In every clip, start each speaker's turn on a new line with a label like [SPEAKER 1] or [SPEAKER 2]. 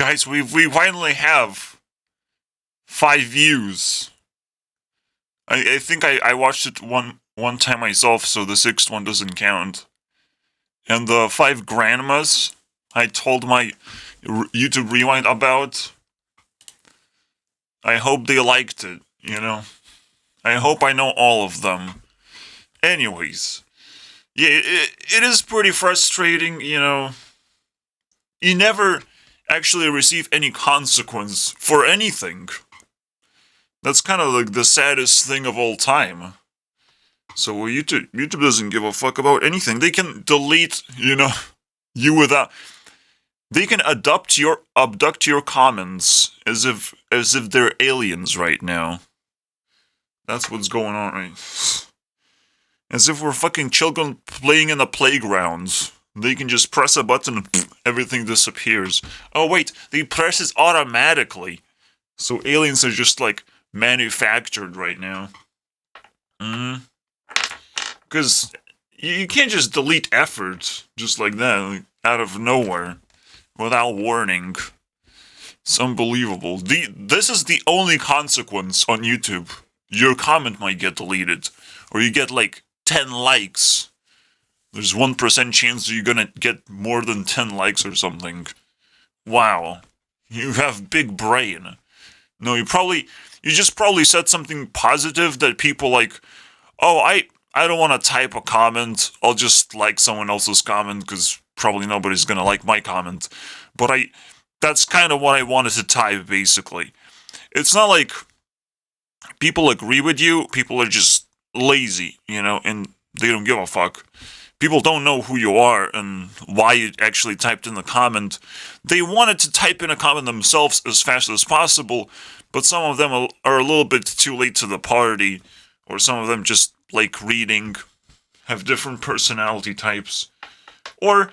[SPEAKER 1] Guys, we finally have 5 views. I think I watched it one time myself, so the sixth one doesn't count. And the 5 grandmas I told my YouTube Rewind about, I hope they liked it, you know? I hope I know all of them. Anyways, yeah, it is pretty frustrating, you know? You never actually receive any consequence for anything. That's kind of like the saddest thing of all time. So YouTube doesn't give a fuck about anything. They can delete, you without. They can abduct your comments as if they're aliens right now. That's what's going on, right? As if we're fucking children playing in the playgrounds. They can just press a button and everything disappears. Oh wait, they press it automatically. So aliens are just like manufactured right now. Because you can't just delete efforts just like that, like, out of nowhere, without warning. It's unbelievable. This is the only consequence on YouTube. Your comment might get deleted, or you get like 10 likes. There's 1% chance you're gonna get more than 10 likes or something. Wow. You have big brain. No, you just probably said something positive that people like, oh, I don't want to type a comment. I'll just like someone else's comment because probably nobody's gonna like my comment. But that's kind of what I wanted to type, basically. It's not like people agree with you. People are just lazy, and they don't give a fuck. People don't know who you are and why you actually typed in the comment. They wanted to type in a comment themselves as fast as possible, but some of them are a little bit too late to the party, or some of them just like reading, have different personality types, or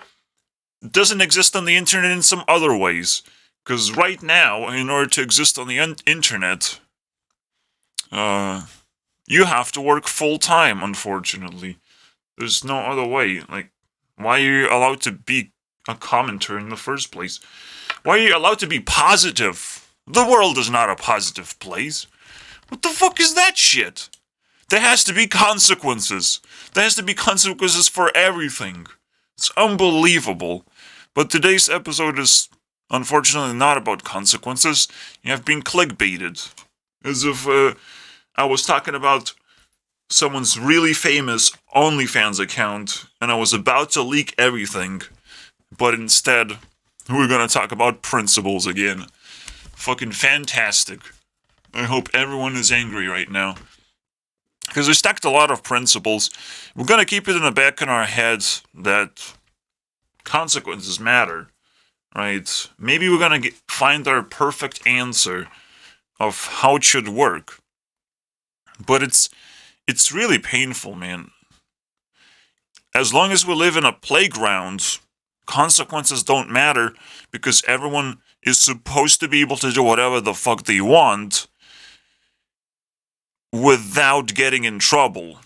[SPEAKER 1] doesn't exist on the internet in some other ways. Because right now, in order to exist on the internet, you have to work full-time, unfortunately. There's no other way. Like, why are you allowed to be a commenter in the first place? Why are you allowed to be positive? The world is not a positive place. What the fuck is that shit? There has to be consequences. There has to be consequences for everything. It's unbelievable. But today's episode is unfortunately not about consequences. You have been clickbaited. As if I was talking about someone's really famous OnlyFans account, and I was about to leak everything, but instead, we're gonna talk about principles again. Fucking fantastic. I hope everyone is angry right now. Because we stacked a lot of principles. We're gonna keep it in the back of our heads that consequences matter, right? Maybe we're gonna find our perfect answer of how it should work. But it's really painful, man. As long as we live in a playground, consequences don't matter because everyone is supposed to be able to do whatever the fuck they want without getting in trouble.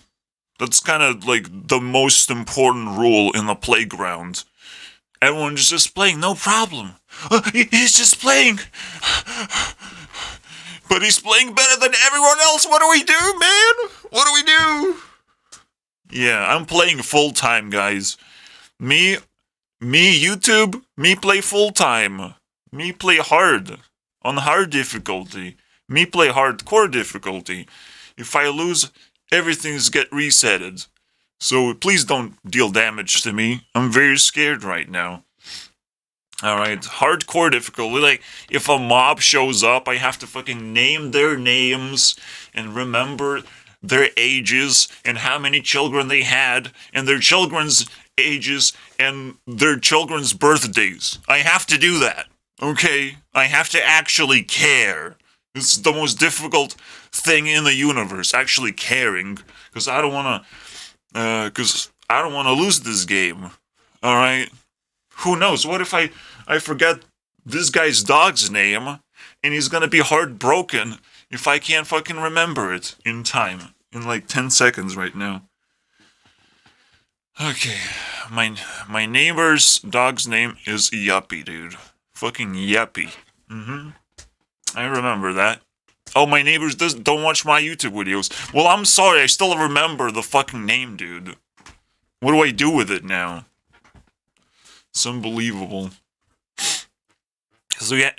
[SPEAKER 1] That's kind of like the most important rule in the playground. Everyone's just playing, no problem. He's just playing. But he's playing better than everyone else. What do we do, man? What do we do? Yeah, I'm playing full-time, guys. Me, YouTube, me play full-time. Me play hard. On hard difficulty. Me play hardcore difficulty. If I lose, everything's get resetted. So please don't deal damage to me. I'm very scared right now. Alright, hardcore difficulty. Like, if a mob shows up, I have to fucking name their names and remember their ages and how many children they had and their children's ages and their children's birthdays. I have to do that, okay? I have to actually care. It's the most difficult thing in the universe, actually caring, because I don't want to lose this game. Alright? Who knows? What if I forget this guy's dog's name and he's gonna be heartbroken if I can't fucking remember it in time. In like 10 seconds right now. Okay. My neighbor's dog's name is Yuppie, dude. Fucking Yeppy. I remember that. Oh, my neighbors don't watch my YouTube videos. Well, I'm sorry, I still remember the fucking name, dude. What do I do with it now? It's unbelievable. So yeah,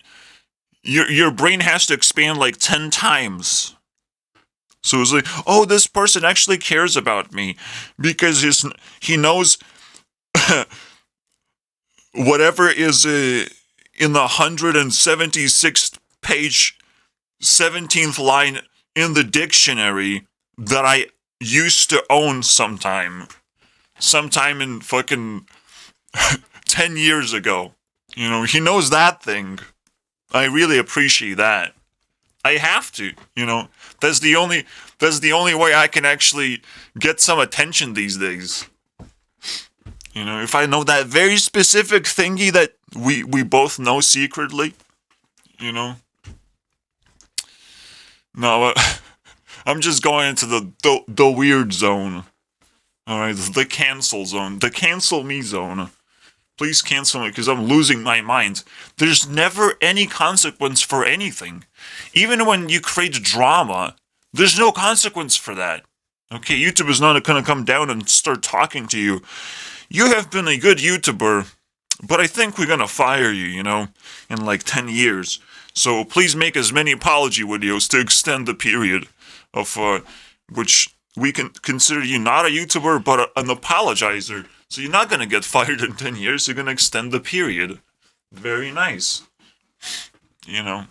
[SPEAKER 1] your brain has to expand like 10 times. So it's like, oh, this person actually cares about me because he knows whatever is in the 176th page, 17th line in the dictionary that I used to own sometime in fucking 10 years ago. You know, he knows that thing. I really appreciate that. I have to, you know. That's the only way I can actually get some attention these days. You know, if I know that very specific thingy that we both know secretly, you know. No, I'm just going into the weird zone. Alright, the cancel zone. The cancel me zone. Please cancel me because I'm losing my mind. There's never any consequence for anything. Even when you create drama, there's no consequence for that. Okay, YouTube is not going to come down and start talking to you. You have been a good YouTuber, but I think we're going to fire you, you know, in like 10 years. So please make as many apology videos to extend the period of which we can consider you not a YouTuber, but an apologizer. So you're not going to get fired in 10 years. You're going to extend the period. Very nice. You know.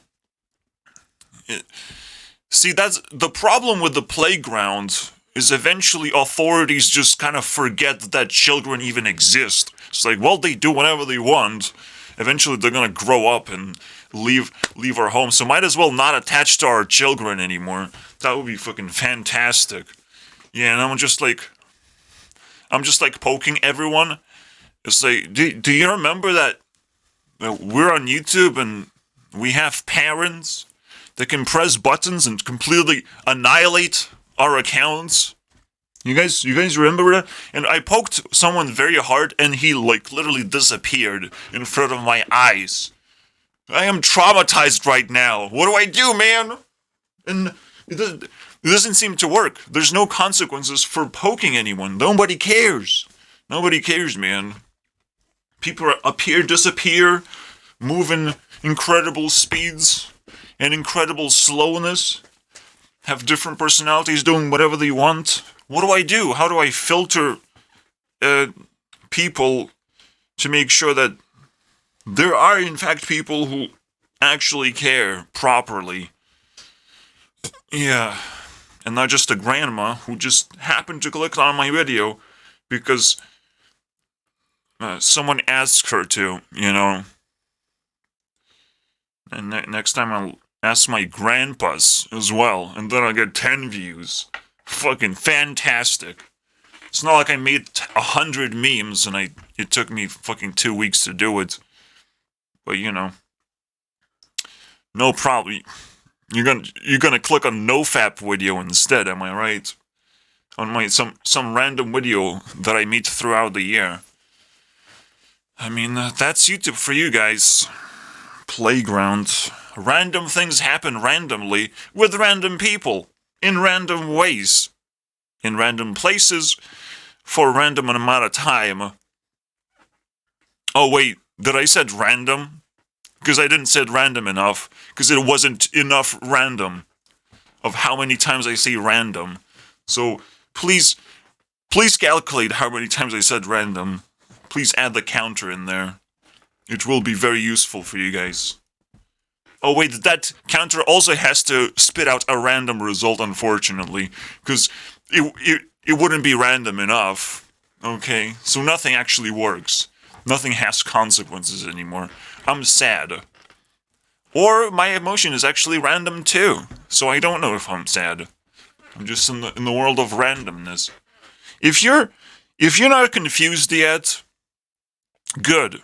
[SPEAKER 1] See, that's the problem with the playground is eventually authorities just kind of forget that children even exist. It's like, well, they do whatever they want. Eventually they're going to grow up and leave our home. So might as well not attach to our children anymore. That would be fucking fantastic. Yeah, and I'm just like poking everyone. It's like, do you remember that we're on YouTube and we have parents that can press buttons and completely annihilate our accounts? You guys remember that? And I poked someone very hard and he like literally disappeared in front of my eyes. I am traumatized right now. What do I do, man? And it doesn't seem to work. There's no consequences for poking anyone. Nobody cares. Nobody cares, man. People appear, disappear, move in incredible speeds and incredible slowness, have different personalities doing whatever they want. What do I do? How do I filter people to make sure that there are, in fact, people who actually care properly? Yeah. And not just a grandma who just happened to click on my video because someone asked her to, you know. And next time I'll ask my grandpas as well, and then I'll get 10 views. Fucking fantastic. It's not like I made 100 memes and it took me fucking 2 weeks to do it. But you know, no problem. You're gonna click on NoFap video instead, am I right? On my some random video that I made throughout the year. I mean, that's YouTube for you guys. Playground. Random things happen randomly with random people in random ways, in random places, for a random amount of time. Oh wait, did I said random? Because I didn't say random enough, because it wasn't enough random of how many times I say random. So please calculate how many times I said random. Please add the counter in there. It will be very useful for you guys. Oh wait, that counter also has to spit out a random result, unfortunately, because it wouldn't be random enough. Okay, so nothing actually works. Nothing has consequences anymore. I'm sad. Or my emotion is actually random too, so I don't know if I'm sad. I'm just in the world of randomness. If you're not confused yet, good.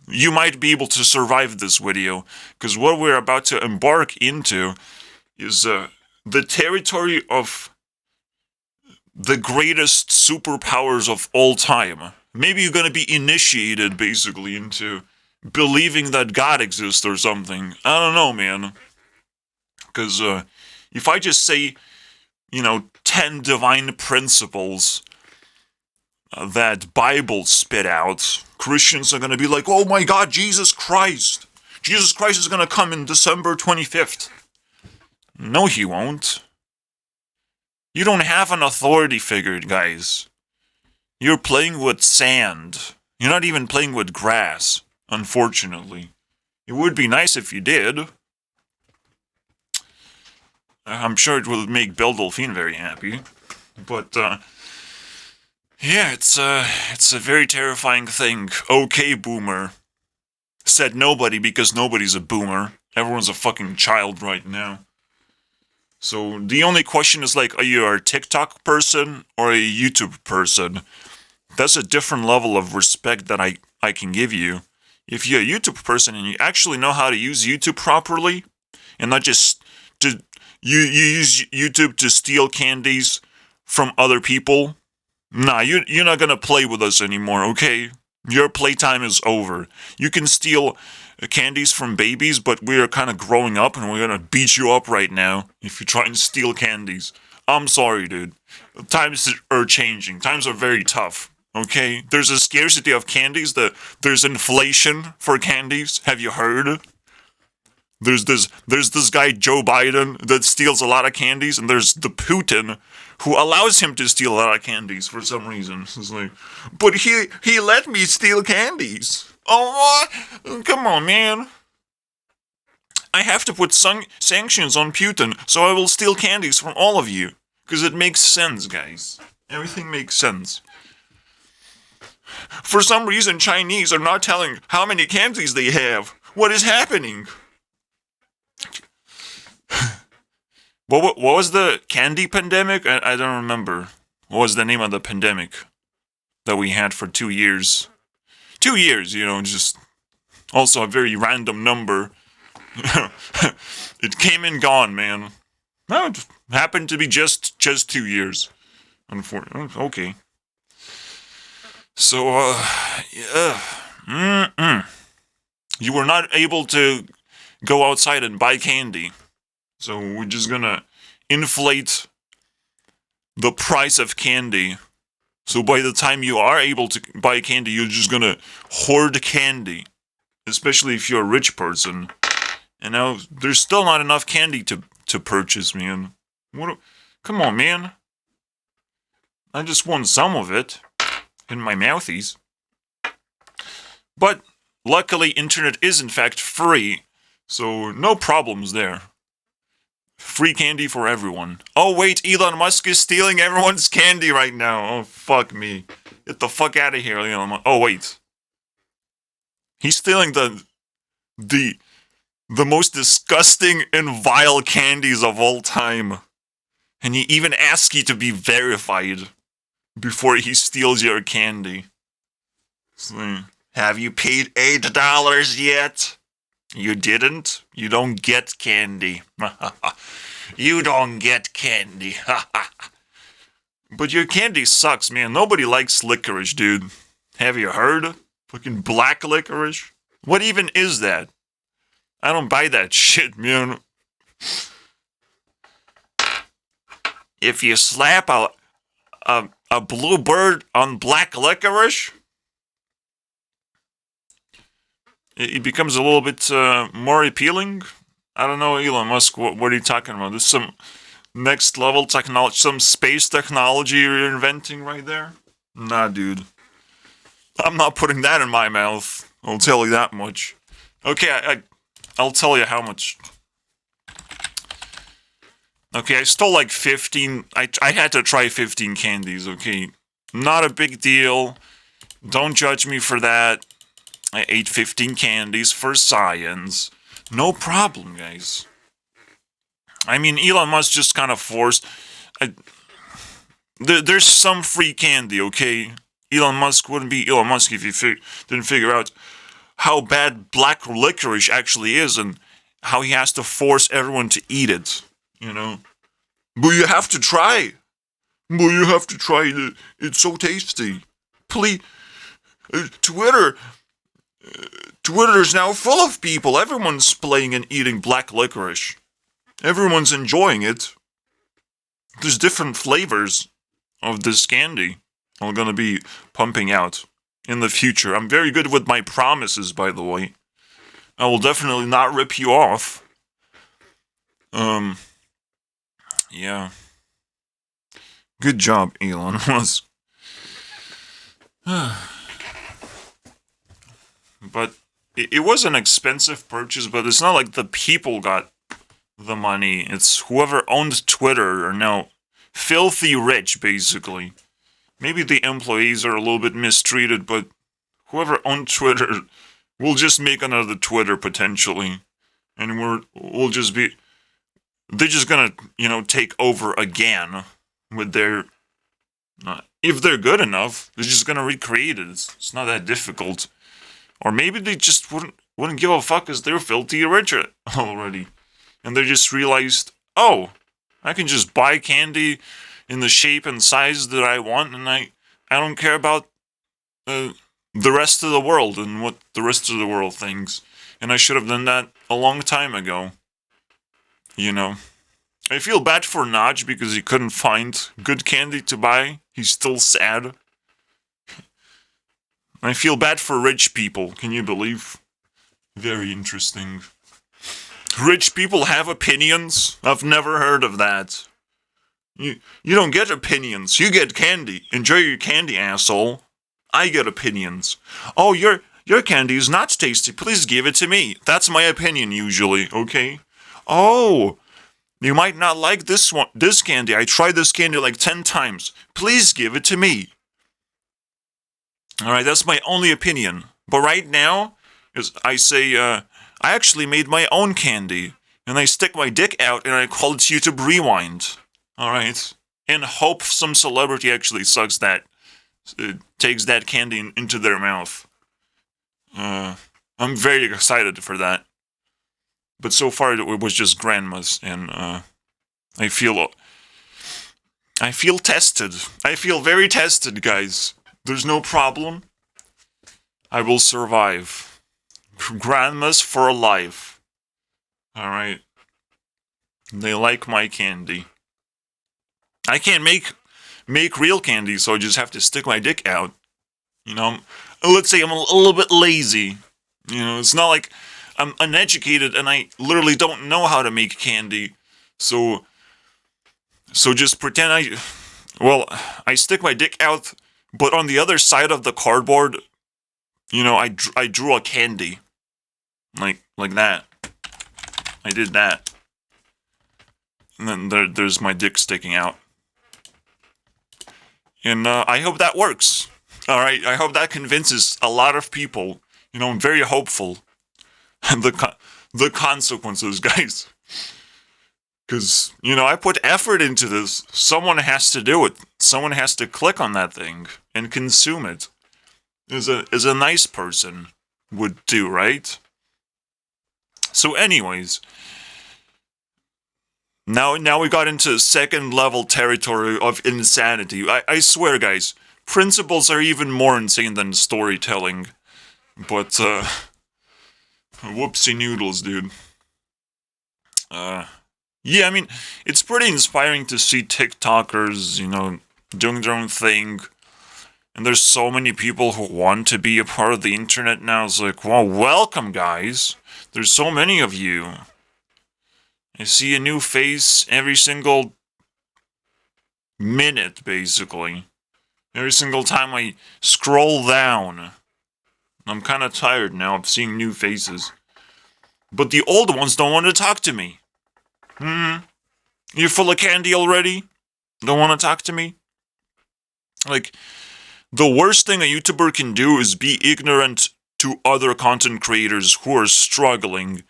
[SPEAKER 1] You might be able to survive this video, because what we're about to embark into is the territory of the greatest superpowers of all time. Maybe you're going to be initiated, basically, into believing that God exists or something. I don't know, man. Because if I just say, 10 divine principles that Bible spit out, Christians are going to be like, oh my God, Jesus Christ. Jesus Christ is going to come in December 25th. No, he won't. You don't have an authority figure, guys. You're playing with sand. You're not even playing with grass, unfortunately. It would be nice if you did. I'm sure it will make Belle Delphine very happy. But, yeah, it's a very terrifying thing. Okay, boomer. Said nobody because nobody's a boomer. Everyone's a fucking child right now. So the only question is like, are you a TikTok person or a YouTube person? That's a different level of respect that I can give you. If you're a YouTube person and you actually know how to use YouTube properly, and not just you use YouTube to steal candies from other people, nah, you're not gonna play with us anymore, okay? Your playtime is over. You can steal candies from babies, but we're kind of growing up and we're gonna beat you up right now if you try and steal candies. I'm sorry, dude. Times are changing. Times are very tough, okay? There's a scarcity of candies. There's inflation for candies. Have you heard? There's this guy Joe Biden that steals a lot of candies, and there's the Putin who allows him to steal a lot of candies for some reason. It's like, but he let me steal candies. Oh, come on, man. I have to put sanctions on Putin, so I will steal candies from all of you. Because it makes sense, guys. Everything makes sense. For some reason, Chinese are not telling how many candies they have. What is happening? What was the candy pandemic? I don't remember. What was the name of the pandemic that we had for 2 years? 2 years, just also a very random number. It came and gone, man. No, it happened to be just 2 years. Unfortunately, okay. So, yeah. You were not able to go outside and buy candy. So we're just gonna inflate the price of candy. So by the time you are able to buy candy, you're just gonna hoard candy. Especially if you're a rich person. And now there's still not enough candy to purchase, man. Come on, man. I just want some of it in my mouthies. But luckily, internet is in fact free. So no problems there. Free candy for everyone. Oh wait, Elon Musk is stealing everyone's candy right now. Oh fuck me. Get the fuck out of here, Elon Musk. Oh wait. He's stealing the most disgusting and vile candies of all time. And he even asks you to be verified before he steals your candy. So, have you paid $8 yet? You didn't? You don't get candy. You don't get candy. But your candy sucks, man. Nobody likes licorice, dude. Have you heard? Fucking black licorice? What even is that? I don't buy that shit, man. If you slap a blue bird on black licorice, it becomes a little bit more appealing. I don't know, Elon Musk, what are you talking about? There's some next level technology, some space technology you're inventing right there? Nah, dude. I'm not putting that in my mouth. I'll tell you that much. Okay, I'll tell you how much. Okay, I stole like 15. I had to try 15 candies, okay? Not a big deal. Don't judge me for that. I ate 15 candies for science. No problem, guys. I mean, Elon Musk just kind of forced. There's some free candy, okay? Elon Musk wouldn't be Elon Musk if he didn't figure out how bad black licorice actually is and how he has to force everyone to eat it, But you have to try. But you have to try it. It's so tasty. Please, Twitter, Twitter's now full of people. Everyone's playing and eating black licorice. Everyone's enjoying it. There's different flavors of this candy I'm gonna be pumping out in the future. I'm very good with my promises, by the way. I will definitely not rip you off. Yeah. Good job, Elon Musk. But it was an expensive purchase, but it's not like the people got the money. It's whoever owned Twitter are now filthy rich, basically. Maybe the employees are a little bit mistreated, but whoever owned Twitter will just make another Twitter potentially. And we'll just be... They're just gonna, take over again with their... if they're good enough, they're just gonna recreate it. It's not that difficult. Or maybe they just wouldn't give a fuck because they're filthy rich already. And they just realized, oh, I can just buy candy in the shape and size that I want, and I don't care about the rest of the world and what the rest of the world thinks. And I should have done that a long time ago. I feel bad for Naj because he couldn't find good candy to buy. He's still sad. I feel bad for rich people, can you believe? Very interesting. Rich people have opinions? I've never heard of that. You don't get opinions, you get candy. Enjoy your candy, asshole. I get opinions. Oh, your candy is not tasty, please give it to me. That's my opinion usually, okay? Oh, you might not like this candy. I tried this candy like 10 times. Please give it to me. Alright, that's my only opinion. But right now, I say, I actually made my own candy. And I stick my dick out and I call it YouTube Rewind. Alright? And hope some celebrity actually takes that candy into their mouth. I'm very excited for that. But so far it was just grandma's, and I feel tested. I feel very tested, guys. There's no problem. I will survive. Grandma's for life. Alright. They like my candy. I can't make real candy, so I just have to stick my dick out. Let's say I'm a little bit lazy. It's not like I'm uneducated and I literally don't know how to make candy. So just pretend I stick my dick out, but on the other side of the cardboard, I drew a candy. Like that. I did that. And then there's my dick sticking out. And I hope that works. Alright, I hope that convinces a lot of people. I'm very hopeful. The consequences, guys. Because, I put effort into this. Someone has to do it. Someone has to click on that thing and consume it. As a nice person would do, right? So anyways, now we got into second level territory of insanity. I swear, guys, principles are even more insane than storytelling. But, whoopsie noodles, dude. Yeah, I mean, it's pretty inspiring to see TikTokers, doing their own thing. And there's so many people who want to be a part of the internet now. It's like, well, welcome, guys. There's so many of you. I see a new face every single minute, basically. Every single time I scroll down. I'm kind of tired now of seeing new faces. But the old ones don't want to talk to me. You're full of candy already? Don't want to talk to me? Like, the worst thing a YouTuber can do is be ignorant to other content creators who are struggling.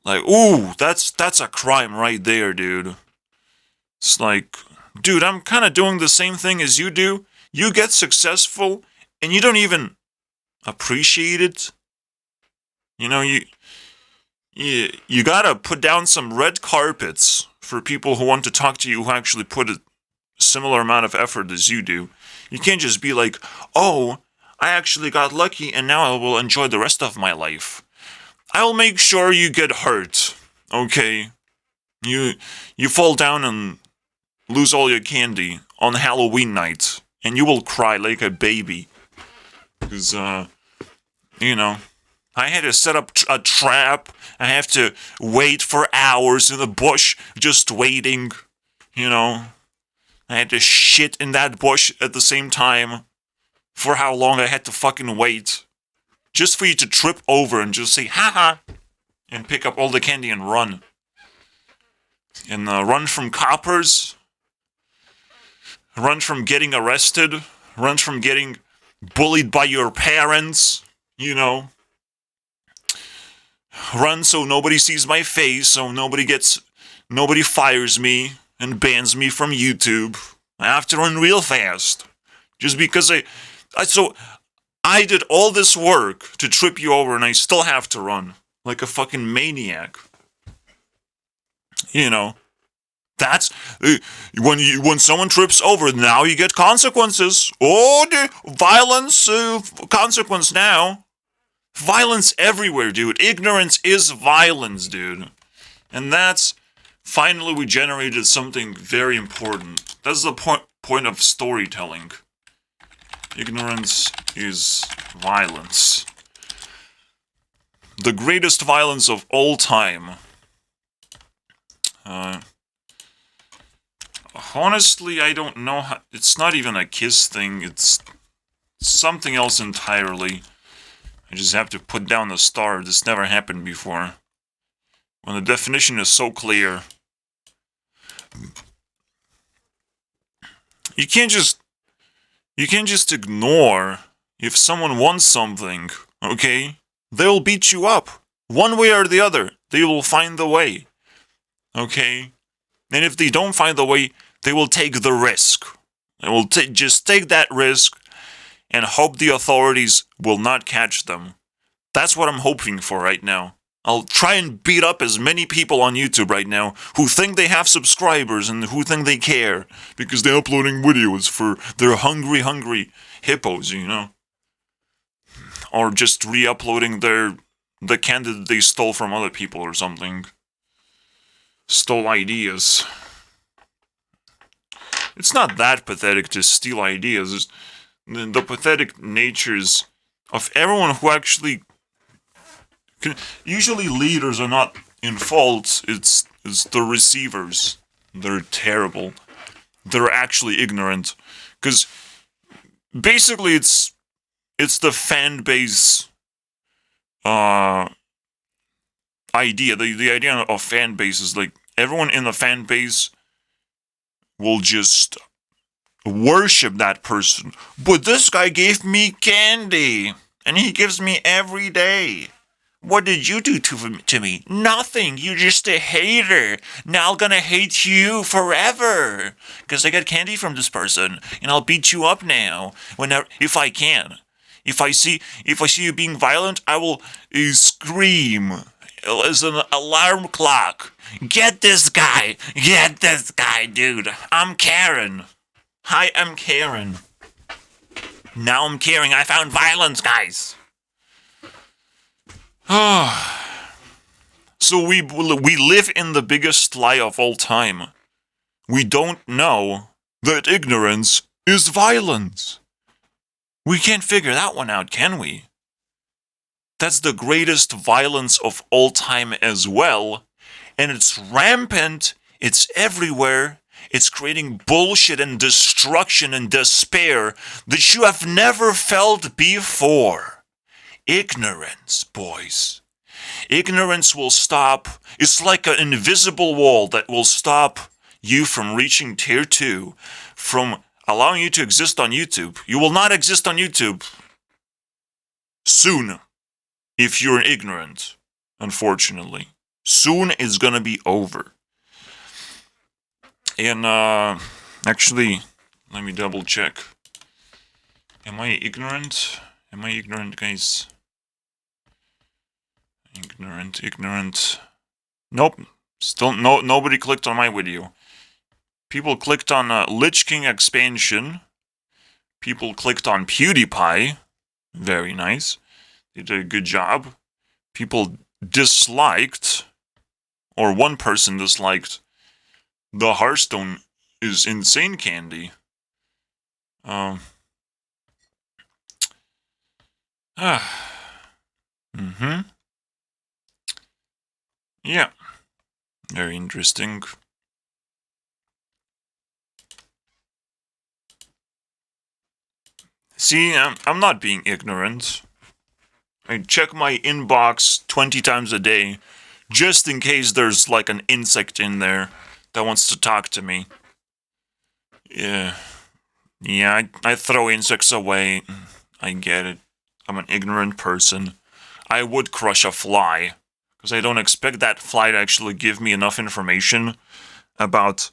[SPEAKER 1] Like, ooh, that's a crime right there, dude. It's like, dude, I'm kind of doing the same thing as you do. You get successful, and you don't even appreciate it. You gotta put down some red carpets for people who want to talk to you who actually put a similar amount of effort as you do. You can't just be like, oh, I actually got lucky and now I will enjoy the rest of my life. I'll make sure you get hurt, okay? You fall down and lose all your candy on Halloween night, and you will cry like a baby. Because, you know, I had to set up a trap. I have to wait for hours in the bush just waiting, you know. I had to shit in that bush at the same time. For how long I had to fucking wait. Just for you to trip over and just say, haha, and pick up all the candy and run. And run from coppers. Run from getting arrested. Run from getting bullied by your parents. You know. Run so nobody sees my face, so nobody fires me and bans me from YouTube. I have to run real fast. Just because I did all this work to trip you over and I still have to run. Like a fucking maniac. You know. That's when someone trips over, now you get consequences. Oh, the violence consequence now. Violence everywhere, dude. Ignorance is violence, dude. And that's finally we generated something very important. That's the point of storytelling. Ignorance is violence. The greatest violence of all time. Honestly, I don't know how. It's not even a kiss thing. It's something else entirely. I just have to put down the star. This never happened before. When the definition is so clear. You can't just ignore if someone wants something, okay? They'll beat you up. One way or the other. They will find the way. Okay? And if they don't find the way, they will take the risk. They will just take that risk and hope the authorities will not catch them. That's what I'm hoping for right now. I'll try and beat up as many people on YouTube right now who think they have subscribers and who think they care because they're uploading videos for their hungry hippos, you know? Or just re-uploading the candidate they stole from other people or something. Stole ideas. It's not that pathetic to steal ideas. It's the pathetic natures of everyone who actually... Usually leaders are not in fault. It's the receivers. They're terrible. They're actually ignorant. Because basically it's the fan base idea. The idea of fan base is like everyone in the fan base will just worship that person. But this guy gave me candy, and he gives me every day. What did you do to me? Nothing. You're just a hater. Now I'm gonna hate you forever. Because I got candy from this person, and I'll beat you up now. If I can. If I see you being violent, I will scream as an alarm clock. Get this guy, dude. I'm Karen. Hi, I'm Karen. Now I'm Karen. I found violence, guys. So we live in the biggest lie of all time. We don't know that ignorance is violence. We can't figure that one out, can we? That's the greatest violence of all time as well. And it's rampant. It's everywhere. It's creating bullshit and destruction and despair that you have never felt before. Ignorance, boys. Ignorance will stop. It's like an invisible wall that will stop you from reaching tier 2, from allowing you to exist on YouTube. You will not exist on YouTube soon if you're ignorant, unfortunately. Soon it's gonna be over. And, actually, let me double check. Am I ignorant? Am I ignorant, guys? Ignorant. Nope. Still, nobody clicked on my video. People clicked on Lich King expansion. People clicked on PewDiePie. Very nice. They did a good job. People disliked, or one person disliked, the Hearthstone is insane candy. Um. Mm-hmm. Yeah. Very interesting. See, I'm not being ignorant. I check my inbox 20 times a day, just in case there's like an insect in there that wants to talk to me. Yeah. Yeah, I throw insects away. I get it. I'm an ignorant person. I would crush a fly, because I don't expect that fly to actually give me enough information about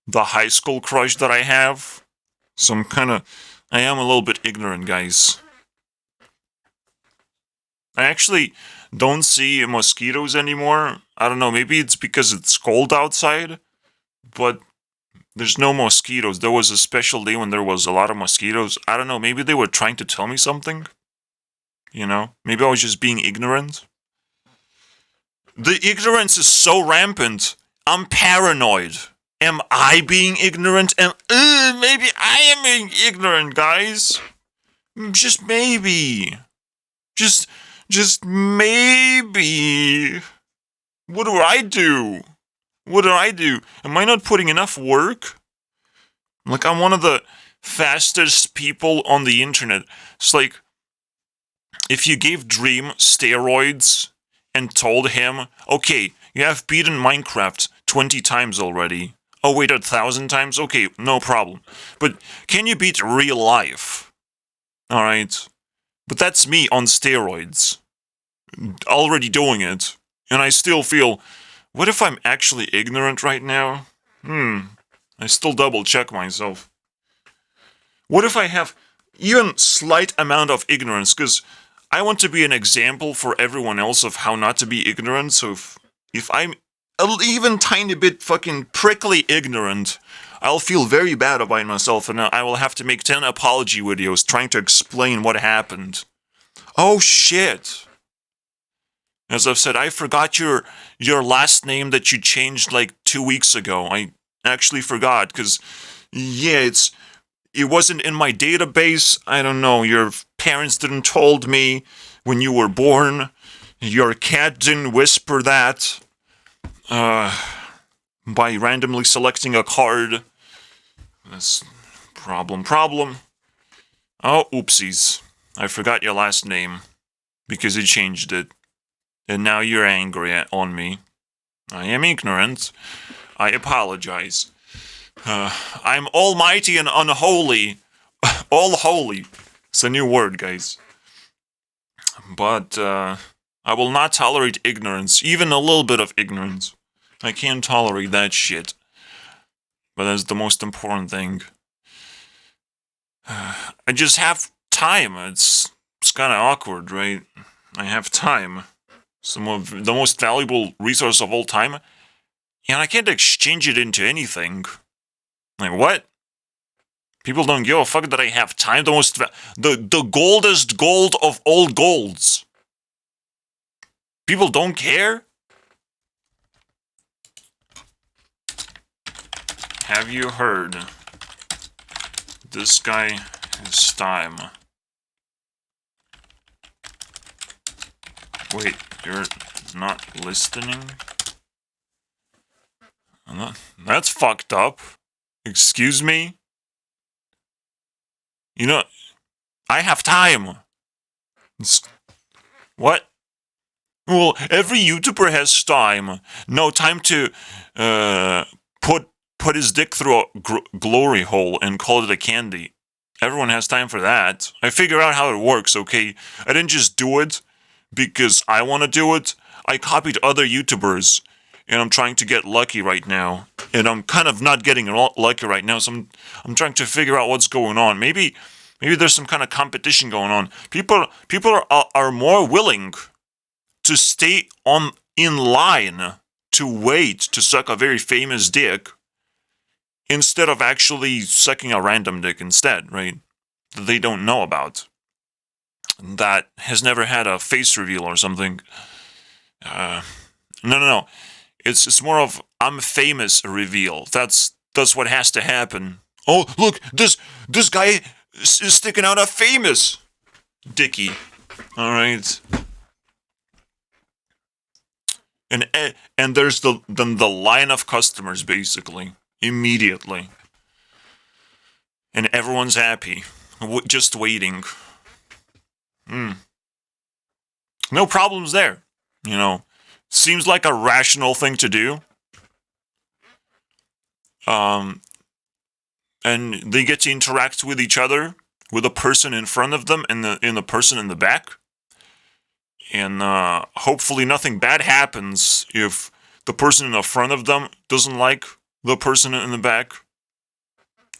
[SPEAKER 1] the high school crush that I have. So I am a little bit ignorant, guys. I actually don't see mosquitoes anymore. I don't know, maybe it's because it's cold outside, but there's no mosquitoes. There was a special day when there was a lot of mosquitoes. I don't know, maybe they were trying to tell me something. You know? Maybe I was just being ignorant. The ignorance is so rampant. I'm paranoid. Am I being ignorant? Maybe I am being ignorant, guys. Just maybe. Just maybe. What do I do? What do I do? Am I not putting enough work? Like, I'm one of the fastest people on the internet. It's like, if you gave Dream steroids and told him, okay, you have beaten Minecraft 20 times already. Oh, wait, 1,000 times? Okay, no problem. But can you beat real life? Alright. But that's me on steroids. Already doing it. And I still feel, what if I'm actually ignorant right now? I still double check myself. What if I have even slight amount of ignorance? Because I want to be an example for everyone else of how not to be ignorant. So if I'm even tiny bit fucking prickly ignorant, I'll feel very bad about myself, and I will have to make 10 apology videos trying to explain what happened. Oh shit. As I've said, I forgot your last name that you changed like 2 weeks ago. I actually forgot, because, yeah, it wasn't in my database. I don't know, your parents didn't told me when you were born. Your cat didn't whisper that. By randomly selecting a card. That's problem. Oh, oopsies. I forgot your last name. Because you changed it. And now you're angry on me. I am ignorant. I apologize. I'm almighty and unholy. All holy. It's a new word, guys. But, I will not tolerate ignorance. Even a little bit of ignorance. I can't tolerate that shit. But that's the most important thing. I just have time. It's kind of awkward, right? I have time. Some of the most valuable resource of all time. And I can't exchange it into anything. Like, what? People don't give a fuck that I have time. The goldest gold of all golds. People don't care? Have you heard? This guy has time. Wait, you're not listening? That's fucked up. Excuse me? You know, I have time. What? Well, every YouTuber has time. No time to put his dick through a glory hole and call it a candy. Everyone has time for that. I figure out how it works, okay? I didn't just do it because I want to do it. I copied other YouTubers, and I'm trying to get lucky right now. And I'm kind of not getting lucky right now, so I'm trying to figure out what's going on. Maybe there's some kind of competition going on. People are more willing to stay in line to wait to suck a very famous dick instead of actually sucking a random dick instead, right? That they don't know about. that has never had a face reveal or something. No. It's more of I'm famous reveal. That's what has to happen. Oh, look, this guy is sticking out a famous Dickie. All right. And there's the line of customers basically immediately, and everyone's happy, just waiting. No problems there. Seems like a rational thing to do. And they get to interact with each other, with a person in front of them and the person in the back. And hopefully nothing bad happens if the person in the front of them doesn't like the person in the back.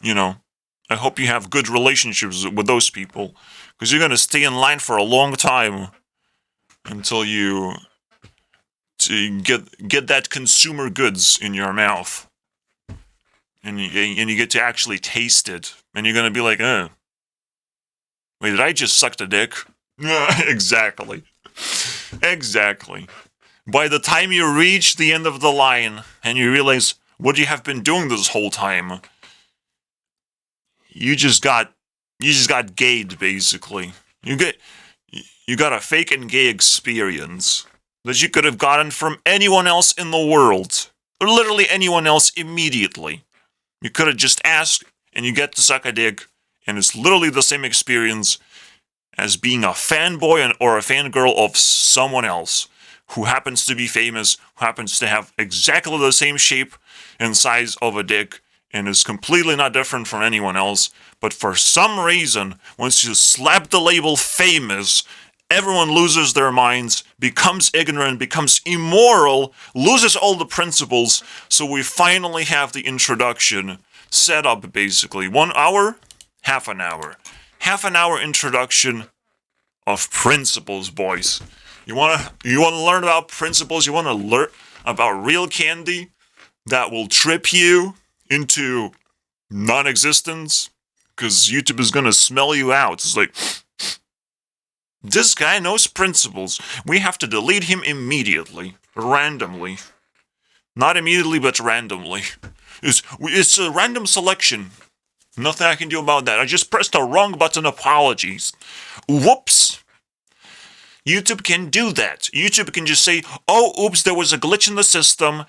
[SPEAKER 1] I hope you have good relationships with those people, because you're going to stay in line for a long time until you get that consumer goods in your mouth. And you get to actually taste it. And you're going to be like, wait, did I just suck the dick? Exactly. Exactly. By the time you reach the end of the line and you realize what you have been doing this whole time, you just got gayed, basically. You got a fake and gay experience that you could have gotten from anyone else in the world, or literally anyone else immediately. You could have just asked, and you get to suck a dick, and it's literally the same experience as being a fanboy or a fangirl of someone else who happens to be famous, who happens to have exactly the same shape and size of a dick, and is completely not different from anyone else. But for some reason, once you slap the label famous, everyone loses their minds, becomes ignorant, becomes immoral, loses all the principles. So we finally have the introduction set up, basically. 1 hour, half an hour. Half an hour introduction of principles, boys. You want to learn about principles? You want to learn about real candy that will trip you into non-existence? Because YouTube is going to smell you out. It's like, this guy knows principles. We have to delete him immediately. Randomly. Not immediately, but randomly. It's a random selection. Nothing I can do about that. I just pressed the wrong button. Apologies. Whoops. YouTube can do that. YouTube can just say, oh, oops, there was a glitch in the system.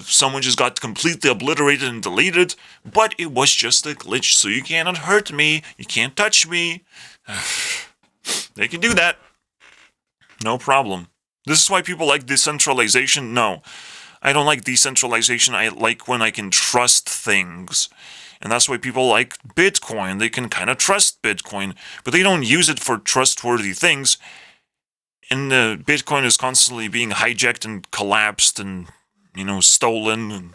[SPEAKER 1] Someone just got completely obliterated and deleted. But it was just a glitch, so you cannot hurt me. You can't touch me. They can do that. No problem. This is why people like decentralization. No, I don't like decentralization. I like when I can trust things. And that's why people like Bitcoin. They can kind of trust Bitcoin, but they don't use it for trustworthy things. And Bitcoin is constantly being hijacked and collapsed and, stolen. And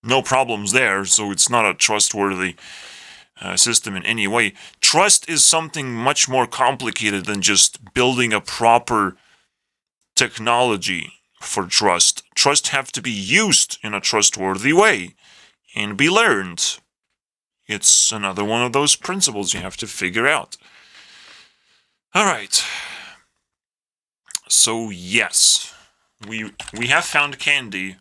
[SPEAKER 1] no problems there, so it's not a trustworthy system in any way. Trust is something much more complicated than just building a proper technology for trust. Trust have to be used in a trustworthy way and be learned. It's another one of those principles you have to figure out. All right. So yes, we have found candy.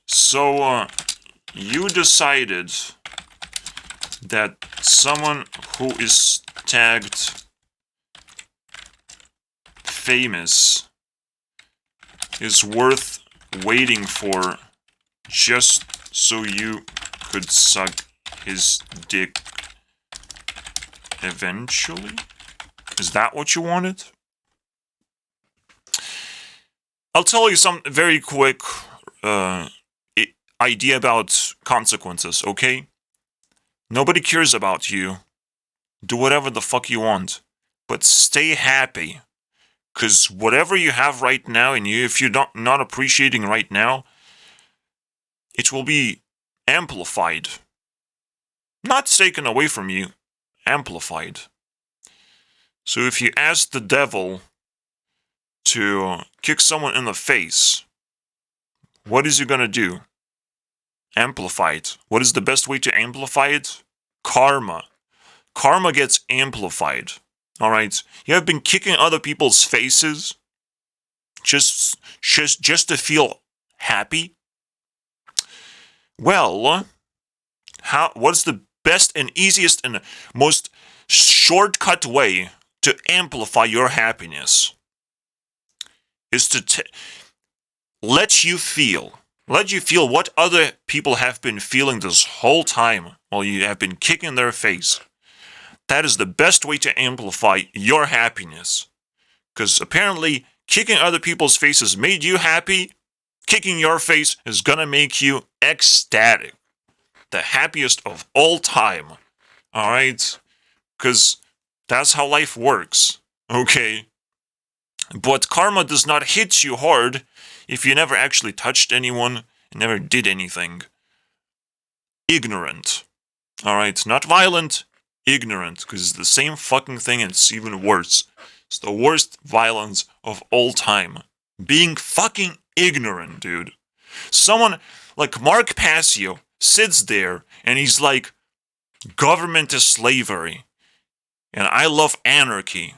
[SPEAKER 1] So you decided that someone who is tagged famous is worth waiting for just so you could suck his dick eventually? Is that what you wanted? I'll tell you some very quick idea about consequences, okay? Nobody cares about you. Do whatever the fuck you want. But stay happy. Because whatever you have right now, and if you're not appreciating right now, it will be amplified. Not taken away from you, amplified. So if you ask the devil to kick someone in the face, what is he gonna do? Amplify it. What is the best way to amplify it? Karma. karma gets amplified. Alright? You have been kicking other people's faces just to feel happy. Well, what's the best and easiest and most shortcut way to amplify your happiness? Is to let you feel what other people have been feeling this whole time while you have been kicking their face. That is the best way to amplify your happiness. Because apparently, kicking other people's faces made you happy. Kicking your face is gonna make you ecstatic. The happiest of all time. Alright? Because that's how life works. Okay? But karma does not hit you hard if you never actually touched anyone and never did anything. Ignorant. Alright? Not violent, ignorant. Because it's the same fucking thing and it's even worse. It's the worst violence of all time. Being fucking ignorant, dude. Someone like Mark Passio sits there and he's like, government is slavery. And I love anarchy.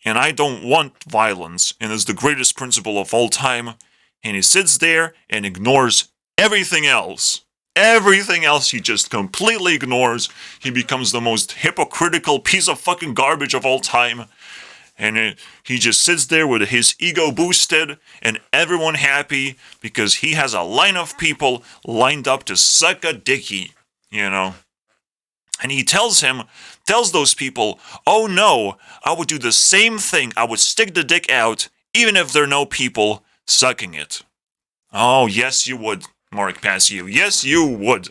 [SPEAKER 1] And I don't want violence. And it's the greatest principle of all time. And he sits there and ignores everything else. Everything else he just completely ignores. He becomes the most hypocritical piece of fucking garbage of all time. And he just sits there with his ego boosted and everyone happy because he has a line of people lined up to suck a dickie, you know. And he tells those people, oh no, I would do the same thing. I would stick the dick out even if there are no people sucking it. Oh, yes you would, Mark Passio. Yes, you would.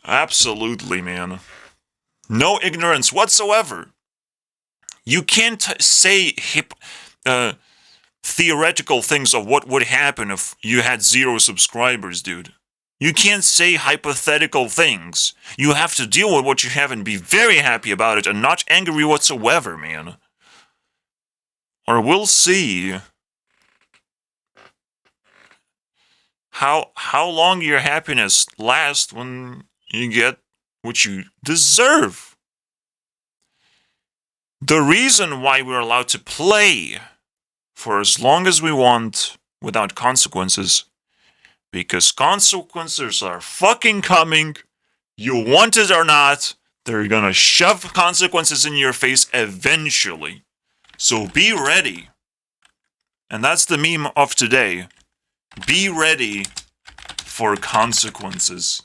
[SPEAKER 1] Absolutely, man. No ignorance whatsoever. You can't say theoretical things of what would happen if you had 0 subscribers, dude. You can't say hypothetical things. You have to deal with what you have and be very happy about it and not angry whatsoever, man. Or we'll see how long your happiness lasts when you get what you deserve. The reason why we're allowed to play for as long as we want without consequences, because consequences are fucking coming, you want it or not, they're gonna shove consequences in your face eventually. So be ready. And that's the meme of today. Be ready for consequences.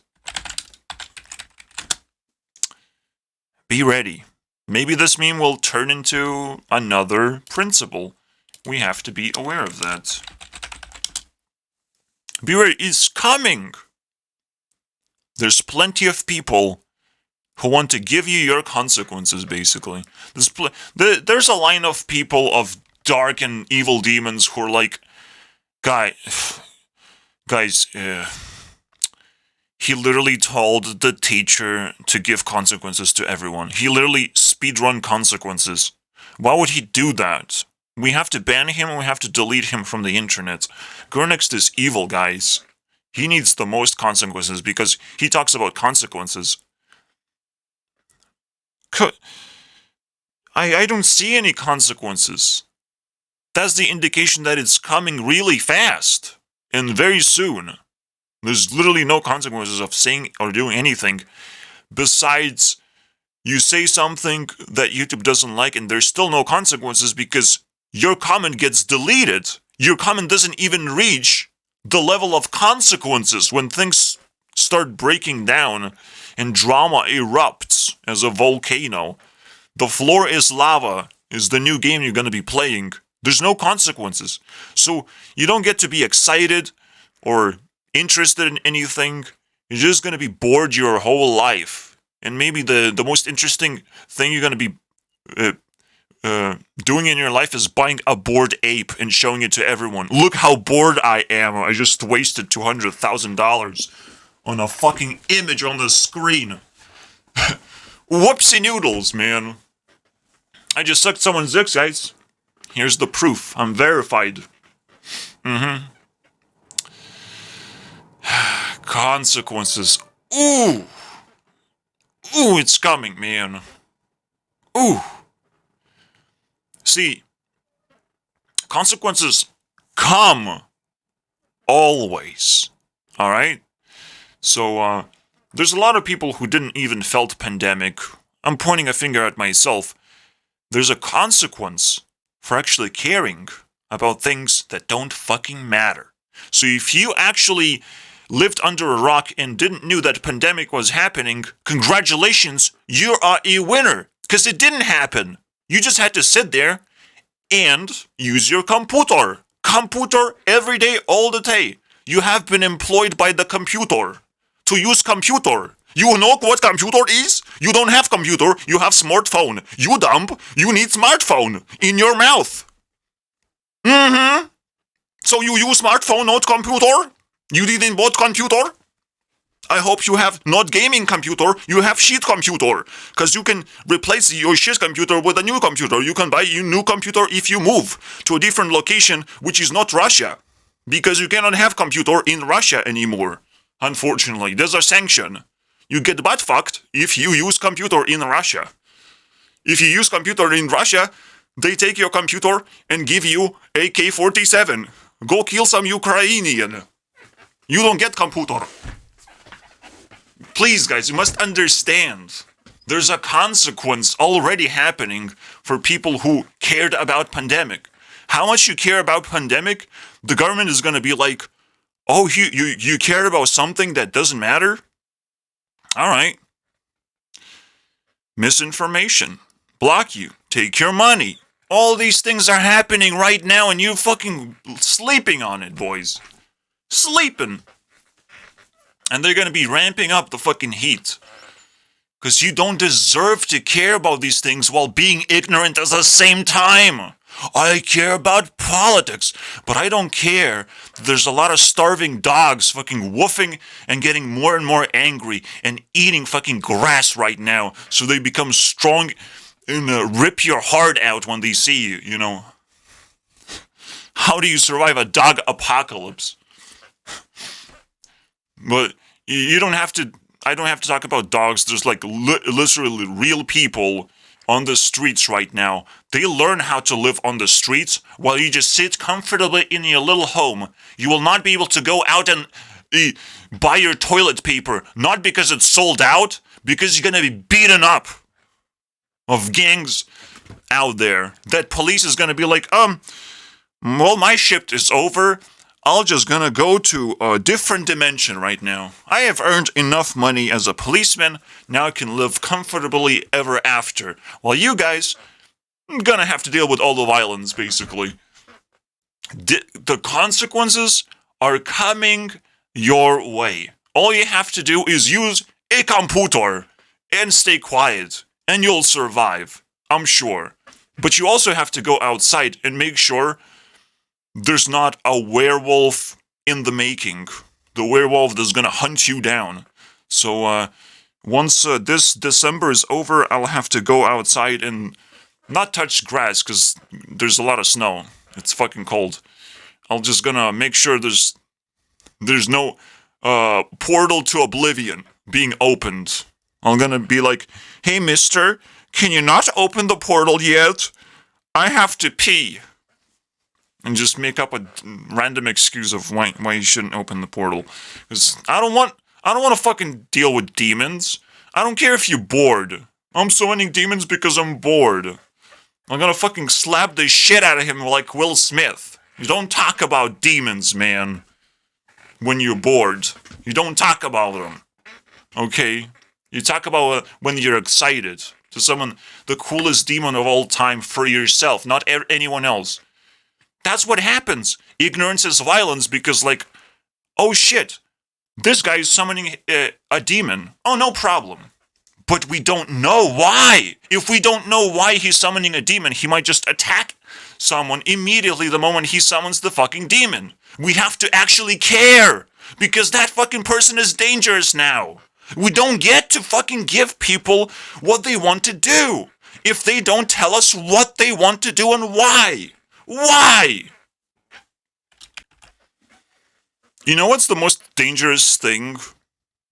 [SPEAKER 1] Be ready. Maybe this meme will turn into another principle. We have to be aware of that. Be ready. It's coming. There's plenty of people who want to give you your consequences, basically. There's a line of people, of dark and evil demons who are like, guys, he literally told the teacher to give consequences to everyone. He literally speedrun consequences. Why would he do that? We have to ban him and we have to delete him from the internet. Gurnext is evil, guys. He needs the most consequences because he talks about consequences. I don't see any consequences. That's the indication that it's coming really fast and very soon. There's literally no consequences of saying or doing anything besides you say something that YouTube doesn't like and there's still no consequences because your comment gets deleted. Your comment doesn't even reach the level of consequences when things start breaking down and drama erupts as a volcano. The floor is lava is the new game you're going to be playing. There's no consequences. So you don't get to be excited or interested in anything. You're just going to be bored your whole life. And maybe the most interesting thing you're going to be doing in your life is buying a bored ape and showing it to everyone. Look how bored I am. I just wasted $200,000 on a fucking image on the screen. Whoopsie noodles, man. I just sucked someone's dick, guys. Here's the proof. I'm verified. Consequences. Ooh. Ooh, it's coming, man. Ooh. See, consequences come always. All right? So, there's a lot of people who didn't even felt pandemic. I'm pointing a finger at myself. There's a consequence for actually caring about things that don't fucking matter. So if you actually lived under a rock and didn't knew that pandemic was happening, congratulations, you are a winner. Because it didn't happen. You just had to sit there and use your computer. Computer every day, all the day. You have been employed by the computer to use computer. You know what computer is? You don't have computer, you have smartphone. You dumb, you need smartphone in your mouth. Mm-hmm. So you use smartphone, not computer? You didn't bought computer? I hope you have not gaming computer, you have shit computer. Cause you can replace your shit computer with a new computer. You can buy a new computer if you move to a different location, which is not Russia. Because you cannot have computer in Russia anymore. Unfortunately, there's a sanction. You get butt fucked if you use computer in Russia. If you use computer in Russia, they take your computer and give you AK-47. Go kill some Ukrainian. You don't get computer. Please, guys, you must understand. There's a consequence already happening for people who cared about pandemic. How much you care about pandemic, the government is going to be like, oh, you care about something that doesn't matter? All right. Misinformation. Block you. Take your money. All these things are happening right now and you fucking sleeping on it, boys. Sleeping. And they're going to be ramping up the fucking heat. Because you don't deserve to care about these things while being ignorant at the same time. I care about politics, but I don't care. There's a lot of starving dogs fucking woofing and getting more and more angry and eating fucking grass right now so they become strong and rip your heart out when they see you, you know. How do you survive a dog apocalypse? But you don't have to, I don't have to talk about dogs. There's like literally real people on the streets right now. They learn how to live on the streets while you just sit comfortably in your little home. You will not be able to go out and buy your toilet paper, not because it's sold out, because you're gonna be beaten up of gangs out there. That police is gonna be like, well, my shift is over. I'm just gonna go to a different dimension right now. I have earned enough money as a policeman, now I can live comfortably ever after. While you guys, I'm gonna have to deal with all the violence, basically. The consequences are coming your way. All you have to do is use a computer and stay quiet, and you'll survive, I'm sure. But you also have to go outside and make sure there's not a werewolf in the making. The werewolf that's gonna hunt you down. So, once this December is over, I'll have to go outside and not touch grass, because there's a lot of snow. It's fucking cold. I'm just gonna make sure there's no portal to oblivion being opened. I'm gonna be like, hey mister, can you not open the portal yet? I have to pee. And just make up a random excuse of why you shouldn't open the portal. Because I don't want to fucking deal with demons. I don't care if you're bored. I'm summoning demons because I'm bored. I'm gonna fucking slap the shit out of him like Will Smith. You don't talk about demons, man. When you're bored. You don't talk about them. Okay? You talk about when you're excited. To summon the coolest demon of all time for yourself, not anyone else. That's what happens. Ignorance is violence because, like, oh shit, this guy is summoning a demon. Oh, no problem. But we don't know why. If we don't know why he's summoning a demon, he might just attack someone immediately the moment he summons the fucking demon. We have to actually care because that fucking person is dangerous now. We don't get to fucking give people what they want to do if they don't tell us what they want to do and why. Why? You know what's the most dangerous thing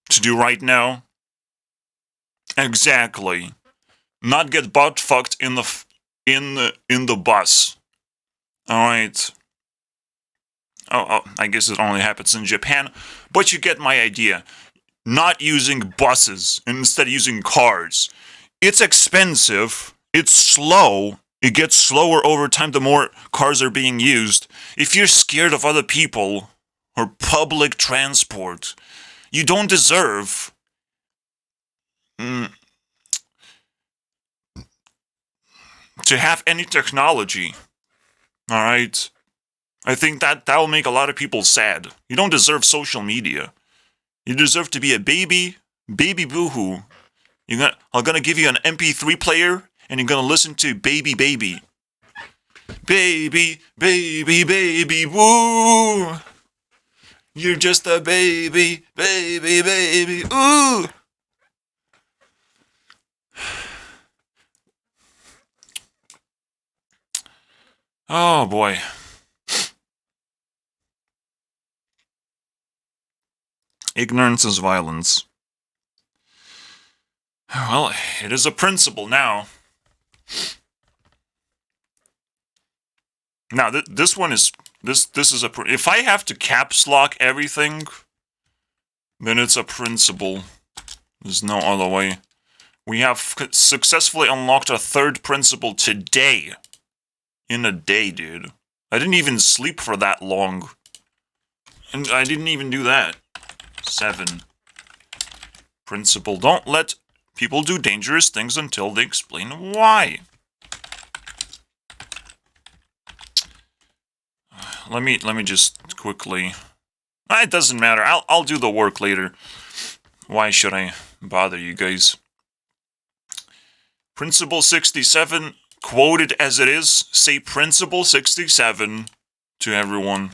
[SPEAKER 1] to do right now? Exactly. Not get butt fucked in the bus. All right. Oh, I guess it only happens in Japan, but you get my idea. Not using buses and instead using cars. It's expensive. It's slow. It gets slower over time the more cars are being used. If you're scared of other people or public transport, you don't deserve mm, to have any technology. All right? I think that will make a lot of people sad. You don't deserve social media. You deserve to be a baby boohoo. I'm gonna give you an MP3 player, and you're gonna listen to Baby Baby. Baby, baby, baby, woo! You're just a baby, baby, baby, ooh! Oh boy. Ignorance is violence. Well, it is a principle now. Now, this one is this is a. If I have to caps lock everything, then it's a principle. There's no other way. We have successfully unlocked a third principle today. In a day, dude. I didn't even sleep for that long. And I didn't even do that. 7. Principle. Don't let people do dangerous things until they explain why. Let me just quickly. It doesn't matter. I'll do the work later. Why should I bother you guys? Principle 67, quoted as it is, say Principle 67 to everyone.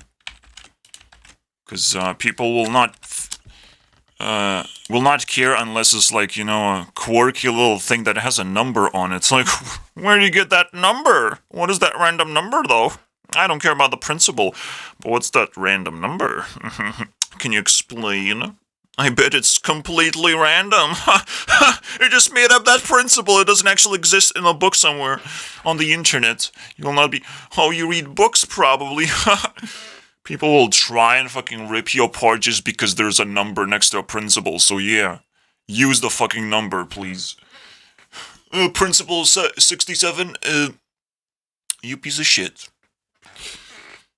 [SPEAKER 1] Because people will not care unless it's like, a quirky little thing that has a number on it. It's like, where do you get that number? What is that random number, though? I don't care about the principle, but what's that random number? Can you explain? I bet it's completely random. You just made up that principle. It doesn't actually exist in a book somewhere on the internet. You will not be... Oh, you read books, probably. People will try and fucking rip you apart just because there's a number next to a principle. So yeah, use the fucking number, please. Principle 67, you piece of shit.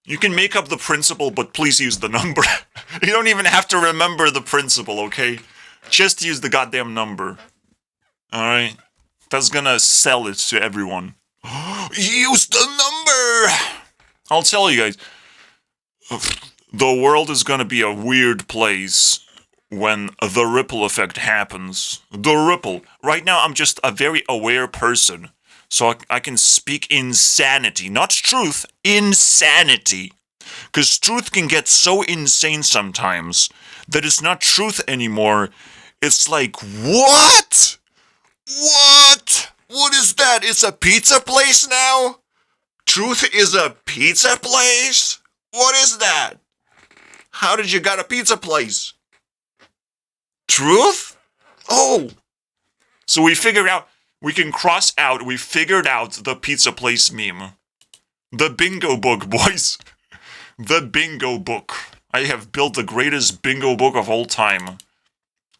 [SPEAKER 1] You can make up the principle, but please use the number. You don't even have to remember the principle, okay? Just use the goddamn number. Alright? That's gonna sell it to everyone. Use the number! I'll tell you guys. The world is gonna be a weird place when the ripple effect happens. The ripple. Right now, I'm just a very aware person. So I can speak insanity. Not truth, insanity. Because truth can get so insane sometimes that it's not truth anymore. It's like, what? What? What is that? It's a pizza place now? Truth is a pizza place? What is that? How did you got a pizza place? Truth? Oh. So we figured out. We can cross out, we figured out the pizza place meme. The bingo book, boys. The bingo book. I have built the greatest bingo book of all time.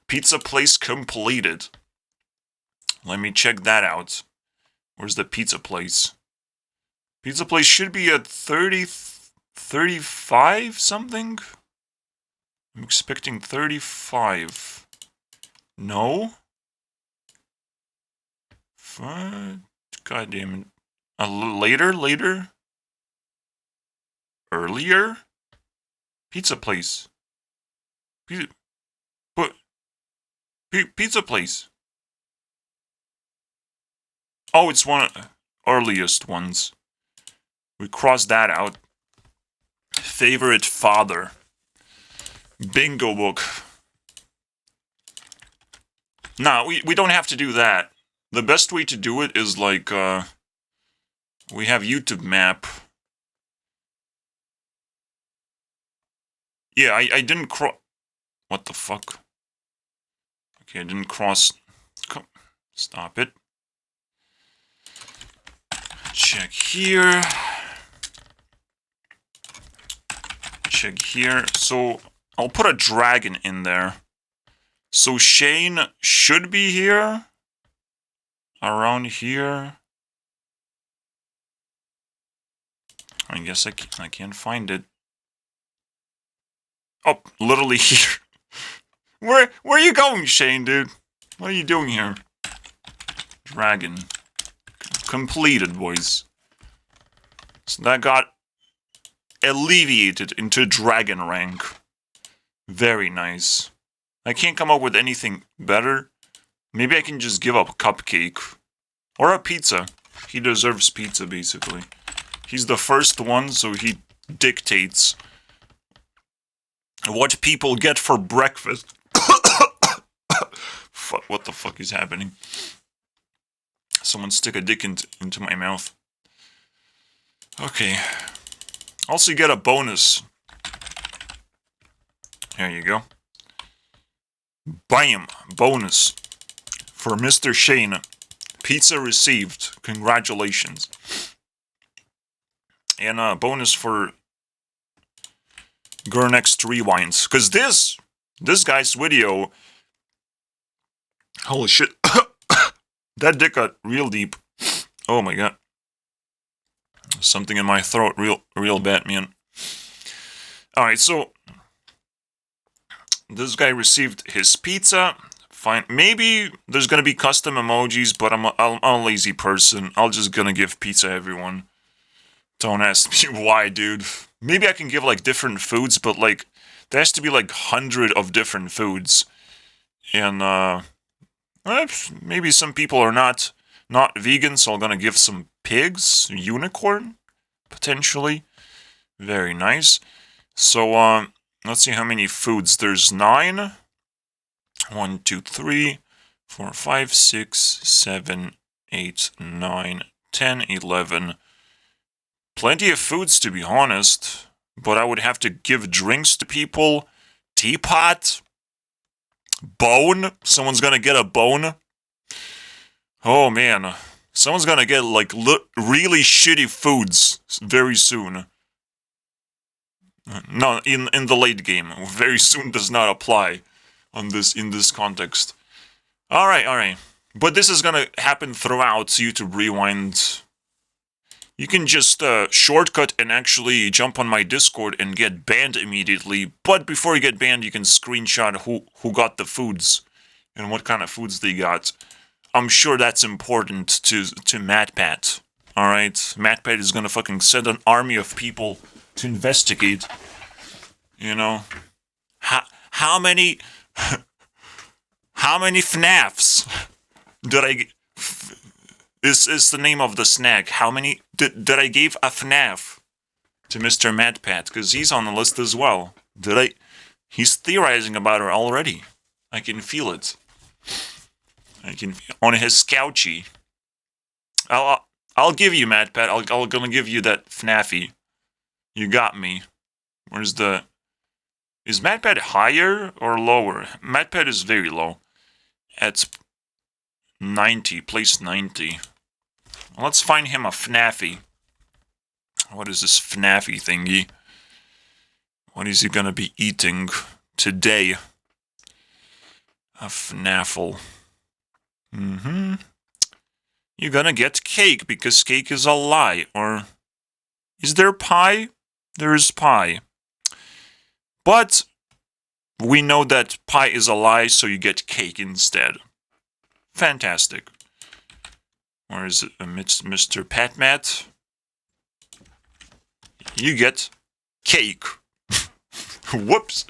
[SPEAKER 1] Pizza place completed. Let me check that out. Where's the pizza place? Pizza place should be at 35 something? I'm expecting 35. No? God damn it. Later? Earlier? Pizza place. Pizza place. Oh, it's one of the earliest ones. We crossed that out. Favorite father. Bingo book. Nah, we don't have to do that. The best way to do it is like, we have YouTube map. Yeah, I didn't cross... What the fuck? Okay, I didn't cross... Stop it. Check here. Check here. So I'll put a dragon in there. So Shane should be here. Around here. I guess I can't find it. Oh, literally here. Where are you going, Shane, dude? What are you doing here? Dragon. Completed, boys. So that got alleviated into dragon rank. Very nice. I can't come up with anything better. Maybe I can just give up a cupcake. Or a pizza. He deserves pizza, basically. He's the first one, so he dictates what people get for breakfast. What the fuck is happening? Someone stick a dick into my mouth. Okay. Also, you get a bonus. Here you go. Bam! Bonus. For Mr. Shane. Pizza received. Congratulations. And a bonus for Gurnext Rewinds. Because this guy's video... Holy shit. That dick got real deep. Oh my god. Something in my throat real bad, man. Alright, so... This guy received his pizza. Fine. Maybe there's gonna be custom emojis, but I'm a lazy person. I'm just gonna give pizza to everyone. Don't ask me why, dude. Maybe I can give, like, different foods, but, like, there has to be, like, 100 of different foods. And, maybe some people are not vegan, so I'm gonna give some pigs, unicorn, potentially. Very nice. So, let's see how many foods. There's 9. 1, 2, 3, 4, 5, 6, 7, 8, 9, 10, 11. Plenty of foods, to be honest. But I would have to give drinks to people. Teapot. Bone. Someone's gonna get a bone. Oh, man. Someone's gonna get, like, really shitty foods very soon. No, in the late game. Very soon does not apply in this context. Alright. But this is gonna happen throughout YouTube Rewind. You can just shortcut and actually jump on my Discord and get banned immediately. But before you get banned, you can screenshot who got the foods and what kind of foods they got. I'm sure that's important to MatPat. Alright? MatPat is gonna fucking send an army of people to investigate. You know? How many FNAFs did I... Is the name of the snack. How many did I give a FNAF to Mr. MatPat? Because he's on the list as well. He's theorizing about her already. I can feel it. On his scouchy. I'll give you MatPat. I'm gonna give you that FNAFy. You got me. Where's the... Is MatPat higher or lower? MatPat is very low. At 90. Place 90. Let's find him a FNAFy. What is this FNAFy thingy? What is he gonna be eating today? A FNAFL. You're gonna get cake because cake is a lie. Or is there pie? There is pie. But we know that pie is a lie, so you get cake instead. Fantastic. Or is it Mr. Patmat? You get cake. Whoops.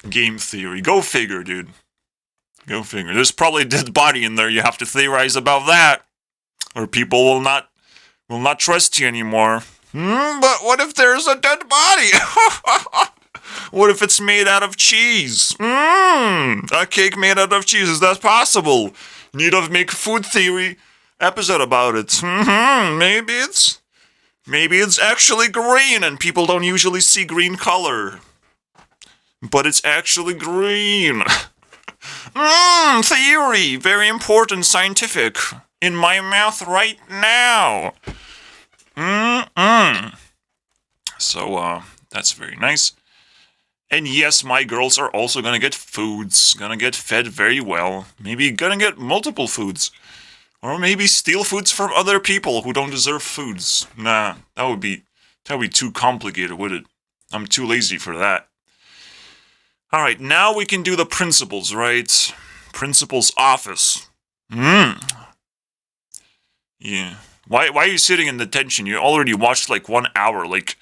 [SPEAKER 1] Game theory. Go figure, dude. Go figure. There's probably a dead body in there. You have to theorize about that. Or people will not trust you anymore. But what if there's a dead body? What if it's made out of cheese? A cake made out of cheese. Is that possible? Need to make a food theory episode about it. Maybe it's actually green and people don't usually see green color. But it's actually green. Theory! Very important scientific. In my mouth right now. So, that's very nice. And yes, my girls are also gonna get foods. Gonna get fed very well. Maybe gonna get multiple foods. Or maybe steal foods from other people who don't deserve foods. Nah, that would be too complicated, would it? I'm too lazy for that. Alright, now we can do the principal's, right? Principal's office. Yeah. Why are you sitting in detention? You already watched like 1 hour. Like,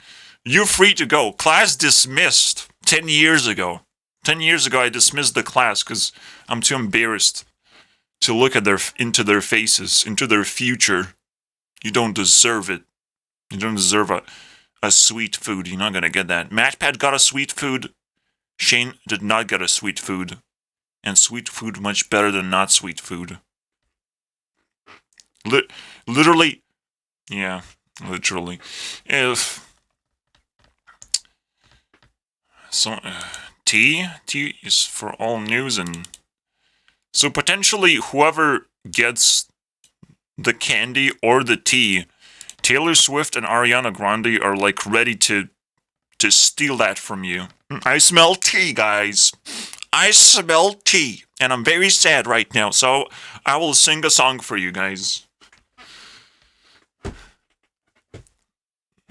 [SPEAKER 1] you're free to go. Class dismissed 10 years ago. 10 years ago I dismissed the class because I'm too embarrassed to look at into their faces, into their future. You don't deserve it. You don't deserve a sweet food. You're not gonna get that. MatPat got a sweet food. Shane did not get a sweet food. And sweet food much better than not sweet food. Literally. Yeah, literally. If... So, T is for all news, and... So potentially whoever gets the candy or the tea, Taylor Swift and Ariana Grande are like ready to steal that from you. I smell tea, guys. I smell tea. And I'm very sad right now, so I will sing a song for you guys.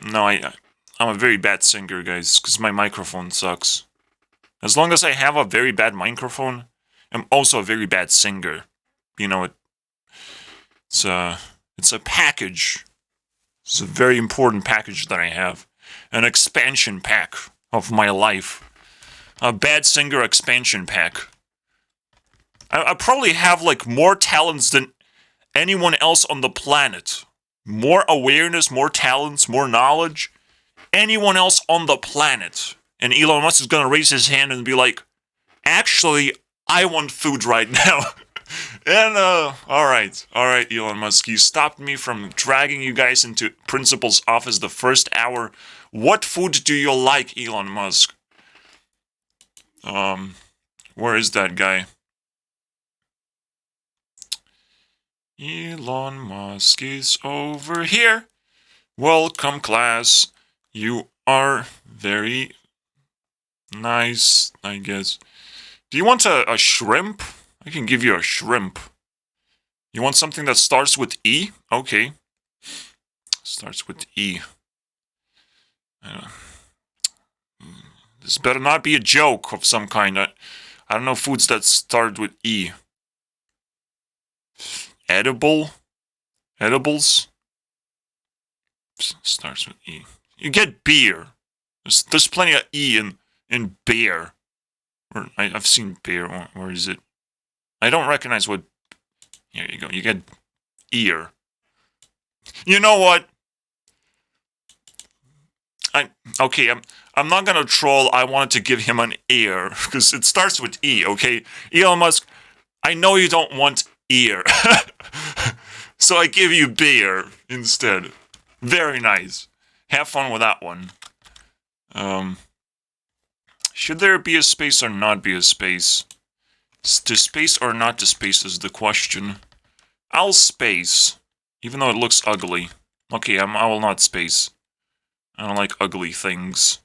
[SPEAKER 1] No, I'm a very bad singer, guys, because my microphone sucks. As long as I have a very bad microphone, I'm also a very bad singer. You know, it's a package. It's a very important package that I have. An expansion pack of my life. A bad singer expansion pack. I probably have like more talents than anyone else on the planet. More awareness, more talents, more knowledge. Anyone else on the planet. And Elon Musk is gonna raise his hand and be like, actually, I want food right now. And, alright, Elon Musk, you stopped me from dragging you guys into principal's office the first hour. What food do you like, Elon Musk? Where is that guy? Elon Musk is over here. Welcome, class. You are very nice, I guess. Do you want a shrimp? I can give you a shrimp. You want something that starts with E? Okay. Starts with E. This better not be a joke of some kind. I don't know foods that start with E. Edibles? Starts with E. You get beer. There's plenty of E in beer. I've seen beer. Where is it? I don't recognize what... Here you go. You get ear. You know what? I'm not gonna troll. I wanted to give him an ear because it starts with E, okay? Elon Musk, I know you don't want ear. So I give you beer instead. Very nice. Have fun with that one. Should there be a space or not be a space? To space or not to space is the question. I'll space, even though it looks ugly. Okay, I will not space. I don't like ugly things.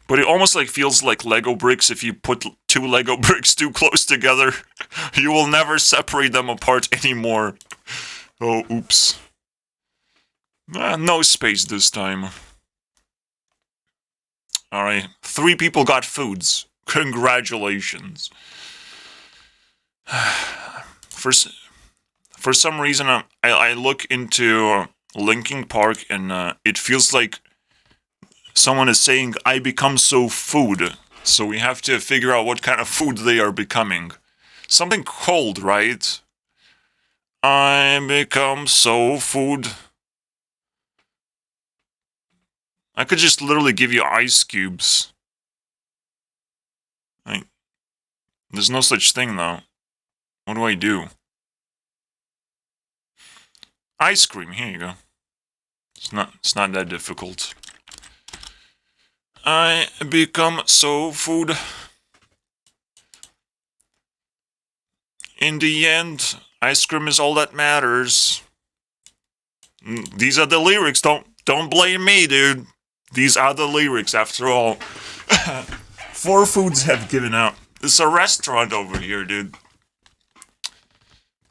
[SPEAKER 1] But it almost like feels like Lego bricks. If you put 2 Lego bricks too close together, you will never separate them apart anymore. Oh, oops. No space this time. Alright, 3 people got foods. Congratulations. For some reason, I look into Linkin Park and it feels like someone is saying, I become so food. So we have to figure out what kind of food they are becoming. Something cold, right? I become so food. I could just literally give you ice cubes. There's no such thing, though. What do I do? Ice cream, here you go. It's not that difficult. I become so food. in the end, ice cream is all that matters. These are the lyrics. Don't blame me, dude. These are the lyrics, after all. 4 foods have given out. It's a restaurant over here, dude.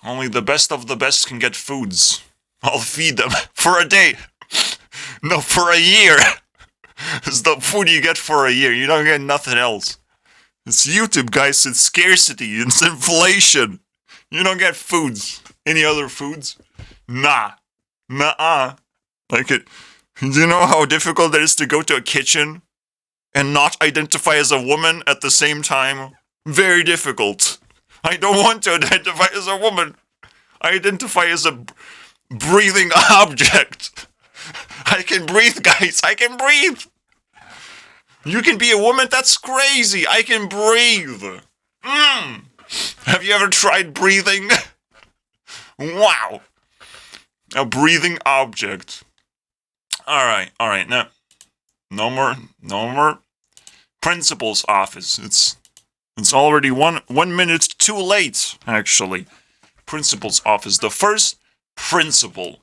[SPEAKER 1] Only the best of the best can get foods. I'll feed them for a day. No, for a year. It's the food you get for a year. You don't get nothing else. It's YouTube, guys. It's scarcity. It's inflation. You don't get foods. Any other foods? Nah. Nuh-uh. Like it. Do you know how difficult it is to go to a kitchen and not identify as a woman at the same time? Very difficult. I don't want to identify as a woman. I identify as a breathing object. I can breathe, guys. I can breathe. You can be a woman? That's crazy. I can breathe. Have you ever tried breathing? Wow. A breathing object. Alright. Now, no more. Principal's office. It's already one minute too late, actually. Principal's office. The first principal.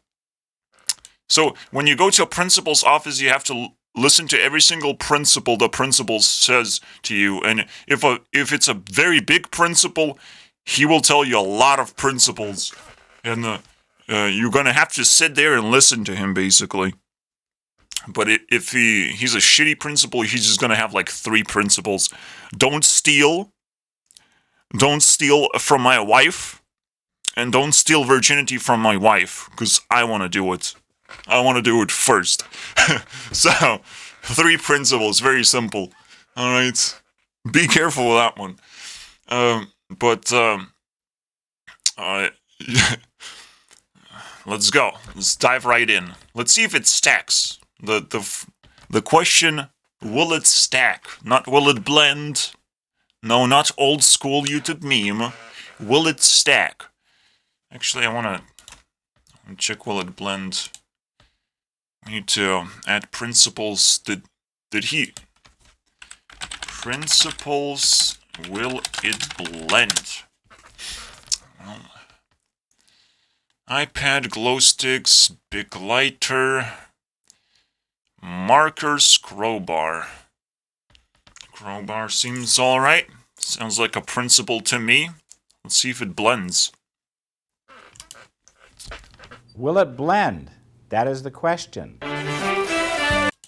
[SPEAKER 1] So, when you go to a principal's office, you have to listen to every single principle the principal says to you. And if it's a very big principal, he will tell you a lot of principles. And you're going to have to sit there and listen to him, basically. But if he's a shitty principal, he's just going to have like 3 principles. Don't steal. Don't steal from my wife. And don't steal virginity from my wife. Because I want to do it. I want to do it first. So, 3 principles. Very simple. Alright. Be careful with that one. Let's go. Let's dive right in. Let's see if it stacks. The question, will it stack? Not will it blend? No, not old school YouTube meme. Will it stack? Actually, I want to check will it blend. I need to add principles. Did he? Principles, will it blend? Well, iPad, glow sticks, big lighter, markers, crowbar. Crowbar seems alright. Sounds like a principle to me. Let's see if it blends.
[SPEAKER 2] Will it blend? That is the question.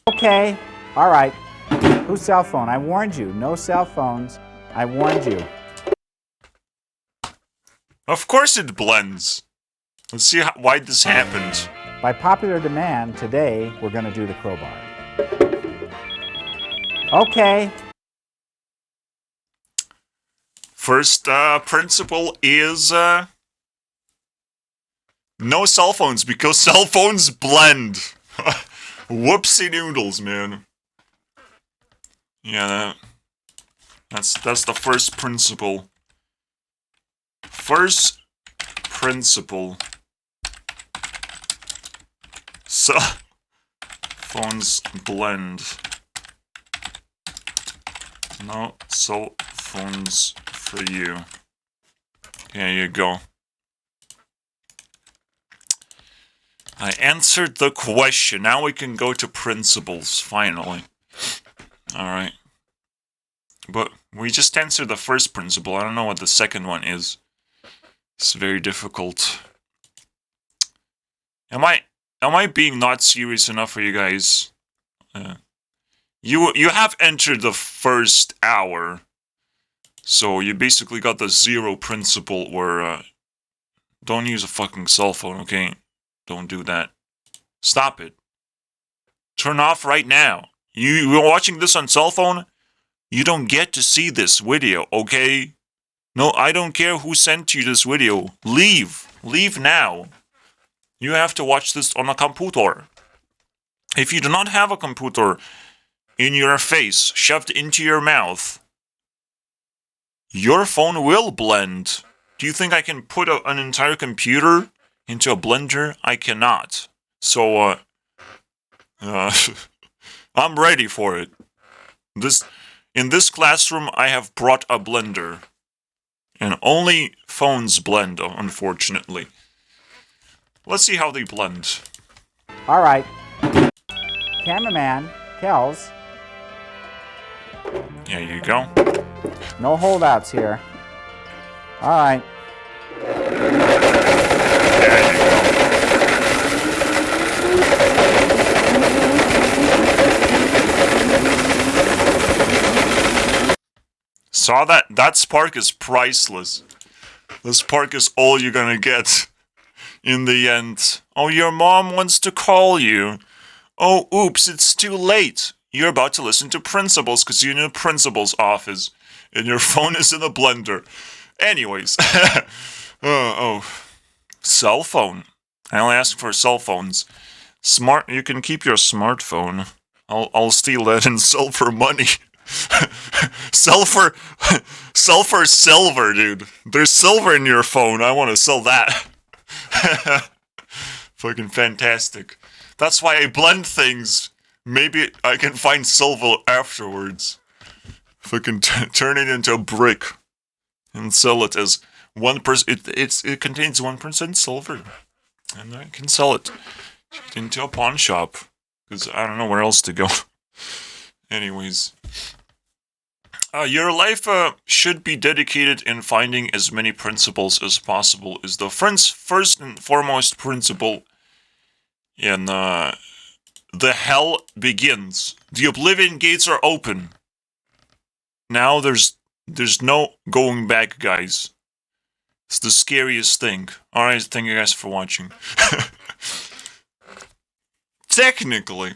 [SPEAKER 2] Okay, all right. Whose cell phone? I warned you. No cell phones. I warned you.
[SPEAKER 1] Of course it blends. Let's see why this happened.
[SPEAKER 2] By popular demand, today we're going to do the crowbar. Okay.
[SPEAKER 1] First principle is no cell phones, because cell phones blend. Whoopsie noodles, man. Yeah, that's the first principle. First principle. Cell phones blend. No cell phones for you. There you go. I answered the question. Now we can go to principles, finally. Alright. But we just answered the first principle. I don't know what the second one is. It's very difficult. Am I being not serious enough for you guys? You have entered the first hour. So you basically got the 0 principle where don't use a fucking cell phone, okay? Don't do that. Stop it. Turn off right now. You're watching this on cell phone? You don't get to see this video, okay? No, I don't care who sent you this video. Leave. Leave now. You have to watch this on a computer. If you do not have a computer in your face, shoved into your mouth, your phone will blend. Do you think I can put an entire computer into a blender? I cannot. So, I'm ready for it. In this classroom, I have brought a blender. And only phones blend, unfortunately. Let's see how they blend.
[SPEAKER 2] All right. Cameraman, Kells.
[SPEAKER 1] There you go.
[SPEAKER 2] No holdouts here. All right.
[SPEAKER 1] There you go. Saw that? That spark is priceless. The spark is all you're gonna get in the end. Oh, your mom wants to call you. Oh, oops, it's too late. You're about to listen to principals because you're in the principal's office and your phone is in a blender. Anyways. Cell phone. I only ask for cell phones. Smart. You can keep your smartphone. I'll steal that and sell for money. sell for silver, dude. There's silver in your phone. I want to sell that. Fucking fantastic. That's why I blend things. Maybe I can find silver afterwards. Fucking turn it into a brick and sell it as 1%. It contains 1% silver, and I can sell it into a pawn shop because I don't know where else to go. Anyways, your life should be dedicated in finding as many principles as possible. Is the first and foremost principle. And the hell begins. The Oblivion gates are open. Now there's no going back, guys. It's the scariest thing. Alright, thank you guys for watching. Technically.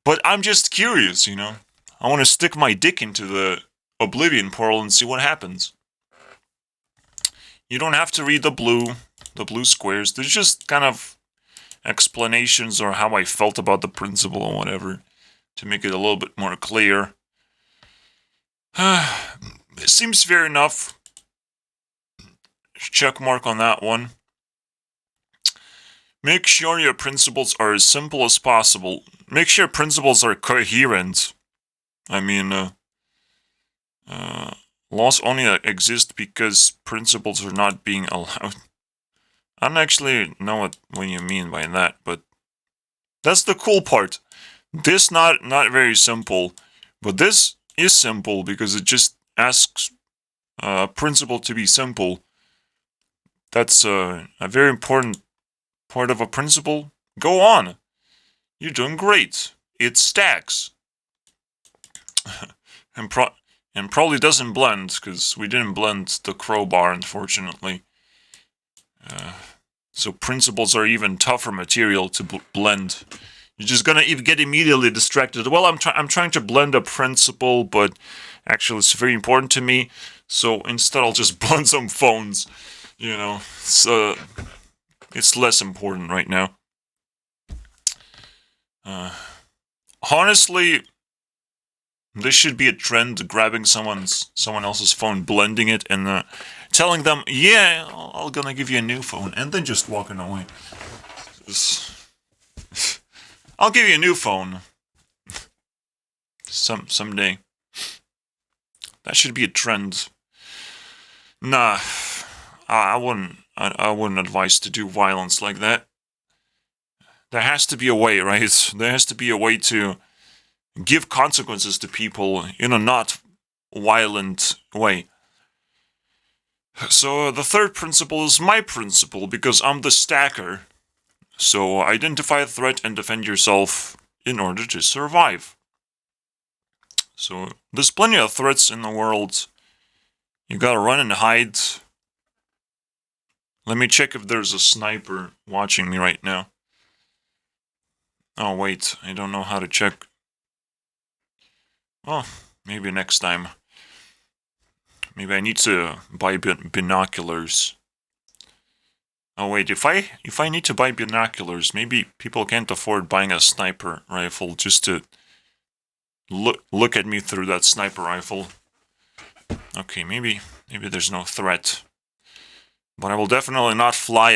[SPEAKER 1] But I'm just curious, you know. I want to stick my dick into the Oblivion portal and see what happens. You don't have to read the blue squares. There's just kind of explanations or how I felt about the principle or whatever to make it a little bit more clear. It seems fair enough. Check mark on that one. Make sure your principles are as simple as possible. Make sure principles are coherent. I mean, laws only exist because principles are not being allowed. I don't actually know what you mean by that, but that's the cool part. This not very simple, but this is simple because it just asks a principle to be simple. That's a very important part of a principle. Go on. You're doing great. It stacks. and probably doesn't blend, because we didn't blend the crowbar, unfortunately. So principles are even tougher material to blend. You're just gonna get immediately distracted. Well, I'm trying to blend a principle, but actually it's very important to me. So instead I'll just blend some phones. You know, so it's less important right now. Honestly, this should be a trend: grabbing someone else's phone, blending it, and telling them, "Yeah, I'm gonna give you a new phone," and then just walking away. I'll give you a new phone someday. That should be a trend. Nah. I wouldn't advise to do violence like that. There has to be a way, right? There has to be a way to give consequences to people in a not violent way. So the third principle is my principle, because I'm the stacker. So identify a threat and defend yourself in order to survive. So there's plenty of threats in the world. You gotta run and hide. Let me check if there's a sniper watching me right now. Oh, wait. I don't know how to check. Oh, maybe next time. Maybe I need to buy binoculars. Oh, wait. If I need to buy binoculars, maybe people can't afford buying a sniper rifle just to look at me through that sniper rifle. Okay, maybe there's no threat. But I will definitely not fly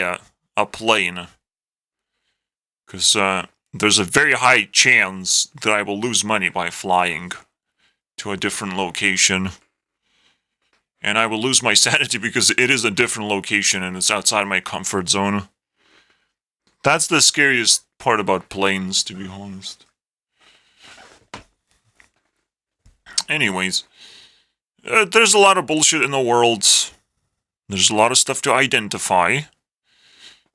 [SPEAKER 1] a plane. Because there's a very high chance that I will lose money by flying to a different location. and I will lose my sanity because it is a different location and it's outside my comfort zone. That's the scariest part about planes, to be honest. Anyways, there's a lot of bullshit in the world. There's a lot of stuff to identify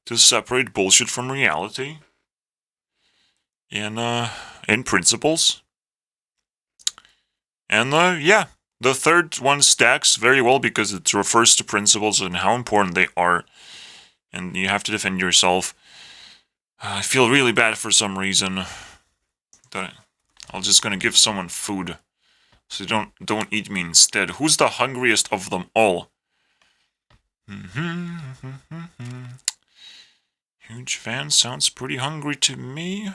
[SPEAKER 1] to separate bullshit from reality and principles. And yeah, the third one stacks very well because it refers to principles and how important they are. And you have to defend yourself. I feel really bad for some reason. I'm just gonna give someone food. So don't eat me instead. Who's the hungriest of them all? Huge fan sounds pretty hungry to me.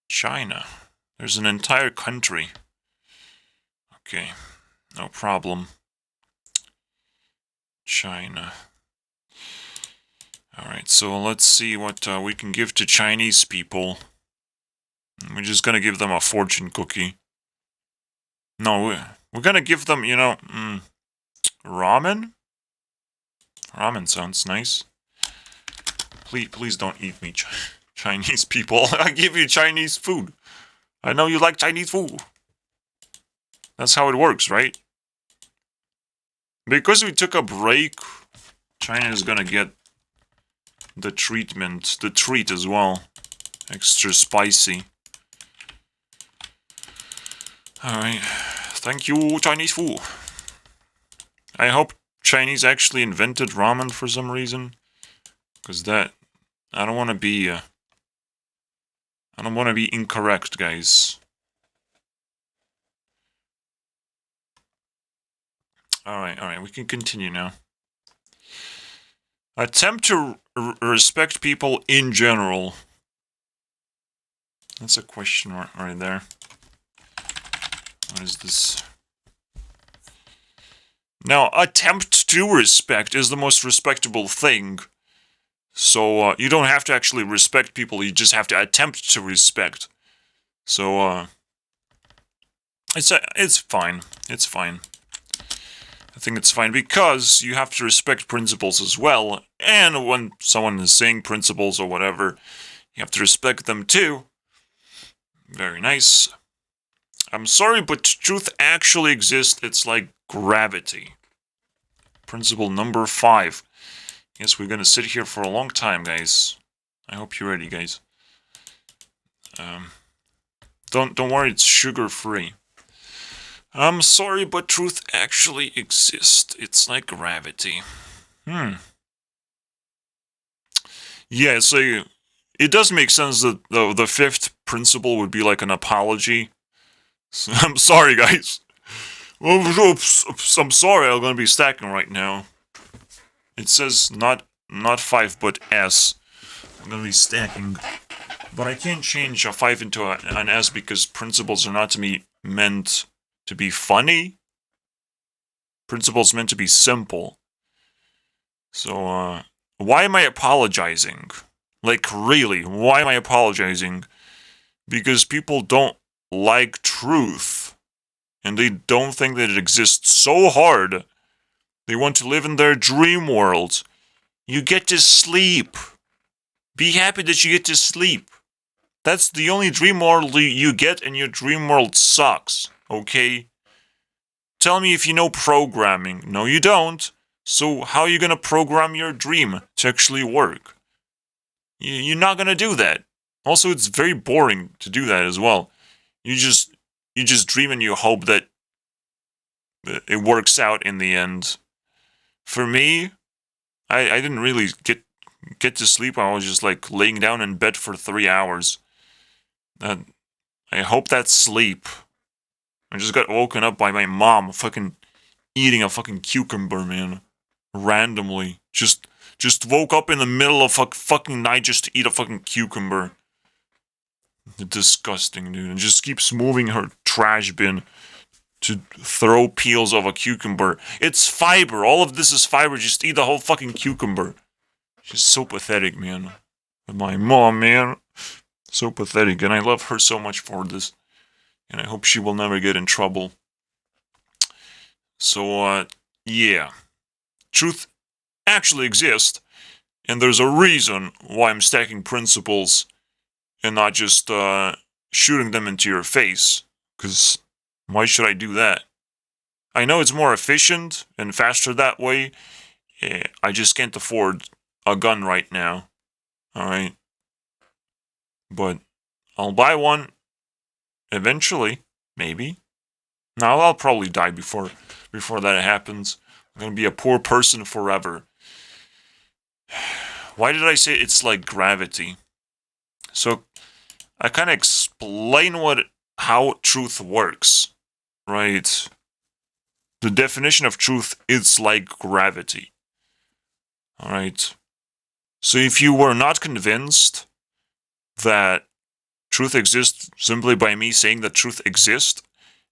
[SPEAKER 1] China. There's an entire country. Okay, no problem. China. Alright, so let's see what we can give to Chinese people. We're just gonna give them a fortune cookie. No, we're gonna give them, ramen? Ramen sounds nice. Please don't eat me, Chinese people. I give you Chinese food. I know you like Chinese food. That's how it works, right? Because we took a break, China is gonna get the treat as well. Extra spicy. Alright. Thank you, Chinese food. I hope Chinese actually invented ramen for some reason. Because I don't want to be, incorrect, guys. Alright, we can continue now. Attempt to respect people in general. That's a question right there. What is this? Now, attempt to respect is the most respectable thing. So, you don't have to actually respect people, you just have to attempt to respect. So, it's fine. It's fine. I think it's fine because you have to respect principles as well. And when someone is saying principles or whatever, you have to respect them too. Very nice. I'm sorry, but truth actually exists. It's like gravity. Principle number 5. Yes, we're gonna sit here for a long time, guys. I hope you're ready, guys. Don't worry, it's sugar-free. I'm sorry, but truth actually exists. It's like gravity. Yeah, so it does make sense that the 5th principle would be like an apology. So, I'm sorry, guys. Oops, I'm sorry, I'm gonna be stacking right now. It says not 5, but S. I'm gonna be stacking. But I can't change a 5 into an S because principles are not to be meant to be funny. Principles meant to be simple. So, why am I apologizing? Like, really, why am I apologizing? Because people don't like truth. And they don't think that it exists so hard. They want to live in their dream world. You get to sleep. Be happy that you get to sleep. That's the only dream world you get, and your dream world sucks. Okay? Tell me if you know programming. No, you don't. So how are you gonna program your dream to actually work? You're not gonna do that. Also, it's very boring to do that as well. You just dream and you hope that it works out in the end. For me, I didn't really get to sleep. I was just like laying down in bed for 3 hours. I hope that's sleep. I just got woken up by my mom fucking eating a fucking cucumber, man. Randomly. Just woke up in the middle of fucking night just to eat a fucking cucumber. Disgusting, dude. And just keeps moving her trash bin to throw peels of a cucumber. It's fiber. All of this is fiber. Just eat the whole fucking cucumber. She's so pathetic, man. My mom, man. So pathetic. And I love her so much for this. And I hope she will never get in trouble. So, yeah. Truth actually exists, and there's a reason why I'm stacking principles and not just shooting them into your face. Because why should I do that? I know it's more efficient and faster that way. I just can't afford a gun right now. Alright? But I'll buy one eventually. Maybe. No, I'll probably die before that happens. I'm gonna be a poor person forever. Why did I say it's like gravity? So I kind of explain how truth works, right? The definition of truth is like gravity. All right. So if you were not convinced that truth exists simply by me saying that truth exists,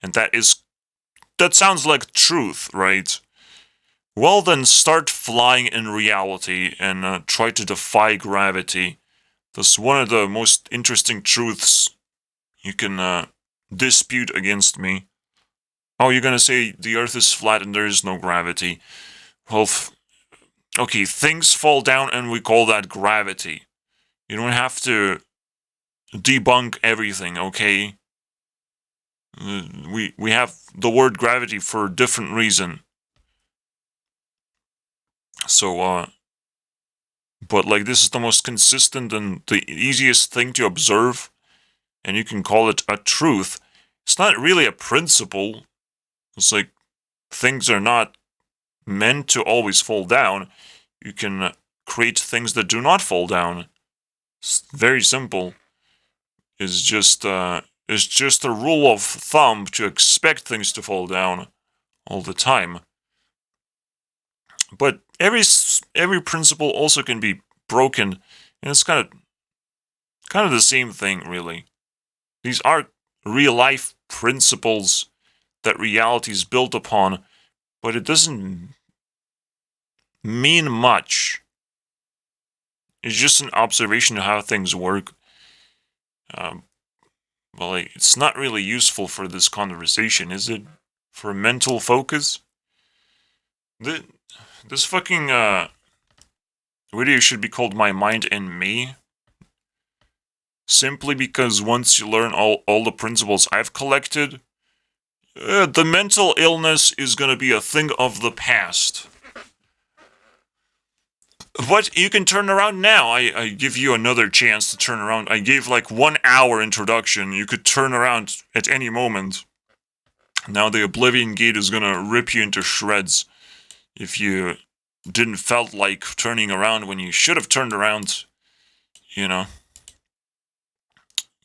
[SPEAKER 1] and that sounds like truth, right? Well, then start flying in reality and try to defy gravity. That's one of the most interesting truths you can dispute against me. Oh, you're gonna say the Earth is flat and there is no gravity. Well, okay, things fall down and we call that gravity. You don't have to debunk everything, okay? We have the word gravity for a different reason. So, but like this is the most consistent and the easiest thing to observe, and you can call it a truth. It's not really a principle. It's like things are not meant to always fall down. You can create things that do not fall down. It's very simple. It's just a rule of thumb to expect things to fall down all the time. But every principle also can be broken, and it's kind of the same thing, really. These are real life principles that reality is built upon, but it doesn't mean much. It's just an observation of how things work. Well, it's not really useful for this conversation, is it? For mental focus? This fucking video should be called My Mind and Me. Simply because once you learn all the principles I've collected, the mental illness is gonna be a thing of the past. But you can turn around now. I give you another chance to turn around. I gave like 1 hour introduction. You could turn around at any moment. Now the Oblivion Gate is gonna rip you into shreds if you didn't felt like turning around when you should have turned around. You know.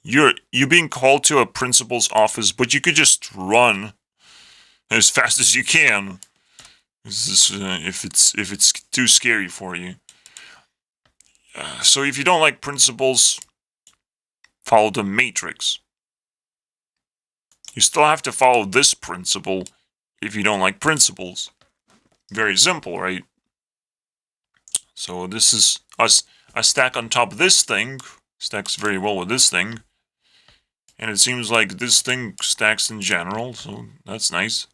[SPEAKER 1] You're being called to a principal's office, but you could just run as fast as you can. If it's too scary for you. So if you don't like principles, follow the Matrix. You still have to follow this principle if you don't like principles. Very simple, right? So this is a stack on top of this thing. Stacks very well with this thing. And it seems like this thing stacks in general, so that's nice.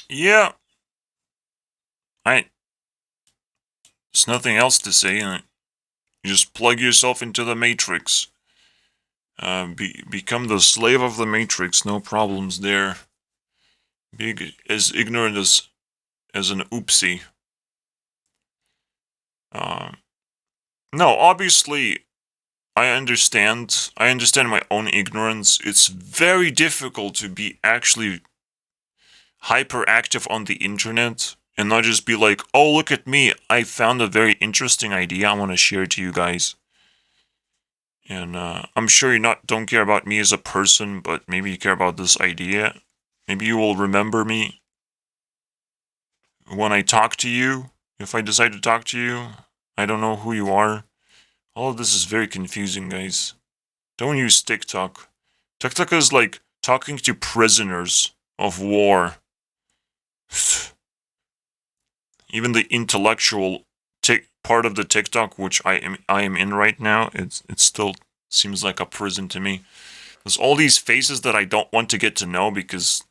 [SPEAKER 1] Yeah. There's nothing else to say. You just plug yourself into the Matrix. Become the slave of the Matrix. No problems there. Be as ignorant as an oopsie. No, obviously, I understand my own ignorance. It's very difficult to be actually hyperactive on the internet and not just be like, oh, look at me, I found a very interesting idea, I want to share it to you guys. And I'm sure you don't care about me as a person, but maybe you care about this idea. Maybe you will remember me when I talk to you, if I decide to talk to you. I don't know who you are. All of this is very confusing, guys. Don't use TikTok. TikTok is like talking to prisoners of war. Even the intellectual part of the TikTok, which I am in right now, it still seems like a prison to me. There's all these faces that I don't want to get to know because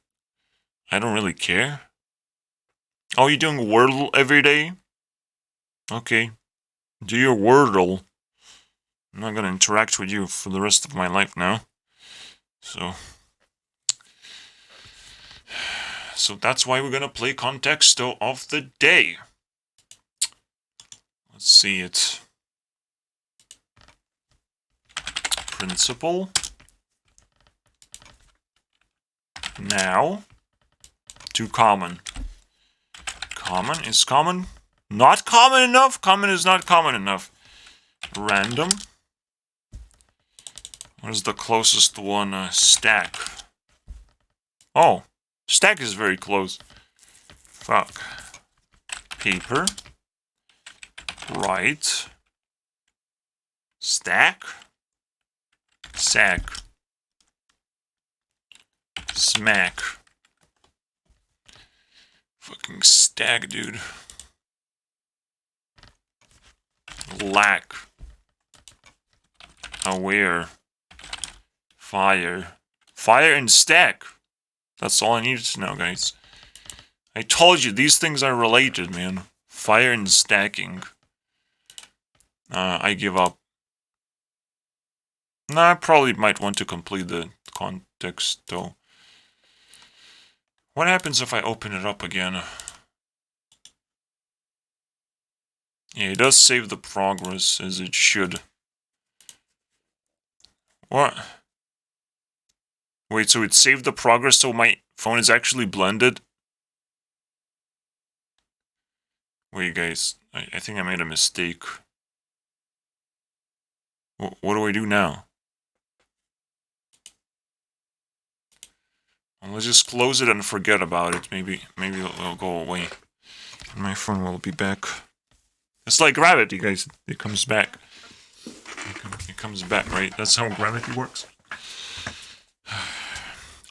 [SPEAKER 1] I don't really care. Oh, you're doing Wordle every day? Okay. Do your Wordle. I'm not gonna interact with you for the rest of my life now. So that's why we're gonna play Contexto of the Day. Let's see it. Principle. Now. To common. Common is common. Not common enough. Common is not common enough. Random. What is the closest one? Stack. Oh. Stack is very close. Fuck. Paper. Right. Stack. Sack. Smack. Fucking stack, dude. Lack. Aware. Fire. Fire and stack. That's all I needed to know, guys. I told you, these things are related, man. Fire and stacking. I give up. Nah, I probably might want to complete the context, though. What happens if I open it up again? Yeah, it does save the progress, as it should. What? Wait, so it saved the progress so my phone is actually blended? Wait, guys. I think I made a mistake. What do I do now? Well, let's just close it and forget about it. Maybe it'll go away. My phone will be back. It's like gravity, guys. It comes back. It comes back, right? That's how gravity works.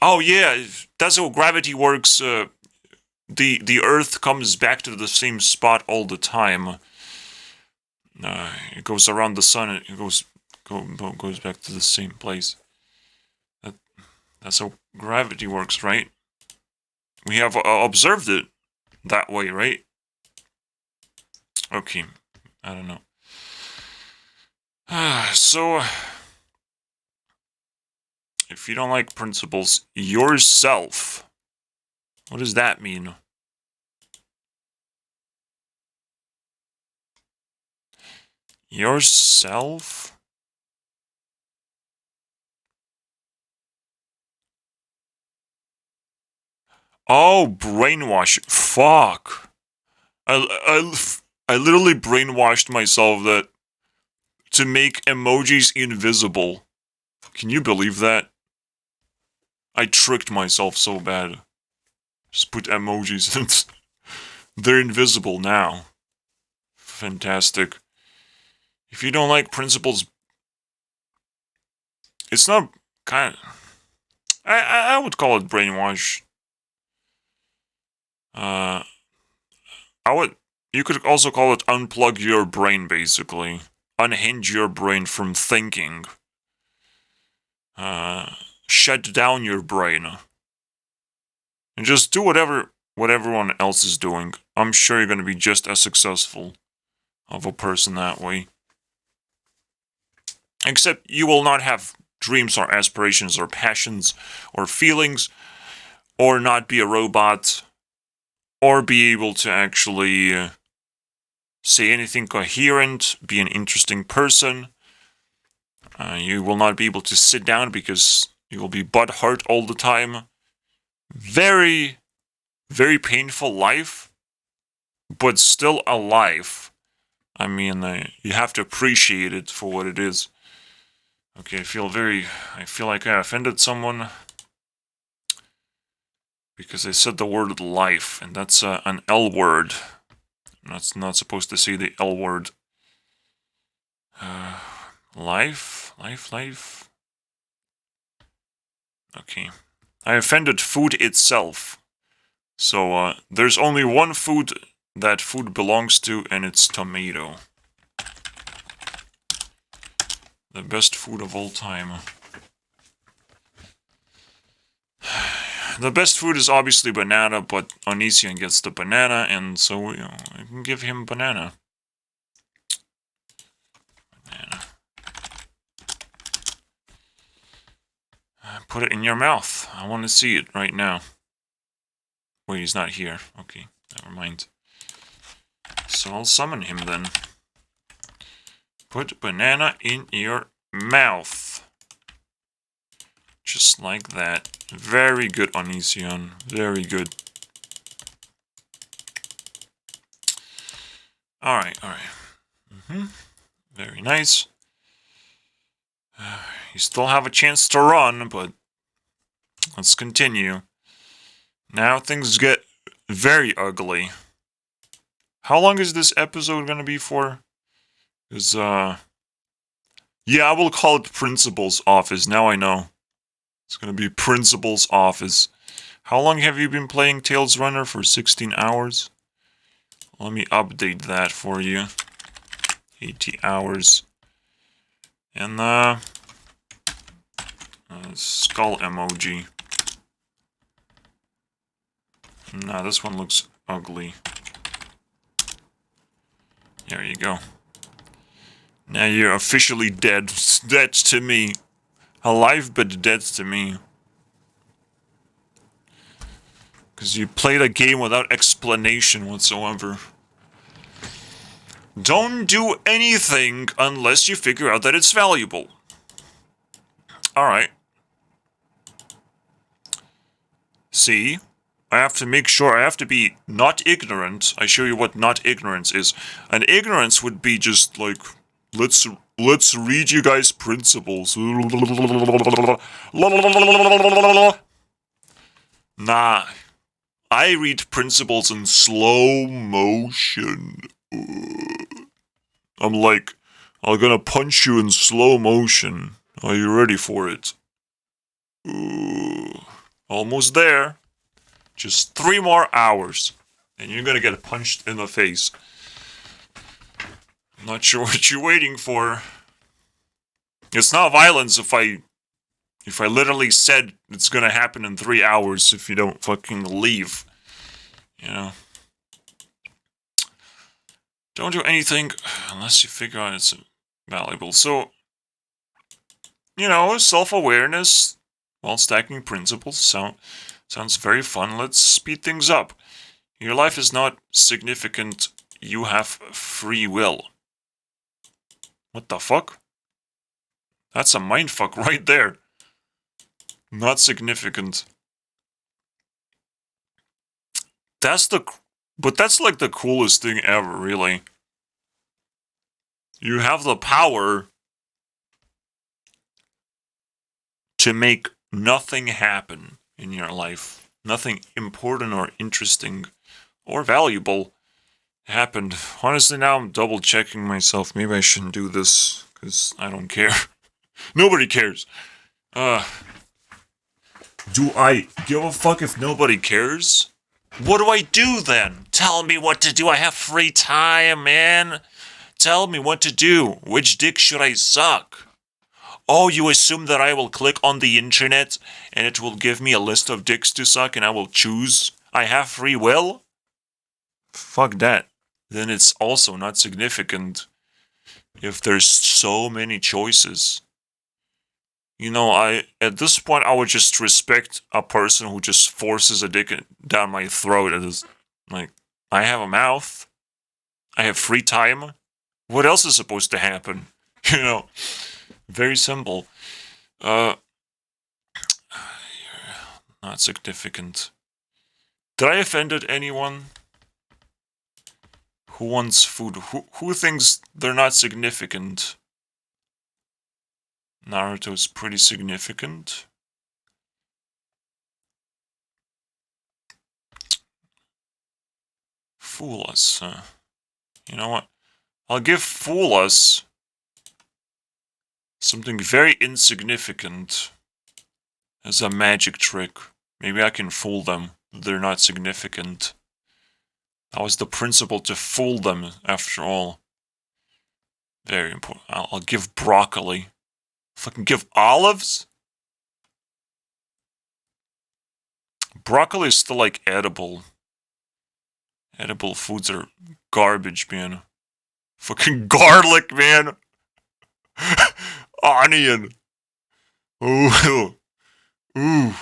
[SPEAKER 1] Oh yeah, that's how gravity works. The Earth comes back to the same spot all the time. It goes around the sun. It goes back to the same place. That's how gravity works, right? We have observed it that way, right? Okay, I don't know. So, if you don't like principles, yourself. What does that mean? Yourself? Oh, brainwash. Fuck. I literally brainwashed myself that to make emojis invisible. Can you believe that? I tricked myself so bad. Just put emojis and they're invisible now. Fantastic. If you don't like principles, it's not kind of... I would call it brainwash. You could also call it unplug your brain, basically. Unhinge your brain from thinking. Shut down your brain. And just do what everyone else is doing. I'm sure you're going to be just as successful of a person that way. Except you will not have dreams or aspirations or passions or feelings, or not be a robot, or be able to actually say anything coherent, be an interesting person. You will not be able to sit down because you will be butthurt all the time. Very, very painful life, but still a life. I mean, you have to appreciate it for what it is. Okay, I feel like I offended someone because I said the word life, and that's an L word. That's not supposed to say the L word. Life. Okay. I offended food itself. So, there's only one food that food belongs to, and it's tomato. The best food of all time. The best food is obviously banana, but Onision gets the banana, and so, you know, I can give him banana. Banana. Put it in your mouth. I want to see it right now. Wait, he's not here. Okay, never mind. So I'll summon him then. Put banana in your mouth. Just like that. Very good, Onision. Very good. Alright, alright. Very nice. You still have a chance to run, but let's continue. Now things get very ugly. How long is this episode gonna be for? Because, yeah, I will call it Principal's Office. Now I know. It's gonna be Principal's Office. How long have you been playing Tales Runner? For 16 hours? Let me update that for you. 80 hours. And, skull emoji. Nah, this one looks ugly. There you go. Now you're officially dead. Dead to me. Alive, but dead to me. Because you played a game without explanation whatsoever. Don't do anything unless you figure out that it's valuable. Alright. See? I have to make sure I have to be not ignorant. I show you what not ignorance is. And ignorance would be just like, let's read you guys principles. Nah. I read principles in slow motion. I'm like, I'm gonna punch you in slow motion. Are you ready for it? Almost there. Just 3 more hours. And you're gonna get punched in the face. I'm not sure what you're waiting for. It's not violence if I literally said it's gonna happen in 3 hours if you don't fucking leave. You know? Don't do anything unless you figure out it's valuable. So, you know, self-awareness while stacking principles sounds very fun. Let's speed things up. Your life is not significant. You have free will. What the fuck? That's a mindfuck right there. Not significant. But that's like the coolest thing ever, really. You have the power to make nothing happen in your life. Nothing important or interesting or valuable happened. Honestly, now I'm double checking myself. Maybe I shouldn't do this because I don't care. Nobody cares. Do I give a fuck if nobody cares? What do I do then? Tell me what to do. I have free time, man. Tell me what to do. Which dick should I suck? Oh, you assume that I will click on the internet and it will give me a list of dicks to suck and I will choose? I have free will? Fuck that. Then it's also not significant if there's so many choices. You know, at this point, I would just respect a person who just forces a dick down my throat. It is like, I have a mouth. I have free time. What else is supposed to happen? You know, very simple. Not significant. Did I offended anyone? Who wants food? Who thinks they're not significant? Naruto's pretty significant. Fool us. You know what? I'll give Fool Us something very insignificant as a magic trick. Maybe I can fool them. They're not significant. That was the principle, to fool them, after all. Very important. I'll give broccoli. Fucking give olives? Broccoli is still like edible. Edible foods are garbage, man. Fucking garlic, man. Onion. Ooh. Ooh.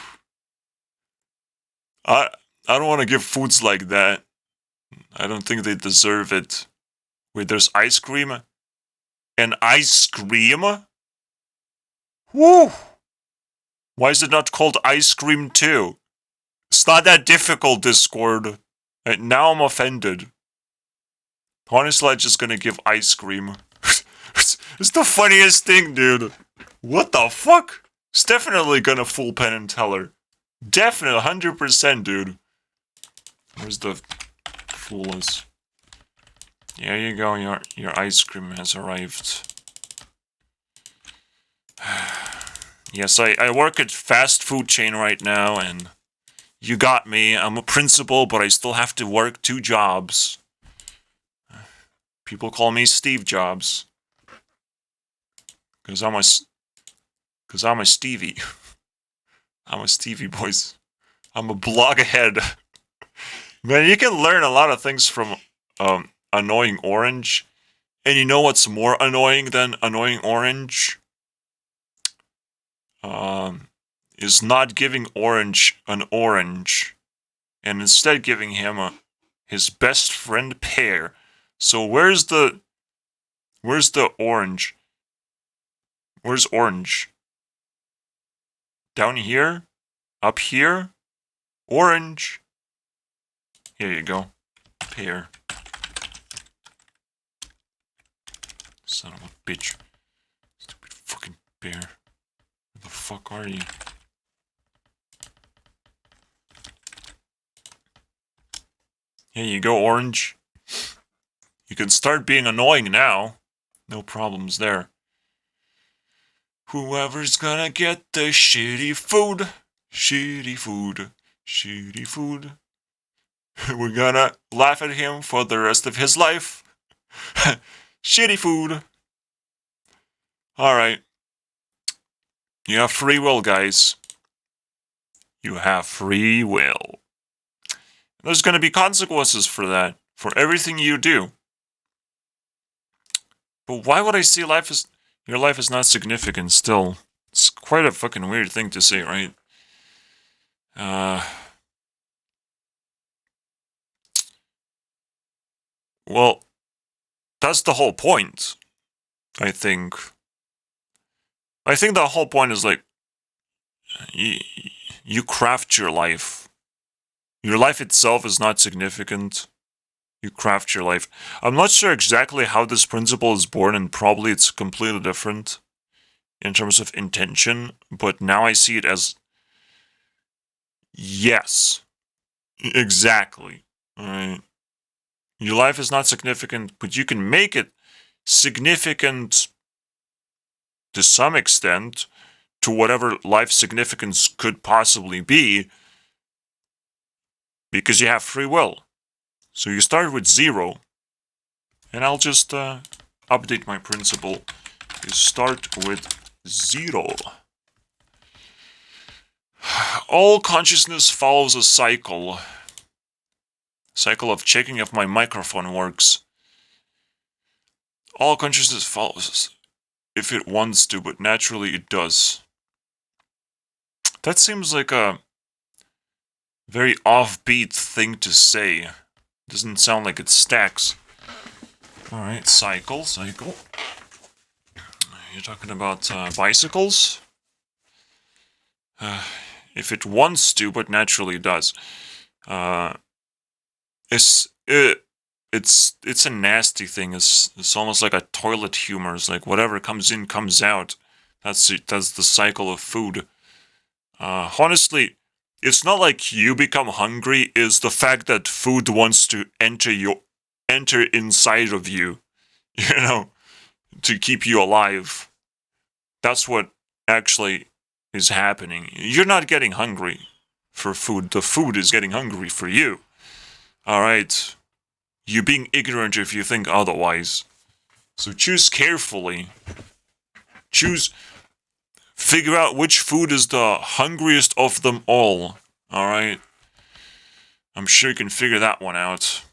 [SPEAKER 1] I don't want to give foods like that. I don't think they deserve it. Wait, there's ice cream? And ice cream? Woo! Why is it not called ice cream too? It's not that difficult, Discord. And now I'm offended. Honestly, I'm just gonna give ice cream. It's the funniest thing, dude. What the fuck? It's definitely gonna fool Penn and Teller. Definitely, 100%, dude. Where's the fool-us? There you go, your ice cream has arrived. Yes, I work at fast food chain right now, and you got me. I'm a principal, but I still have to work 2 jobs. People call me Steve Jobs. Cause I'm a Stevie. I'm a Stevie, boys. I'm a blog ahead. Man, you can learn a lot of things from Annoying Orange. And you know what's more annoying than Annoying Orange? Is not giving Orange an orange. And instead giving him his best friend Pear. So where's the orange? Where's orange? Down here? Up here? Orange? Here you go. Pear. Son of a bitch. Stupid fucking bear. Where the fuck are you? Here you go, Orange. You can start being annoying now. No problems there. Whoever's gonna get the shitty food. Shitty food. Shitty food. We're gonna laugh at him for the rest of his life. Shitty food. Alright. You have free will, guys. You have free will. There's gonna be consequences for that. For everything you do. But why would I see your life is not significant still? It's quite a fucking weird thing to say, right? Well, that's the whole point, I think. I think the whole point is like, you craft your life. Your life itself is not significant. You craft your life. I'm not sure exactly how this principle is born, and probably it's completely different in terms of intention, but now I see it as, yes, exactly. Alright. Your life is not significant, but you can make it significant to some extent, to whatever life significance could possibly be, because you have free will. So you start with 0, and I'll just update my principle. You start with 0. All consciousness follows a cycle. Cycle of checking if my microphone works. All consciousness follows if it wants to, but naturally it does. That seems like a very offbeat thing to say. Doesn't sound like it stacks. Alright, cycle. You're talking about bicycles? If it wants to, but naturally it does. It's a nasty thing. It's almost like a toilet humor. It's like whatever comes in comes out. That's it. That's the cycle of food. Honestly, it's not like you become hungry. It's the fact that food wants to enter inside of you. You know, to keep you alive. That's what actually is happening. You're not getting hungry for food. The food is getting hungry for you. Alright. You're being ignorant if you think otherwise. So choose carefully. Figure out which food is the hungriest of them all. Alright? I'm sure you can figure that one out.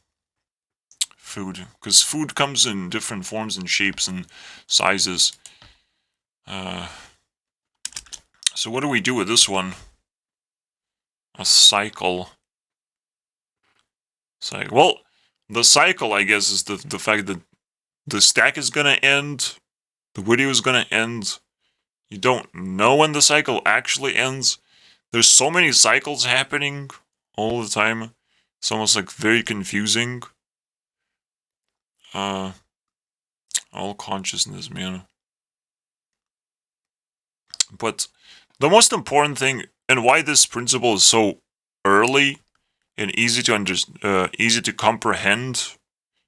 [SPEAKER 1] Food, because food comes in different forms and shapes and sizes. So what do we do with this one? A cycle. Well, the cycle, I guess, is the fact that the stack is gonna end, the video is gonna end. You don't know when the cycle actually ends. There's so many cycles happening all the time. It's almost like very confusing. All consciousness, man. But the most important thing, and why this principle is so early and easy to comprehend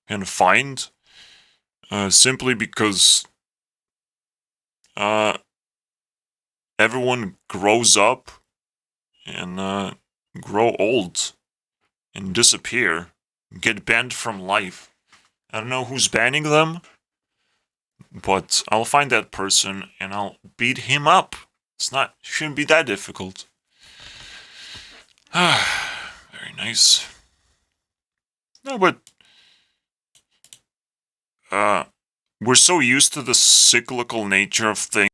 [SPEAKER 1] and find, simply because everyone grows up and grow old and disappear, get banned from life. I don't know who's banning them, but I'll find that person and I'll beat him up. Shouldn't be that difficult. Very nice. No, but we're so used to the cyclical nature of things.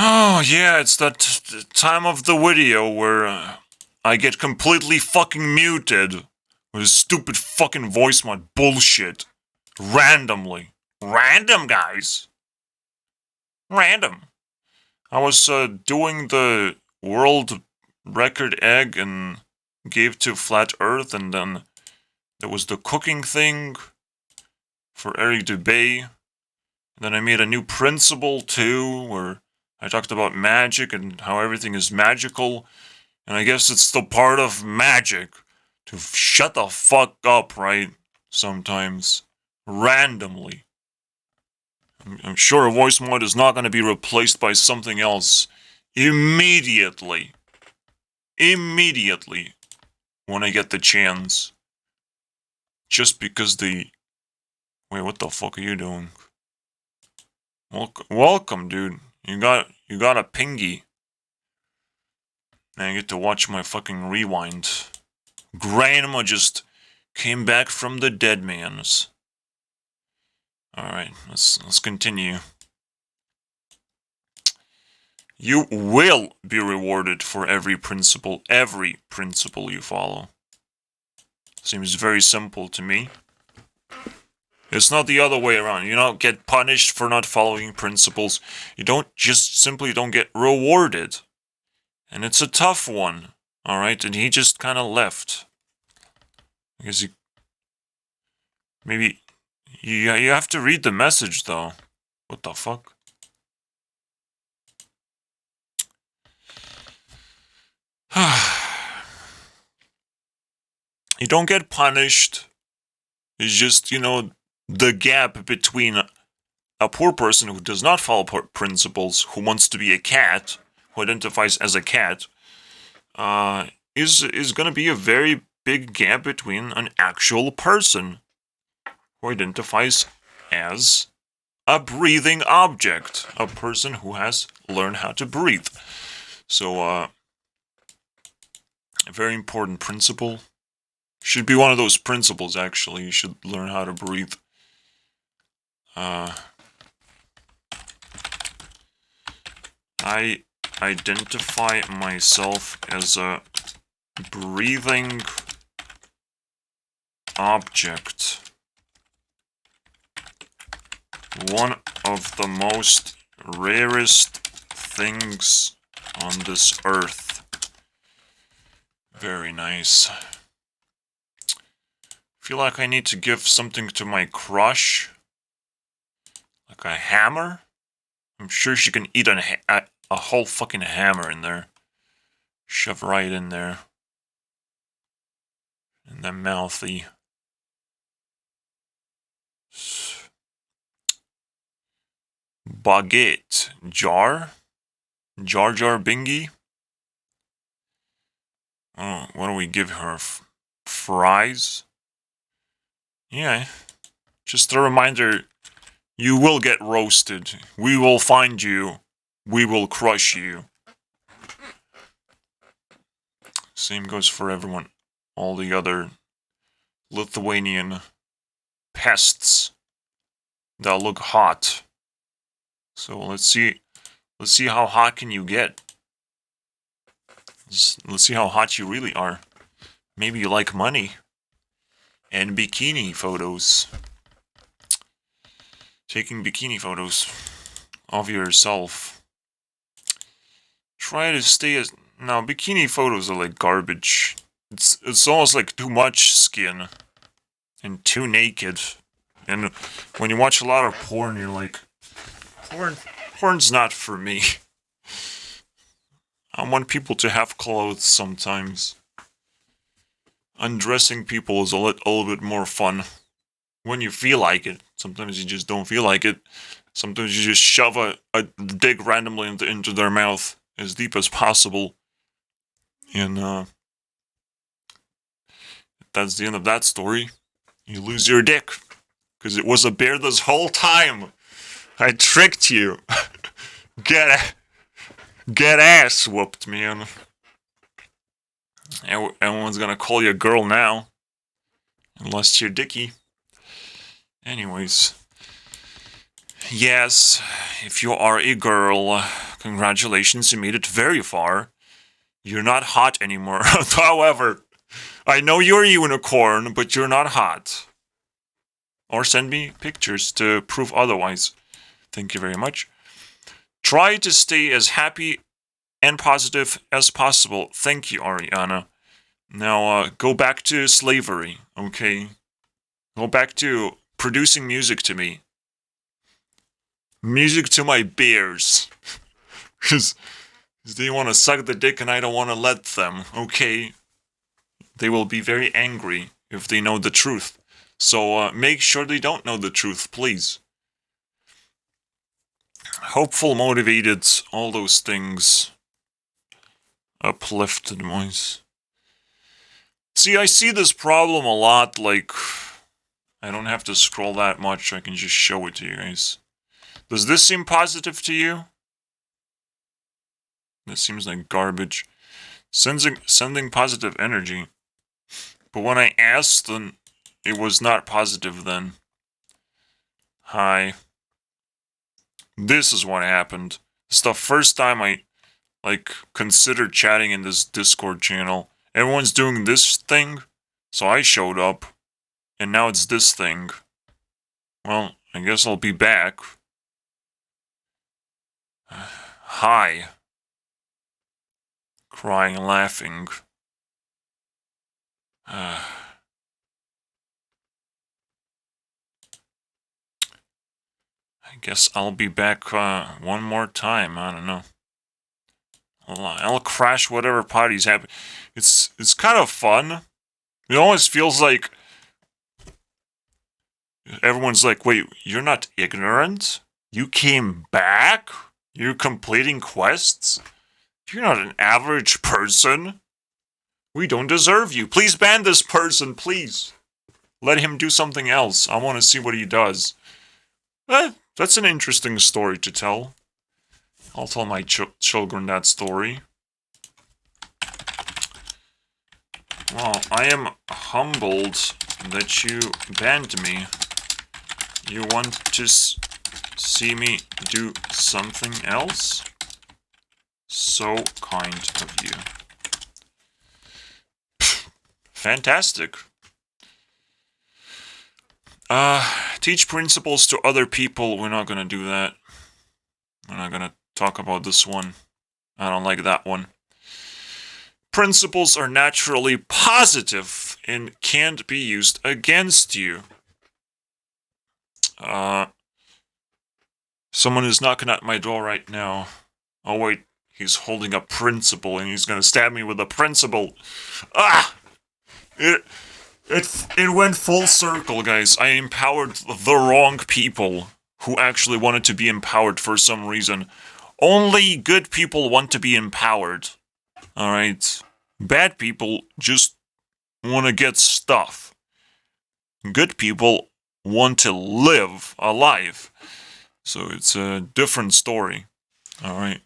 [SPEAKER 1] Oh, yeah, it's that time of the video where I get completely fucking muted with this stupid fucking voice mod bullshit. Randomly. Random, guys. Random. I was doing the world record egg and gave to Flat Earth, and then there was the cooking thing for Eric Dubay. And then I made a new principle too, where I talked about magic and how everything is magical. And I guess it's the part of magic to shut the fuck up, right? Sometimes. Randomly. I'm sure a voice mod is not going to be replaced by something else immediately. Immediately. When I get the chance. Just because the... Wait, what the fuck are you doing? Welcome, dude. You got a pingy. And I get to watch my fucking rewind. Grandma just came back from the dead man's. Alright, let's continue. You will be rewarded for every principle you follow. Seems very simple to me. It's not the other way around. You don't get punished for not following principles. You simply don't get rewarded. And it's a tough one. Alright, and he just kind of left. Because maybe... You have to read the message, though. What the fuck? You don't get punished. It's just, the gap between a poor person who does not follow principles, who wants to be a cat, who identifies as a cat, is going to be a very big gap between an actual person who identifies as a breathing object, a person who has learned how to breathe. So, a very important principle. Should be one of those principles, actually. You should learn how to breathe. I identify myself as a breathing object. One of the most rarest things on this earth. Very nice. Feel like I need to give something to my crush. Like a hammer? I'm sure she can eat a whole fucking hammer in there. Shove right in there. In the mouthy. Baguette. Jar? Jar Jar Bingy? Oh, what do we give her? Fries? Yeah. Just a reminder, you will get roasted. We will find you. We will crush you. Same goes for everyone. All the other Lithuanian pests that look hot. So let's see how hot can you get. Let's see how hot you really are. Maybe you like money and bikini photos. Taking bikini photos of yourself. Try to stay as... Now, bikini photos are like garbage. It's almost like too much skin. And too naked. And when you watch a lot of porn, you're like... Porn's not for me. I want people to have clothes sometimes. Undressing people is a little bit more fun. When you feel like it. Sometimes you just don't feel like it. Sometimes you just shove a dick randomly into their mouth as deep as possible. And that's the end of that story. You lose your dick. Because it was a bear this whole time. I tricked you. Get ass whooped, man. Everyone's gonna call you a girl now. Unless you're Dickie. Anyways. Yes, if you are a girl, congratulations, you made it very far. You're not hot anymore. However, I know you're a unicorn, but you're not hot. Or send me pictures to prove otherwise. Thank you very much. Try to stay as happy and positive as possible. Thank you, Ariana. Now, go back to slavery, okay? Go back to producing music to me. Music to my bears. Because they want to suck the dick and I don't want to let them, okay? They will be very angry if they know the truth. So make sure they don't know the truth, please. Hopeful, motivated, all those things. Uplifted voice. See, I see this problem a lot, like, I don't have to scroll that much, I can just show it to you guys. Does this seem positive to you? This seems like garbage. Sending positive energy. But when I asked, then it was not positive then. Hi. This is what happened. It's the first time I, considered chatting in this Discord channel. Everyone's doing this thing, so I showed up. And now it's this thing. Well, I guess I'll be back. Hi. Crying and laughing. I guess I'll be back one more time. I don't know. I'll crash whatever party's happening. It's kind of fun. It almost feels like everyone's like, wait, you're not ignorant? You came back? You're completing quests? You're not an average person. We don't deserve you. Please ban this person, please. Let him do something else. I want to see what he does. That's an interesting story to tell. I'll tell my children that story. Well, I am humbled that you banned me. You want to see me do something else? So kind of you. Fantastic. Teach principles to other people. We're not gonna do that. We're not gonna talk about this one. I don't like that one. Principles are naturally positive and can't be used against you. Someone is knocking at my door right now. Oh wait, he's holding a principle and he's gonna stab me with a principle. Ah! It went full circle, guys. I empowered the wrong people who actually wanted to be empowered for some reason. Only good people want to be empowered. Alright? Bad people just want to get stuff. Good people want to live alive. So it's a different story. Alright?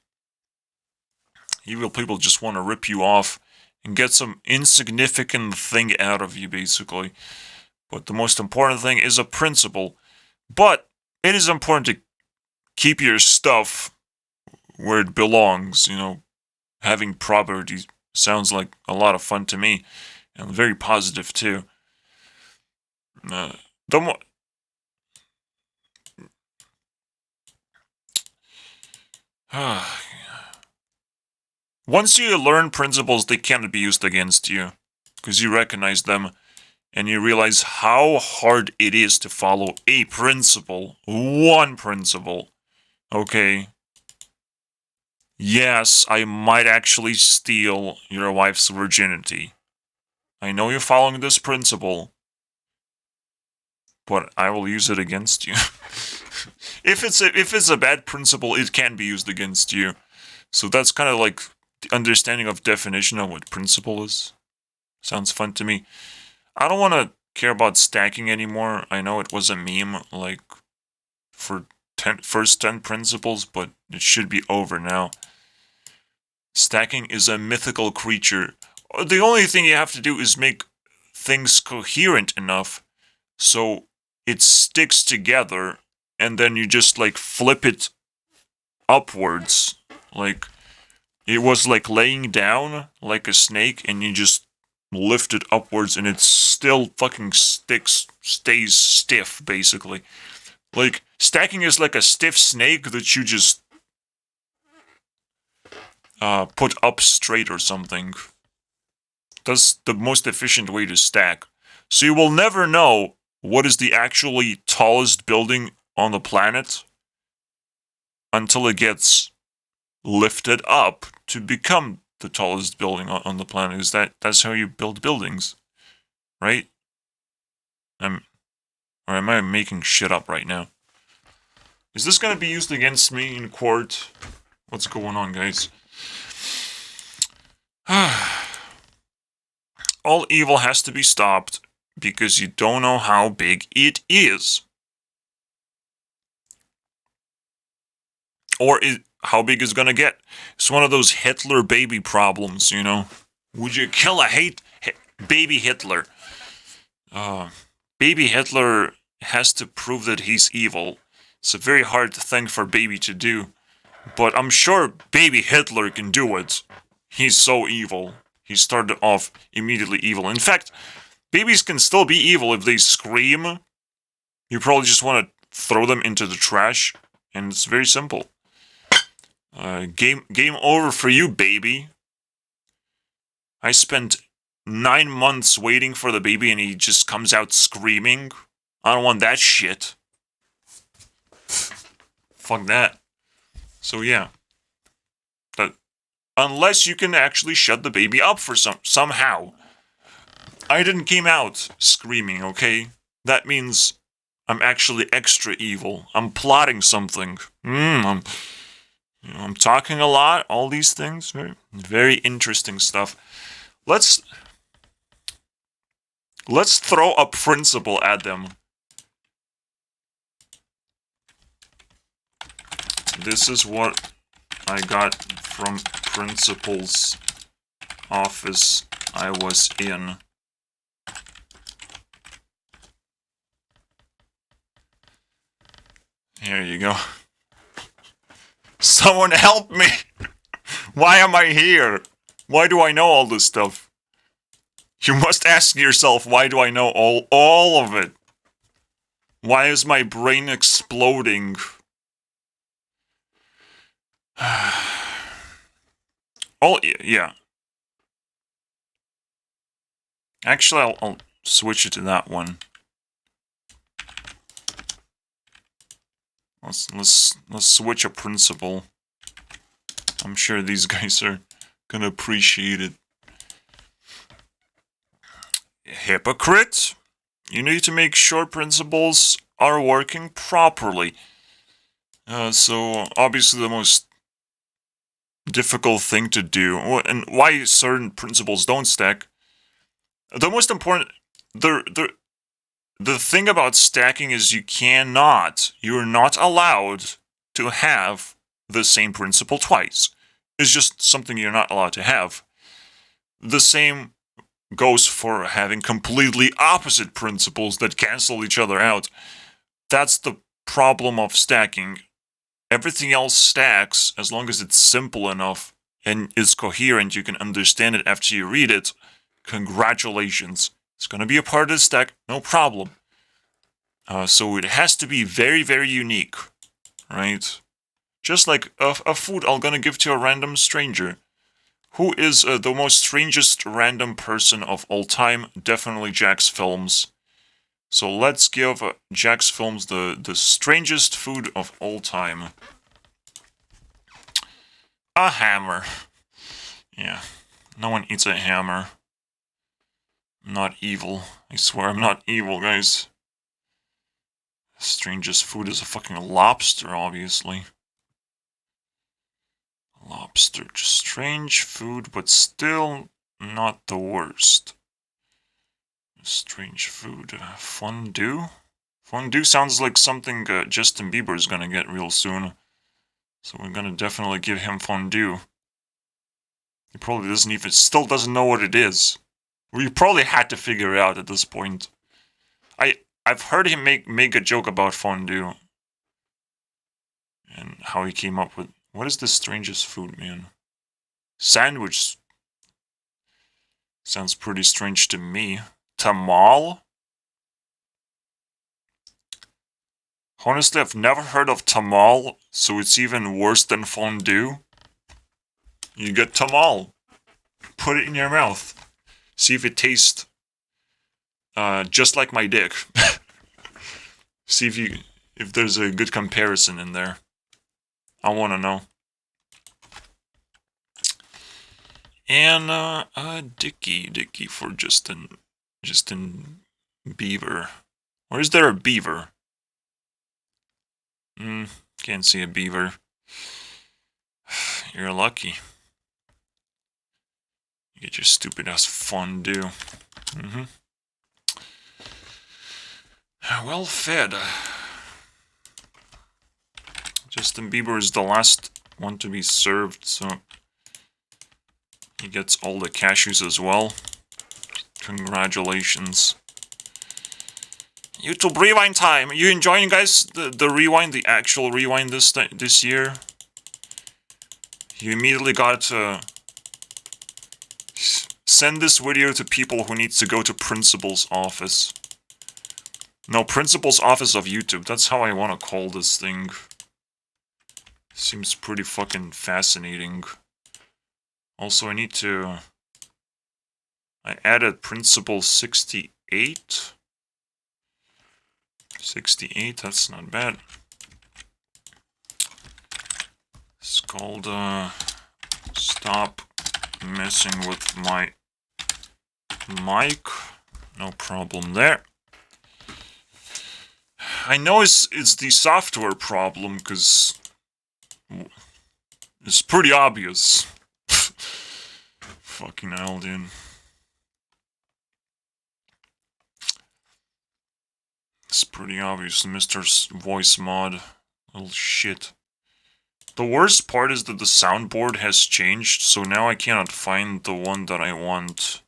[SPEAKER 1] Evil people just want to rip you off and get some insignificant thing out of you, basically. But the most important thing is a principle. But it is important to keep your stuff where it belongs. You know, having property sounds like a lot of fun to me, and very positive too. Once you learn principles, they cannot be used against you, because you recognize them, and you realize how hard it is to follow a principle. One principle. Okay. Yes, I might actually steal your wife's virginity. I know you're following this principle, but I will use it against you. If it's a bad principle, it can be used against you. So that's kind of like the understanding of definition of what principle is. Sounds fun to me. I don't want to care about stacking anymore. I know it was a meme, like, for first 10 principles, but it should be over now. Stacking is a mythical creature. The only thing you have to do is make things coherent enough so it sticks together and then you just like flip it upwards, like it was like laying down like a snake, and you just lift it upwards, and it still fucking stays stiff, basically. Like, stacking is like a stiff snake that you just put up straight or something. That's the most efficient way to stack. So you will never know what is the actually tallest building on the planet until it gets lifted up to become the tallest building on the planet. Is that's how you build buildings, right? Or am I making shit up right now? Is this gonna be used against me in court? What's going on, guys? All evil has to be stopped because you don't know how big it is. Or how big it's gonna get. It's one of those Hitler baby problems, you know? Would you kill a baby Hitler? Baby Hitler has to prove that he's evil. It's a very hard thing for baby to do. But I'm sure baby Hitler can do it. He's so evil. He started off immediately evil. In fact, babies can still be evil if they scream. You probably just want to throw them into the trash. And it's very simple. Game over for you, baby. I spent 9 months waiting for the baby and he just comes out screaming. I don't want that shit. Fuck that. So yeah. Unless you can actually shut the baby up for somehow. I didn't came out screaming, okay? That means I'm actually extra evil. I'm plotting something. I'm talking a lot. All these things, very, very interesting stuff. Let's throw a principle at them. This is what I got from principal's office I was in. Here you go. Someone help me! Why am I here? Why do I know all this stuff? You must ask yourself, why do I know all of it? Why is my brain exploding? Oh, yeah. Actually, I'll switch it to that one. Let's switch a principle. I'm sure these guys are gonna appreciate it. Hypocrite! You need to make sure principles are working properly. So obviously the most difficult thing to do, and why certain principles don't stack. The most important, the thing about stacking is you're not allowed to have the same principle twice. It's just something you're not allowed to have. The same goes for having completely opposite principles that cancel each other out. That's the problem of stacking. Everything else stacks as long as it's simple enough and is coherent. You can understand it after you read it. Congratulations. It's going to be a part of the stack, no problem. So it has to be very, very unique, right? Just like a food I'm going to give to a random stranger. Who is the most strangest random person of all time? Definitely Jack's Films. So let's give Jack's Films the strangest food of all time. A hammer. Yeah, no one eats a hammer. I'm not evil. I swear I'm not evil, guys. Strangest food is a fucking lobster, obviously. Lobster, just strange food, but still not the worst. Strange food. Fondue? Fondue sounds like something Justin Bieber is gonna get real soon. So we're gonna definitely give him fondue. He probably still doesn't know what it is. We probably had to figure it out at this point. I've heard him make a joke about fondue. And how he came up with... What is the strangest food, man? Sandwich. Sounds pretty strange to me. Tamal? Honestly, I've never heard of tamal, so it's even worse than fondue. You get tamal. Put it in your mouth. See if it tastes just like my dick. See if there's a good comparison in there. I want to know. And Dicky for Justin Bieber. Or is there a beaver? Can't see a beaver. You're lucky. You get your stupid ass fondue. Well fed. Justin Bieber is the last one to be served, so he gets all the cashews as well. Congratulations. YouTube rewind time. Are you enjoying, guys, the rewind, the actual rewind this year? You immediately got to send this video to people who need to go to principal's office. No, principal's office of YouTube. That's how I want to call this thing. Seems pretty fucking fascinating. Also, I added principal 68. 68, that's not bad. It's called, stop messing with my mic. No problem there. I know it's the software problem, because it's pretty obvious. Fucking hell, dude. It's pretty obvious, Mr. Voice Mod. Little shit. The worst part is that the soundboard has changed, so now I cannot find the one that I want.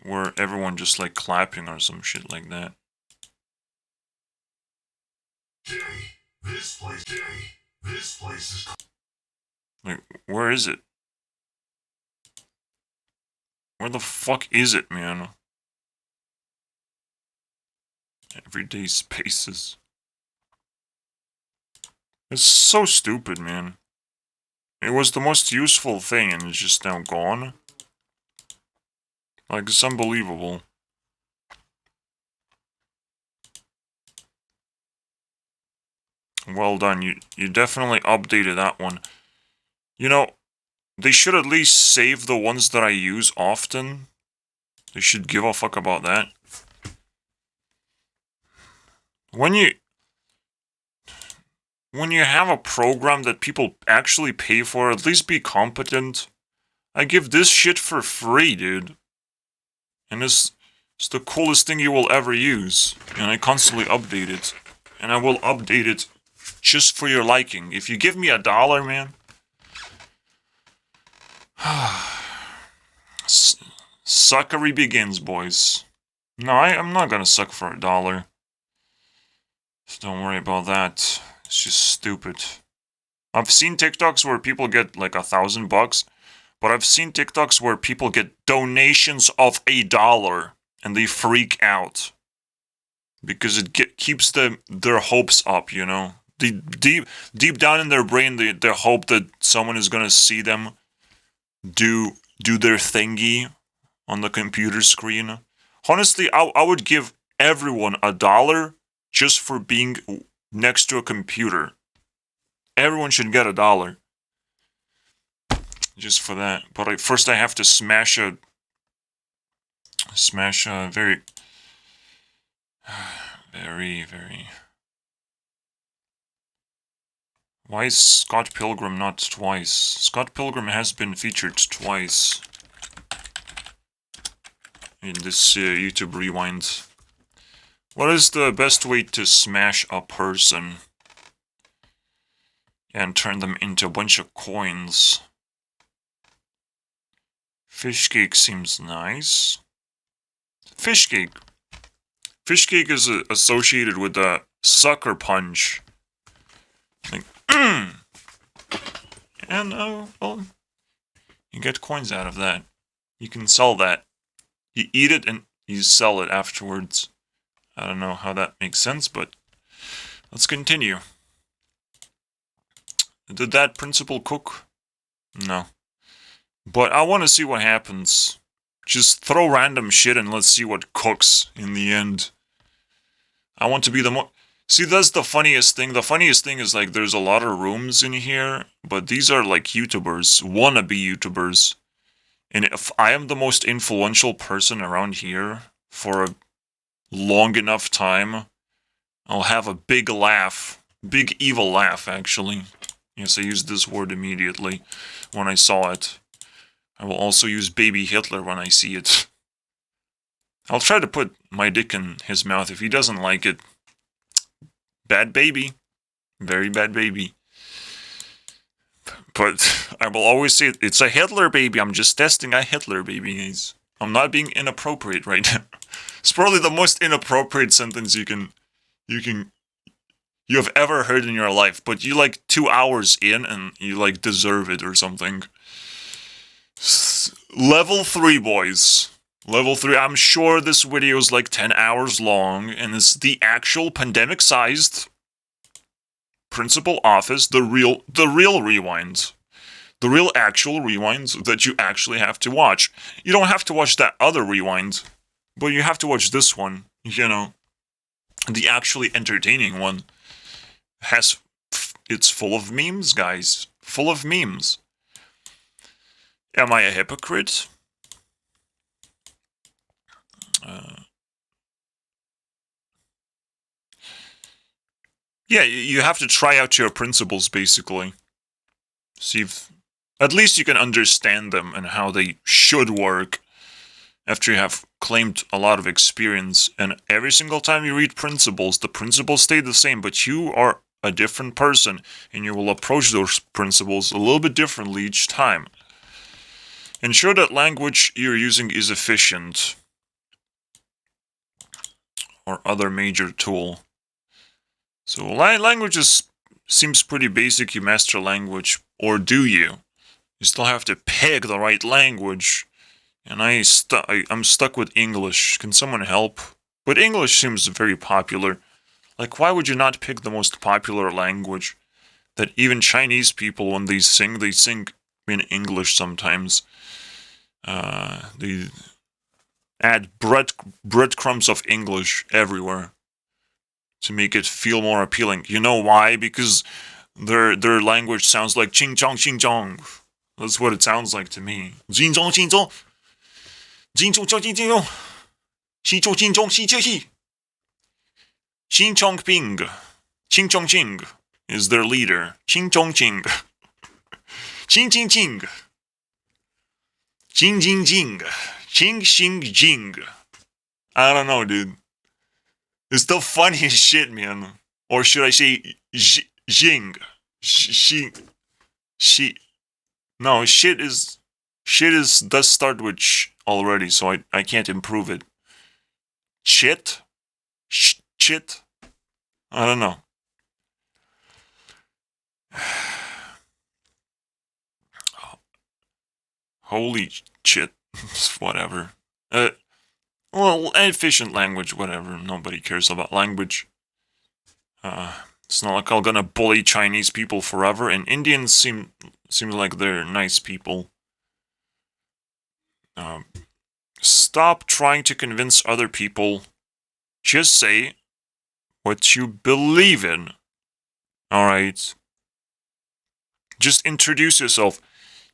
[SPEAKER 1] Where everyone just like clapping or some shit like that. This place is... Like, where is it? Where the fuck is it, man? Everyday spaces. It's so stupid, man. It was the most useful thing and it's just now gone. Like, it's unbelievable. Well done, you definitely updated that one. You know, they should at least save the ones that I use often. They should give a fuck about that. When you have a program that people actually pay for, at least be competent. I give this shit for free, dude. And it's the coolest thing you will ever use. And I constantly update it. And I will update it just for your liking. If you give me $1, man. Suckery begins, boys. No, I'm not gonna suck for $1. So don't worry about that. It's just stupid. I've seen TikToks where people get like $1,000, but I've seen TikToks where people get donations of $1 and they freak out because it keeps their hopes up, you know. Deep down in their brain, they hope that someone is gonna see them do their thingy on the computer screen. Honestly, I would give everyone $1 just for being next to a computer. Everyone should get $1. Just for that. But first I have to smash a very... Why is Scott Pilgrim not twice? Scott Pilgrim has been featured twice in this YouTube Rewind. What is the best way to smash a person and turn them into a bunch of coins? Fish cake seems nice. Fish cake. Fish cake is associated with the sucker punch. Like, and, well, you get coins out of that. You can sell that. You eat it and you sell it afterwards. I don't know how that makes sense, but let's continue. Did that principal cook? No. But I want to see what happens. Just throw random shit and let's see what cooks in the end. I want to be the See, that's the funniest thing. The funniest thing is, like, there's a lot of rooms in here, but these are, like, YouTubers, wannabe YouTubers. And if I am the most influential person around here for a long enough time, I'll have a big laugh. Big evil laugh, actually. Yes, I used this word immediately when I saw it. I will also use baby Hitler when I see it. I'll try to put my dick in his mouth if he doesn't like it. Bad baby. Very bad baby. But I will always say it's a Hitler baby. I'm just testing a Hitler baby. I'm not being inappropriate right now. It's probably the most inappropriate sentence you have ever heard in your life. But you like 2 hours in and you like deserve it or something. Level 3, boys. Level 3. I'm sure this video is like 10 hours long and it's the actual pandemic-sized principal office, the real rewind. The real actual rewinds that you actually have to watch. You don't have to watch that other rewind, but you have to watch this one, you know. The actually entertaining one. It's full of memes, guys. Full of memes. Am I a hypocrite? Yeah, you have to try out your principles, basically. See if at least you can understand them and how they should work after you have claimed a lot of experience. And every single time you read principles, the principles stay the same, but you are a different person, and you will approach those principles a little bit differently each time. Ensure that language you're using is efficient, or other major tool. So language seems pretty basic. You master language, or do you? You still have to pick the right language. And I'm stuck with English. Can someone help? But English seems very popular. Like, why would you not pick the most popular language? That even Chinese people, when they sing in English sometimes. They add breadcrumbs of English everywhere to make it feel more appealing. You know why? Because their language sounds like ching chong ching chong. That's what it sounds like to me. Ching chong ching chong. Ching chong chong ching chong. Ching chong ching chong xi xi. Xi Chong Ping. Ching chong ching is their leader. Ching chong ching. Ching ching ching. Jing jing jing. Ching xing jing. I don't know, dude. It's still funny as shit, man. Or should I say jing? She. No, shit does start with sh already, so I can't improve it. Chit? Chit? I don't know. Holy shit. Whatever. Well, efficient language, whatever. Nobody cares about language. It's not like I'm gonna bully Chinese people forever, and Indians seem like they're nice people. Stop trying to convince other people. Just say what you believe in. Alright? Just introduce yourself.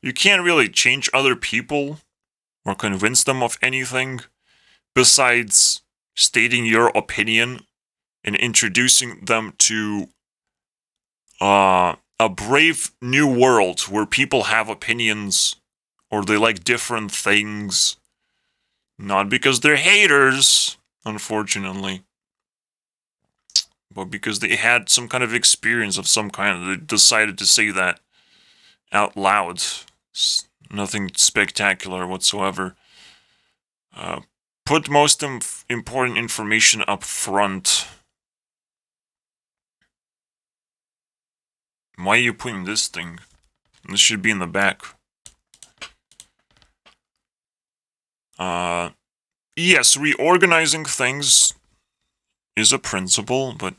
[SPEAKER 1] You can't really change other people or convince them of anything besides stating your opinion and introducing them to a brave new world where people have opinions or they like different things. Not because they're haters, unfortunately, but because they had some kind of experience of some kind. They decided to say that out loud. It's nothing spectacular whatsoever. Put most important information up front. Why are you putting this thing? This should be in the back. Yes, reorganizing things is a principle, but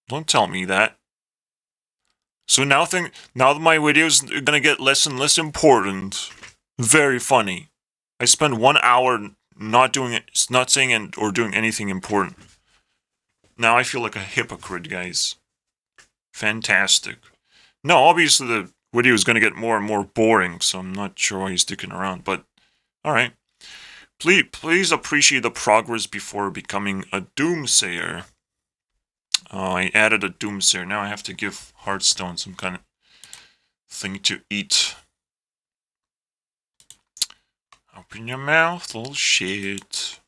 [SPEAKER 1] don't tell me that. So now that my videos are gonna get less and less important. Very funny. I spend 1 hour not saying or doing anything important. Now I feel like a hypocrite, guys. Fantastic. No, obviously the video is gonna get more and more boring, so I'm not sure why he's sticking around, but alright. Please appreciate the progress before becoming a doomsayer. Oh, I added a doomsayer. Now I have to give Hearthstone some kind of thing to eat. Open your mouth, little shit.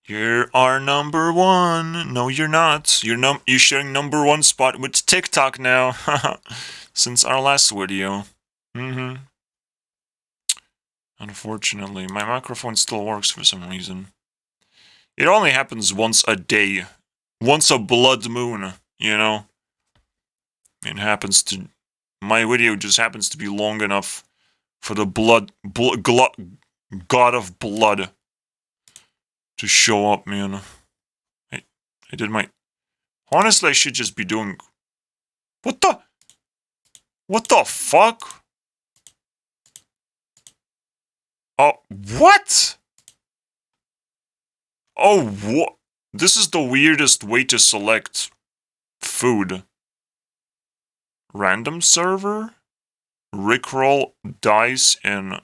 [SPEAKER 1] You're our number one. No, you're not. You're sharing number one spot with TikTok now. Since our last video. Unfortunately, my microphone still works for some reason. It only happens once a day. Once a blood moon, you know? My video just happens to be long enough for the god of blood to show up, man. I did my... Honestly, I should just be doing... What the fuck? Oh, what? Oh, what? This is the weirdest way to select food. Random server? Rickroll, dice, and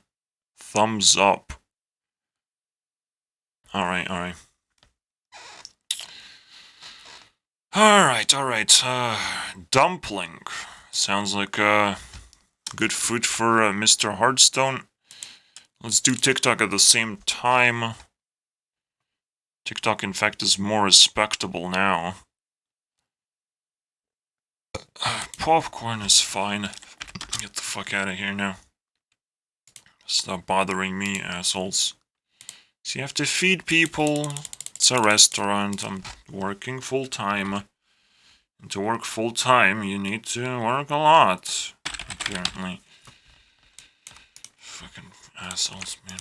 [SPEAKER 1] thumbs up. Alright. Dumpling. Sounds like good food for Mr. Hearthstone. Let's do TikTok at the same time. TikTok, in fact, is more respectable now. Popcorn is fine. Get the fuck out of here now. Stop bothering me, assholes. So you have to feed people. It's a restaurant. I'm working full-time. And to work full-time, you need to work a lot. Apparently. Fucking assholes, man.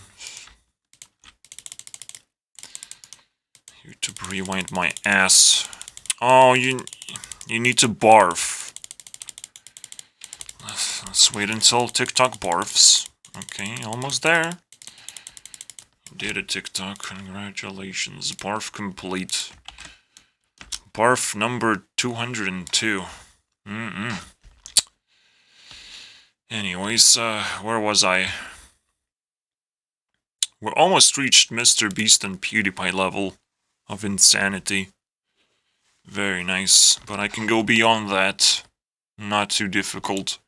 [SPEAKER 1] YouTube rewind my ass. Oh, you need to barf. Let's wait until TikTok barfs. Okay, almost there. Did it, TikTok. Congratulations. Barf complete. Barf number 202. Anyways, where was I? We're almost reached Mr. Beast and PewDiePie level of insanity. Very nice, but I can go beyond that. Not too difficult.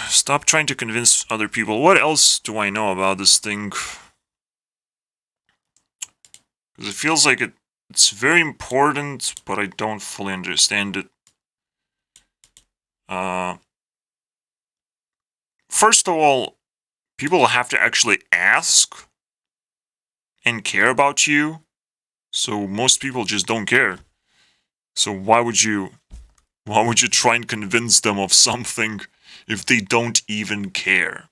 [SPEAKER 1] Stop trying to convince other people. What else do I know about this thing? Because it feels like it's very important, but I don't fully understand it. First of all, people have to actually ask and care about you. So most people just don't care. So why would you try and convince them of something if they don't even care?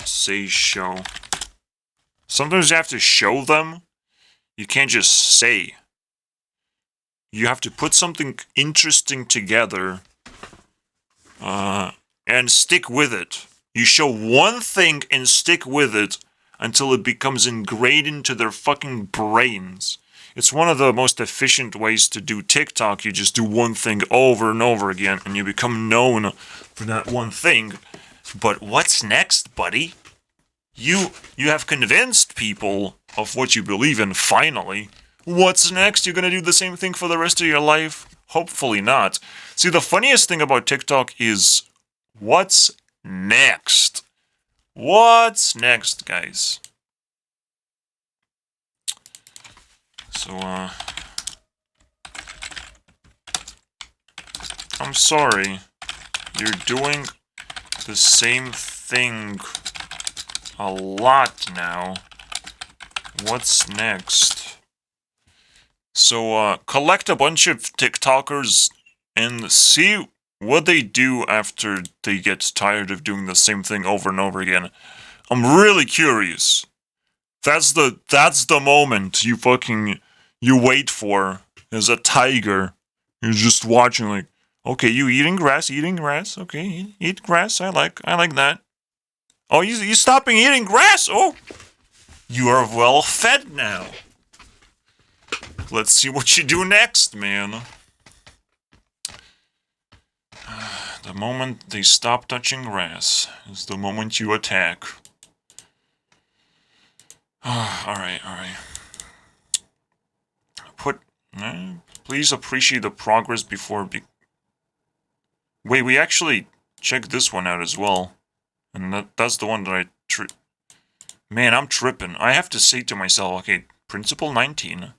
[SPEAKER 1] Say show. Sometimes you have to show them. You can't just say. You have to put something interesting together and stick with it. You show one thing and stick with it until it becomes ingrained into their fucking brains. It's one of the most efficient ways to do TikTok. You just do one thing over and over again and you become known for that one thing. But what's next, buddy? You have convinced people of what you believe in, finally. What's next? You're gonna do the same thing for the rest of your life? Hopefully not. See, the funniest thing about TikTok is what's next? What's next, guys? So, I'm sorry. You're doing the same thing a lot now. What's next? So, collect a bunch of TikTokers and see what they do after they get tired of doing the same thing over and over again. I'm really curious. That's the moment you wait for as a tiger. You're just watching like, okay, you eating grass, okay, eat grass, I like that. Oh, you stopping eating grass? Oh, you are well fed now. Let's see what you do next, man. The moment they stop touching grass is the moment you attack. Alright. Please appreciate the progress before Wait, we actually checked this one out as well. And that's the one that Man, I'm tripping. I have to say to myself, okay, Principle 19.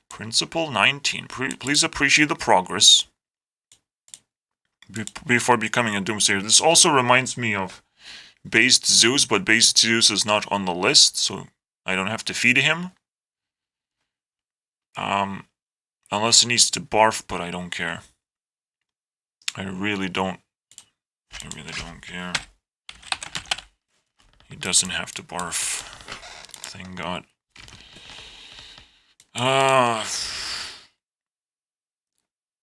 [SPEAKER 1] Principle 19. Please appreciate the progress before becoming a doomsayer. This also reminds me of Based Zeus, but Based Zeus is not on the list, so I don't have to feed him. Unless he needs to barf, but I don't care. I really don't care. He doesn't have to barf. Thank God.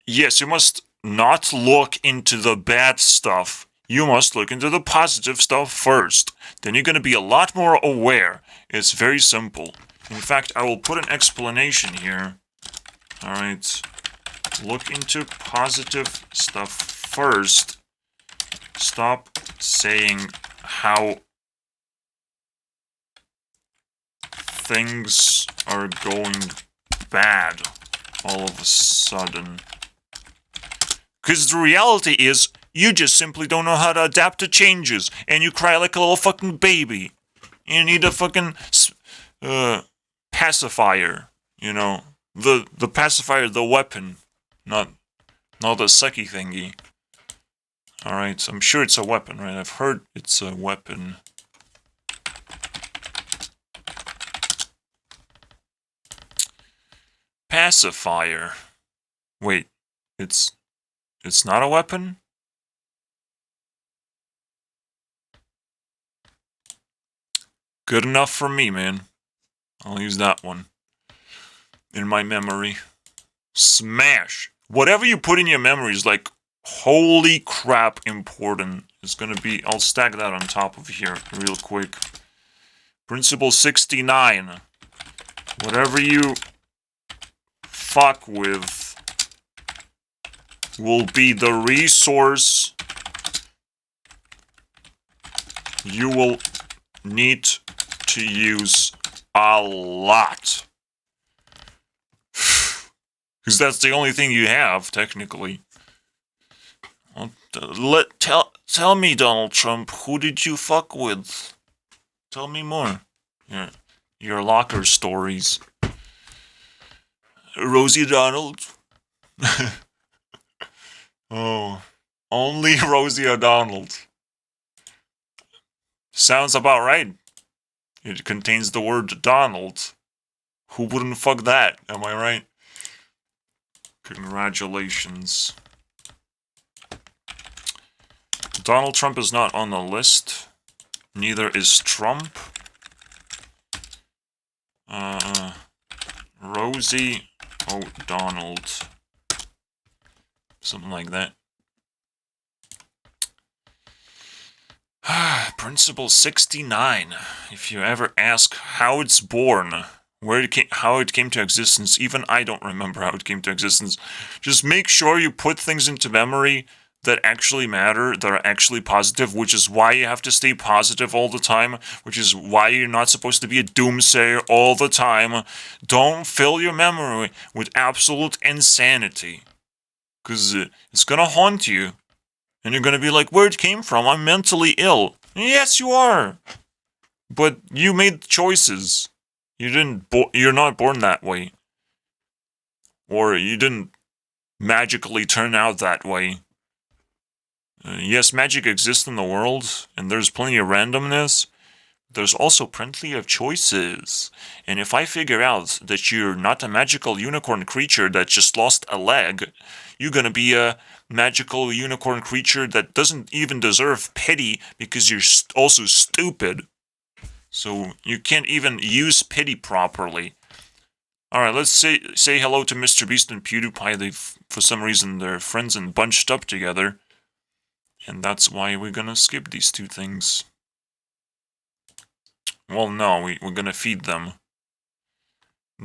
[SPEAKER 1] Yes, you must not look into the bad stuff. You must look into the positive stuff first. Then you're going to be a lot more aware. It's very simple. In fact, I will put an explanation here. Alright. Look into positive stuff first. Stop saying how things are going bad all of a sudden. Because the reality is, you just simply don't know how to adapt to changes, and you cry like a little fucking baby. You need a fucking pacifier, you know. The pacifier, the weapon, not the sucky thingy. Alright, I'm sure it's a weapon, right? I've heard it's a weapon. Pacifier. Wait, it's not a weapon? Good enough for me, man. I'll use that one. In my memory. Smash! Whatever you put in your memory is like, holy crap important. It's gonna be, I'll stack that on top of here real quick. Principle 69. Whatever you fuck with will be the resource you will need to use a lot. Because that's the only thing you have, technically. Tell me, Donald Trump, who did you fuck with? Tell me more. Your locker stories. Rosie O'Donnell. Oh, only Rosie O'Donnell. Sounds about right. It contains the word Donald. Who wouldn't fuck that? Am I right? Congratulations. Donald Trump is not on the list. Neither is Trump. Rosie O'Donnell. Something like that. Principle 69. If you ever ask how it's born, how it came to existence, even I don't remember how it came to existence. Just make sure you put things into memory that actually matter, that are actually positive, which is why you have to stay positive all the time, which is why you're not supposed to be a doomsayer all the time. Don't fill your memory with absolute insanity, because it's gonna haunt you, and you're gonna be like, where it came from? I'm mentally ill. Yes, you are, but you made choices. You're not born that way, or you didn't magically turn out that way. Yes, magic exists in the world, and there's plenty of randomness, there's also plenty of choices. And if I figure out that you're not a magical unicorn creature that just lost a leg, you're gonna be a magical unicorn creature that doesn't even deserve pity because you're also stupid. So you can't even use pity properly. Alright, let's say hello to Mr. Beast and PewDiePie. For some reason, they're friends and bunched up together. And that's why we're gonna skip these two things. Well, no, we're gonna feed them.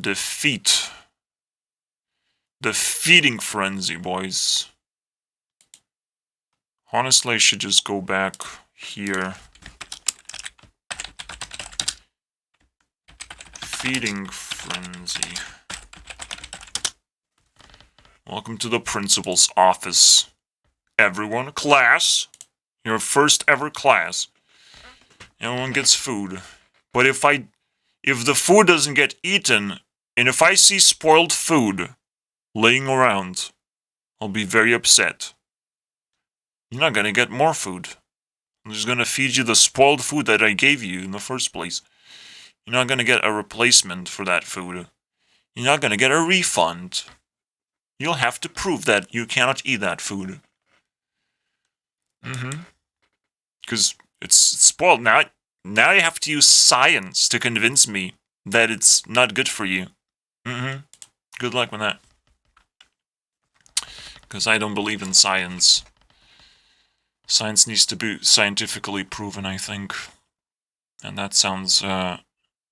[SPEAKER 1] Defeat. The feeding frenzy, boys. Honestly, I should just go back here. Feeding frenzy. Welcome to the principal's office. Everyone, class. Your first ever class. Everyone gets food. But if the food doesn't get eaten, and if I see spoiled food laying around, I'll be very upset. You're not gonna get more food. I'm just gonna feed you the spoiled food that I gave you in the first place. You're not gonna get a replacement for that food. You're not gonna get a refund. You'll have to prove that you cannot eat that food. Because it's spoiled. Now you have to use science to convince me that it's not good for you. Good luck with that. Because I don't believe in science. Science needs to be scientifically proven, I think. And that sounds a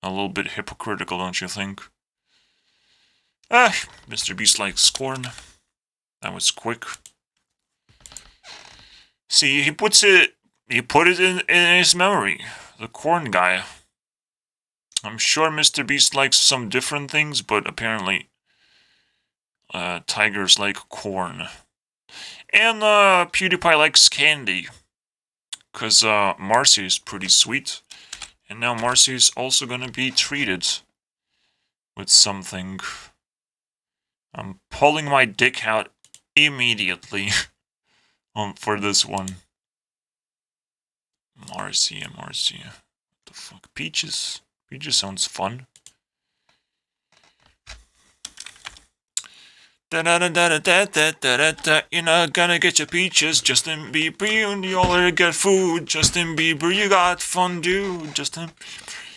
[SPEAKER 1] little bit hypocritical, don't you think? Mr. Beast likes corn. That was quick. See, he put it in his memory. The corn guy. I'm sure Mr. Beast likes some different things, but apparently tigers like corn. And PewDiePie likes candy. Because Marcy is pretty sweet. And now Marcy is also gonna be treated with something. I'm pulling my dick out immediately for this one. Marcy. What the fuck? Peaches. Peaches sounds fun. You're not gonna get your peaches, Justin Bieber. You only get food, Justin Bieber. You got fondue, Justin.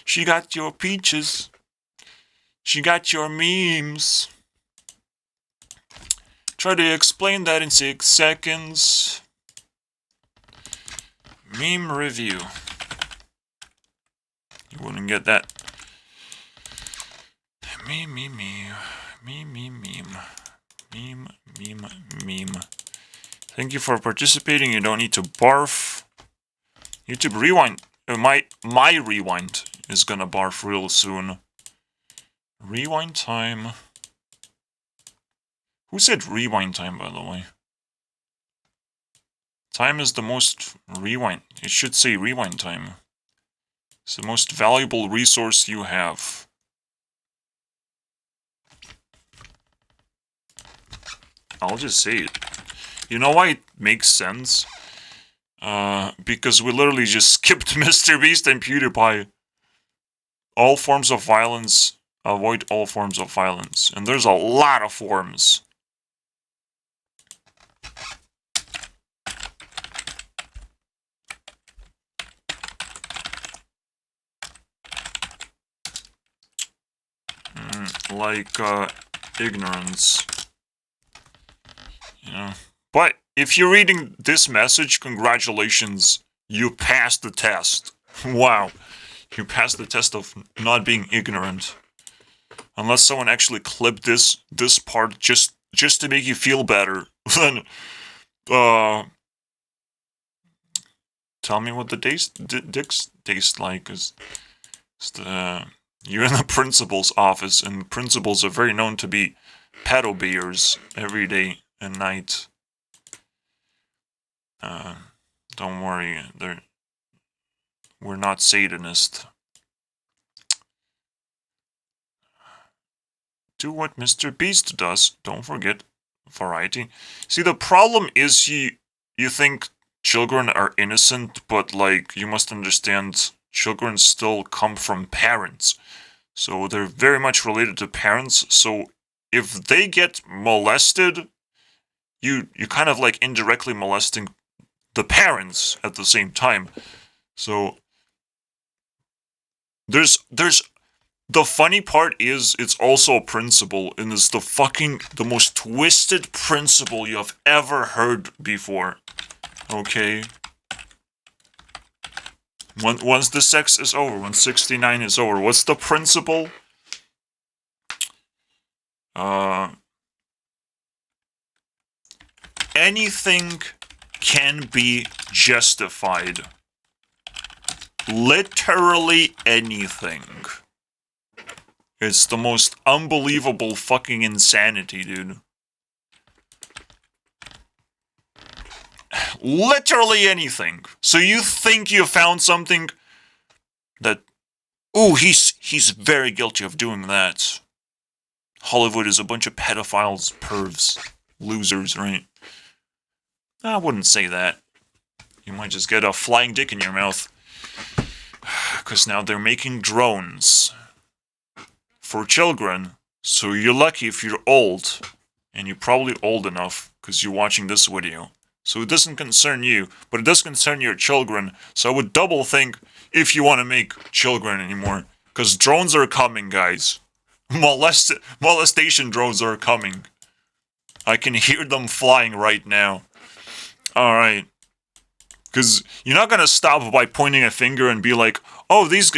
[SPEAKER 1] She got your peaches. She got your memes. Try to explain that in 6 seconds. Meme review. You wouldn't get that. Meme. Thank you for participating. You don't need to barf. YouTube rewind. My rewind is gonna barf real soon. Rewind time. Who said rewind time, by the way? Time is the most rewind. It should say rewind time. It's the most valuable resource you have. I'll just say it. You know why it makes sense? Because we literally just skipped Mr. Beast and PewDiePie. All forms of violence. Avoid all forms of violence. And there's a lot of forms. Like, ignorance. You know? But, if you're reading this message, congratulations, you passed the test. Wow. You passed the test of not being ignorant. Unless someone actually clipped this part just to make you feel better, then, tell me what the dicks taste like, because you're in the principal's office, and principals are very known to be pedo beers every day and night. Don't worry, we're not Satanists. Do what Mr. Beast does. Don't forget variety. See, the problem is you think children are innocent, but, like, you must understand children still come from parents. So they're very much related to parents. So if they get molested, you kind of like indirectly molesting the parents at the same time. So there's the funny part is it's also a principle, and it's the most twisted principle you have ever heard before. Okay? Once the sex is over, when 69 is over, what's the principle? Anything can be justified. Literally anything. It's the most unbelievable fucking insanity, dude. Literally anything. So you think you found something that, ooh, he's very guilty of doing that. Hollywood is a bunch of pedophiles, pervs, losers, right? I wouldn't say that. You might just get a flying dick in your mouth. Because now they're making drones for children, so you're lucky if you're old, and you're probably old enough because you're watching this video. So it doesn't concern you, but it does concern your children, so I would double think if you want to make children anymore, because drones are coming, guys. Molestation drones are coming. I can hear them flying right now. Alright. Because you're not going to stop by pointing a finger and be like, oh, these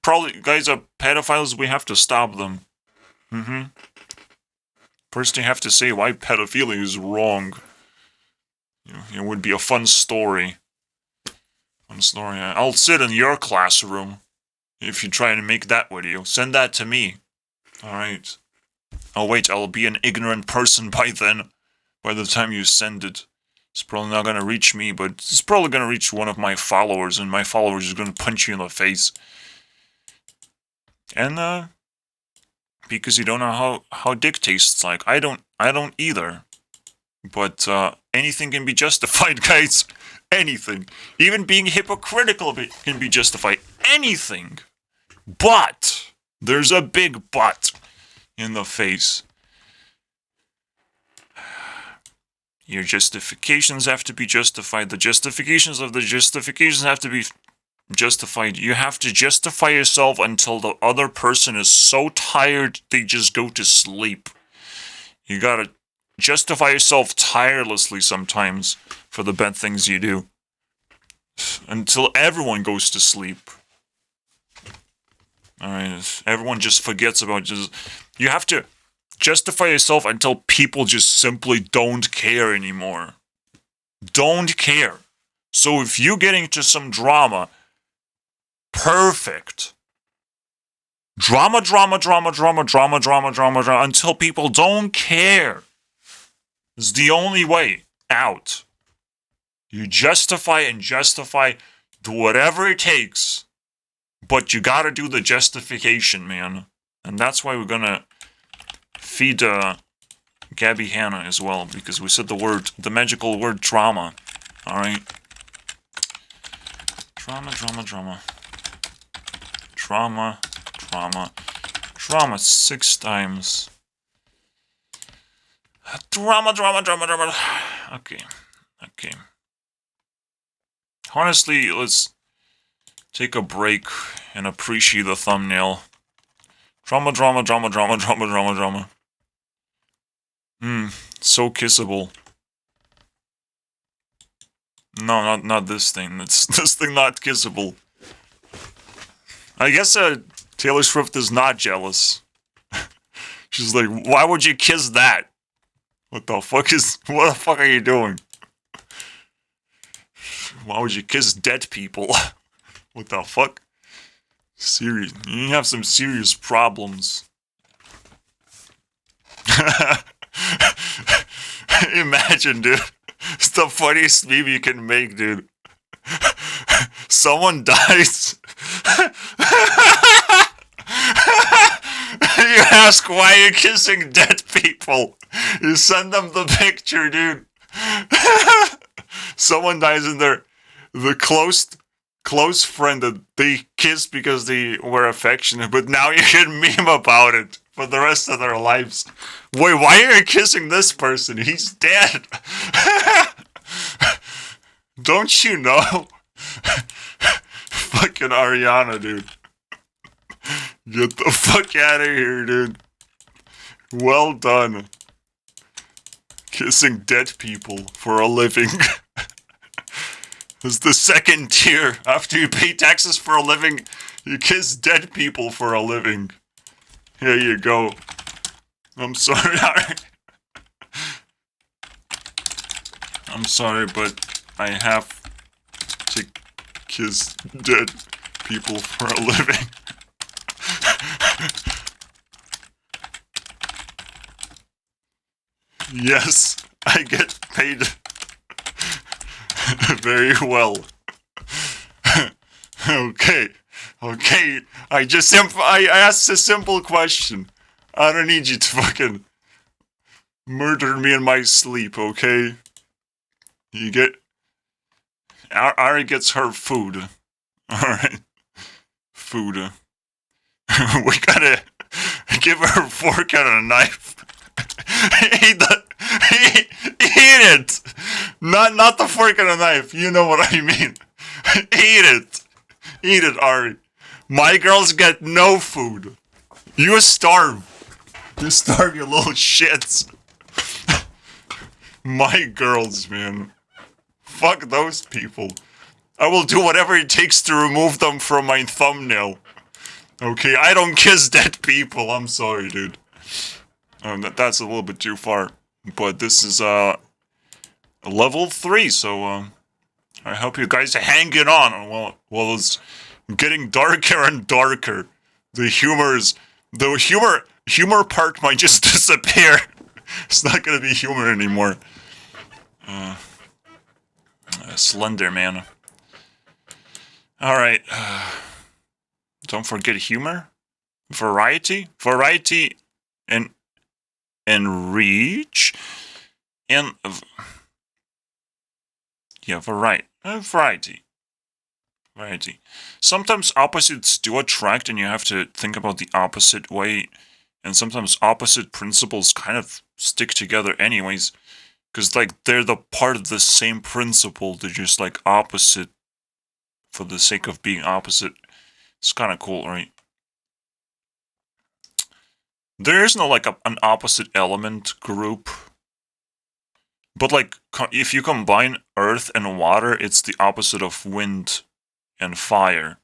[SPEAKER 1] probably guys are pedophiles, we have to stop them. First you have to say why pedophilia is wrong. It would be a fun story. I'll sit in your classroom if you try to make that video. Send that to me. Alright. Oh wait, I'll be an ignorant person by then. By the time you send it. It's probably not going to reach me, but it's probably going to reach one of my followers, and my followers is going to punch you in the face. And, because you don't know how dick tastes like. I don't either. But, anything can be justified, guys. Anything. Even being hypocritical can be justified. Anything. But, there's a big but in the face. Your justifications have to be justified. The justifications of the justifications have to be justified. You have to justify yourself until the other person is so tired they just go to sleep. You gotta justify yourself tirelessly sometimes for the bad things you do. Until everyone goes to sleep. Alright, everyone just forgets about you have to justify yourself until people just simply don't care anymore. Don't care. So if you get into some drama, perfect. Drama, until people don't care. It's the only way out. You justify, do whatever it takes. But you gotta do the justification, man. And that's why we're gonna feed Gabby Hanna as well, because we said the magical word drama. Alright? Drama 6 times. Drama. Okay. Honestly, let's take a break and appreciate the thumbnail. Drama. So kissable. No, not this thing. It's this thing not kissable. I guess Taylor Swift is not jealous. She's like, why would you kiss that? What the fuck are you doing? Why would you kiss dead people? What the fuck? Serious. You have some serious problems. Imagine, dude. It's the funniest meme you can make, dude. Someone dies. You ask why you're kissing dead people. You send them the picture, dude. Someone dies in the close close friend that they kissed because they were affectionate, but now you can meme about it for the rest of their lives. Wait, why are you kissing this person? He's dead. Don't you know? Fucking Ariana, dude. Get the fuck out of here, dude. Well done. Kissing dead people for a living. It's the second tier. After you pay taxes for a living, you kiss dead people for a living. Here you go. I'm sorry. I'm sorry, but I have to kiss dead people for a living. Yes, I get paid very well. Okay. I asked a simple question. I don't need you to fucking murder me in my sleep, okay? You get... Ari gets her food. Alright. Food. We gotta give her a fork and a knife. Eat it! Not the fork and a knife. You know what I mean. Eat it. Eat it, Ari. My girls get no food. You starve. You starve, you little shits. My girls, man. Fuck those people. I will do whatever it takes to remove them from my thumbnail. Okay, I don't kiss dead people. I'm sorry, dude. That's a little bit too far. But this is level 3, so I hope you guys are hanging on while it's getting darker and darker. The humor part might just disappear. It's not gonna be humor anymore. Slender Man. Alright. Don't forget humor. Variety and reach. And yeah, variety. Sometimes opposites do attract, and you have to think about the opposite way. And sometimes opposite principles kind of stick together anyways. Because, like, they're the part of the same principle. They're just, like, opposite for the sake of being opposite. It's kind of cool, right? There is no, like, an opposite element group. But, like, if you combine earth and water, it's the opposite of wind and fire.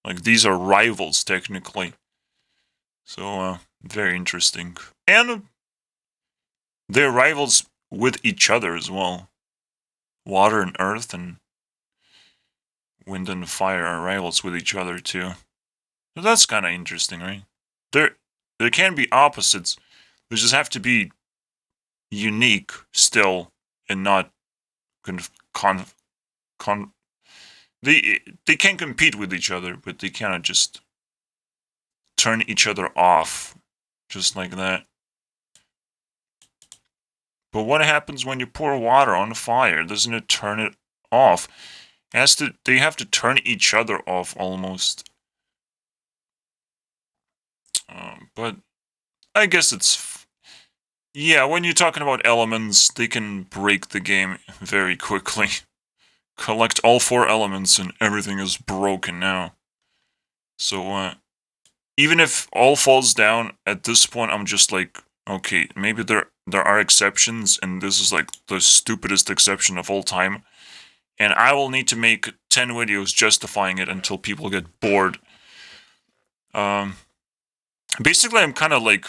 [SPEAKER 1] Like, these are rivals, technically. So, very interesting. And they're rivals with each other as well. Water and earth and wind and fire are rivals with each other, too. So that's kind of interesting, right? There can be opposites. They just have to be unique still and not they can compete with each other, but they cannot just turn each other off just like that. But what happens when you pour water on fire? Doesn't it turn it off? They have to turn each other off almost. But I guess it's... Yeah, when you're talking about elements, they can break the game very quickly. Collect all 4 elements and everything is broken now. So, even if all falls down, at this point I'm just like, okay, maybe there are exceptions, and this is like the stupidest exception of all time. And I will need to make 10 videos justifying it until people get bored. Basically, I'm kind of like,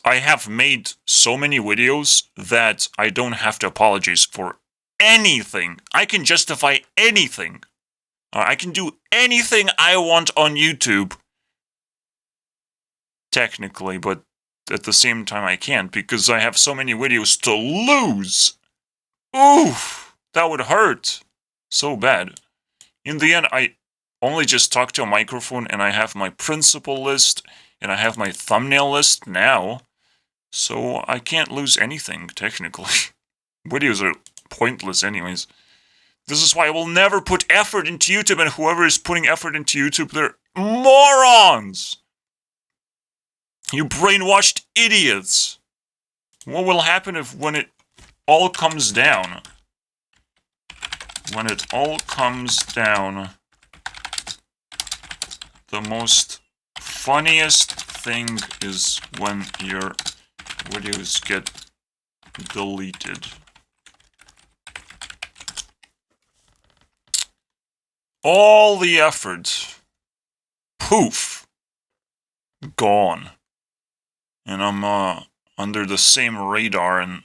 [SPEAKER 1] I have made so many videos that I don't have to apologize for anything. I can justify anything. I can do anything I want on YouTube. Technically, but at the same time I can't because I have so many videos to lose. Oof, that would hurt so bad. In the end, I only just talk to a microphone and I have my principal list and I have my thumbnail list now. So I can't lose anything, technically. Videos are pointless anyways. This is why I will never put effort into YouTube, and whoever is putting effort into YouTube, they're morons! You brainwashed idiots! What will happen when it all comes down? When it all comes down, the most funniest thing is when your videos get deleted. All the effort, poof, gone. And I'm under the same radar and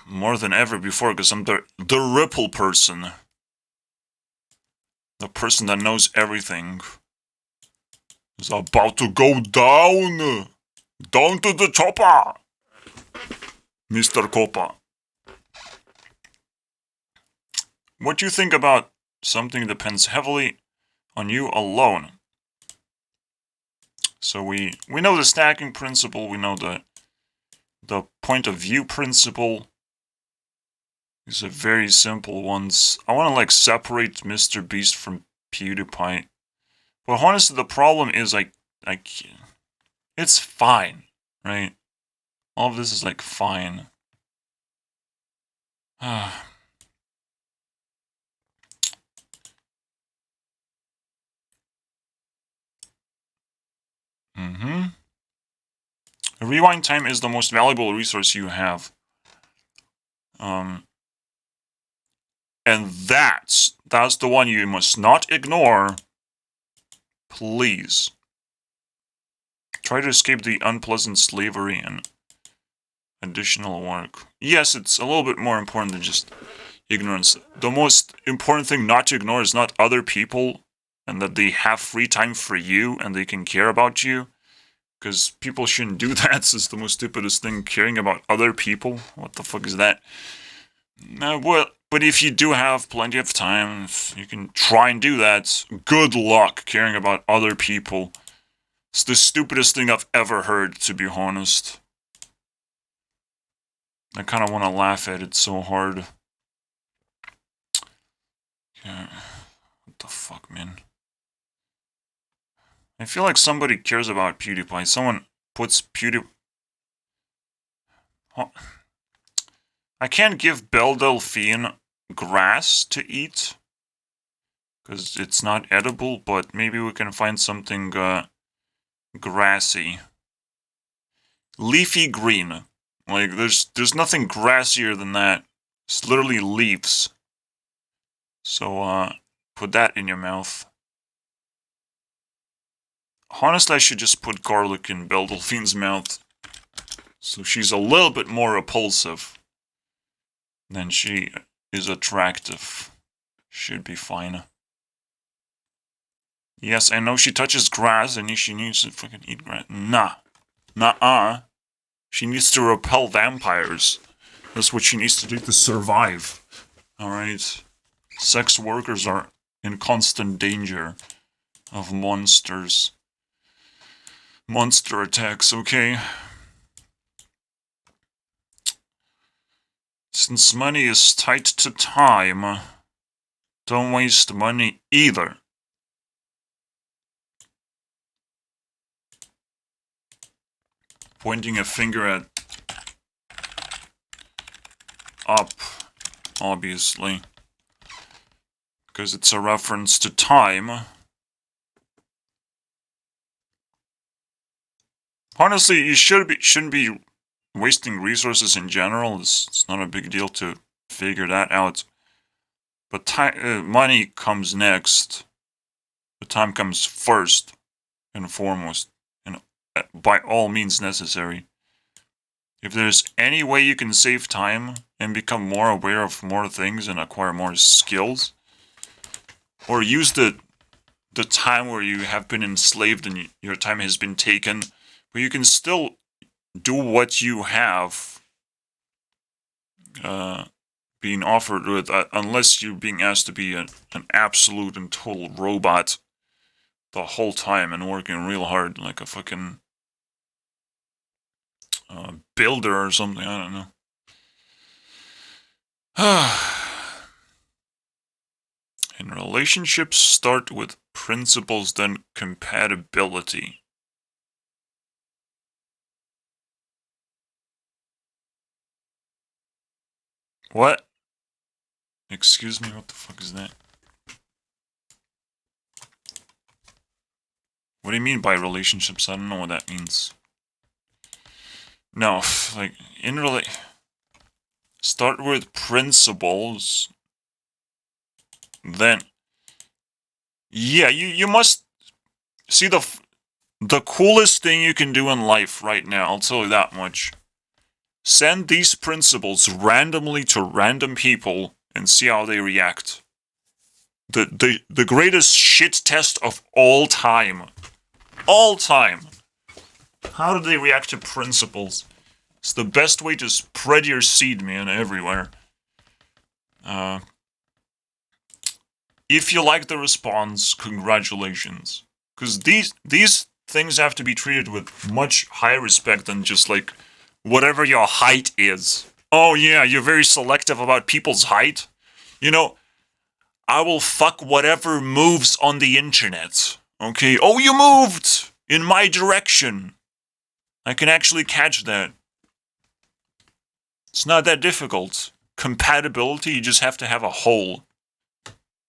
[SPEAKER 1] more than ever before, because I'm the Ripple person. The person that knows everything is about to go down. Down to the chopper. Mr. Copa. What you think about something depends heavily on you alone. So we know the stacking principle, we know the point of view principle. These are very simple ones. I want to like separate Mr. Beast from PewDiePie. But honestly, the problem is like it's fine, right? All of this is like fine. Rewind time is the most valuable resource you have. And that's the one you must not ignore. Please. Try to escape the unpleasant slavery and additional work. Yes, it's a little bit more important than just ignorance. The most important thing not to ignore is not other people and that they have free time for you and they can care about you. Because people shouldn't do that. It's the most stupidest thing, caring about other people. What the fuck is that? But if you do have plenty of time, you can try and do that. Good luck caring about other people. It's the stupidest thing I've ever heard, to be honest. I kind of want to laugh at it so hard. Yeah. What the fuck, man? I feel like somebody cares about PewDiePie. Someone puts PewDiePie... Oh. I can't give Belle Delphine grass to eat. Because it's not edible, but maybe we can find something grassy. Leafy green. Like, there's nothing grassier than that. It's literally leaves. So, put that in your mouth. Honestly, I should just put garlic in Belle Delphine's mouth. So she's a little bit more repulsive than she is attractive. Should be fine. Yes, I know she touches grass and she needs to fucking eat grass. Nah. Nuh-uh. She needs to repel vampires. That's what she needs to do to survive. Alright? Sex workers are in constant danger of monsters. Monster attacks, okay? Since money is tight to time, don't waste money either. Pointing a finger at up, obviously. Because it's a reference to time. Honestly, you shouldn't be wasting resources in general. It's not a big deal to figure that out. But money comes next. The time comes first and foremost, and by all means necessary. If there's any way you can save time and become more aware of more things and acquire more skills, or use the time where you have been enslaved and your time has been taken, but you can still do what you have being offered with, unless you're being asked to be an absolute and total robot the whole time and working real hard like a fucking builder or something, I don't know. And relationships start with principles, then compatibility. What? Excuse me, what the fuck is that? What do you mean by relationships? I don't know what that means. No, like, start with principles, then... Yeah, you must... See, the coolest thing you can do in life right now, I'll tell you that much. Send these principles randomly to random people and see how they react. The greatest shit test of all time. All time. How do they react to principles? It's the best way to spread your seed, man, everywhere. If you like the response, congratulations. Because these things have to be treated with much higher respect than just like whatever your height is. Oh yeah, you're very selective about people's height. You know, I will fuck whatever moves on the internet. Okay? Oh, you moved in my direction. I can actually catch that. It's not that difficult. Compatibility, you just have to have a hole.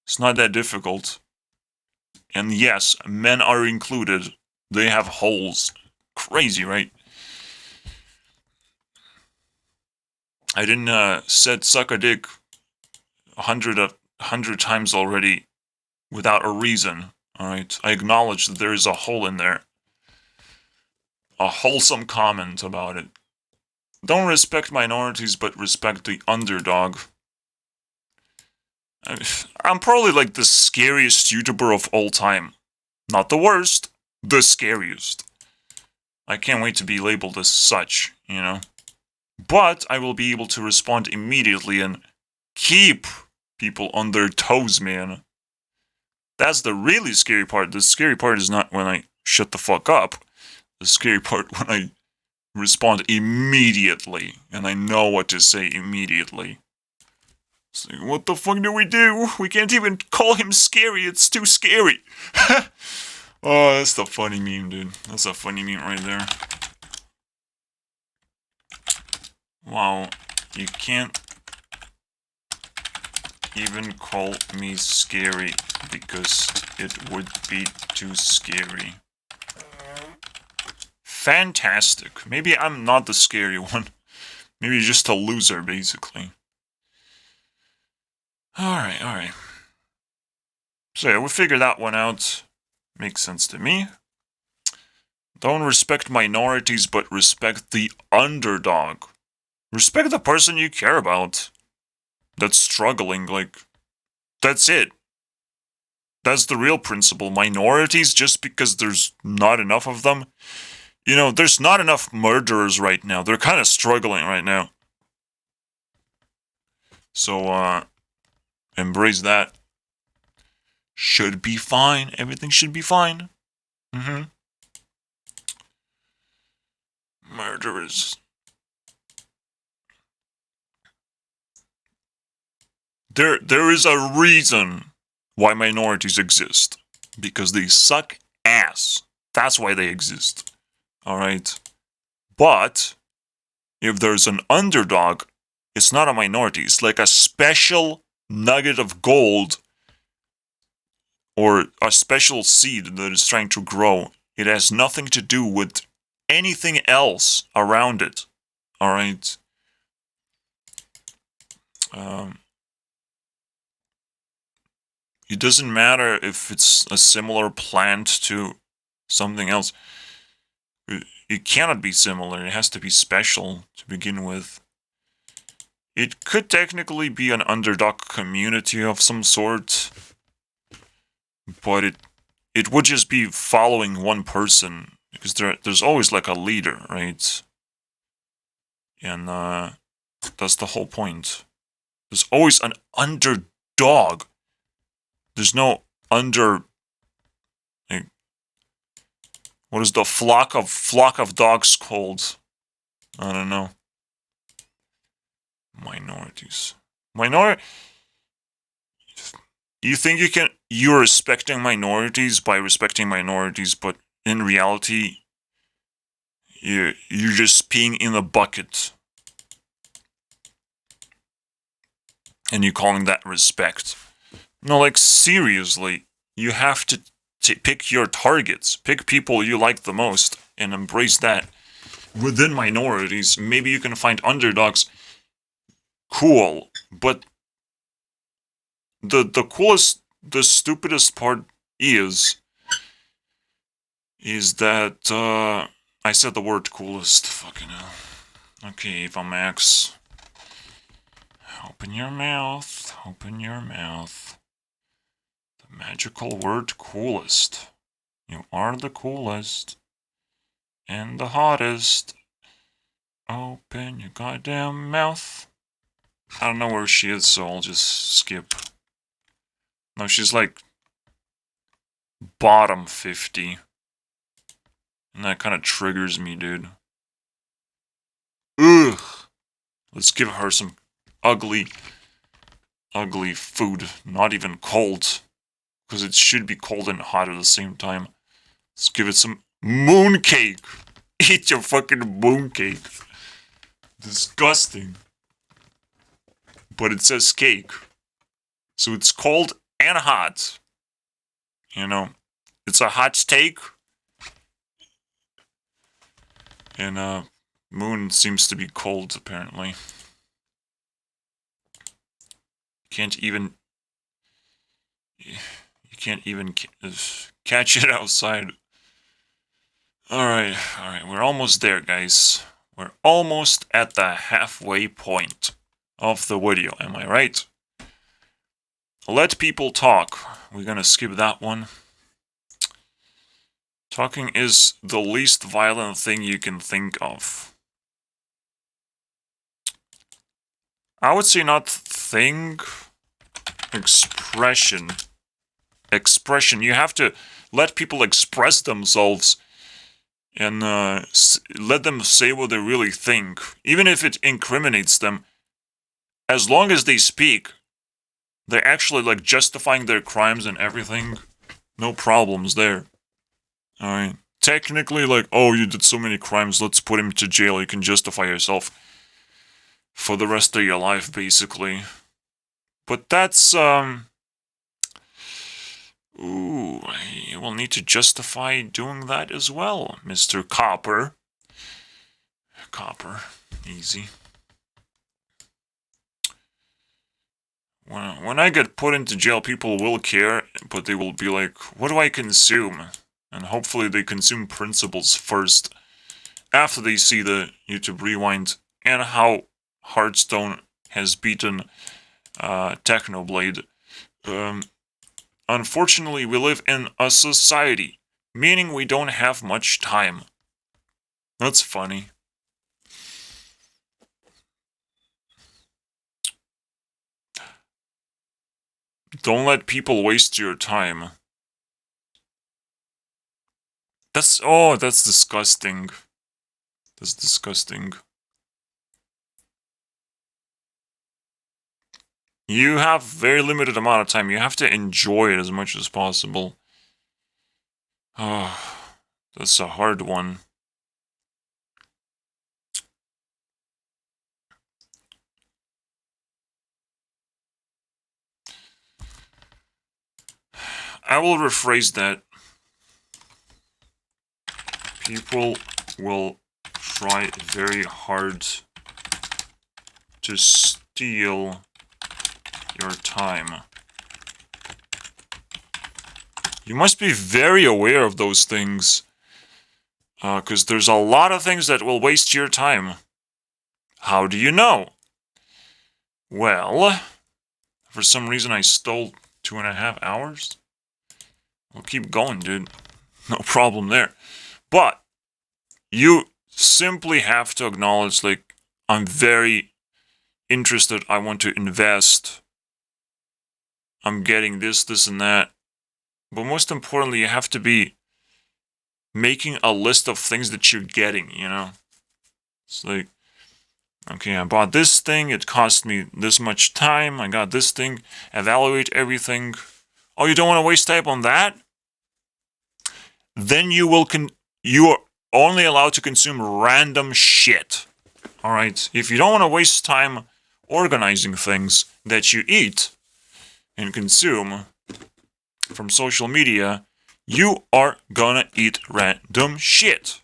[SPEAKER 1] It's not that difficult. And yes, men are included. They have holes. Crazy, right? I didn't said suck a dick 100 times already without a reason. Alright? I acknowledge that there is a hole in there. A wholesome comment about it. Don't respect minorities, but respect the underdog. I'm probably like the scariest YouTuber of all time. Not the worst, the scariest. I can't wait to be labeled as such, you know? But I will be able to respond immediately and keep people on their toes, man. That's the really scary part. The scary part is not when I shut the fuck up. The scary part when I respond immediately and I know what to say immediately. It's like, what the fuck do? We can't even call him scary. It's too scary. Oh, that's the funny meme, dude. That's a funny meme right there. Wow, you can't even call me scary because it would be too scary. Fantastic. Maybe I'm not the scary one. Maybe just a loser, basically. Alright. So yeah, we figured that one out. Makes sense to me. Don't respect minorities, but respect the underdog. Respect the person you care about. That's struggling, like... That's it. That's the real principle. Minorities, just because there's not enough of them. You know, there's not enough murderers right now. They're kind of struggling right now. So, embrace that. Should be fine. Everything should be fine. Murderers. There is a reason why minorities exist. Because they suck ass. That's why they exist. Alright? But, if there's an underdog, it's not a minority. It's like a special nugget of gold or a special seed that is trying to grow. It has nothing to do with anything else around it. Alright? It doesn't matter if it's a similar plant to something else. It cannot be similar. It has to be special to begin with. It could technically be an underdog community of some sort, but it would just be following one person, because there's always like a leader, right? And that's the whole point. There's always an underdog. There's no under... Like, what is the flock of dogs called? I don't know. Minorities. You think you're respecting minorities by respecting minorities, but in reality, you're just peeing in a bucket. And you're calling that respect. No, like, seriously, you have to pick your targets. Pick people you like the most and embrace that. Within minorities, maybe you can find underdogs. Cool, but the stupidest part is that, I said the word coolest. Fucking hell. Okay, Ava Max. Open your mouth. Open your mouth. The magical word coolest. You are the coolest. And the hottest. Open your goddamn mouth. I don't know where she is, so I'll just skip. No, she's like bottom 50. And that kind of triggers me, dude. Ugh. Let's give her some ugly food. Not even cold. Because it should be cold and hot at the same time. Let's give it some mooncake. Eat your fucking mooncake. Disgusting. But it says cake. So it's cold and hot. You know, it's a hot steak. And moon seems to be cold, apparently. You can't even catch it outside. Alright, we're almost there, guys. We're almost at the halfway point of the video, am I right? Let people talk. We're gonna skip that one. Talking is the least violent thing you can think of. I would say not thing, expression. Expression. You have to let people express themselves and let them say what they really think. Even if it incriminates them, as long as they speak, they're actually like justifying their crimes and everything. No problems there. Alright. Technically, like, oh, you did so many crimes, let's put him to jail. You can justify yourself for the rest of your life, basically. But that's, ooh, you will need to justify doing that as well, Mr. Copper. Copper. Easy. When I get put into jail, people will care, but they will be like, what do I consume? And hopefully they consume principles first, after they see the YouTube Rewind and how Hearthstone has beaten Technoblade. Unfortunately, we live in a society, meaning we don't have much time. That's funny. Don't let people waste your time. That's disgusting. That's disgusting. You have very limited amount of time. You have to enjoy it as much as possible. Oh, that's a hard one. I will rephrase that. People will try very hard to steal your time. You must be very aware of those things, because there's a lot of things that will waste your time. How do you know? Well, for some reason I stole 2.5 hours. We'll keep going, dude. No problem there. But you simply have to acknowledge, like, I'm very interested. I want to invest. I'm getting this, and that. But most importantly, you have to be making a list of things that you're getting, you know? It's like, Okay, I bought this thing. It cost me this much time. I got this thing. Evaluate everything. Oh, you don't want to waste time on that? Then you are only allowed to consume random shit. All right. If you don't want to waste time organizing things that you eat and consume from social media, you are gonna eat random shit.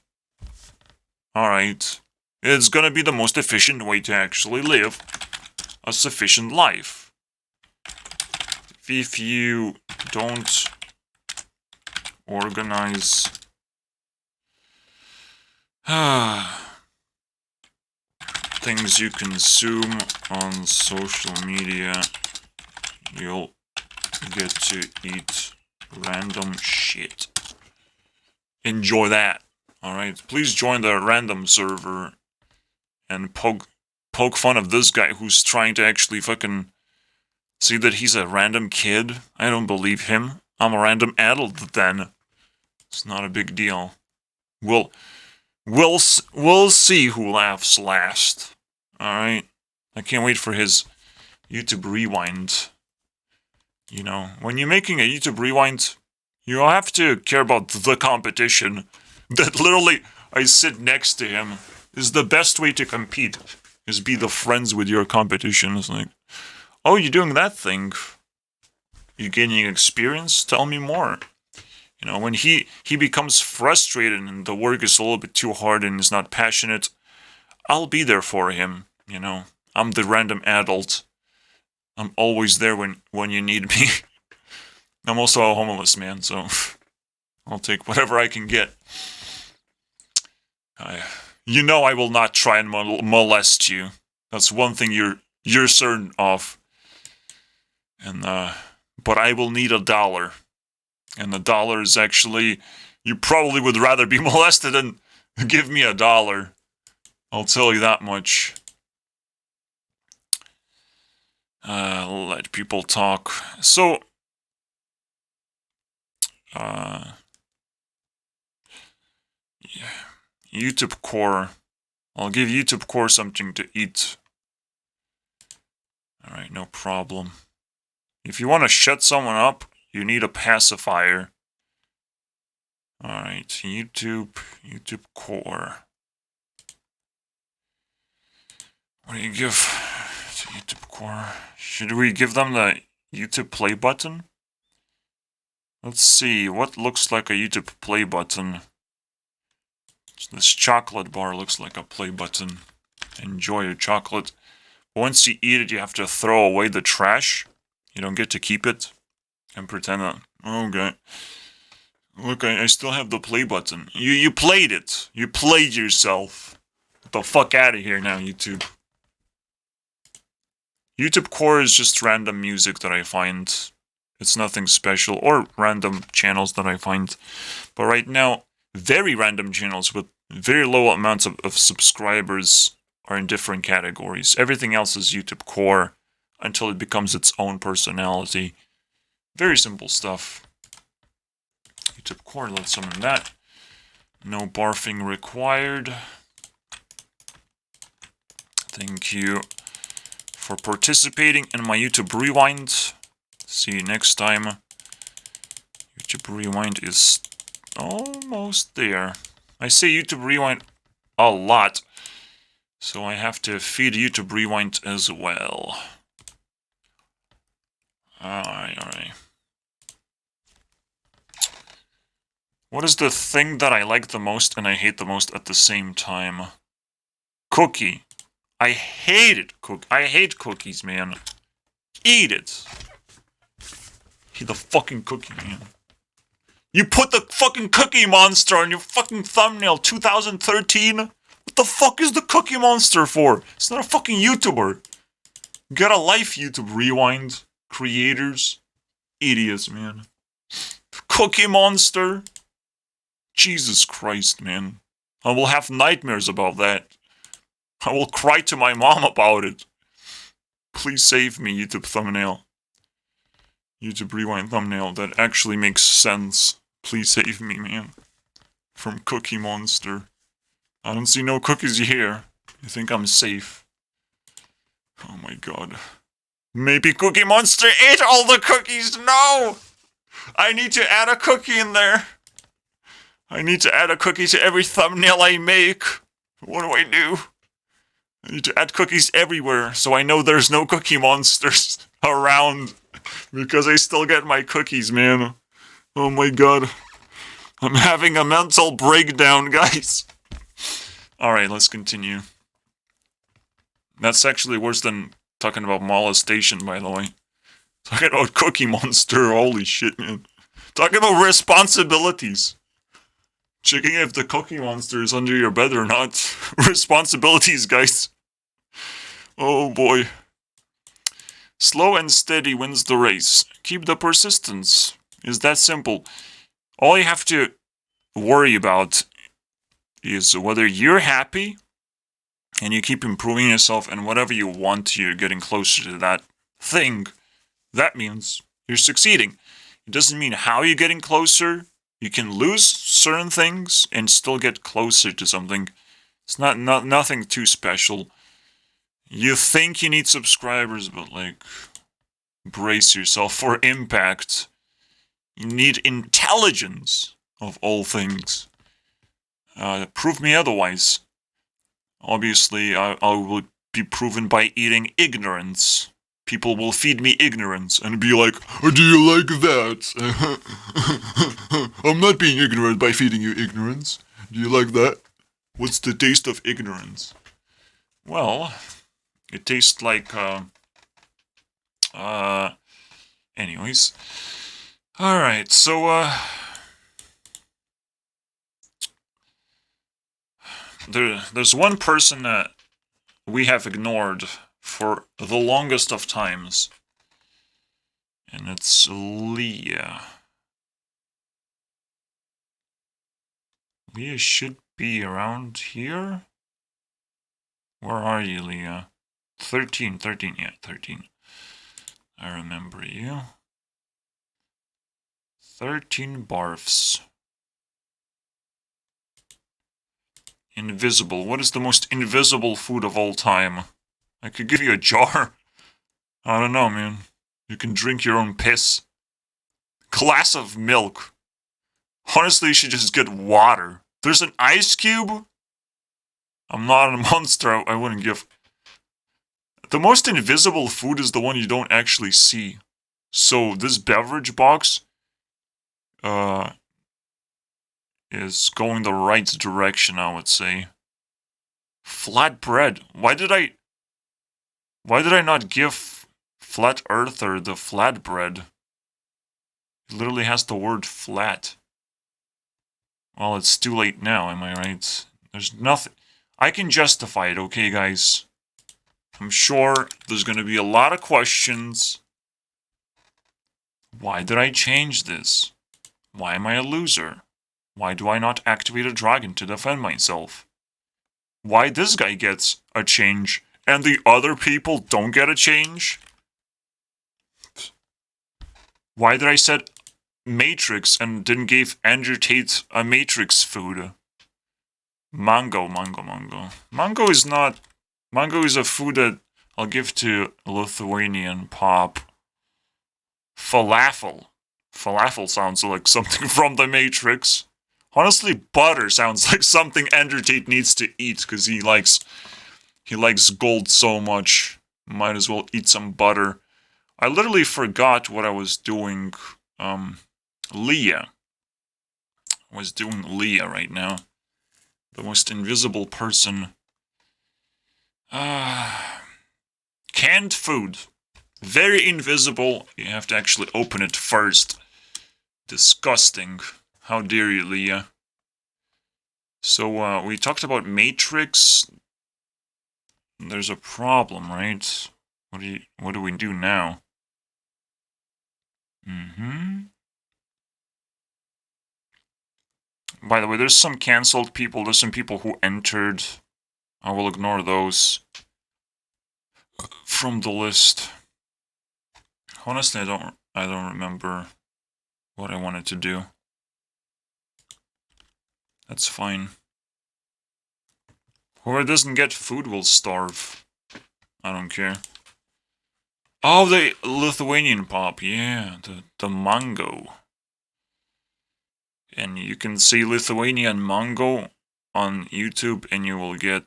[SPEAKER 1] All right. It's gonna be the most efficient way to actually live a sufficient life. If you don't organize things you consume on social media, you'll get to eat random shit. Enjoy that. Alright, please join the random server and poke fun of this guy who's trying to actually fucking see that he's a random kid. I don't believe him. I'm a random adult then. It's not a big deal. We'll see who laughs last. Alright? I can't wait for his YouTube rewind. You know, when you're making a YouTube rewind, you have to care about the competition. That literally, I sit next to him, is the best way to compete. Is be the friends with your competition. It's like, oh, you're doing that thing. You're gaining experience? Tell me more. You know, when he becomes frustrated and the work is a little bit too hard and is not passionate, I'll be there for him, you know. I'm the random adult. I'm always there when you need me. I'm also a homeless man, so I'll take whatever I can get. You know I will not try and molest you. That's one thing you're certain of. And but I will need $1. And $1 is actually, you probably would rather be molested than give me $1. I'll tell you that much. Let people talk. So, yeah. YouTube Core. I'll give YouTube Core something to eat. Alright, no problem. If you want to shut someone up, you need a pacifier. Alright, YouTube Core. What do you give to YouTube Core? Should we give them the YouTube play button? Let's see, what looks like a YouTube play button? This chocolate bar looks like a play button. Enjoy your chocolate. Once you eat it, you have to throw away the trash. You don't get to keep it. And pretend that, okay. Look, I still have the play button. You played it. You played yourself. Get the fuck out of here now, YouTube. YouTube Core is just random music that I find. It's nothing special, or random channels that I find. But right now, very random channels with very low amounts of subscribers are in different categories. Everything else is YouTube Core until it becomes its own personality. Very simple stuff. YouTube Core, let's summon that. No barfing required. Thank you for participating in my YouTube Rewind. See you next time. YouTube Rewind is almost there. I say YouTube Rewind a lot, so I have to feed YouTube Rewind as well. Alright. What is the thing that I like the most and I hate the most at the same time? Cookie. I hate it. I hate cookies, man. Eat it. Eat the fucking cookie, man. You put the fucking Cookie Monster on your fucking thumbnail, 2013? What the fuck is the Cookie Monster for? It's not a fucking YouTuber. Get a life, YouTube Rewind. Creators. Idiots, man. Cookie Monster. Jesus Christ, man. I will have nightmares about that. I will cry to my mom about it. Please save me, YouTube thumbnail. YouTube Rewind thumbnail that actually makes sense. Please save me, man. From Cookie Monster. I don't see no cookies here. I think I'm safe. Oh my god. Maybe Cookie Monster ate all the cookies. No! I need to add a cookie in there. I need to add a cookie to every thumbnail I make. What do I do? I need to add cookies everywhere so I know there's no Cookie Monsters around. Because I still get my cookies, man. Oh my god. I'm having a mental breakdown, guys. Alright, let's continue. That's actually worse than talking about molestation, by the way. Talking about Cookie Monster, holy shit, man. Talking about responsibilities. Checking if the Cookie Monster is under your bed or not. Responsibilities, guys. Oh boy. Slow and steady wins the race. Keep the persistence. It's that simple. All you have to worry about is whether you're happy and you keep improving yourself, and whatever you want, you're getting closer to that thing. That means you're succeeding. It doesn't mean how you're getting closer. You can lose certain things and still get closer to something. It's nothing too special. You think you need subscribers, but like, brace yourself for impact. You need intelligence, of all things. Prove me otherwise. Obviously, I will be proven by eating ignorance. People will feed me ignorance and be like, "Oh, do you like that?" I'm not being ignorant by feeding you ignorance. Do you like that? What's the taste of ignorance? Well, it tastes like, anyways. Alright, so, there's one person that we have ignored for the longest of times. And it's Leah. Leah should be around here? Where are you, Leah? 13, yeah, 13. I remember you. 13 barfs. Invisible. What is the most invisible food of all time? I could give you a jar. I don't know, man. You can drink your own piss. Glass of milk. Honestly, you should just get water. There's an ice cube? I'm not a monster. I wouldn't give... The most invisible food is the one you don't actually see. So, this beverage box... is going the right direction, I would say. Flat bread. Why did I not give Flat Earther the flat bread? It literally has the word flat. Well, it's too late now, am I right? There's nothing... I can justify it, okay, guys? I'm sure there's gonna be a lot of questions. Why did I change this? Why am I a loser? Why do I not activate a dragon to defend myself? Why this guy gets a change and the other people don't get a change? Why did I set Matrix and didn't give Andrew Tate a Matrix food? Mango. Mango is not... Mango is a food that I'll give to Lithuanian pop. Falafel. Falafel sounds like something from the Matrix. Honestly, butter sounds like something Andrew Tate needs to eat, because he likes gold so much. Might as well eat some butter. I literally forgot what I was doing. Leah. I was doing Leah right now. The most invisible person. Canned food. Very invisible. You have to actually open it first. Disgusting. How dare you, Leah? So, we talked about Matrix. There's a problem, right? What do we do now? By the way, there's some cancelled people. There's some people who entered. I will ignore those from the list. Honestly, I don't remember what I wanted to do. That's fine. Whoever doesn't get food will starve. I don't care. Oh, the Lithuanian pop, yeah, the mango. And you can see Lithuanian mango on YouTube, and you will get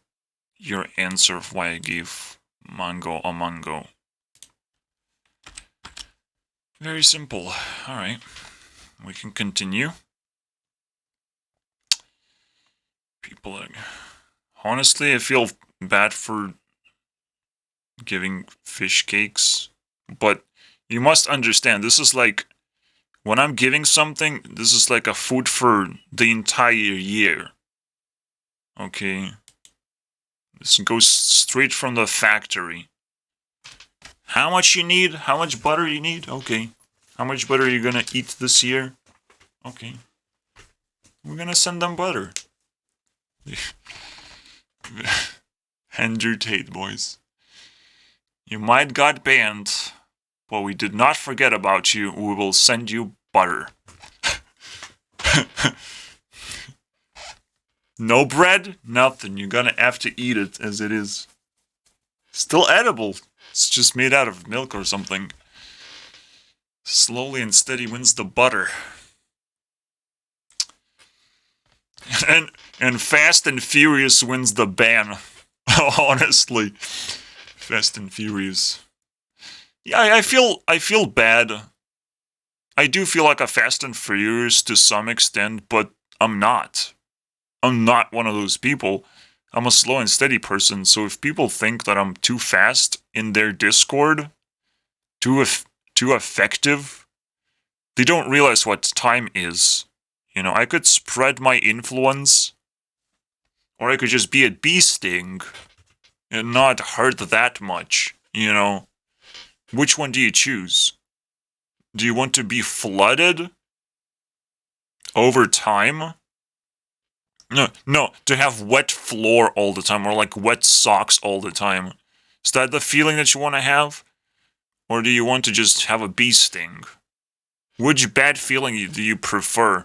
[SPEAKER 1] your answer of why I gave mango a mango. Very simple. Alright, we can continue. People are... Honestly, I feel bad for giving fish cakes, but you must understand, this is like, when I'm giving something, this is like a food for the entire year. Okay? This goes straight from the factory. How much you need? How much butter you need? Okay. How much butter are you gonna eat this year? Okay. We're gonna send them butter. Andrew Tate, boys. You might got banned, but we did not forget about you. We will send you butter. No bread? Nothing. You're gonna have to eat it as it is. Still edible. It's just made out of milk or something. Slowly and steady wins the butter. And Fast and Furious wins the ban. Honestly. Fast and Furious. Yeah, I feel bad. I do feel like a Fast and Furious to some extent, but I'm not. I'm not one of those people. I'm a slow and steady person, so if people think that I'm too fast in their Discord, too effective, they don't realize what time is. You know, I could spread my influence, or I could just be a bee sting and not hurt that much, you know. Which one do you choose? Do you want to be flooded over time? No, to have wet floor all the time, or like wet socks all the time. Is that the feeling that you want to have? Or do you want to just have a bee sting? Which bad feeling do you prefer?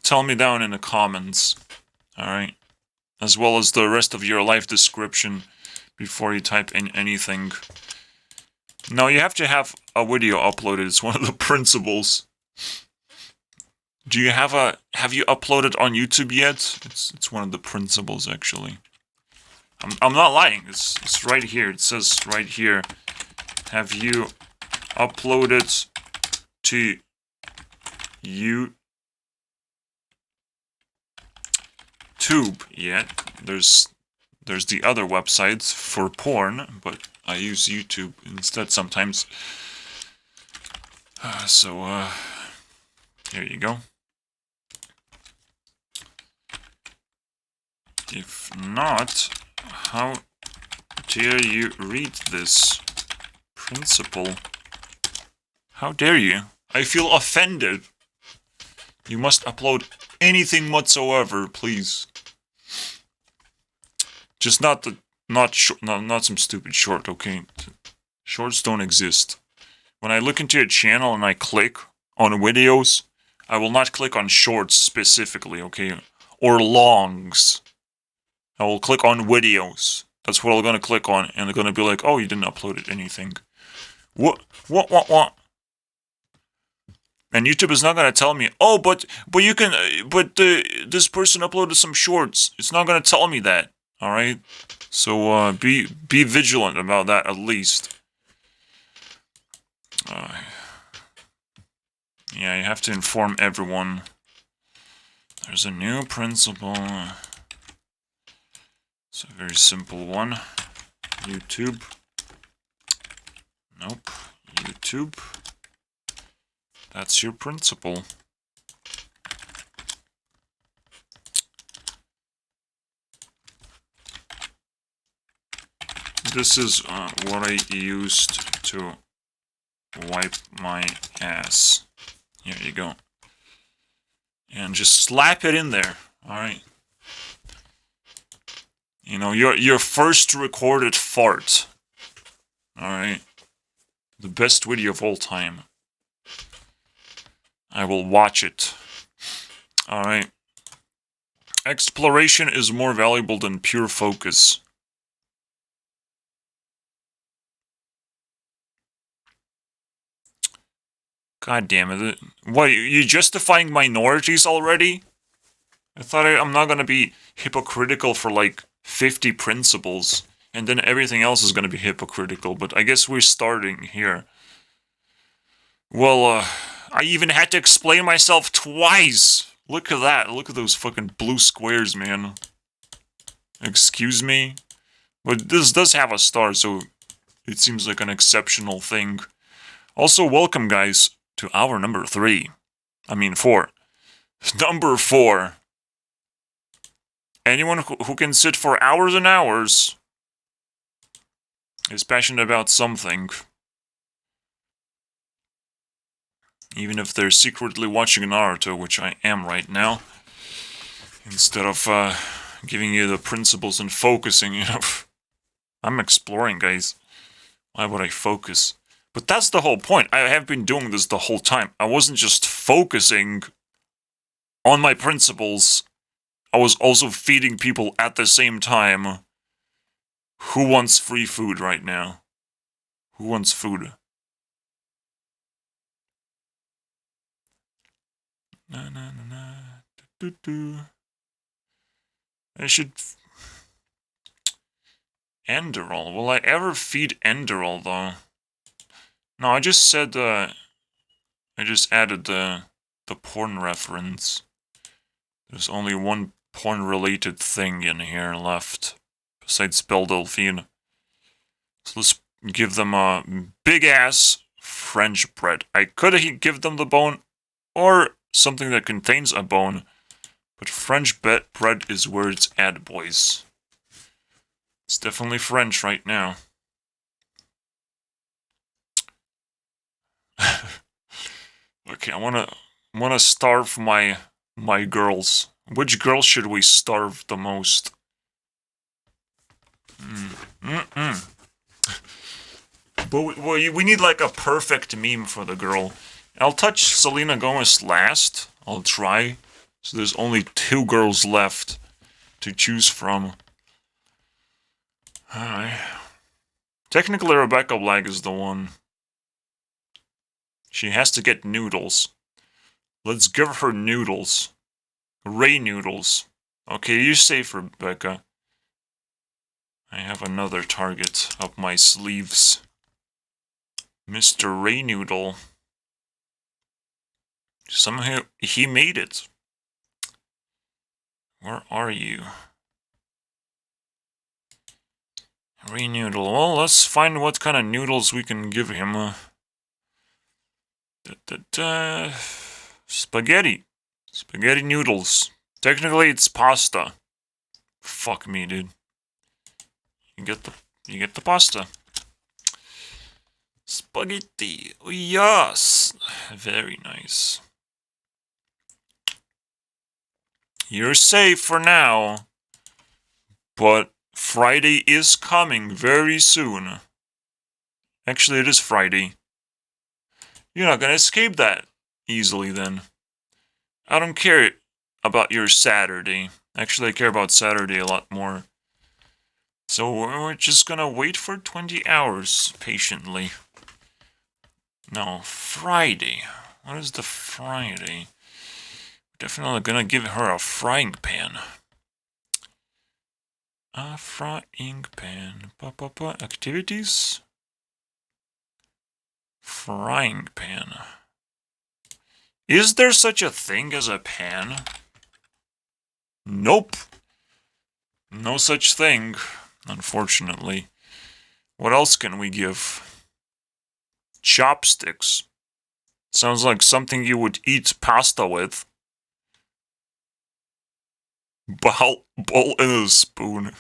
[SPEAKER 1] Tell me down in the comments, alright? As well as the rest of your life description before you type in anything. No, you have to have a video uploaded, it's one of the principles. Do you have you uploaded on YouTube yet? It's one of the principles, actually. I'm not lying, it's right here, it says right here. Have you uploaded to YouTube yet? There's the other websites for porn, but I use YouTube instead sometimes. Here you go. If not, how dare you read this principle? How dare you? I feel offended. You must upload anything whatsoever, please. Just not some stupid short, okay? Shorts don't exist. When I look into a channel and I click on videos, I will not click on shorts specifically, okay? Or longs. I will click on videos. That's what I'm gonna click on, and they're gonna be like, oh, you didn't upload anything. What? And YouTube is not gonna tell me, oh, but you can, this person uploaded some shorts. It's not gonna tell me that, alright? So, be vigilant about that, at least. Yeah, you have to inform everyone. There's a new principle. It's a very simple one. YouTube. Nope. YouTube. That's your principle. This is what I used to wipe my ass. Here you go. And just slap it in there, alright? You know, your first recorded fart. Alright? The best video of all time. I will watch it. Alright. Exploration is more valuable than pure focus. God damn it. What, you justifying minorities already? I thought I'm not gonna be hypocritical for like 50 principles, and then everything else is gonna be hypocritical, but I guess we're starting here. Well, I even had to explain myself twice! Look at that, look at those fucking blue squares, man. Excuse me? But this does have a star, so it seems like an exceptional thing. Also, welcome, guys, to hour number 3. I mean, 4. Number 4. Anyone who can sit for hours and hours is passionate about something. Even if they're secretly watching Naruto, which I am right now. Instead of giving you the principles and focusing, you know. I'm exploring, guys. Why would I focus? But that's the whole point. I have been doing this the whole time. I wasn't just focusing on my principles. I was also feeding people at the same time. Who wants free food right now? Who wants food? Na na na na. Do, do, do. I should... Enderal. Will I ever feed Enderal, though? No, I just said, I just added the porn reference. There's only one porn-related thing in here left, besides Delphine. So let's give them a big-ass French bread. I could give them the bone, or something that contains a bone, but French bread is where it's at, boys. It's definitely French right now. Okay, I wanna starve my girls. Which girl should we starve the most? But we need like a perfect meme for the girl. I'll touch Selena Gomez last. I'll try. So there's only 2 girls left to choose from. Alright. Technically, Rebecca Black is the one. She has to get noodles. Let's give her noodles. Ray noodles. Okay, you're safe, Rebecca. I have another target up my sleeves. Mr. Ray Noodle. Somehow he made it. Where are you? Ray Noodle. Well, let's find what kind of noodles we can give him. Spaghetti. Spaghetti noodles. Technically, it's pasta. Fuck me, dude. You get the pasta. Spaghetti. Oh, yes. Very nice. You're safe for now. But Friday is coming very soon. Actually, it is Friday. You're not gonna escape that easily then. I don't care about your Saturday. Actually, I care about Saturday a lot more. So we're just gonna wait for 20 hours patiently. No, Friday. What is the Friday? Definitely gonna give her a frying pan. A frying pan. Activities? Frying pan. Is there such a thing as a pan? Nope. No such thing, unfortunately. What else can we give? Chopsticks. Sounds like something you would eat pasta with. Bowl and a spoon.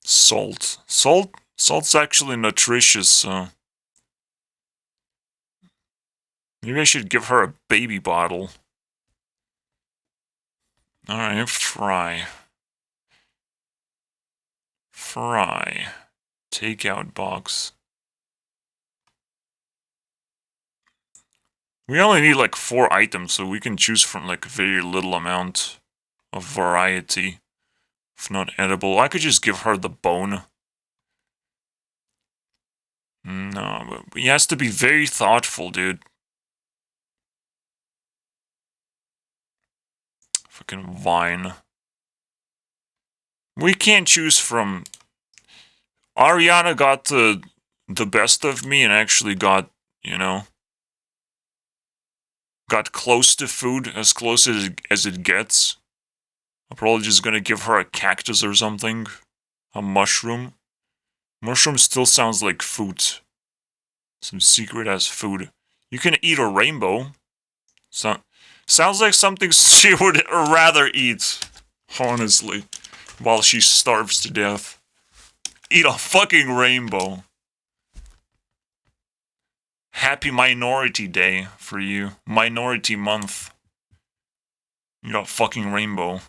[SPEAKER 1] Salt. Salt's actually nutritious, so... Maybe I should give her a baby bottle. Alright, fry. Fry. Takeout box. We only need like 4 items, so we can choose from like very little amount of variety. If not edible, I could just give her the bone. No, but he has to be very thoughtful, dude. Fucking Vine. We can't choose from... Ariana got the best of me and actually got, you know... got close to food, as close as it gets. I'm probably just gonna give her a cactus or something. A mushroom. Mushroom still sounds like food. Some secret as food. You can eat a rainbow. Sounds like something she would rather eat. Honestly. While she starves to death. Eat a fucking rainbow. Happy Minority Day for you. Minority Month. Eat a fucking rainbow.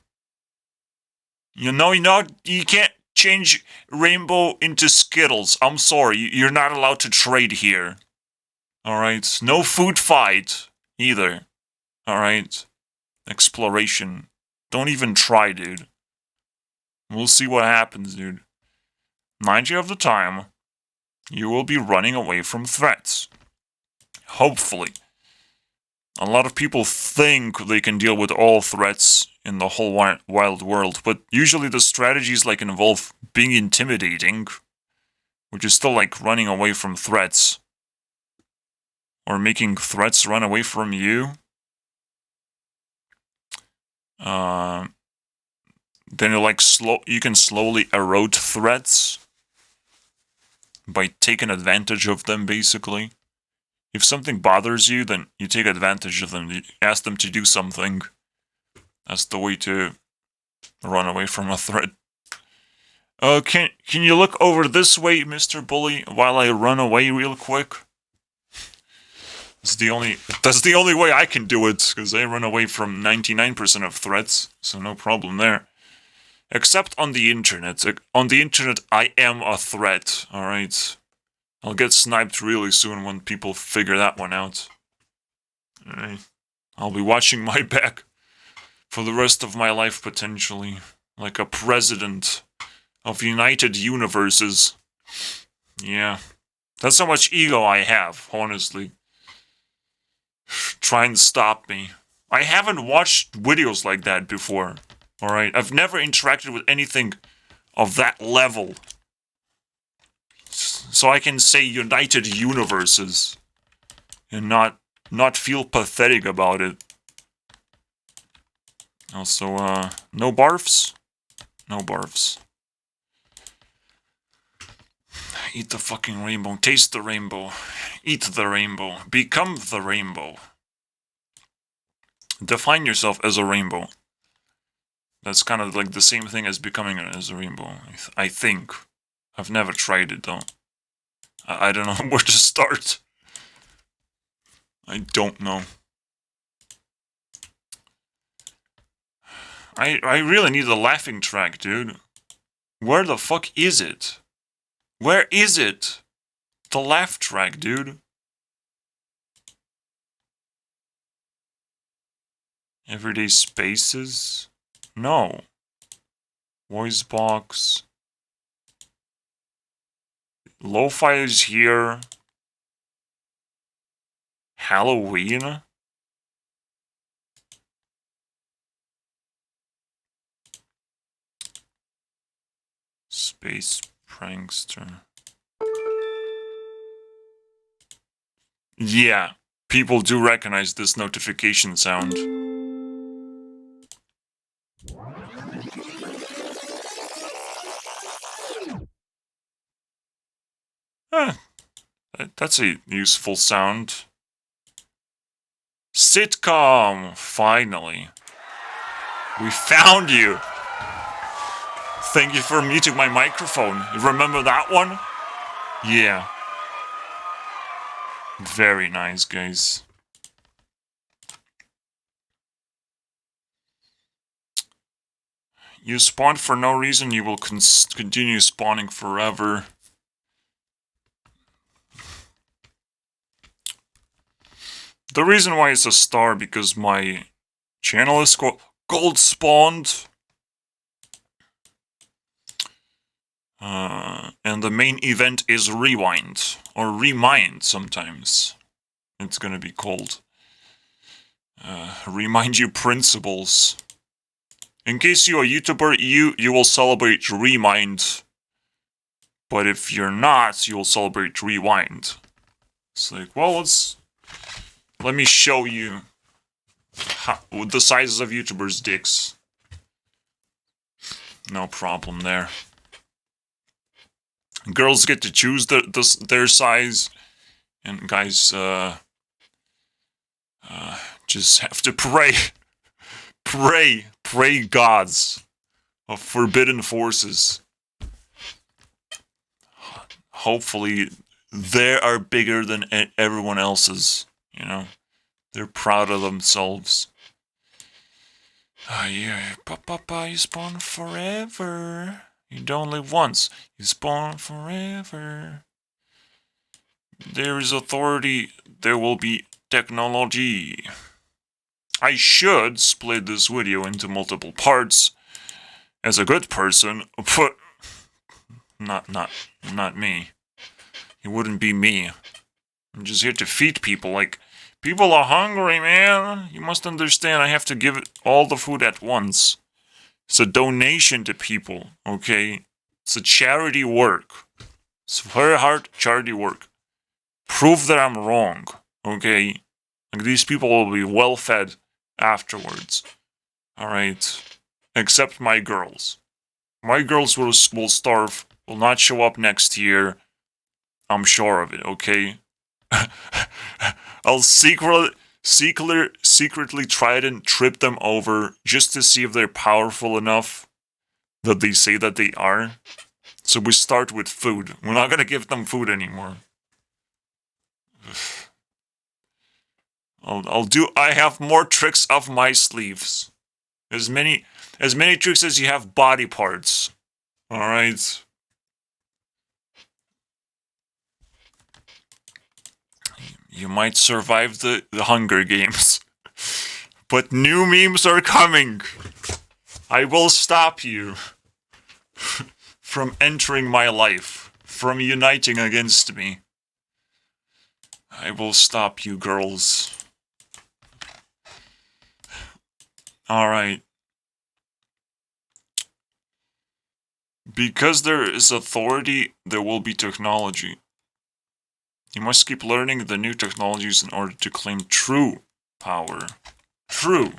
[SPEAKER 1] You can't change rainbow into Skittles. I'm sorry, you're not allowed to trade here. Alright? No food fight either. Alright? Exploration. Don't even try, dude. We'll see what happens, dude. 90% of the time, you will be running away from threats. Hopefully. A lot of people think they can deal with all threats in the whole wild world, but usually the strategies like involve being intimidating, which is still like running away from threats, or making threats run away from you. Then you can slowly erode threats by taking advantage of them, basically. If something bothers you, then you take advantage of them. You ask them to do something. That's the way to run away from a threat. Can you look over this way, Mr. Bully, while I run away real quick? That's the only way I can do it, because I run away from 99% of threats, so no problem there. Except on the internet. On the internet, I am a threat, alright? I'll get sniped really soon when people figure that one out. Alright. I'll be watching my back for the rest of my life, potentially. Like a president of United Universes. Yeah. That's how much ego I have, honestly. Try and stop me. I haven't watched videos like that before. Alright? I've never interacted with anything of that level. So I can say United Universes. And not feel pathetic about it. Also, no barfs? No barfs. Eat the fucking rainbow. Taste the rainbow. Eat the rainbow. Become the rainbow. Define yourself as a rainbow. That's kind of like the same thing as becoming as a rainbow, I think. I've never tried it, though. I don't know where to start. I don't know. I really need a laughing track, dude. Where the fuck is it? Where is it? The laugh track, dude. Everyday spaces? No. Voice box. Lo-fi is here. Halloween? Space prankster. Yeah, people do recognize this notification sound. That's a useful sound. Sitcom! Finally. We found you! Thank you for muting my microphone. You remember that one? Yeah. Very nice, guys. You spawned for no reason, you will continue spawning forever. The reason why it's a star because my channel is gold spawned. And and the main event is Rewind, or Remind sometimes. It's gonna be called. Remind you principles. In case you're a YouTuber, you will celebrate Remind. But if you're not, you'll celebrate Rewind. It's like, well, let me show you the sizes of YouTubers' dicks. No problem there. Girls get to choose their size, and guys just have to pray gods of forbidden forces. Hopefully, they are bigger than everyone else's. You know, they're proud of themselves. Yeah, Papa, you spawn forever. You don't live once. You spawn forever. There is authority. There will be technology. I should split this video into multiple parts as a good person, but not me. It wouldn't be me. I'm just here to feed people. Like, people are hungry, man. You must understand, I have to give it all the food at once. It's a donation to people, okay? It's a charity work. It's very hard charity work. Prove that I'm wrong, okay? Like, these people will be well fed afterwards. Alright? Except my girls. My girls will starve, will not show up next year. I'm sure of it, okay? I'll secretly try and trip them over just to see if they're powerful enough that they say that they are. So we start with food. We're not gonna give them food anymore. I have more tricks up my sleeves. As many tricks as you have body parts. Alright? You might survive the Hunger Games. But new memes are coming. I will stop you from entering my life, from uniting against me. I will stop you, girls. Alright. Because there is authority, there will be technology. You must keep learning the new technologies in order to claim true power. True.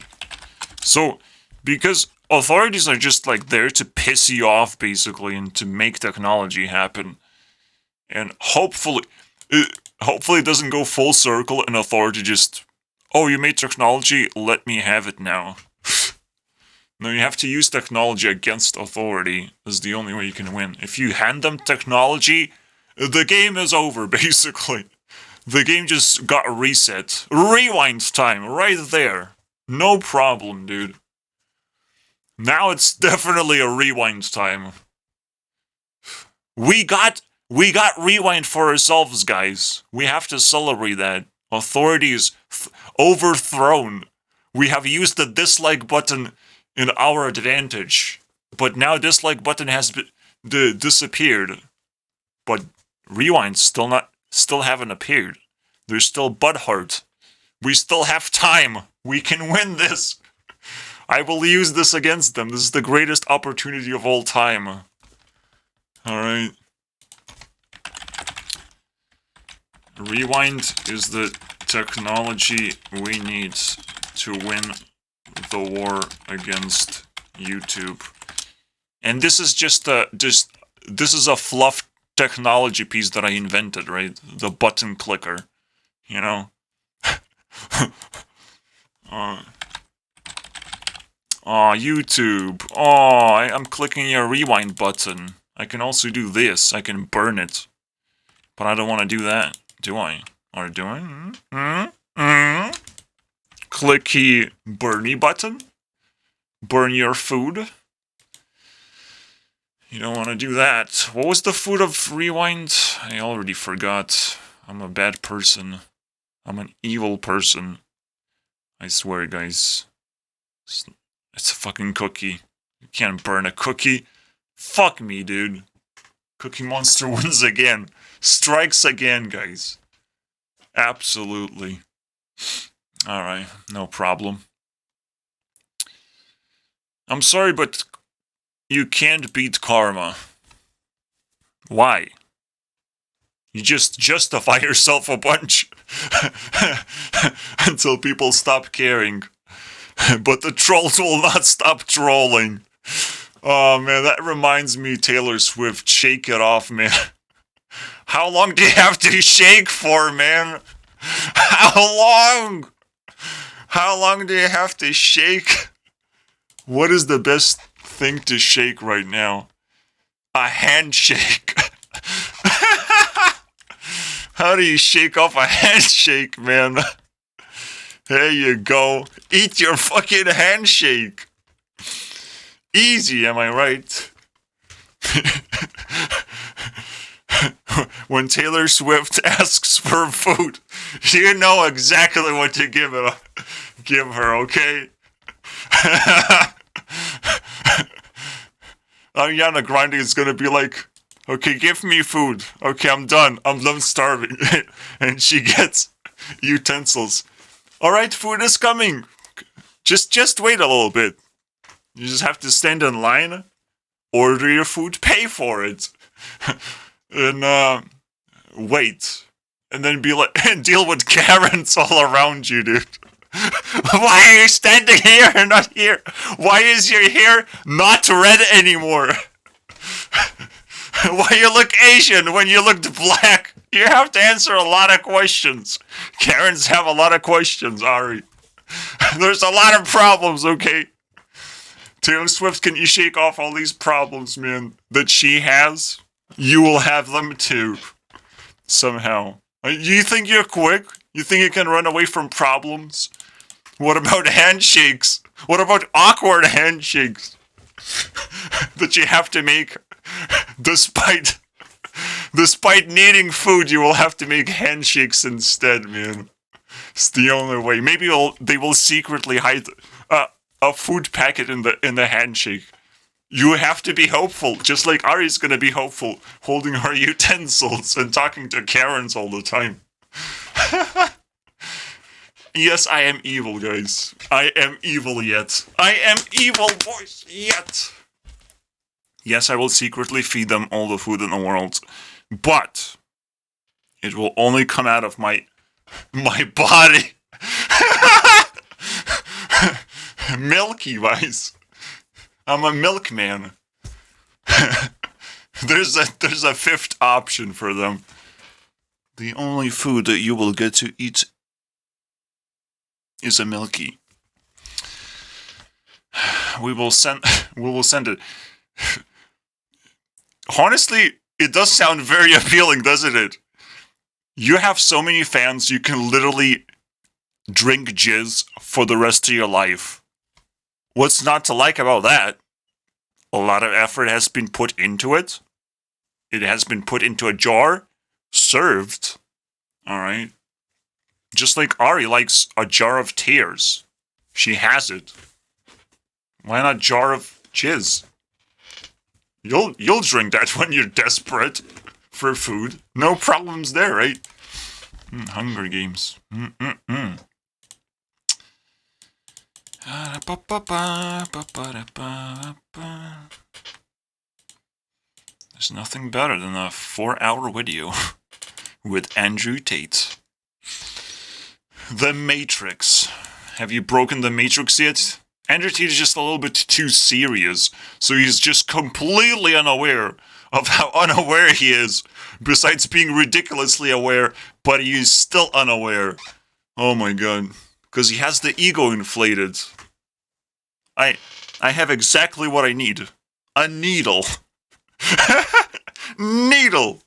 [SPEAKER 1] So, because authorities are just like there to piss you off, basically, and to make technology happen. And hopefully it doesn't go full circle and authority just, oh, you made technology, let me have it now. No, you have to use technology against authority. Is the only way you can win. If you hand them technology, the game is over, basically. The game just got reset. Rewind time, right there. No problem, dude. Now it's definitely a rewind time. We got rewind for ourselves, guys. We have to celebrate that. Authority is overthrown. We have used the dislike button in our advantage. But now dislike button has disappeared. But rewinds still haven't appeared. There's still Butthart. We still have time. We can win this. I will use this against them. This is the greatest opportunity of all time. Alright. Rewind is the technology we need to win the war against YouTube. And this is just this is a fluff technology piece that I invented, right? The button clicker, you know? YouTube. I'm clicking your rewind button. I can also do this. I can burn it. But I don't want to do that, do I? Or do I? Clicky Bernie button? Burn your food? You don't want to do that. What was the food of rewind? I already forgot. I'm a bad person. I'm an evil person. I swear, guys. It's a fucking cookie. You can't burn a cookie. Fuck me, dude. Cookie Monster wins again. Strikes again, guys. Absolutely. Alright, no problem. I'm sorry, but you can't beat karma. Why? You just justify yourself a bunch until people stop caring. But the trolls will not stop trolling. Oh man, that reminds me, Taylor Swift, shake it off, man. How long do you have to shake for, man? How long? How long do you have to shake? What is the best thing to shake right now? A handshake. How do you shake off a handshake, man? There you go. Eat your fucking handshake. Easy, am I right? When Taylor Swift asks for food, you know exactly what to give her, okay? Ariana Grande is gonna be like, okay, give me food. Okay, I'm done starving. And she gets utensils. Alright, food is coming. Just wait a little bit. You just have to stand in line, order your food, pay for it, and wait. And then be like, and deal with Karens all around you, dude. Why are you standing here and not here? Why is your hair not red anymore? Why you look Asian when you looked black? You have to answer a lot of questions. Karens have a lot of questions, Ari. There's a lot of problems, okay? Taylor Swift, can you shake off all these problems, man, that she has? You will have them too. Somehow. You think you're quick? You think you can run away from problems? What about handshakes? What about awkward handshakes that you have to make despite needing food? You will have to make handshakes instead, man. It's the only way. Maybe they will secretly hide a food packet in the handshake. You have to be hopeful, just like Ari's gonna be hopeful, holding her utensils and talking to Karens all the time. Yes, I am evil, guys. I am evil yet. I am evil, boys, yet. Yes, I will secretly feed them all the food in the world, but it will only come out of my body. Milky wise. I'm a milkman. There's a fifth option for them. The only food that you will get to eat is a milky. We will send it. Honestly, it does sound very appealing, doesn't it? You have so many fans, you can literally drink jizz for the rest of your life. What's not to like about that? A lot of effort has been put into it. It has been put into a jar, served. Alright? Just like Ari likes a jar of tears. She has it. Why not a jar of jizz? You'll drink that when you're desperate for food. No problems there, right? Hunger Games. There's nothing better than a 4-hour video with Andrew Tate. The Matrix. Have you broken the Matrix yet? Andrew Tate is just a little bit too serious, so he's just completely unaware of how unaware he is, besides being ridiculously aware, but he is still unaware. Oh my god. Because he has the ego inflated. I have exactly what I need. A needle. Needle!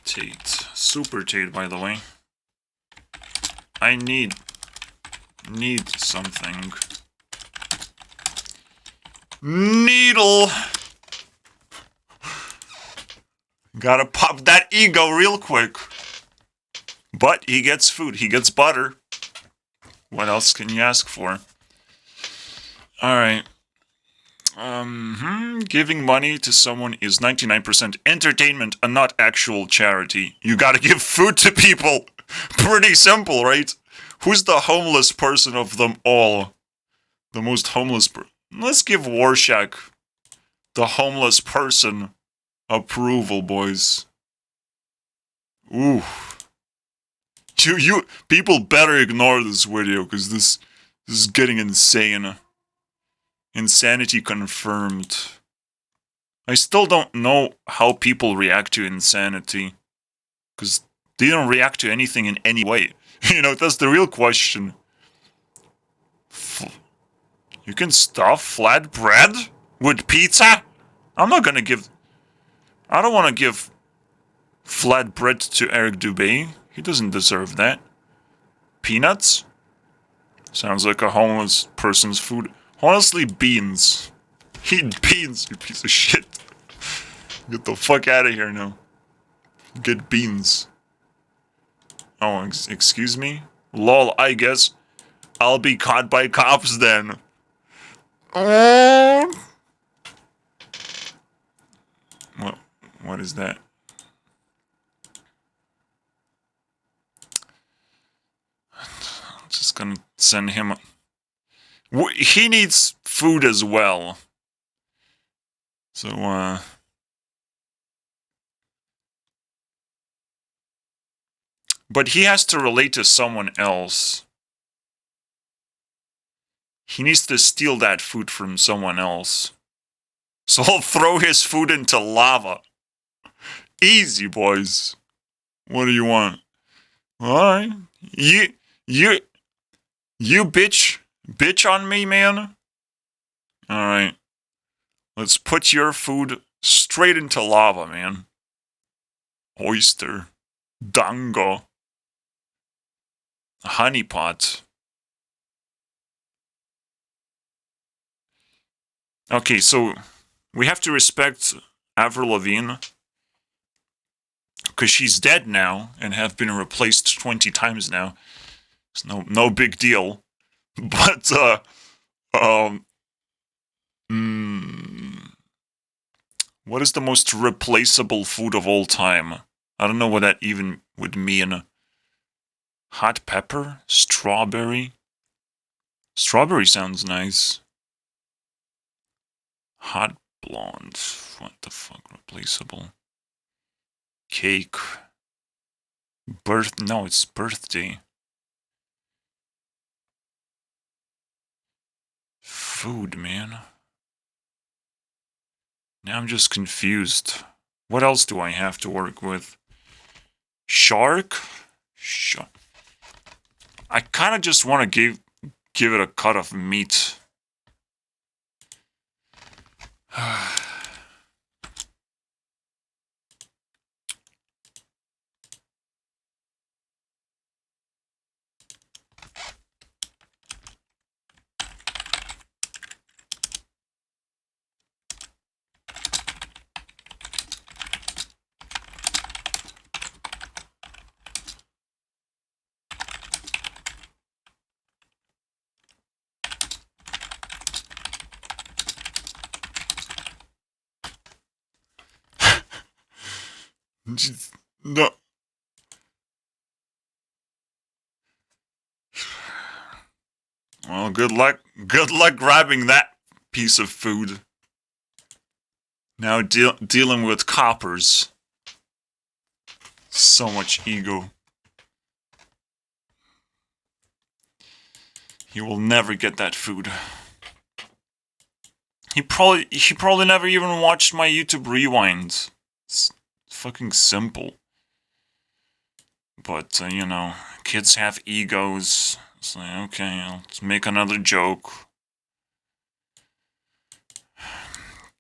[SPEAKER 1] Tate. Super Tate, by the way. I need something. Needle! Gotta pop that ego real quick. But he gets food. He gets butter. What else can you ask for? Alright. Giving money to someone is 99% entertainment and not actual charity. You gotta give food to people. Pretty simple, right? Who's the homeless person of them all? The most homeless person. Let's give Warshak the homeless person approval, boys. Ooh. You people better ignore this video, because this is getting insane. Insanity confirmed. I still don't know how people react to insanity, because they don't react to anything in any way. You know, that's the real question. You can stuff flat bread with pizza? I'm not gonna give... I don't want to give flat bread to Eric Dubé. He doesn't deserve that. Peanuts? Sounds like a homeless person's food. Honestly, beans. Eat beans, you piece of shit. Get the fuck out of here now. Get beans. Oh, excuse me? Lol, I guess I'll be caught by cops then. What is that? I'm just gonna send him... He needs food as well. So, but he has to relate to someone else. He needs to steal that food from someone else. So I'll throw his food into lava. Easy, boys. What do you want? Alright. You bitch on me, man? Alright. Let's put your food straight into lava, man. Oyster. Dango. Honeypot. Okay, so we have to respect Avril Lavigne, because she's dead now and have been replaced 20 times now. It's no big deal. But what is the most replaceable food of all time? I don't know what that even would mean. Hot pepper? Strawberry? Strawberry sounds nice. Hot blonde. What the fuck? Replaceable. Cake. No, it's birthday. Food, man. Now I'm just confused. What else do I have to work with? Shark? I kind of just want to give it a cut of meat. No. Well, good luck. Good luck grabbing that piece of food. Now dealing with coppers. So much ego. He will never get that food. He probably never even watched my YouTube rewinds. It's fucking simple. But, you know, kids have egos. It's like, okay, I'll make another joke.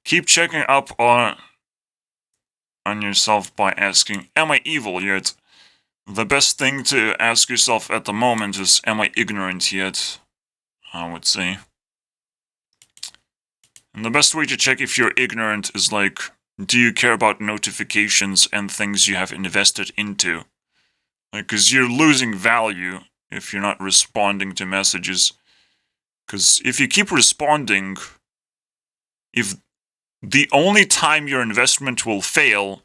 [SPEAKER 1] Keep checking up on yourself by asking, am I evil yet? The best thing to ask yourself at the moment is, am I ignorant yet? I would say. And the best way to check if you're ignorant is like, do you care about notifications and things you have invested into? Like, because you're losing value if you're not responding to messages. Because if you keep responding, if the only time your investment will fail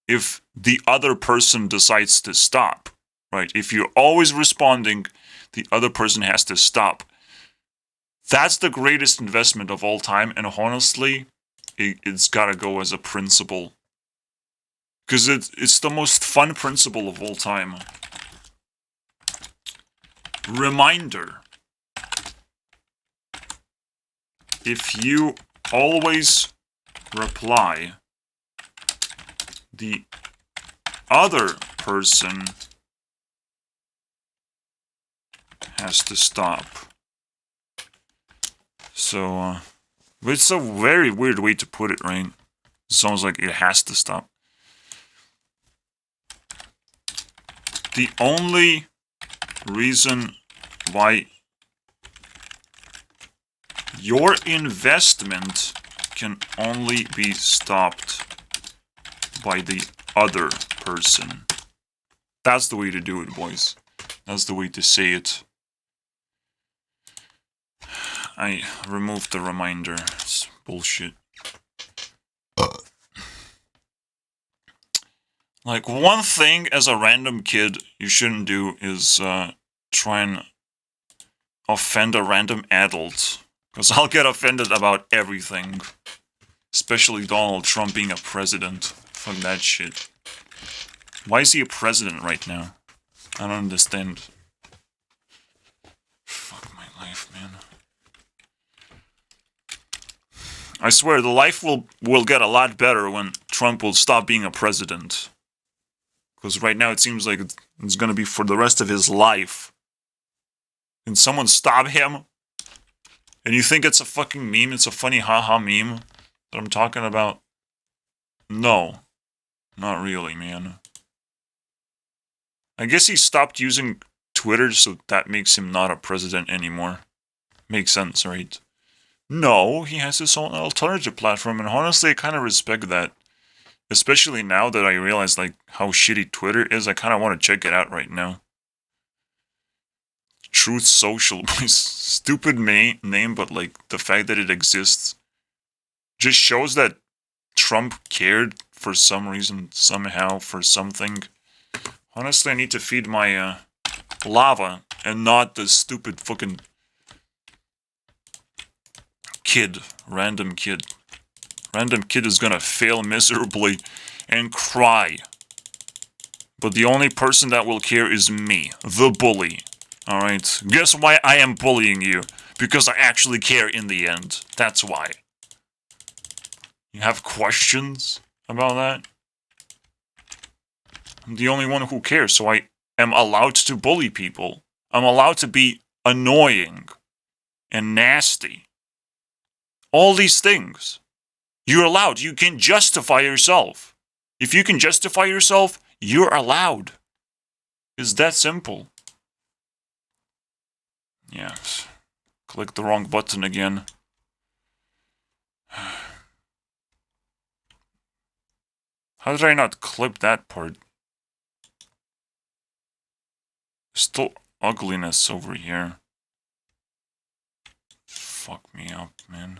[SPEAKER 1] if the other person decides to stop, right? If you're always responding, the other person has to stop. That's the greatest investment of all time, and honestly, it's gotta go as a principle. Because it's the most fun principle of all time. Reminder. If you always reply, the other person has to stop. So, it's a very weird way to put it, right? It sounds like it has to stop. The only reason why your investment can only be stopped by the other person. That's the way to do it, boys. That's the way to say it. I removed the reminder. It's bullshit. Like, one thing as a random kid you shouldn't do is try and offend a random adult. Because I'll get offended about everything. Especially Donald Trump being a president. Fuck that shit. Why is he a president right now? I don't understand. Fuck my life, man. I swear, the life will get a lot better when Trump will stop being a president. Because right now it seems like it's gonna be for the rest of his life. Can someone stop him? And you think it's a fucking meme? It's a funny haha meme that I'm talking about? No. Not really, man. I guess he stopped using Twitter, so that makes him not a president anymore. Makes sense, right? No, he has his own alternative platform, and honestly, I kind of respect that. Especially now that I realize, like, how shitty Twitter is, I kind of want to check it out right now. Truth Social, stupid name, but, like, the fact that it exists just shows that Trump cared for some reason, somehow, for something. Honestly, I need to feed my, lava, and not the stupid fucking kid, random kid. Random kid is gonna fail miserably and cry. But the only person that will care is me, the bully. Alright? Guess why I am bullying you? Because I actually care in the end. That's why. You have questions about that? I'm the only one who cares, so I am allowed to bully people. I'm allowed to be annoying and nasty. All these things. You're allowed. You can justify yourself. If you can justify yourself, you're allowed. It's that simple. Yeah. Click the wrong button again. How did I not clip that part? Still ugliness over here. Fuck me up, man.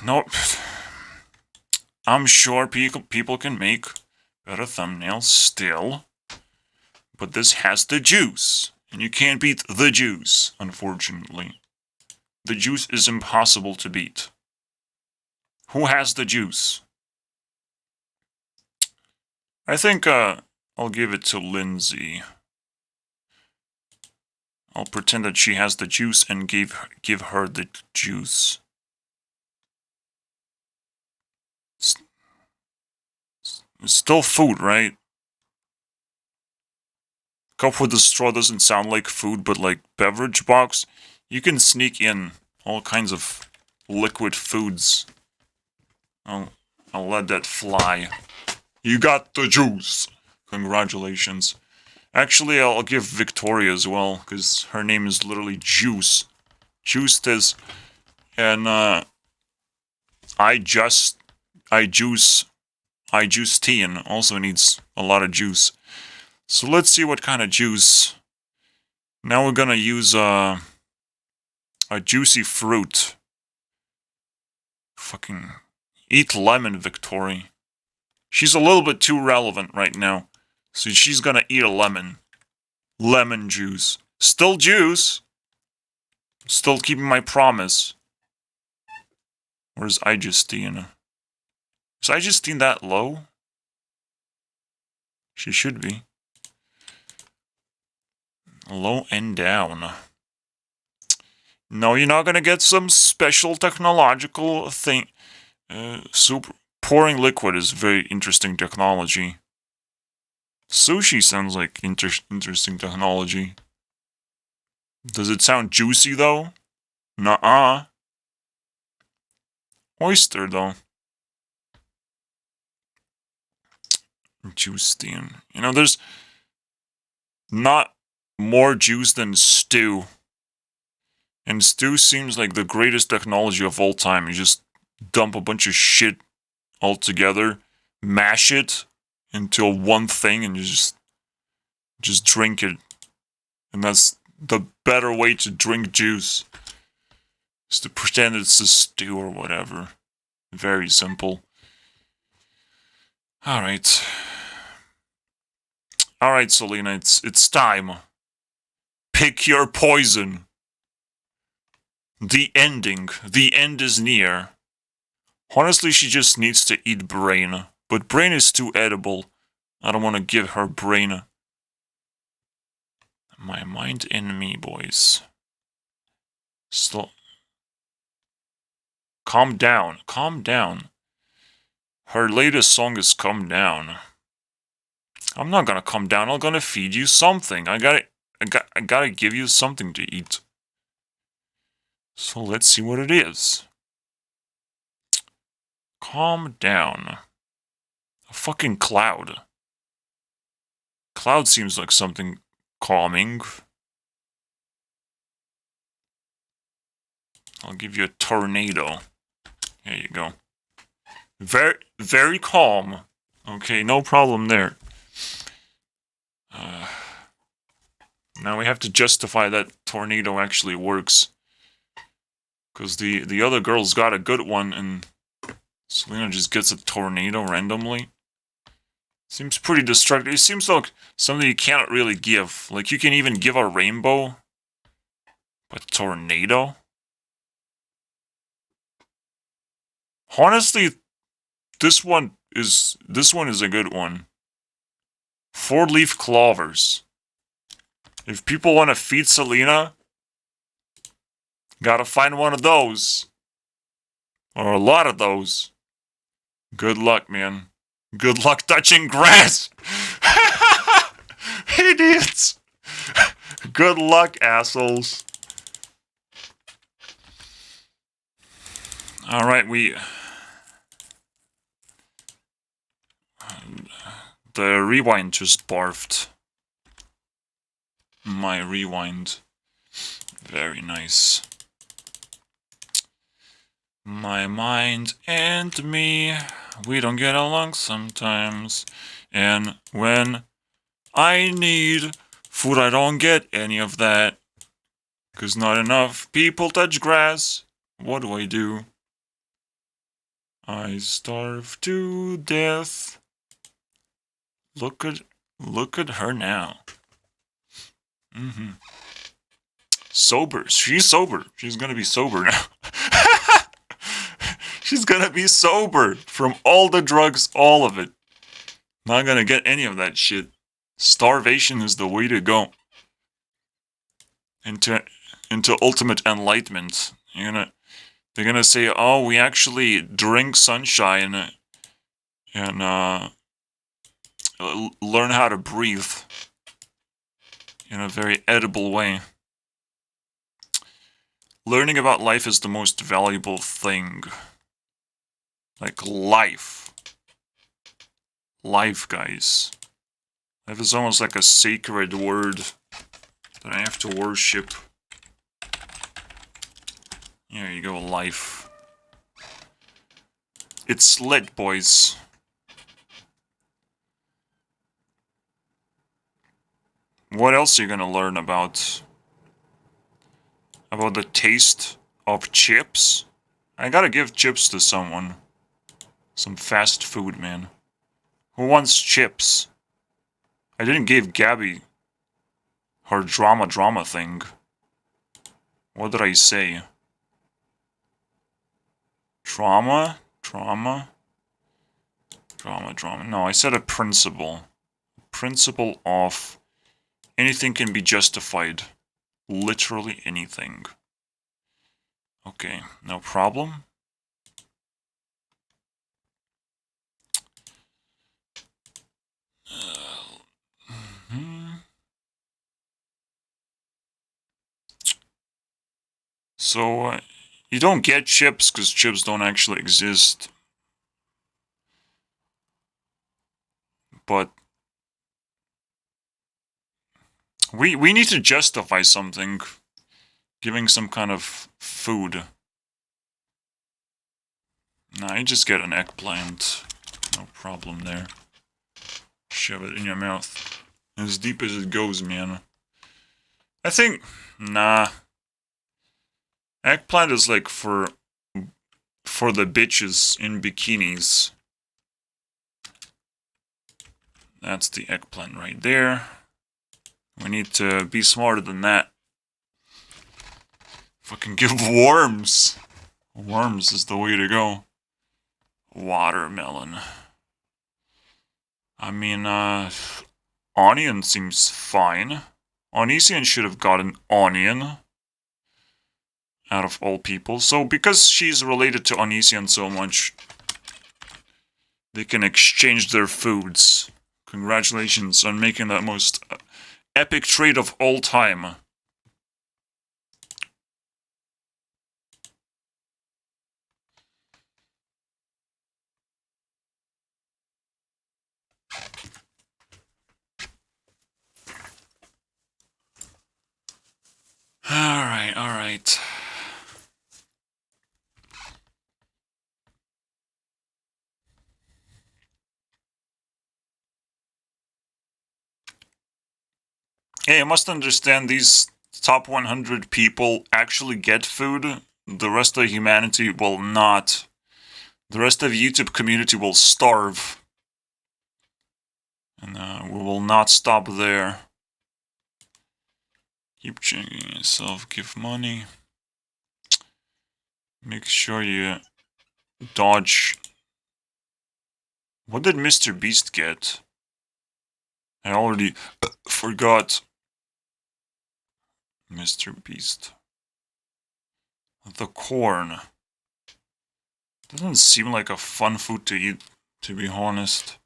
[SPEAKER 1] Nope. I'm sure people can make better thumbnails still. But this has the juice. And you can't beat the juice, unfortunately. The juice is impossible to beat. Who has the juice? I think I'll give it to Lindsay. I'll pretend that she has the juice and give her the juice. It's still food, right? Cup with a straw doesn't sound like food, but like beverage box, you can sneak in all kinds of liquid foods. I'll let that fly. You got the juice. Congratulations. Actually, I'll give Victoria as well, because her name is literally Juice. Juice, and I juice tea and also needs a lot of juice. So let's see what kind of juice Now we're gonna use a juicy fruit. Fucking eat lemon, Victoria. She's a little bit too relevant right now. So she's gonna eat a lemon. Lemon juice. Still juice. Still keeping my promise. Where's Igestine? Is Igestine that low? She should be. Low and down. No, you're not gonna get some special technological thing. Super pouring liquid is very interesting technology. Sushi sounds like interesting technology. Does it sound juicy though? Nuh-uh. Oyster though. Juiceine. You know, there's not more juice than stew. And stew seems like the greatest technology of all time. You just dump a bunch of shit all together, mash it into one thing, and you just drink it. And that's the better way to drink juice. Is to pretend it's a stew or whatever. Very simple. Alright. Alright, Selena, it's time. Pick your poison. The end is near. Honestly, she just needs to eat brain. But brain is too edible. I don't want to give her brain. My mind in me, boys. Still. Calm down. Calm down. Her latest song is Calm Down. I'm not gonna calm down. I'm gonna feed you something. I gotta give you something to eat. So let's see what it is. Calm down. A fucking cloud. Cloud seems like something calming. I'll give you a tornado. There you go. Very calm. Okay, no problem there. Now we have to justify that tornado actually works. Because the other girl's got a good one, and Selena just gets a tornado randomly. Seems pretty destructive. It seems like something you can't really give. Like, you can even give a rainbow. But tornado? Honestly, this one is a good one. 4-leaf clovers. If people want to feed Selena, gotta find one of those. Or a lot of those. Good luck, man. Good luck touching grass! Idiots! Good luck, assholes. Alright, the rewind just barfed. My rewind. Very nice. My mind and me, we don't get along sometimes. And when I need food, I don't get any of that. 'Cause not enough people touch grass. What do? I starve to death. Look at her now. Sober. She's sober. She's gonna be sober now. She's gonna be sober from all the drugs, all of it. Not gonna get any of that shit. Starvation is the way to go. Into ultimate enlightenment. They're gonna say, oh, we actually drink sunshine and learn how to breathe in a very edible way. Learning about life is the most valuable thing. Like life. Life, guys. Life is almost like a sacred word that I have to worship. There you go, life. It's lit, boys. What else are you gonna learn about about the taste of chips. I gotta give chips to someone. Some fast food, man. Who wants chips? I didn't give Gabby her drama thing. What did I say? Drama? No, I said a principle. Principle of anything can be justified. Literally anything. Okay, no problem. So, you don't get chips because chips don't actually exist. But we need to justify something. Giving some kind of food. Nah, you just get an eggplant. No problem there. Shove it in your mouth. As deep as it goes, man. I think... Nah. Eggplant is like for the bitches in bikinis. That's the eggplant right there. We need to be smarter than that. Fucking give worms. Worms is the way to go. Watermelon. I mean, onion seems fine. Onision should have gotten onion. Out of all people. So, because she's related to Onision so much, they can exchange their foods. Congratulations on making that most epic trade of all time. Alright. Hey, you must understand these top 100 people actually get food. The rest of humanity will not. The rest of the YouTube community will starve. And we will not stop there. Keep checking yourself, give money. Make sure you dodge. What did Mr. Beast get? I already forgot. Mr. Beast. The corn. Doesn't seem like a fun food to eat, to be honest.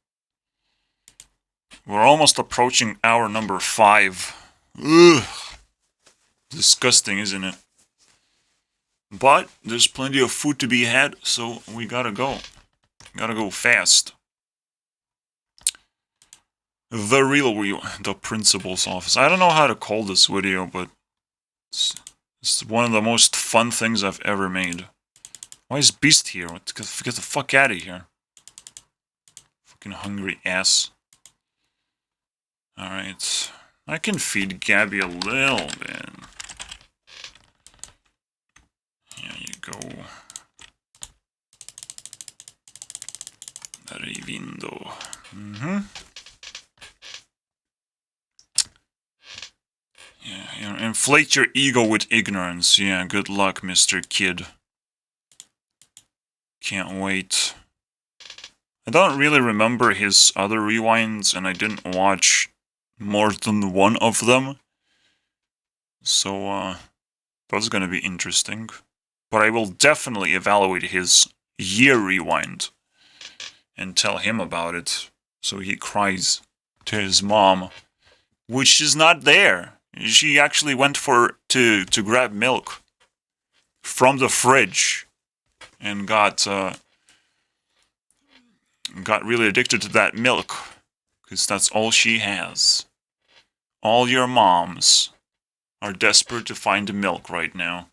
[SPEAKER 1] We're almost approaching hour number 5. Ugh. Disgusting, isn't it? But there's plenty of food to be had, so we gotta go. Gotta go fast. The principal's office. I don't know how to call this video, but it's one of the most fun things I've ever made. Why is Beast here? Get the fuck out of here. Fucking hungry ass. Alright. I can feed Gabby a little bit. Here you go. Arrivindo. Yeah, inflate your ego with ignorance. Yeah, good luck, Mr. Kid. Can't wait. I don't really remember his other rewinds, and I didn't watch more than one of them. So, that's gonna be interesting. But I will definitely evaluate his year rewind and tell him about it, so he cries to his mom, which is not there. She actually went to grab milk from the fridge and got really addicted to that milk because that's all she has. All your moms are desperate to find milk right now.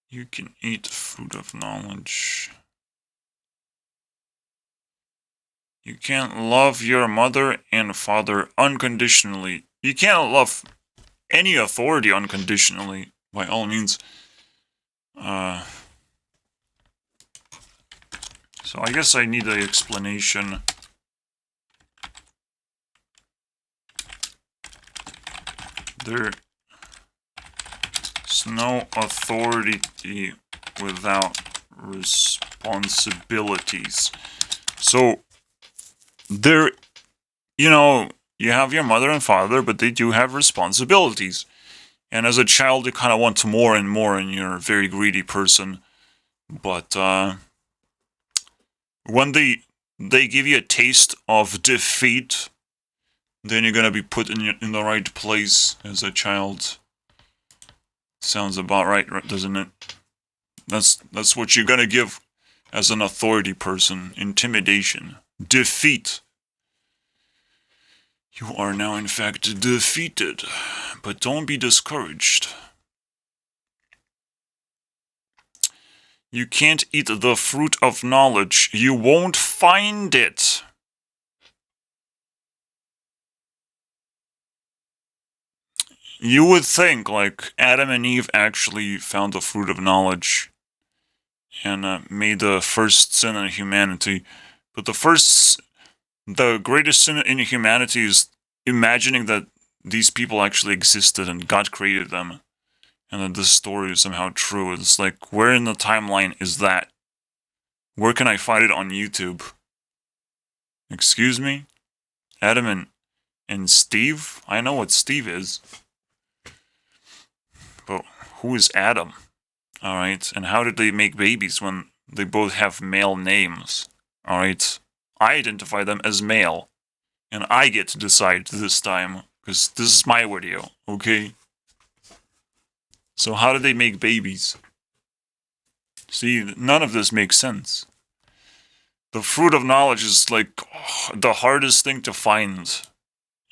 [SPEAKER 1] You can eat fruit of knowledge. You can't love your mother and father unconditionally. You can't love any authority unconditionally, by all means. So I guess I need an explanation. There's no authority without responsibilities. So, there, you know, you have your mother and father, but they do have responsibilities. And as a child, you kind of want more and more, and you're a very greedy person. But when they give you a taste of defeat, then you're gonna be put in the right place as a child. Sounds about right, doesn't it? That's what you're gonna give as an authority person. Intimidation. Defeat. You are now in fact defeated. But don't be discouraged. You can't eat the fruit of knowledge. You won't find it. You would think, like, Adam and Eve actually found the fruit of knowledge and made the first sin in humanity. But the greatest sin in humanity is imagining that these people actually existed and God created them. And that this story is somehow true. It's like, where in the timeline is that? Where can I find it on YouTube? Excuse me? Adam and Steve? I know what Steve is. But who is Adam? Alright, and how did they make babies when they both have male names? Alright, I identify them as male. And I get to decide this time, because this is my video, okay? So how did they make babies? See, none of this makes sense. The fruit of knowledge is like the hardest thing to find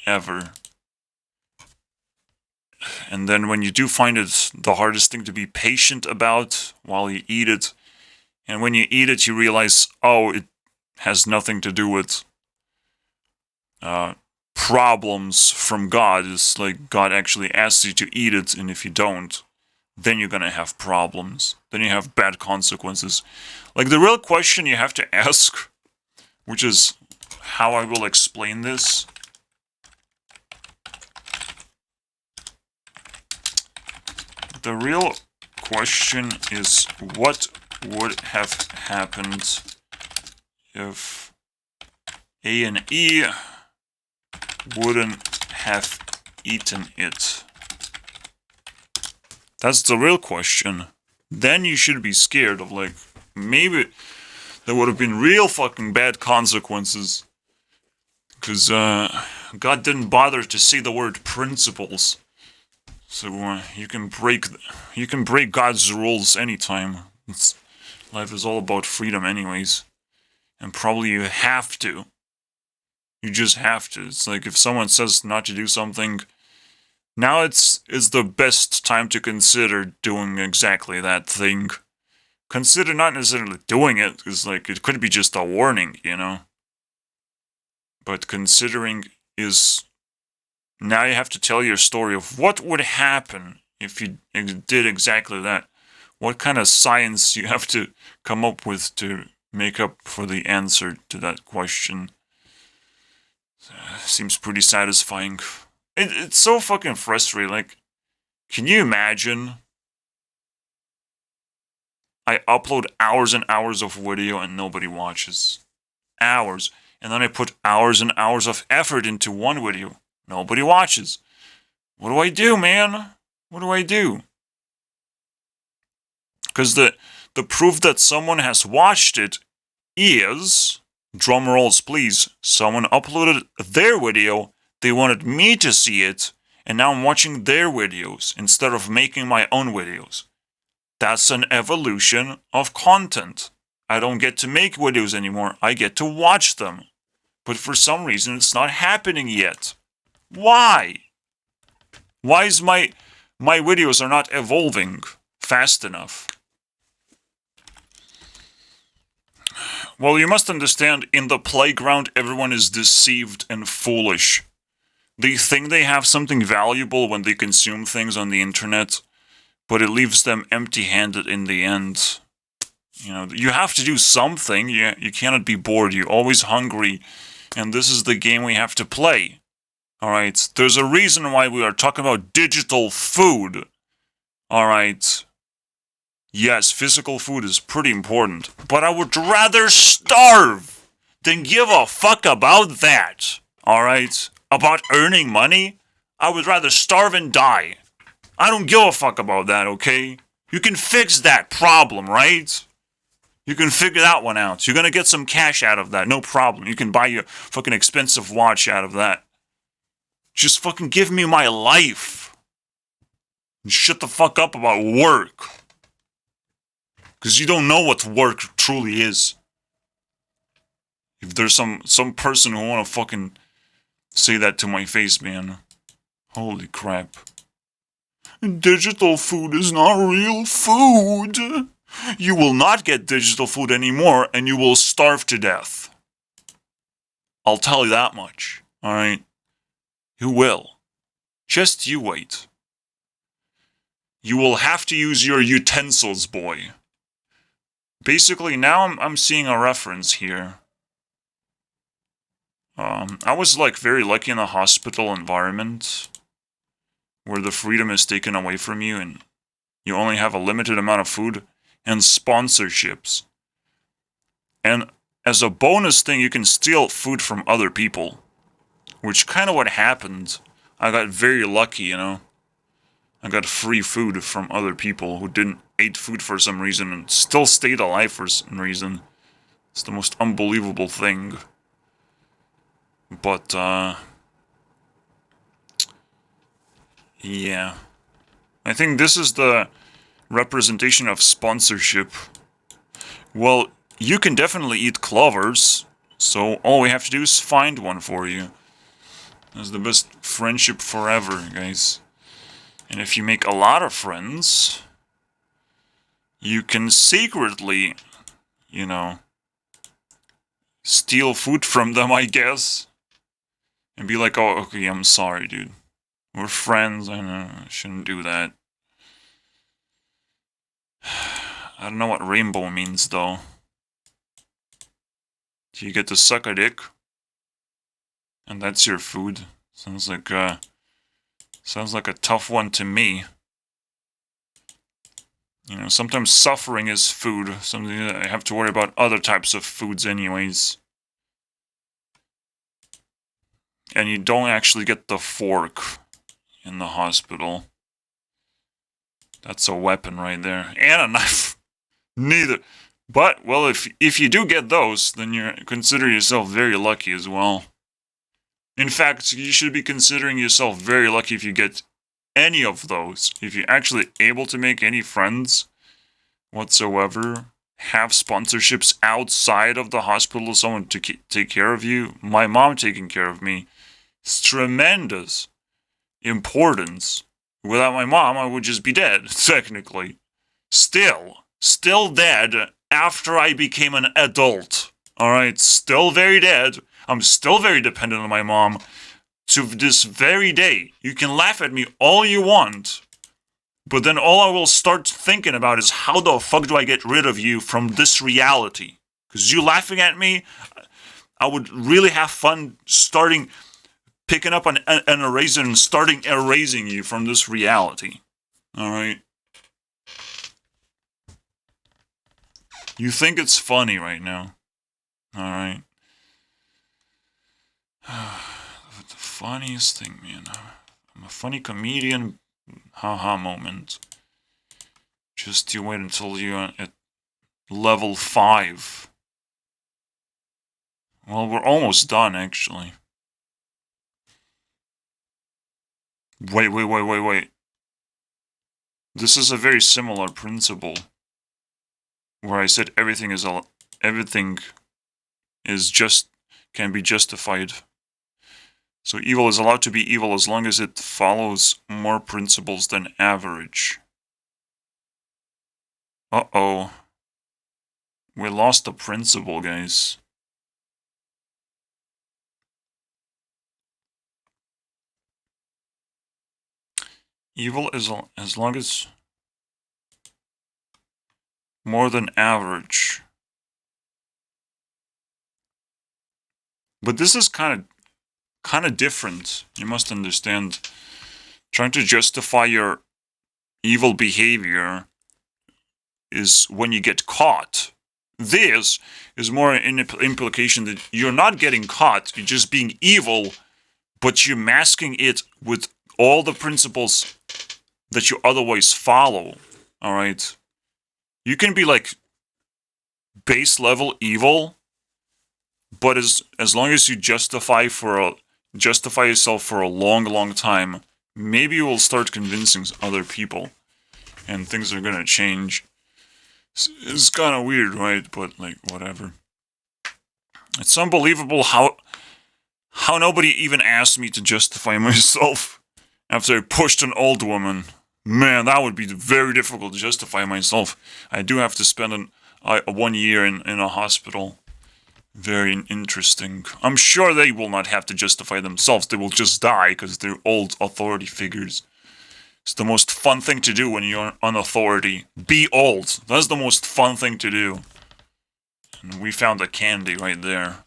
[SPEAKER 1] ever. And then when you do find it, the hardest thing to be patient about while you eat it. And when you eat it, you realize, oh, it has nothing to do with problems from God. It's like God actually asks you to eat it, and if you don't, then you're gonna have problems. Then you have bad consequences. Like, the real question you have to ask, which is how I will explain this. The real question is, what would have happened if A and E wouldn't have eaten it? That's the real question. Then you should be scared of, like, maybe there would have been real fucking bad consequences. Because God didn't bother to say the word principles. So you can break God's rules anytime. Life is all about freedom anyways. And probably you have to. You just have to. It's like if someone says not to do something, now it's the best time to consider doing exactly that thing. Consider not necessarily doing it, because like it could be just a warning, you know? But considering is, now you have to tell your story of what would happen if you did exactly that. What kind of science you have to come up with to make up for the answer to that question. Seems pretty satisfying. It's so fucking frustrating. Like, can you imagine? I upload hours and hours of video and nobody watches. Hours. And then I put hours and hours of effort into one video. Nobody watches. What do I do, man? What do I do? Because the proof that someone has watched it is, drum rolls please, someone uploaded their video, they wanted me to see it, and now I'm watching their videos instead of making my own videos. That's an evolution of content. I don't get to make videos anymore, I get to watch them. But for some reason it's not happening yet. Why? Why is my videos are not evolving fast enough? Well, you must understand, in the playground, everyone is deceived and foolish. They think they have something valuable when they consume things on the internet, but it leaves them empty-handed in the end. You know, you have to do something. You cannot be bored. You're always hungry, and this is the game we have to play. Alright, there's a reason why we are talking about digital food. Alright. Yes, physical food is pretty important, but I would rather starve than give a fuck about that. Alright? About earning money? I would rather starve and die. I don't give a fuck about that, okay? You can fix that problem, right? You can figure that one out. You're gonna get some cash out of that, no problem. You can buy your fucking expensive watch out of that. Just fucking give me my life. And shut the fuck up about work. Because you don't know what work truly is. If there's some person who wanna fucking say that to my face, man. Holy crap. Digital food is not real food. You will not get digital food anymore, and you will starve to death. I'll tell you that much, alright? You will. Just you wait. You will have to use your utensils, boy. Basically, now I'm seeing a reference here. I was like very lucky in a hospital environment where the freedom is taken away from you and you only have a limited amount of food and sponsorships. And as a bonus thing, you can steal food from other people, which kind of what happened. I got very lucky, you know. I got free food from other people who didn't eat food for some reason and still stayed alive for some reason. It's the most unbelievable thing. But, yeah. I think this is the representation of sponsorship. Well, you can definitely eat clovers, so all we have to do is find one for you. That's the best friendship forever, guys. And if you make a lot of friends, you can secretly, you know, steal food from them, I guess. And be like, oh, okay, I'm sorry, dude. We're friends, I know, I shouldn't do that. I don't know what rainbow means, though. Do you get to suck a dick? And that's your food? Sounds like a tough one to me. You know, sometimes suffering is food. Something that I have to worry about other types of foods anyways. And you don't actually get the fork in the hospital. That's a weapon right there. And a knife. Neither. But, well, if you do get those, then you consider yourself very lucky as well. In fact, you should be considering yourself very lucky if you get any of those. If you're actually able to make any friends whatsoever, have sponsorships outside of the hospital, someone to take care of you. My mom taking care of me. It's tremendous importance. Without my mom, I would just be dead, technically. Still dead after I became an adult. Alright, still very dead. I'm still very dependent on my mom. To this very day. You can laugh at me all you want. But then all I will start thinking about is how the fuck do I get rid of you from this reality? Because you laughing at me, I would really have fun picking up an eraser and starting erasing you from this reality. Alright? You think it's funny right now. Alright? The funniest thing, man. I'm a funny comedian. Haha moment. Just you wait until you're at level 5. Well, we're almost done, actually. Wait. This is a very similar principle. Where I said everything is just can be justified. So evil is allowed to be evil as long as it follows more principles than average. Uh-oh. We lost the principle, guys. Evil is as long as more than average. But this is kind of different. You must understand. Trying to justify your evil behavior is when you get caught. This is more an implication that you're not getting caught, you're just being evil, but you're masking it with all the principles that you otherwise follow. Alright? You can be like base level evil, but as long as you justify yourself for a long time, maybe you will start convincing other people and things are gonna change. It's kind of weird, right? But like, whatever. It's unbelievable how nobody even asked me to justify myself after I pushed an old woman. Man, that would be very difficult to justify myself. I do have to spend 1 year in a hospital. Very interesting. I'm sure they will not have to justify themselves. They will just die because they're old authority figures. It's the most fun thing to do when you're on authority. Be old. That's the most fun thing to do. And we found a candy right there.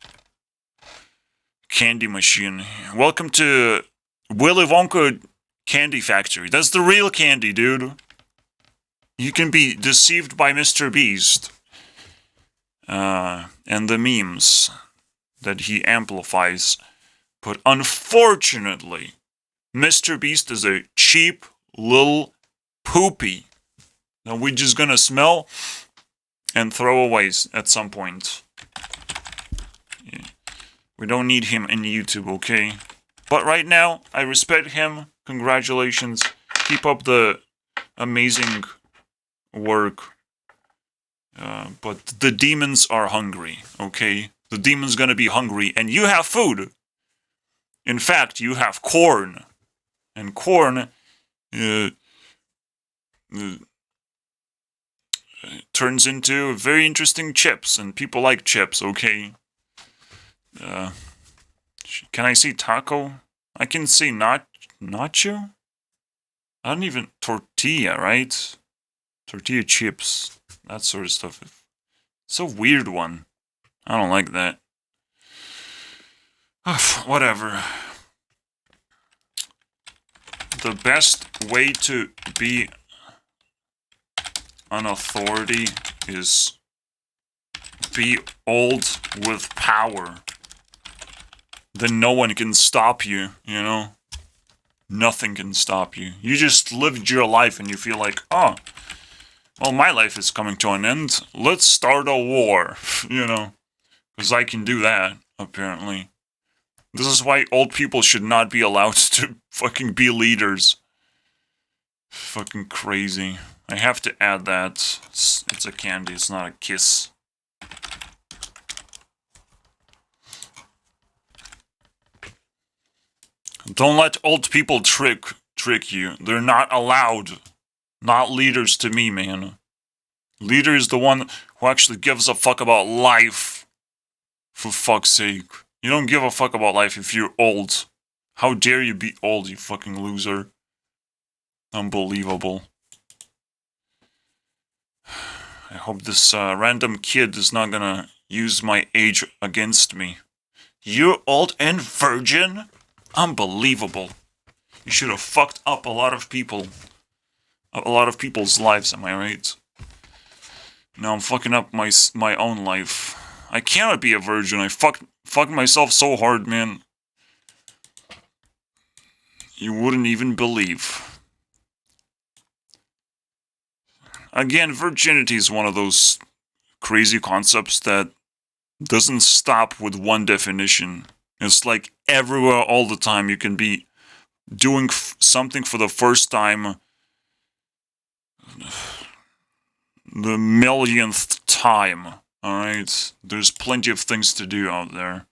[SPEAKER 1] Candy machine. Welcome to Willy Wonka Candy Factory. That's the real candy, dude. You can be deceived by Mr. Beast. And the memes that he amplifies. But unfortunately, Mr. Beast is a cheap little poopy that we're just gonna smell and throw away at some point. Yeah. We don't need him in YouTube, okay? But right now, I respect him. Congratulations. Keep up the amazing work. But the demons are hungry, okay? The demon's gonna be hungry, and you have food. In fact, you have corn. And corn turns into very interesting chips, and people like chips, okay? Can I see taco? I can see nacho? I don't even... tortilla, right? Tortilla chips. That sort of stuff. It's a weird one. I don't like that. Whatever. The best way to be an authority is be old with power. Then no one can stop you, you know? Nothing can stop you. You just lived your life and you feel like, oh, well, my life is coming to an end. Let's start a war, you know? Because I can do that, apparently. This is why old people should not be allowed to fucking be leaders. Fucking crazy. I have to add that. It's a candy, it's not a kiss. Don't let old people trick you. They're not allowed. Not leaders to me, man. Leader is the one who actually gives a fuck about life. For fuck's sake. You don't give a fuck about life if you're old. How dare you be old, you fucking loser. Unbelievable. I hope this random kid is not gonna use my age against me. You're old and virgin? Unbelievable. You should have fucked up a lot of people. A lot of people's lives, am I right? Now I'm fucking up my own life. I cannot be a virgin. I fucked myself so hard, man. You wouldn't even believe. Again, virginity is one of those crazy concepts that doesn't stop with one definition. It's like everywhere all the time you can be doing something for the first time the millionth time. Alright? There's plenty of things to do out there.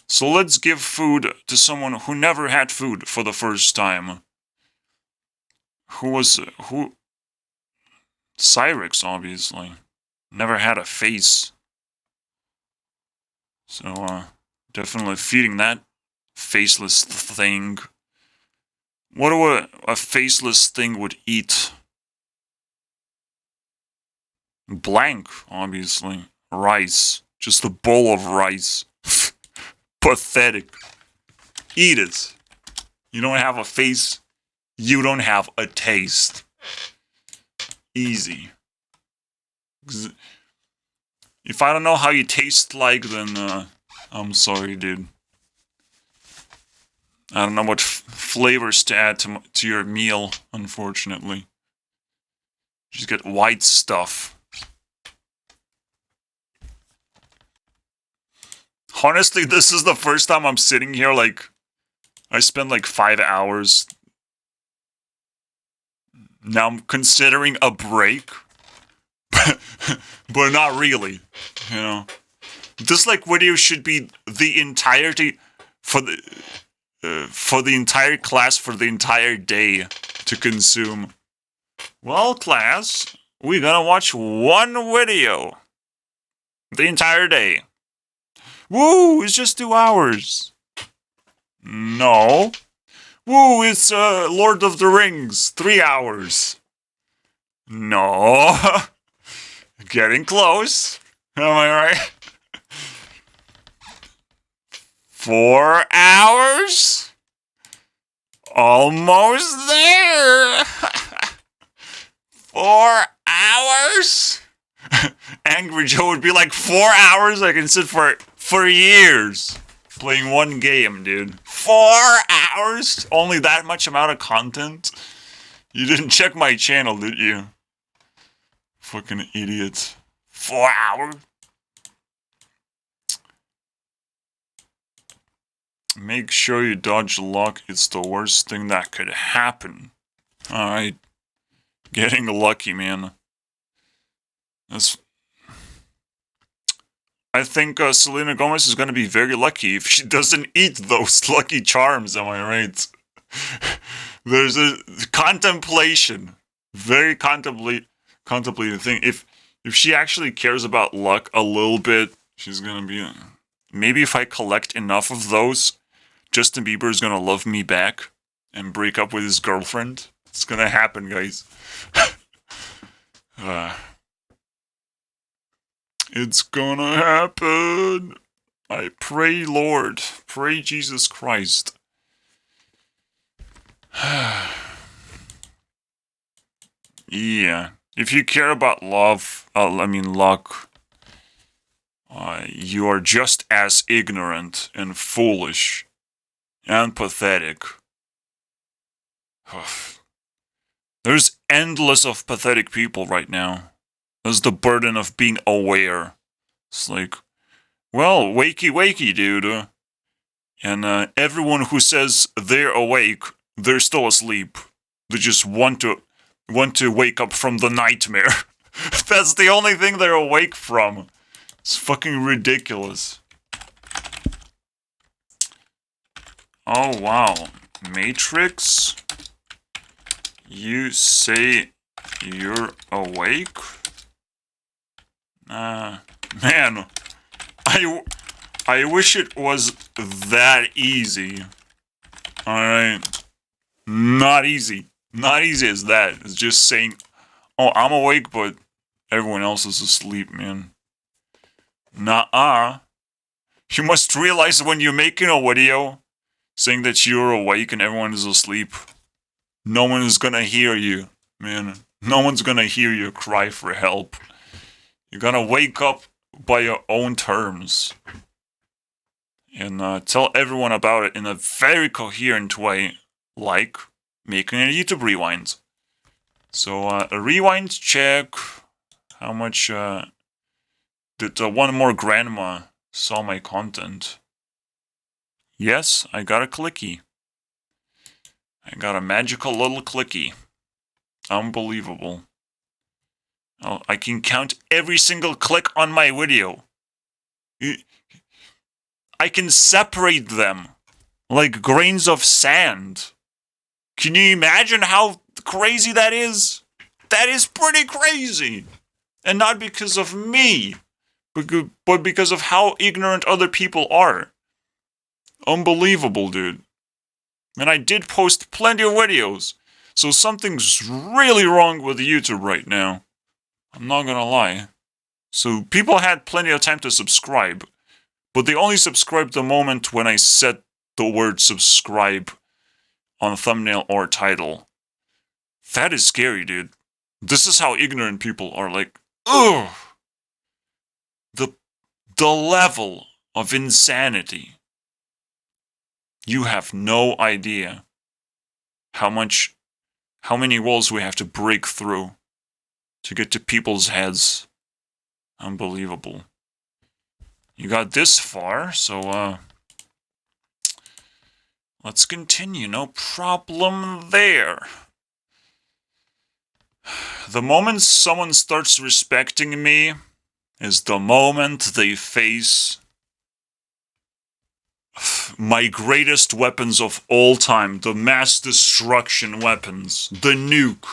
[SPEAKER 1] So let's give food to someone who never had food for the first time. Who? Cyrix, obviously. Never had a face. So, definitely feeding that faceless thing. What do a faceless thing would eat? Blank, obviously. Rice. Just a bowl of rice. Pathetic. Eat it. You don't have a face. You don't have a taste. Easy. If I don't know how you taste like, then I'm sorry, dude. I don't know what flavors to add to your meal, unfortunately. Just get white stuff. Honestly, this is the first time I'm sitting here, like, I spent like 5 hours. Now I'm considering a break. But not really, you know. This, like, video should be the entirety for the entire class for the entire day to consume. Well, class, we're gonna watch one video the entire day. Woo, it's just 2 hours. No. Woo, it's Lord of the Rings, 3 hours. No. Getting close. Am I right? 4 hours? Almost there. 4 hours? Angry Joe would be like, 4 hours? I can sit for years playing one game, dude. 4 hours? Only that much amount of content? You didn't check my channel, did you? Fucking idiot. 4 hours? Make sure you dodge luck. It's the worst thing that could happen. Alright. Getting lucky, man. I think Selena Gomez is gonna be very lucky if she doesn't eat those Lucky Charms, am I right? There's a contemplation. Very contemplative thing. If she actually cares about luck a little bit, she's gonna be... Maybe if I collect enough of those, Justin Bieber is gonna love me back and break up with his girlfriend. It's gonna happen, guys. It's gonna happen. I pray, Lord. Pray, Jesus Christ. Yeah. If you care about luck, you are just as ignorant and foolish and pathetic. There's endless of pathetic people right now. There's the burden of being aware. It's like, well, wakey, dude. And everyone who says they're awake, they're still asleep. They just want to wake up from the nightmare. That's the only thing they're awake from. It's fucking ridiculous. Oh, wow. Matrix? You say you're awake? Man, I wish it was that easy. Alright. Not easy. Not easy as that. It's just saying, oh, I'm awake, but everyone else is asleep, man. Nuh-uh. You must realize when you're making a video saying that you're awake and everyone is asleep, no one is gonna hear you, man. No one's gonna hear your cry for help. You're gonna wake up by your own terms. And tell everyone about it in a very coherent way, like making a YouTube rewind. So, a rewind check. How much, did one more grandma saw my content? Yes, I got a clicky. I got a magical little clicky. Unbelievable. Oh, I can count every single click on my video. I can separate them like grains of sand. Can you imagine how crazy that is? That is pretty crazy. And not because of me, but because of how ignorant other people are. Unbelievable, dude. And I did post plenty of videos, so something's really wrong with YouTube right now. I'm not gonna lie. So people had plenty of time to subscribe, but they only subscribed the moment when I said the word subscribe on thumbnail or title. That is scary, dude. This is how ignorant people are. Like, ugh! The level of insanity. You have no idea how many walls we have to break through to get to people's heads. Unbelievable. You got this far, so let's continue. No problem there. The moment someone starts respecting me is the moment they face my greatest weapons of all time, the mass destruction weapons, the nuke.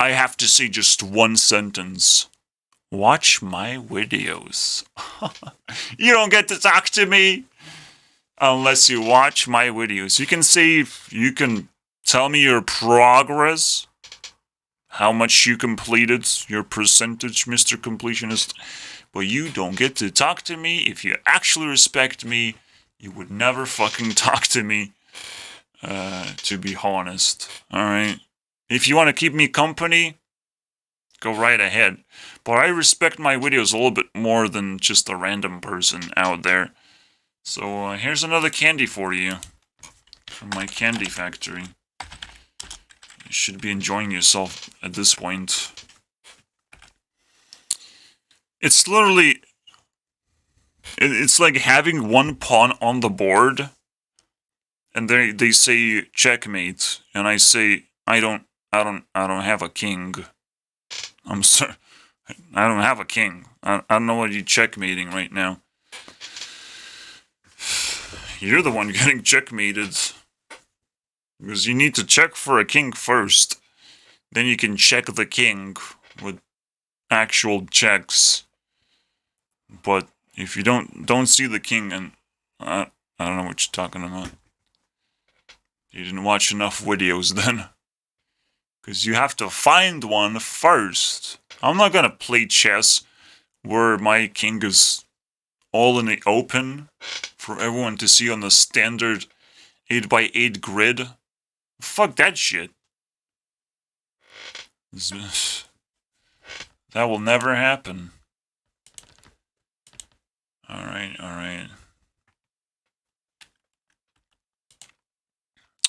[SPEAKER 1] I have to say just one sentence. Watch my videos. You don't get to talk to me unless you watch my videos. You can tell me your progress, how much you completed, your percentage, Mr. Completionist, but you don't get to talk to me. If you actually respect me, you would never fucking talk to me, to be honest. Alright? If you want to keep me company, go right ahead. But I respect my videos a little bit more than just a random person out there. So here's another candy for you from my candy factory. You should be enjoying yourself at this point. It's literally... It's like having one pawn on the board, and they say checkmate, and I say I don't have a king. I'm sorry, I don't have a king. I don't know what you're checkmating right now. You're the one getting checkmated. Because you need to check for a king first. Then you can check the king with actual checks. But if you don't see the king, and I don't know what you're talking about. You didn't watch enough videos then. Because you have to find one first. I'm not gonna play chess where my king is all in the open for everyone to see on the standard 8x8 grid. Fuck that shit. That will never happen. Alright.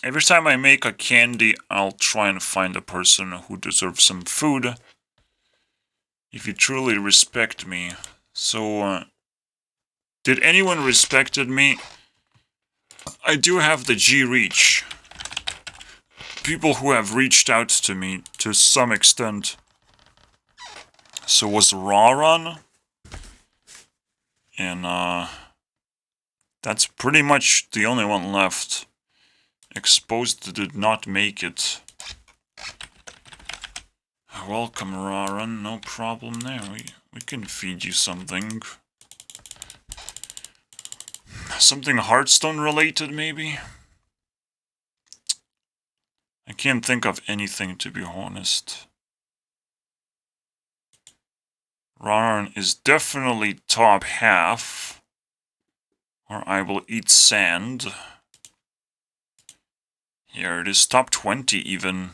[SPEAKER 1] Every time I make a candy, I'll try and find a person who deserves some food. If you truly respect me. So, did anyone respected me? I do have the G-Reach. People who have reached out to me to some extent. So was Raron. And, that's pretty much the only one left. Exposed did not make it. Welcome, Raron. No problem there. We can feed you something. Something Hearthstone related, maybe? I can't think of anything, to be honest. Raron is definitely top half. Or I will eat sand. Here it is, top 20 even.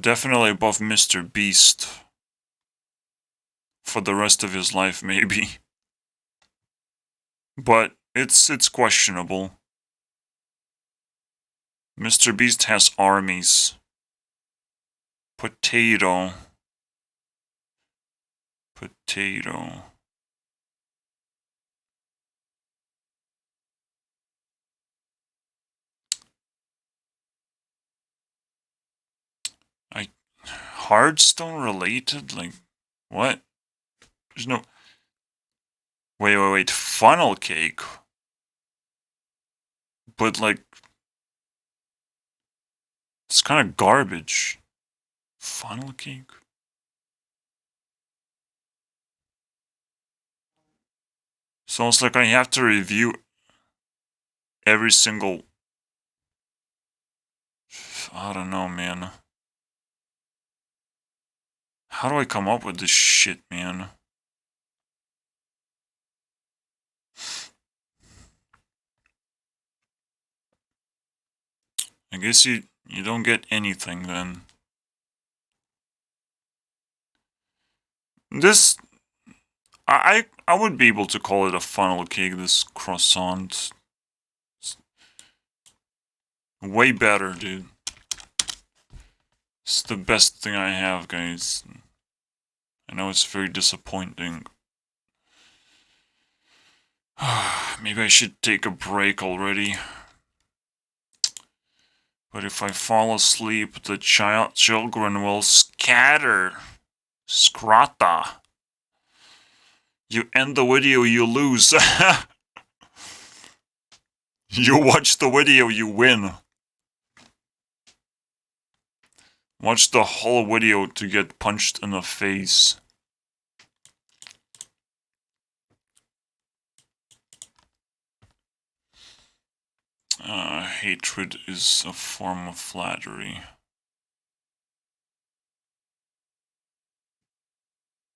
[SPEAKER 1] Definitely above Mr. Beast. For the rest of his life, maybe. But it's questionable. Mr. Beast has armies. Potato. Hearthstone related? Like, what? There's no... Wait. Funnel cake? But, like... It's kind of garbage. Funnel cake? So it's like I have to review every single... I don't know, man. How do I come up with this shit, man? I guess you don't get anything then. This... I would be able to call it a funnel cake, this croissant. It's way better, dude. It's the best thing I have, guys. I know it's very disappointing. Maybe I should take a break already. But if I fall asleep, the children will scatter. Scrata. You end the video, you lose. You watch the video, you win. Watch the whole video to get punched in the face. Hatred is a form of flattery.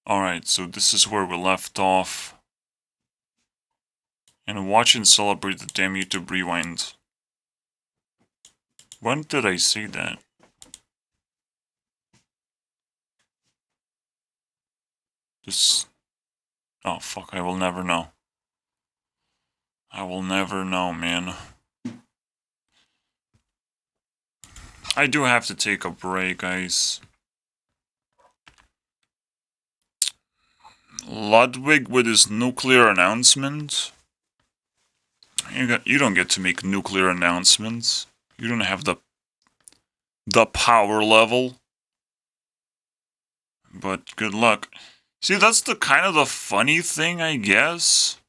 [SPEAKER 1] Alright, so this is where we left off. And watch and celebrate the damn YouTube rewind. When did I say that? This... Oh fuck, I will never know. I will never know, man. I do have to take a break, guys. Ludwig with his nuclear announcement. You don't get to make nuclear announcements. You don't have the power level. But good luck. See, that's the kind of the funny thing, I guess.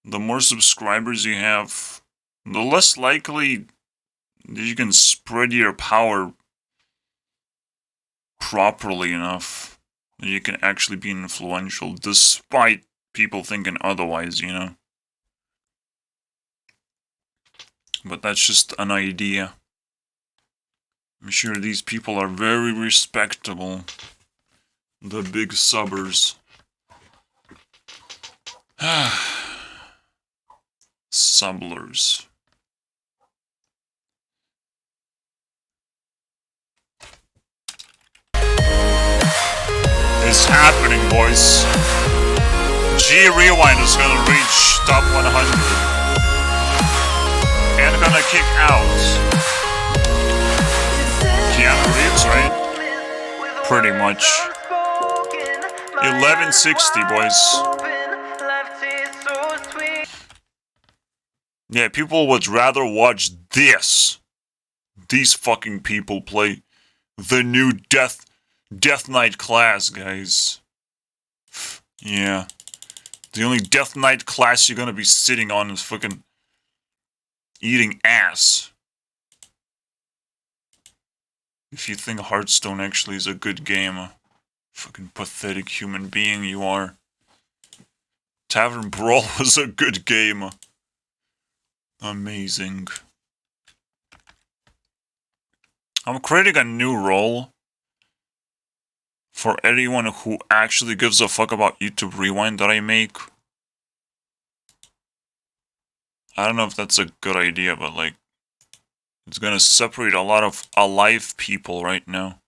[SPEAKER 1] The more subscribers you have, the less likely that you can spread your power properly enough that you can actually be influential, despite people thinking otherwise, you know? But that's just an idea. I'm sure these people are very respectable. The big subbers. Subblers. It's happening, boys. G Rewind is gonna reach top 100. And gonna kick out Keanu Reeves, right? Pretty much. 1160, boys. Yeah, people would rather watch this. These fucking people play the new Death Knight class, guys. Yeah. The only Death Knight class you're gonna be sitting on is fucking eating ass. If you think Hearthstone actually is a good game, fucking pathetic human being you are. Tavern Brawl was a good game. Amazing. I'm creating a new role for anyone who actually gives a fuck about YouTube Rewind that I make. I don't know if that's a good idea, but like, it's gonna separate a lot of alive people right now.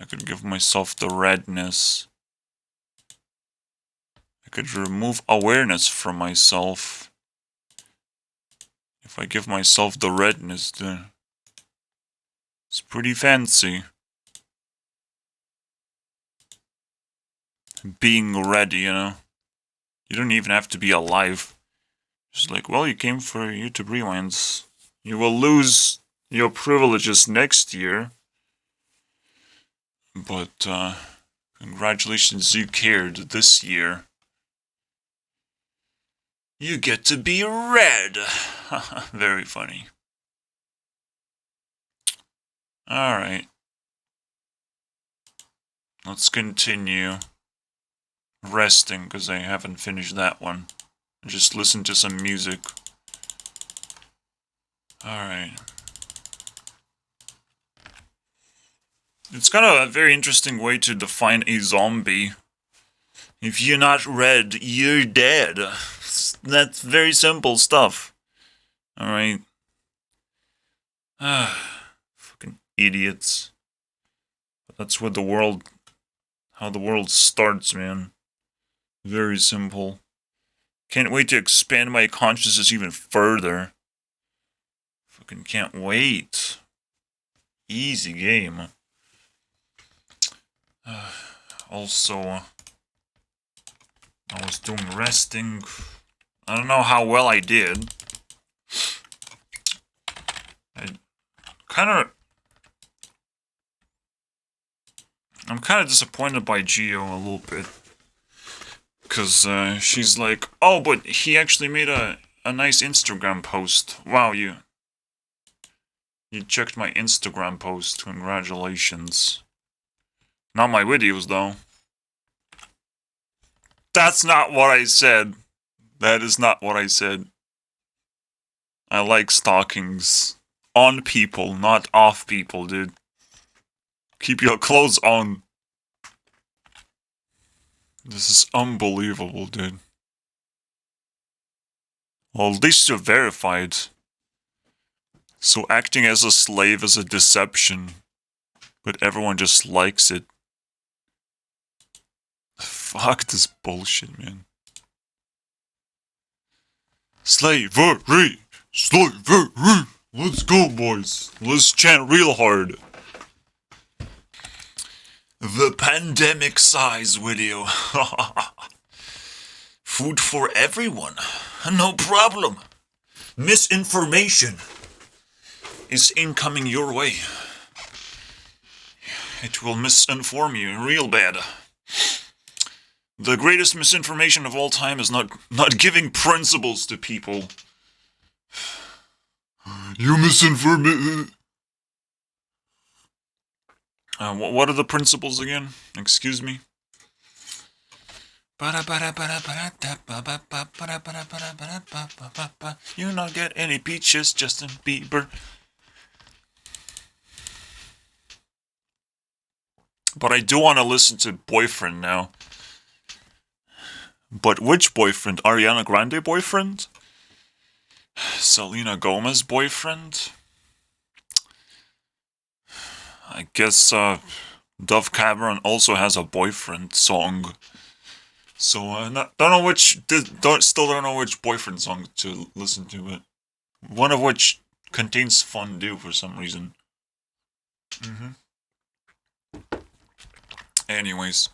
[SPEAKER 1] I could give myself the redness. I could remove awareness from myself. If I give myself the redness, then it's pretty fancy. Being red, you know? You don't even have to be alive. Just like, well, you came for YouTube Rewinds. You will lose your privileges next year. But, congratulations, you cared this year. You get to be red. Very funny. Alright. Let's continue resting, because I haven't finished that one. Just listen to some music. Alright. It's kind of a very interesting way to define a zombie. If you're not red, you're dead. That's very simple stuff. Alright. Fucking idiots. That's what how the world starts, man. Very simple. Can't wait to expand my consciousness even further. Fucking can't wait. Easy game. Also, I was doing resting. I don't know how well I did. I'm kind of disappointed by Geo a little bit. Because she's like, oh, but he actually made a nice Instagram post. Wow, you checked my Instagram post. Congratulations. Not my videos, though. That's not what I said. That is not what I said. I like stockings. On people, not off people, dude. Keep your clothes on. This is unbelievable, dude. Well, at least you're verified. So acting as a slave is a deception. But everyone just likes it. Fuck this bullshit, man. Slavery! Slavery! Let's go, boys. Let's chant real hard. The pandemic size video. Food for everyone. No problem. Misinformation is incoming your way. It will misinform you real bad. The greatest misinformation of all time is not giving principles to people. You misinform me. What are the principles again? Excuse me. You not get any peaches, Justin Bieber. But I do want to listen to Boyfriend now. But which boyfriend? Ariana Grande boyfriend? Selena Gomez boyfriend? I guess Dove Cameron also has a boyfriend song. So still don't know which boyfriend song to listen to, but one of which contains fondue for some reason. Anyways,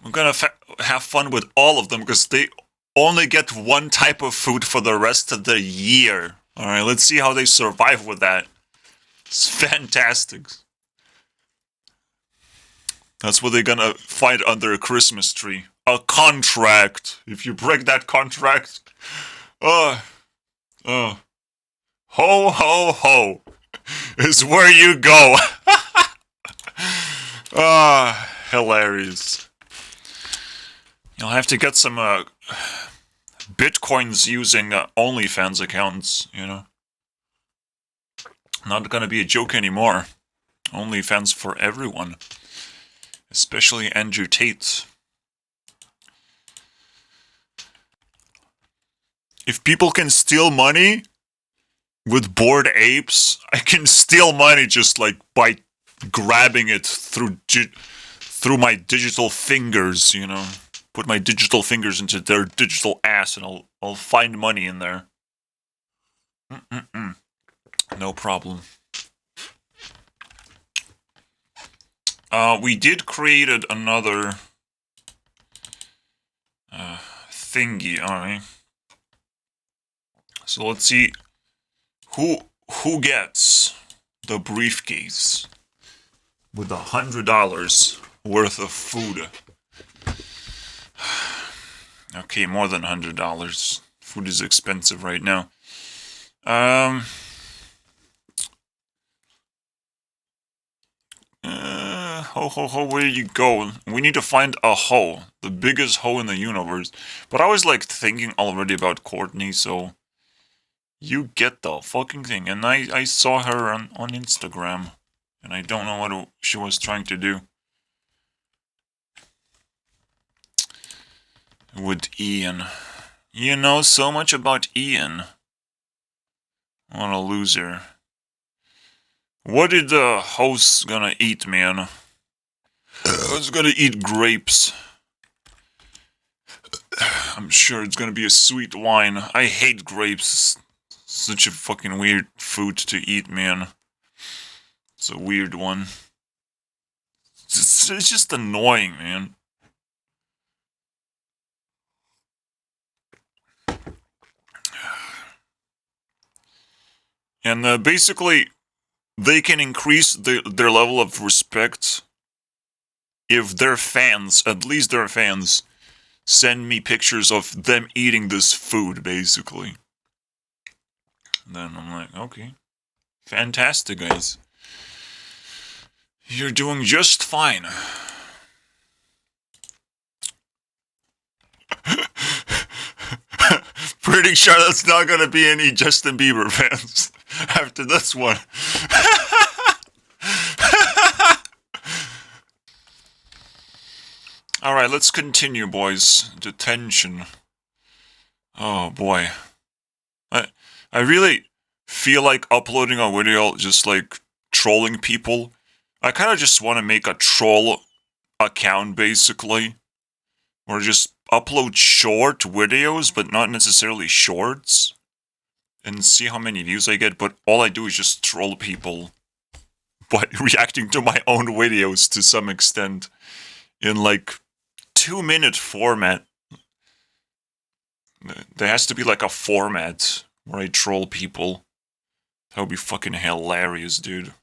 [SPEAKER 1] we're gonna have fun with all of them because they only get one type of food for the rest of the year. Alright, let's see how they survive with that. It's fantastic. That's what they're gonna find under a Christmas tree. A contract. If you break that contract, ho ho ho is where you go. Hilarious. You'll have to get some bitcoins using OnlyFans accounts, you know. Not gonna be a joke anymore. OnlyFans for everyone. Especially Andrew Tate. If people can steal money with Bored Apes, I can steal money just like by grabbing it through my digital fingers, you know. Put my digital fingers into their digital ass and I'll find money in there. No problem. We did create another thingy, alright. So let's see who gets the briefcase with $100 worth of food. Okay, more than $100. Food is expensive right now. Ho, where you go? We need to find a hoe. The biggest hoe in the universe. But I was like thinking already about Courtney, so... You get the fucking thing. And I saw her on Instagram. And I don't know what she was trying to do. With Ian. You know so much about Ian. What a loser. What did the host gonna eat, man? I was gonna eat grapes. I'm sure it's gonna be a sweet wine. I hate grapes. Such a fucking weird food to eat, man. It's a weird one. It's just annoying, man. And basically, they can increase their level of respect if their fans, at least their fans, send me pictures of them eating this food, basically. And then I'm like, okay. Fantastic, guys. You're doing just fine. Pretty sure that's not gonna be any Justin Bieber fans after this one. Alright, let's continue, boys. Detention. Oh, boy. I really feel like uploading a video just like trolling people. I kind of just want to make a troll account, basically. Or just upload short videos, but not necessarily shorts. And see how many views I get, but all I do is just troll people by reacting to my own videos to some extent. In like 2-minute format. There has to be like a format where I troll people. That would be fucking hilarious, dude.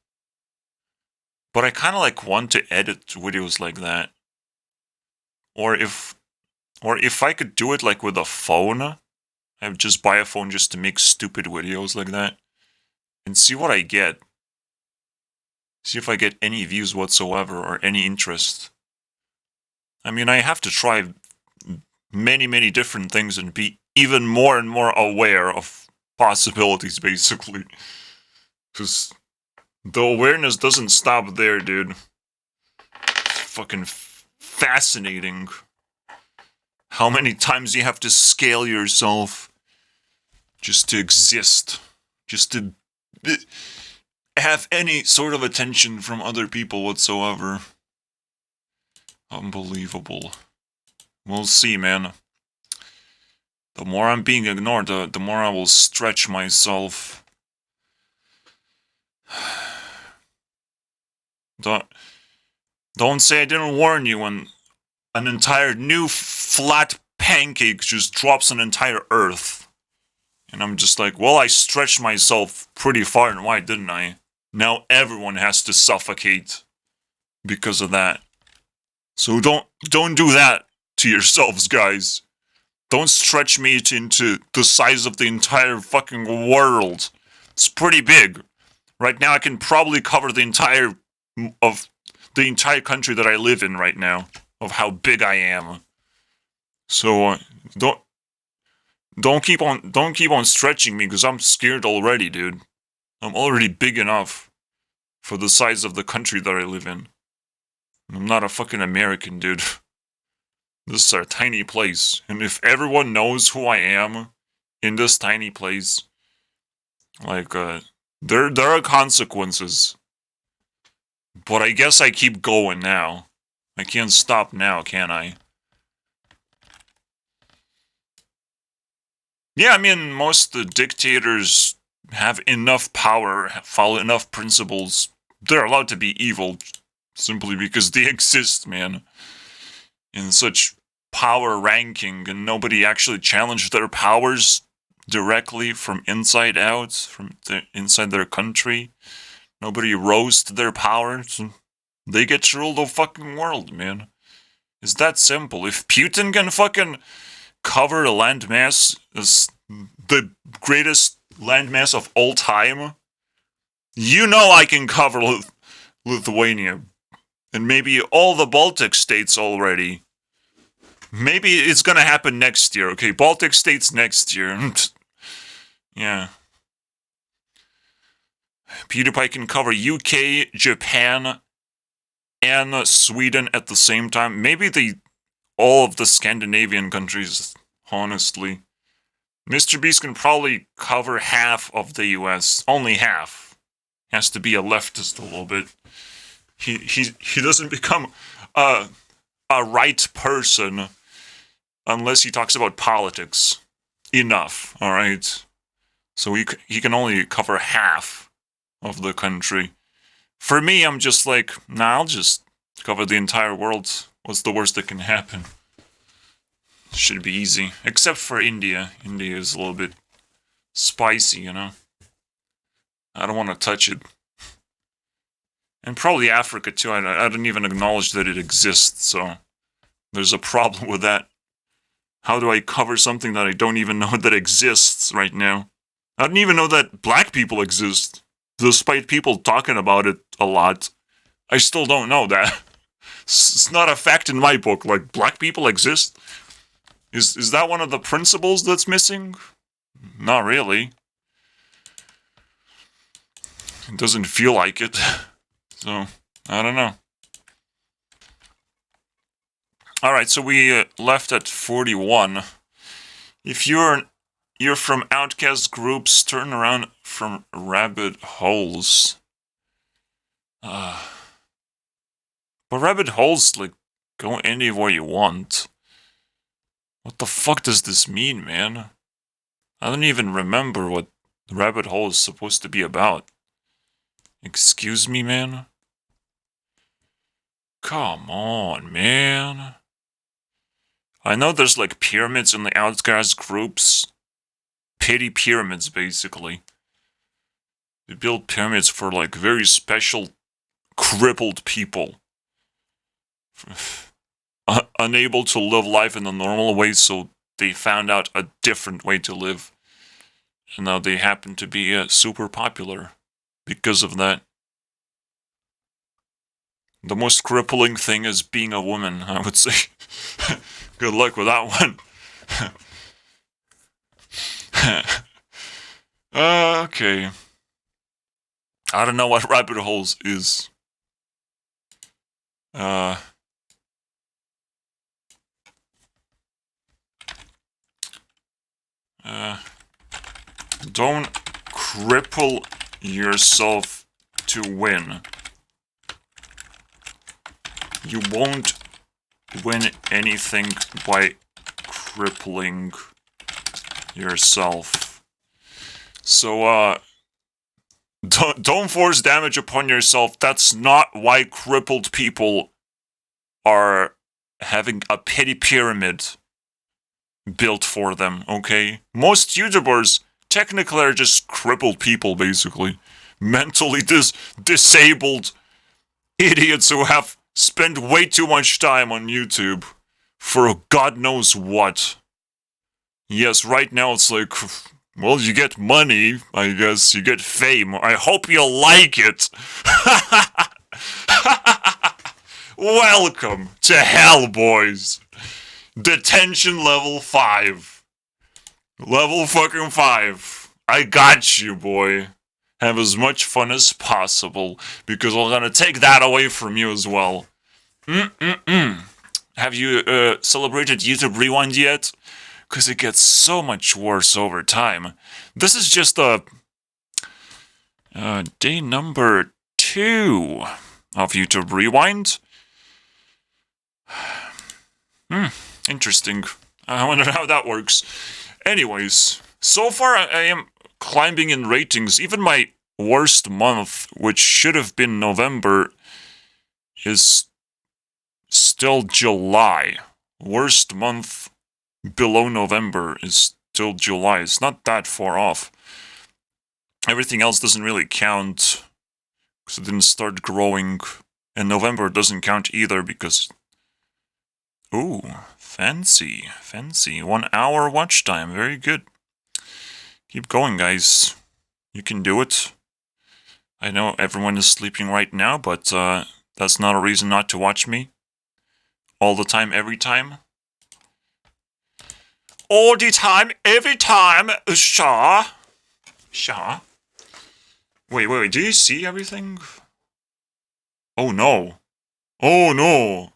[SPEAKER 1] But I kind of like want to edit videos like that. Or if I could do it like with a phone, I would just buy a phone just to make stupid videos like that. And see what I get. See if I get any views whatsoever or any interest. I mean, I have to try many different things and be even more and more aware of possibilities, basically. Because the awareness doesn't stop there, dude. It's fucking fascinating. How many times you have to scale yourself just to exist. Just to have any sort of attention from other people whatsoever. Unbelievable. We'll see, man. The more I'm being ignored, the more I will stretch myself. Don't say I didn't warn you when an entire new flat pancake just drops an entire Earth. And I'm just like, well, I stretched myself pretty far and wide, didn't I? Now everyone has to suffocate because of that. So don't do that to yourselves, guys. Don't stretch me into the size of the entire fucking world. It's pretty big. Right now I can probably cover the entire country that I live in right now, of how big I am. So don't keep on stretching me, because I'm scared already, dude. I'm already big enough for the size of the country that I live in. I'm not a fucking American, dude. This is a tiny place, and if everyone knows who I am in this tiny place, like, there are consequences. But I guess I keep going now. I can't stop now, can I? Yeah, I mean, most of the dictators have enough power, follow enough principles. They're allowed to be evil simply because they exist, man. In such power ranking, and nobody actually challenged their powers directly from inside out, from inside their country. Nobody rose to their powers. They get to rule the fucking world, man. It's that simple. If Putin can fucking cover a landmass as the greatest landmass of all time, you know I can cover Lithuania And maybe all the Baltic states already. Maybe it's gonna happen next year, okay? Baltic states next year. Yeah. PewDiePie can cover UK, Japan, and Sweden at the same time. Maybe all of the Scandinavian countries, honestly. Mr. Beast can probably cover half of the US. Only half. Has to be a leftist a little bit. He doesn't become a right person unless he talks about politics. Enough, alright? So he can only cover half of the country. For me, I'm just like, nah, I'll just cover the entire world. What's the worst that can happen? Should be easy. Except for India. India is a little bit spicy, you know? I don't want to touch it. And probably Africa, too. I don't even acknowledge that it exists, so there's a problem with that. How do I cover something that I don't even know that exists right now? I don't even know that black people exist, despite people talking about it a lot. I still don't know that. It's not a fact in my book, like, black people exist? Is that one of the principles that's missing? Not really. It doesn't feel like it. So, I don't know. Alright, so we left at 41. If you're from outcast groups, turn around from rabbit holes. But rabbit holes, like, go anywhere you want. What the fuck does this mean, man? I don't even remember what the rabbit hole is supposed to be about. Excuse me, man? Come on, man. I know there's like pyramids in the outcast groups. Pity pyramids, basically. They build pyramids for like very special crippled people. Unable to live life in the normal way, so they found out a different way to live. And now they happen to be super popular because of that. The most crippling thing is being a woman, I would say. Good luck with that one. Okay. I don't know what rabbit holes is. Don't cripple yourself to win. You won't win anything by crippling yourself. So, don't force damage upon yourself. That's not why crippled people are having a pity pyramid built for them, okay? Most YouTubers technically are just crippled people, basically. Mentally disabled idiots who have spent way too much time on YouTube for God knows what. Yes, right now it's like, well, you get money, I guess, you get fame. I hope you like it. Welcome to hell, boys. Detention level 5. Level fucking 5. I got you, boy. Have as much fun as possible, because I'm gonna take that away from you as well. Have you celebrated YouTube Rewind yet? Because it gets so much worse over time. This is just day number 2 of YouTube Rewind. Interesting. I wonder how that works. Anyways, so far I am climbing in ratings. Even my worst month, which should have been November, is still July. Worst month below November is still July. It's not that far off. Everything else doesn't really count because it didn't start growing. And November doesn't count either because... Ooh, fancy. 1 hour watch time. Very good. Keep going, guys. You can do it. I know everyone is sleeping right now, but That's not a reason not to watch me. All the time, every time. All the time, every time, Shaw. Shaw? Wait, do you see everything? Oh no. Oh no.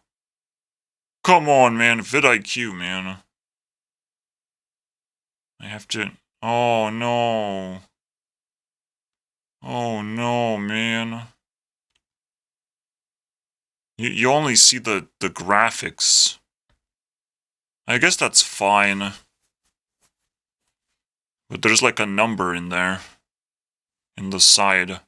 [SPEAKER 1] Come on, man, vidIQ, man. I have to... Oh no. Oh no, man. You only see the graphics. I guess that's fine. But there's like a number in there. In the side.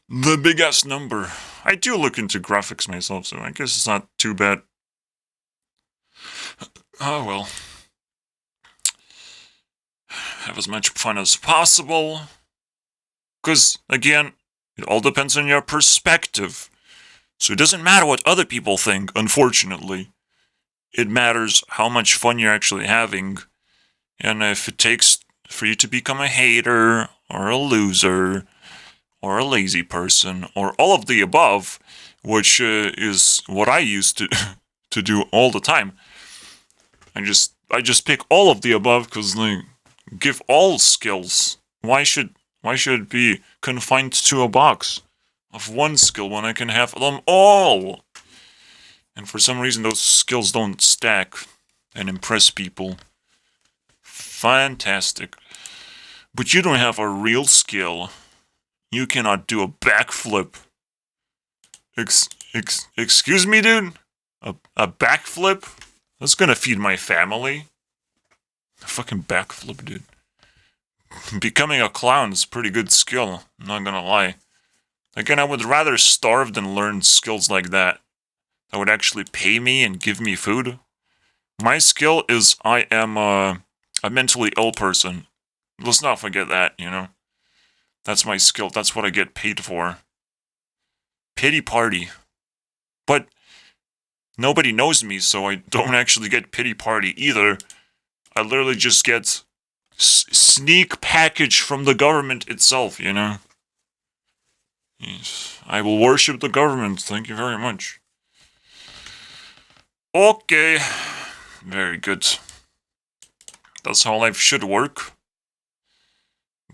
[SPEAKER 1] The big ass number. I do look into graphics myself, so I guess it's not too bad. Oh well. Have as much fun as possible. Because, again, it all depends on your perspective. So it doesn't matter what other people think, unfortunately. It matters how much fun you're actually having. And if it takes for you to become a hater, or a loser, or a lazy person, or all of the above, which is what I used to to do all the time. I just pick all of the above because they give all skills. Why should it be confined to a box of one skill when I can have them all? And for some reason those skills don't stack and impress people. Fantastic. But you don't have a real skill. You cannot do a backflip. Excuse me, dude? A backflip? That's gonna feed my family. A fucking backflip, dude. Becoming a clown is a pretty good skill, I'm not gonna lie. Again, I would rather starve than learn skills like that. That would actually pay me and give me food. My skill is I am a mentally ill person. Let's not forget that, you know? That's my skill, that's what I get paid for. Pity party. But nobody knows me, so I don't actually get pity party either. I literally just get sneak package from the government itself, you know? Yes. I will worship the government, thank you very much. Okay. Very good. That's how life should work.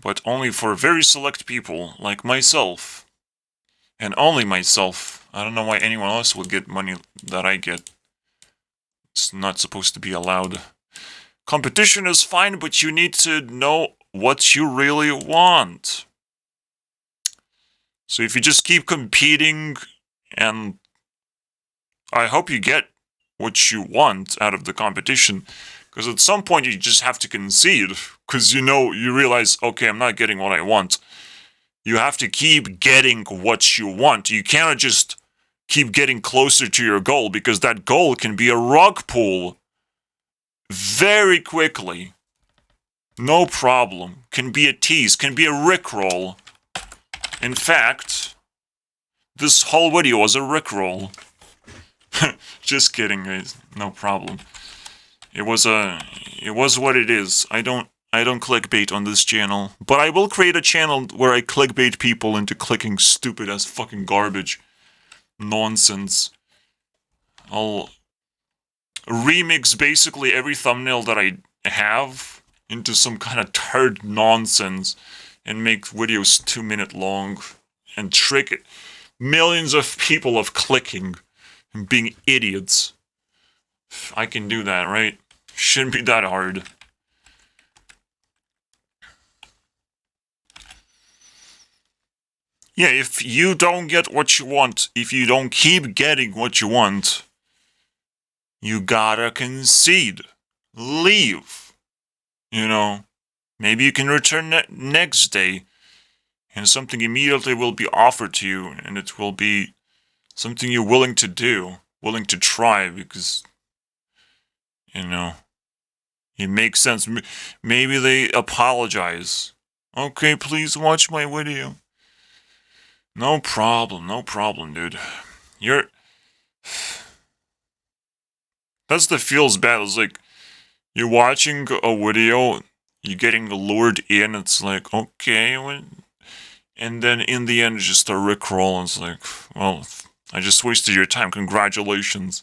[SPEAKER 1] But only for very select people, like myself. And only myself. I don't know why anyone else would get money that I get. It's not supposed to be allowed. Competition is fine, but you need to know what you really want. So if you just keep competing, and I hope you get what you want out of the competition, because at some point you just have to concede, because you realize, okay, I'm not getting what I want. You have to keep getting what you want. You cannot just keep getting closer to your goal, because that goal can be a rug pull very quickly. No problem. Can be a tease, can be a rickroll. In fact, this whole video was a rickroll. Just kidding, guys. No problem. It was what it is. I don't clickbait on this channel, but I will create a channel where I clickbait people into clicking stupid as fucking garbage. Nonsense. I'll remix basically every thumbnail that I have into some kind of turd nonsense and make videos 2-minute long and trick millions of people of clicking and being idiots. I can do that, right? Shouldn't be that hard. Yeah, if you don't get what you want, if you don't keep getting what you want, you gotta concede. Leave. You know, maybe you can return next day, and something immediately will be offered to you, and it will be something you're willing to do, willing to try, because, it makes sense. Maybe they apologize. Okay, please watch my video. No problem, dude. That's the feels bad. It's like, you're watching a video, you're getting lured in, it's like, okay, And then in the end, it's just a rickroll, and it's like, well, I just wasted your time. Congratulations.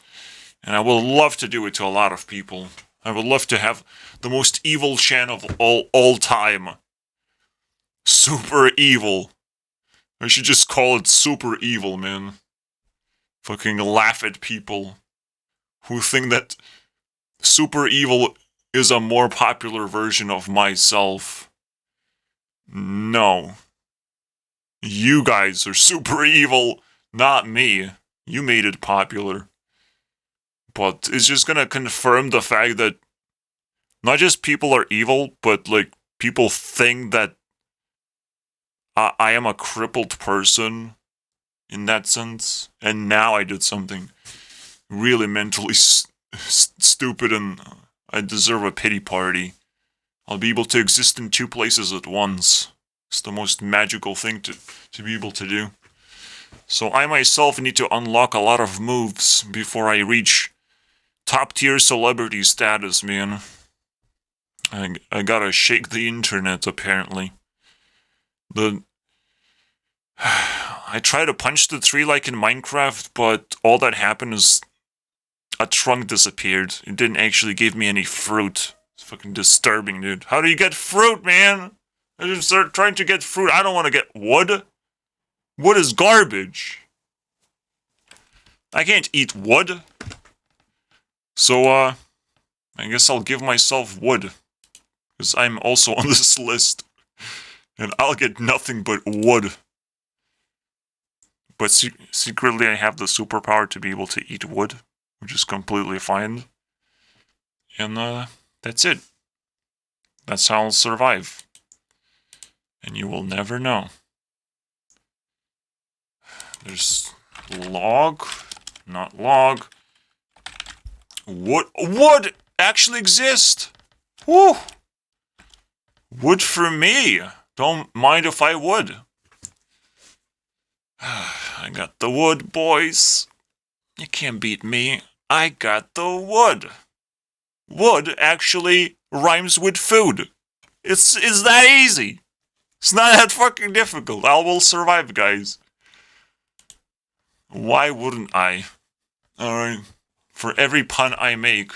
[SPEAKER 1] And I would love to do it to a lot of people. I would love to have the most evil channel of all time. Super evil. I should just call it super evil, man. Fucking laugh at people who think that super evil is a more popular version of myself. No. You guys are super evil, not me. You made it popular. But it's just gonna confirm the fact that not just people are evil, but like people think that I am a crippled person in that sense. And now I did something really mentally stupid and I deserve a pity party. I'll be able to exist in two places at once. It's the most magical thing to be able to do. So I myself need to unlock a lot of moves before I reach top tier celebrity status, man. I gotta shake the internet, apparently. I tried to punch the tree like in Minecraft, but all that happened is a trunk disappeared. It didn't actually give me any fruit. It's fucking disturbing, dude. How do you get fruit, man? I just start trying to get fruit. I don't want to get wood. Wood is garbage. I can't eat wood. So, I guess I'll give myself wood. Because I'm also on this list. And I'll get nothing but wood. But secretly I have the superpower to be able to eat wood. Which is completely fine. And, that's it. That's how I'll survive. And you will never know. There's log. Not log. Wood. Wood actually exists. Woo. Wood for me. Don't mind if I would. I got the wood, boys. You can't beat me. I got the wood. Wood actually rhymes with food. It's that easy. It's not that fucking difficult. I will survive, guys. Why wouldn't I? Alright. For every pun I make,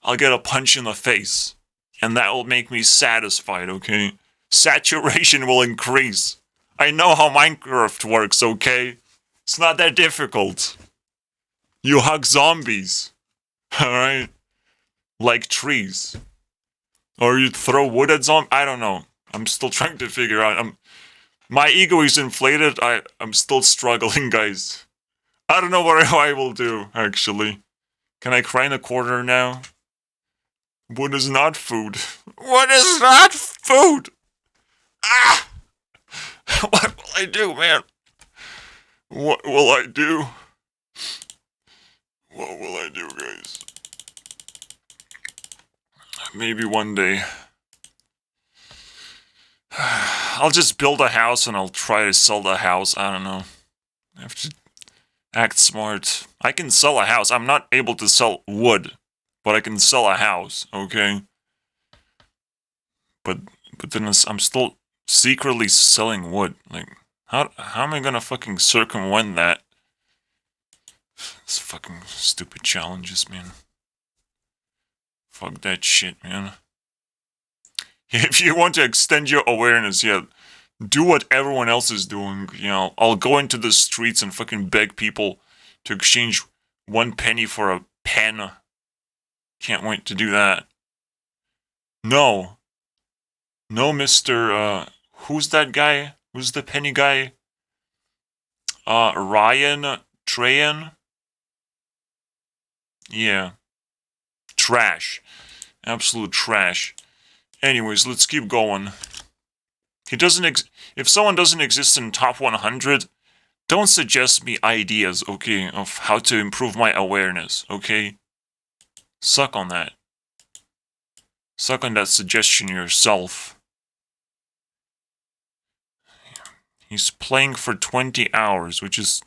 [SPEAKER 1] I'll get a punch in the face. And that will make me satisfied, okay? Saturation will increase. I know how Minecraft works, okay? It's not that difficult. You hug zombies. Alright? Like trees. Or you throw wood at zombies. I don't know. I'm still trying to figure out. My ego is inflated. I'm still struggling, guys. I don't know what I will do, actually. Can I cry in a corner now? Wood is not food. Wood is not food! Ah! What will I do, man? What will I do? What will I do, guys? Maybe one day. I'll just build a house and I'll try to sell the house. I don't know. I have to act smart. I can sell a house. I'm not able to sell wood, but I can sell a house, okay? But then I'm still secretly selling wood. Like, how am I gonna fucking circumvent that? It's fucking stupid challenges, man. Fuck that shit, man. If you want to extend your awareness, yeah, do what everyone else is doing. You know, I'll go into the streets and fucking beg people to exchange 1 penny for a pen. Can't wait to do that. No. No, Mr. Who's that guy? Who's the penny guy? Ryan Trahan? Yeah. Trash. Absolute trash. Anyways, let's keep going. If someone doesn't exist in top 100, don't suggest me ideas, okay, of how to improve my awareness, okay? Suck on that. Suck on that suggestion yourself. He's playing for 20 hours, which is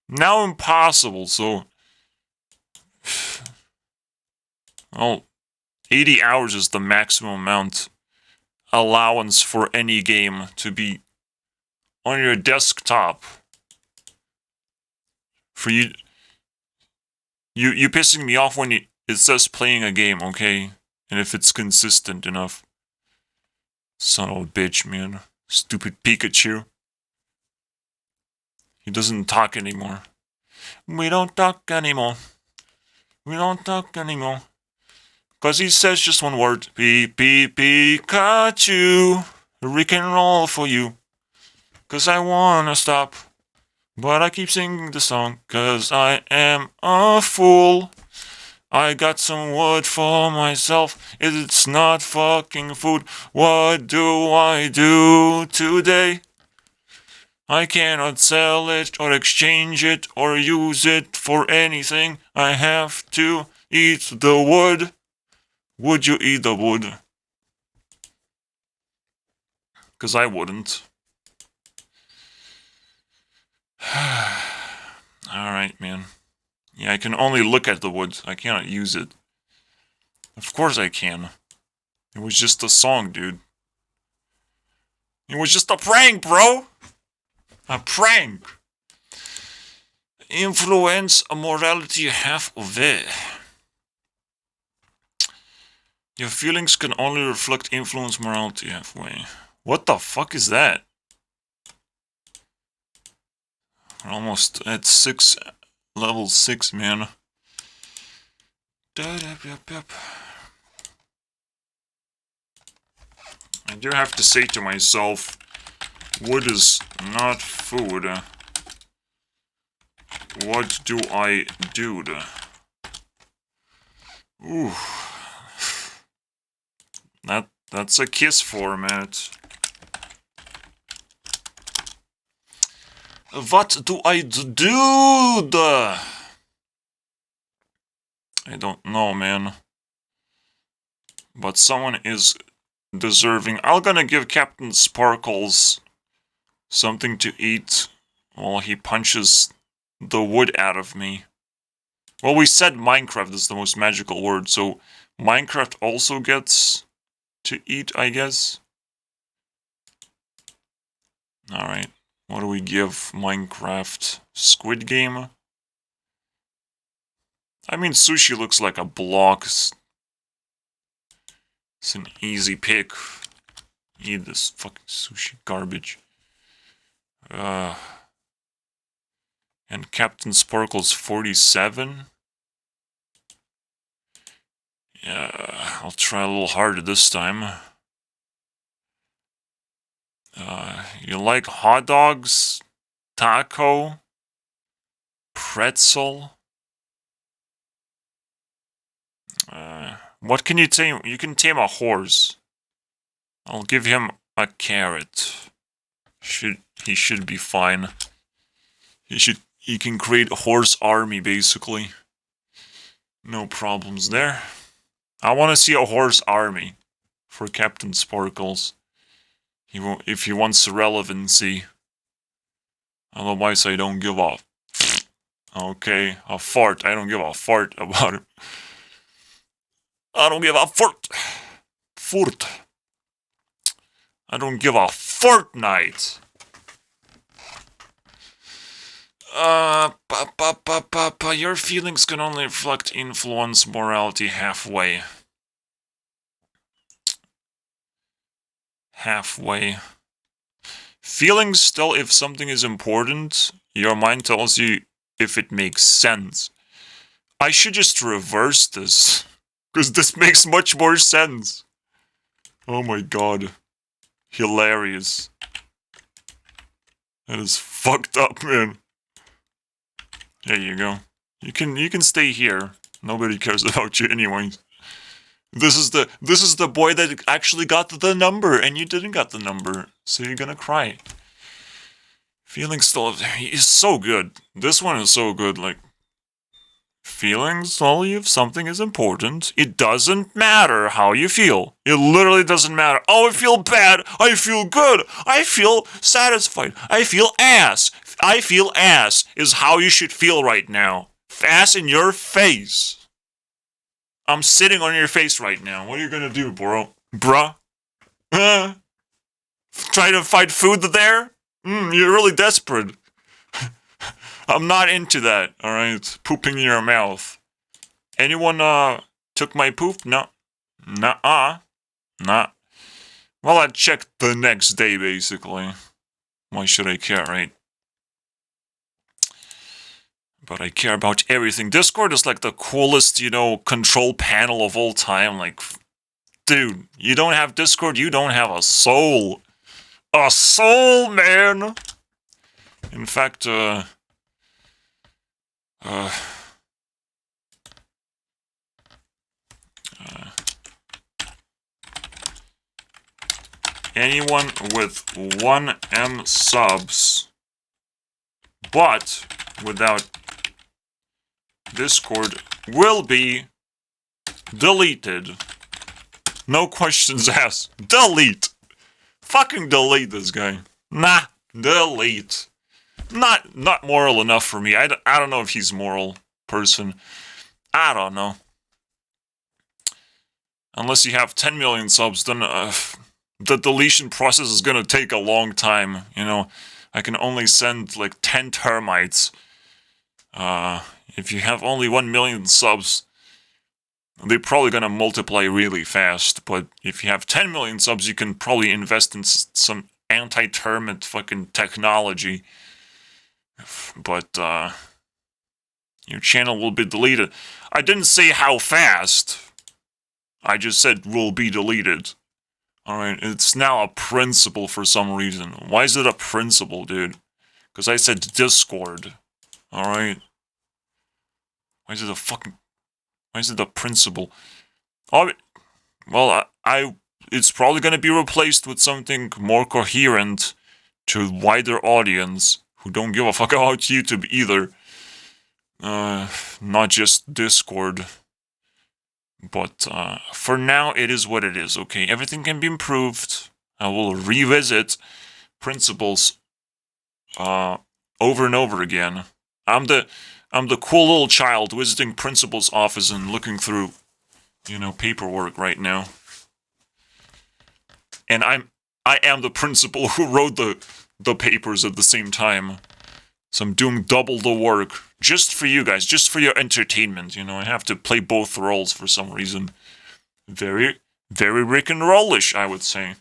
[SPEAKER 1] now impossible, so... Well, 80 hours is the maximum amount allowance for any game to be on your desktop. For you pissing me off when it says playing a game, okay? And if it's consistent enough. Son of a bitch, man. Stupid Pikachu. He doesn't talk anymore. We don't talk anymore. We don't talk anymore. Cause he says just one word. Pikachu. Rick and roll for you. Cause I wanna stop. But I keep singing the song. Cause I am a fool. I got some wood for myself. It's not fucking food. What do I do today? I cannot sell it or exchange it or use it for anything. I have to eat the wood. Would you eat the wood? Because I wouldn't. Alright, man. Yeah, I can only look at the wood. I cannot use it. Of course I can. It was just a song, dude. It was just a prank, bro! A prank! Influence morality halfway. Your feelings can only reflect influence morality halfway. What the fuck is that? We're almost at level 6, man. I do have to say to myself, wood is not food. What do I do? Ooh. That's a kiss format. What do I do? I don't know, man. But someone is deserving. I'm gonna give Captain Sparkles something to eat while he punches the wood out of me. Well, we said Minecraft is the most magical word, so Minecraft also gets to eat, I guess. Alright, what do we give Minecraft? Squid Game? I mean, sushi looks like a block. It's an easy pick. Eat this fucking sushi garbage. And Captain Sparkle's 47? Yeah, I'll try a little harder this time. You like hot dogs? Taco? Pretzel? What can you tame? You can tame a horse. I'll give him a carrot. He should be fine. He can create a horse army, basically. No problems there. I want to see a horse army for Captain Sparkles. If he wants relevancy. Otherwise, I don't give a... Okay, a fart. I don't give a fart about it. I don't give a fart. Fort. I don't give a fortnight. Your feelings can only reflect influence morality halfway. Halfway. Feelings still, if something is important, your mind tells you if it makes sense. I should just reverse this, because this makes much more sense. Oh my god. Hilarious. That is fucked up, man. There you go. You can stay here. Nobody cares about you anyways. This is the boy that actually got the number, and you didn't got the number, so you're gonna cry. Feelings still, he is so good. This one is so good. Like, feelings only if something is important. It doesn't matter how you feel. It literally doesn't matter. Oh, I feel bad. I feel good. I feel satisfied. I feel ass. I feel ass is how you should feel right now. Ass in your face. I'm sitting on your face right now. What are you gonna do, bro? Bruh? Trying to find food there? You're really desperate. I'm not into that, alright? Pooping in your mouth. Anyone, took my poop? No. Nuh-uh. Nah. Well, I checked the next day, basically. Why should I care, right? But I care about everything. Discord is like the coolest, control panel of all time. Like, dude, you don't have Discord, you don't have a soul. A soul, man! In fact, anyone with 1M subs, but without Discord, will be deleted. No questions asked. Delete. Fucking delete this guy. Nah, delete. Not moral enough for me. I don't know if he's a moral person. I don't know. Unless you have 10 million subs, then the deletion process is gonna take a long time. I can only send like 10 termites. If you have only 1 million subs, they're probably gonna multiply really fast. But if you have 10 million subs, you can probably invest in some anti-termite fucking technology. But your channel will be deleted. I didn't say how fast. I just said will be deleted. Alright, it's now a principle for some reason. Why is it a principle, dude? Because I said Discord. Alright? Why is it a principle? Oh, well, it's probably gonna be replaced with something more coherent to a wider audience who don't give a fuck about YouTube either. Not just Discord. But for now, it is what it is, okay? Everything can be improved. I will revisit principles over and over again. I'm the cool little child visiting principal's office and looking through, paperwork right now. And I am the principal who wrote the papers at the same time. So I'm doing double the work. Just for you guys, just for your entertainment, I have to play both roles for some reason. Very, very Rick and Rollish, I would say.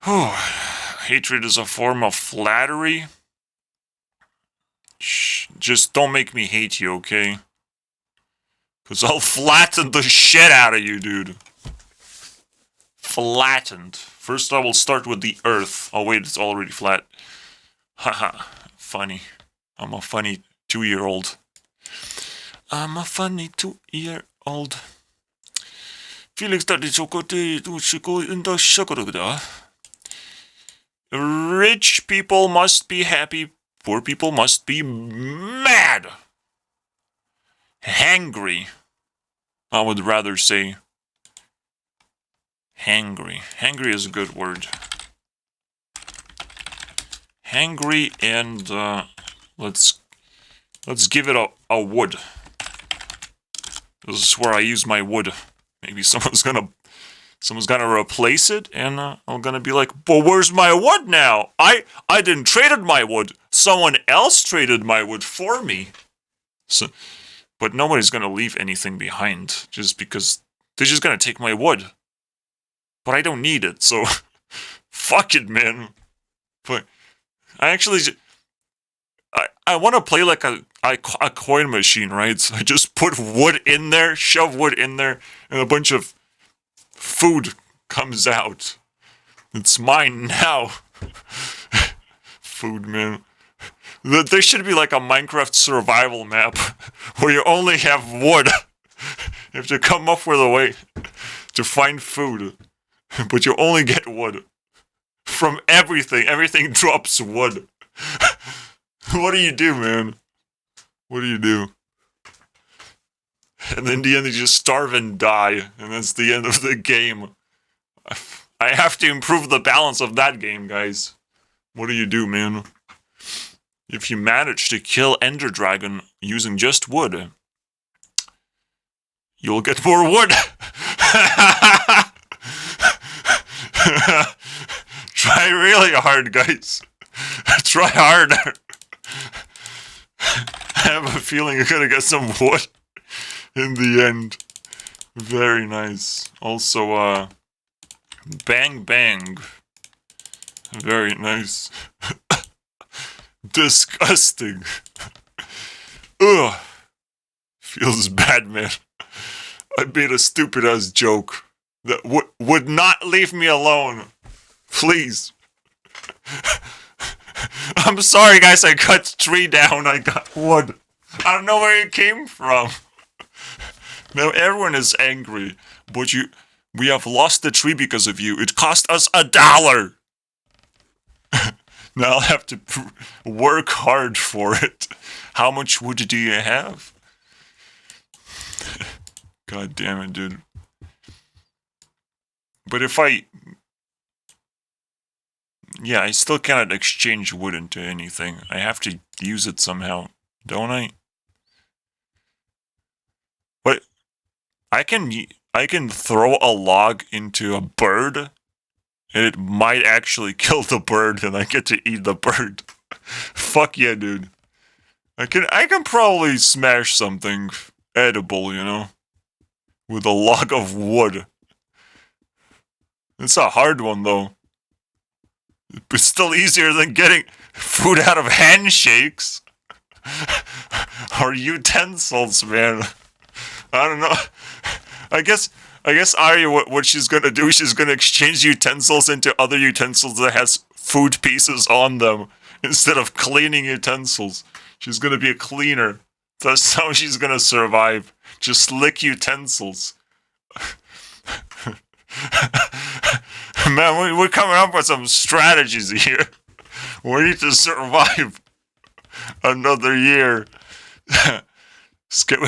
[SPEAKER 1] Hatred is a form of flattery. Shh, just don't make me hate you, okay? Because I'll flatten the shit out of you, dude. Flattened. First I will start with the earth. Oh wait, it's already flat. Haha, funny. I'm a funny 2-year-old. I'm a funny 2-year-old. Felix Rich people must be happy. Poor people must be mad. Hangry. I would rather say hangry. Hangry is a good word. Hangry and let's give it a wood. This is where I use my wood. Maybe someone's gonna replace it, and I'm gonna be like, "But where's my wood now? I didn't traded my wood. Someone else traded my wood for me." So, but nobody's gonna leave anything behind just because they're just gonna take my wood. But I don't need it, so fuck it, man. But I actually. I want to play like a coin machine, right? So I just put wood in there, shove wood in there, and a bunch of food comes out. It's mine now. Food, man. There should be like a Minecraft survival map where you only have wood. You have to come up with a way to find food, but you only get wood. From everything. Everything drops wood. What do you do, man? What do you do? And in the end, you just starve and die, and that's the end of the game. I have to improve the balance of that game, guys. What do you do, man? If you manage to kill Ender Dragon using just wood, you'll get more wood. Try really hard, guys. Try harder. I have a feeling you're gonna get some wood in the end. Very nice. Also, bang bang. Very nice. Disgusting. Ugh. Feels bad, man. I made a stupid ass joke that would not leave me alone. Please. I'm sorry, guys. I cut tree down. I got wood. I don't know where it came from. Now everyone is angry, but we have lost the tree because of you. It cost us $1. Now I'll have to work hard for it. How much wood do you have? God damn it, dude. But if I still cannot exchange wood into anything. I have to use it somehow, don't I? What? I can throw a log into a bird, and it might actually kill the bird, and I get to eat the bird. Fuck yeah, dude. I can probably smash something edible, you know, with a log of wood. It's a hard one, though. It's still easier than getting food out of handshakes. Or utensils, man. I don't know. I guess Arya, what she's gonna do, she's gonna exchange utensils into other utensils that has food pieces on them. Instead of cleaning utensils. She's gonna be a cleaner. That's how she's gonna survive. Just lick utensils. Man, we're coming up with some strategies here. We need to survive another year. Skip.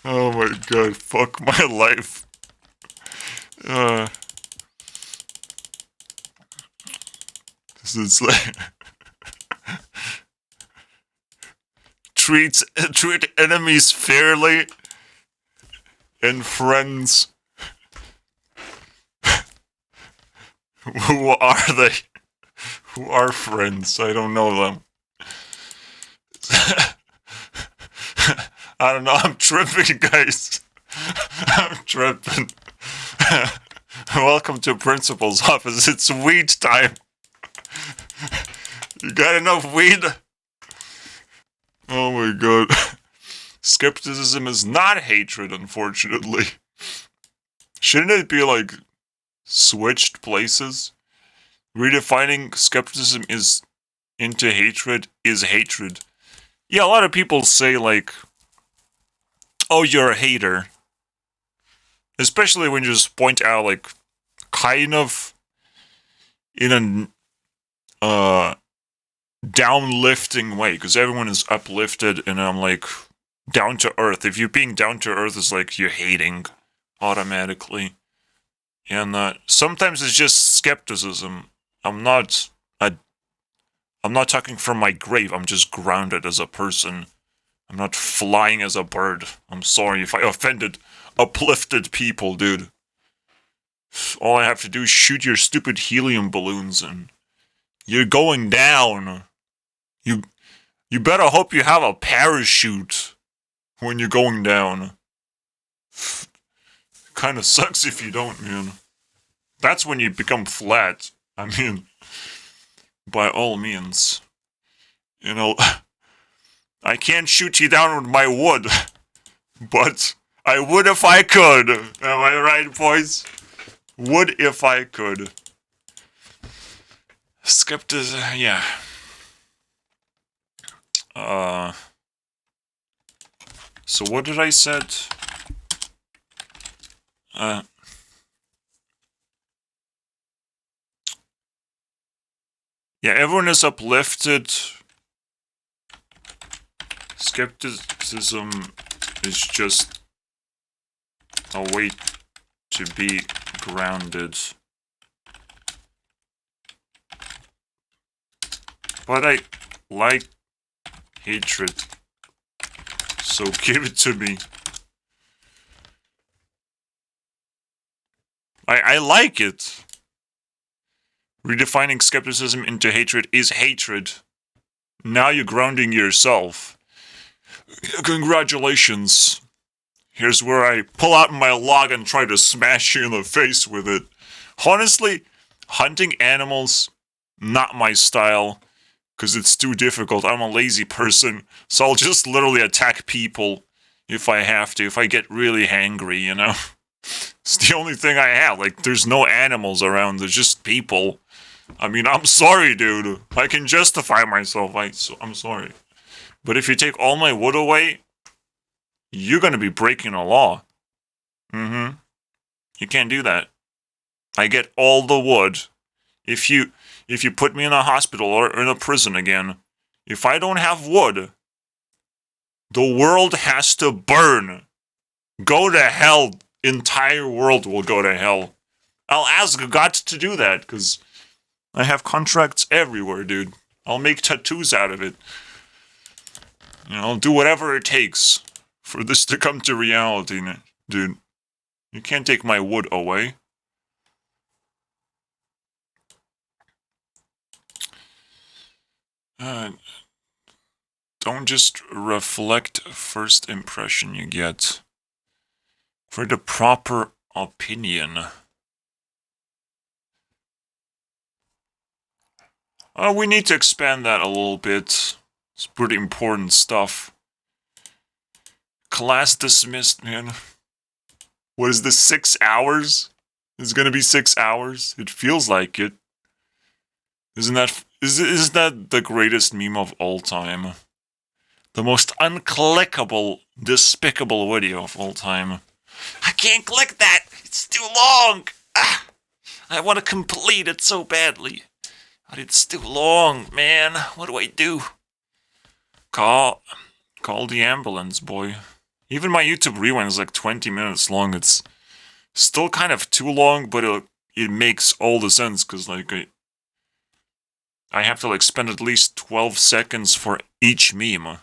[SPEAKER 1] Oh my god, fuck my life. This is like treat enemies fairly and friends. Who are they? Who are friends? I don't know them. I don't know. I'm tripping, guys. I'm tripping. Welcome to Principal's office. It's weed time. You got enough weed? Oh my god. Skepticism is not hatred, unfortunately. Shouldn't it be like switched places? Redefining skepticism is into hatred is hatred. Yeah, a lot of people say like, oh, you're a hater. Especially when you just point out like kind of in a downlifting way, because everyone is uplifted and I'm like down to earth. If you're being down to earth, it's like you're hating automatically. And sometimes it's just skepticism. I'm not talking from my grave. I'm just grounded as a person. I'm not flying as a bird. I'm sorry if I offended uplifted people, dude. All I have to do is shoot your stupid helium balloons and you're going down. You better hope you have a parachute when you're going down. Kinda sucks if you don't, man. That's when you become flat. I mean, by all means. You know, I can't shoot you down with my wood, but I would if I could. Am I right, boys? Would if I could. Skepticism, yeah. So what did I said? Yeah, everyone is uplifted. Skepticism is just a way to be grounded. But I like hatred, so give it to me. I like it. Redefining skepticism into hatred is hatred. Now you're grounding yourself. Congratulations. Here's where I pull out my log and try to smash you in the face with it. Honestly, hunting animals, not my style, because it's too difficult. I'm a lazy person, so I'll just literally attack people if I have to, if I get really hangry, you know? It's the only thing I have. Like, there's no animals around, there's just people. I mean, I'm sorry, dude. I can justify myself. I'm sorry. But if you take all my wood away, you're gonna be breaking a law. Mm-hmm. You can't do that. I get all the wood. If you put me in a hospital or in a prison again, if I don't have wood, the world has to burn. Go to hell. Entire world will go to hell. I'll ask God to do that, because I have contracts everywhere, dude. I'll make tattoos out of it. You know, I'll do whatever it takes for this to come to reality, dude. You can't take my wood away. Don't just reflect first impression you get. For the proper opinion. We need to expand that a little bit. It's pretty important stuff. Class dismissed, man. What is this, 6 hours? It's gonna be 6 hours? It feels like it. Isn't that the greatest meme of all time? The most unclickable, despicable video of all time. I can't click that! It's too long! Ah, I want to complete it so badly. But it's too long, man. What do I do? Call the ambulance, boy. Even my YouTube rewind is like 20 minutes long. It's still kind of too long, but it makes all the sense, because like I have to like spend at least 12 seconds for each meme.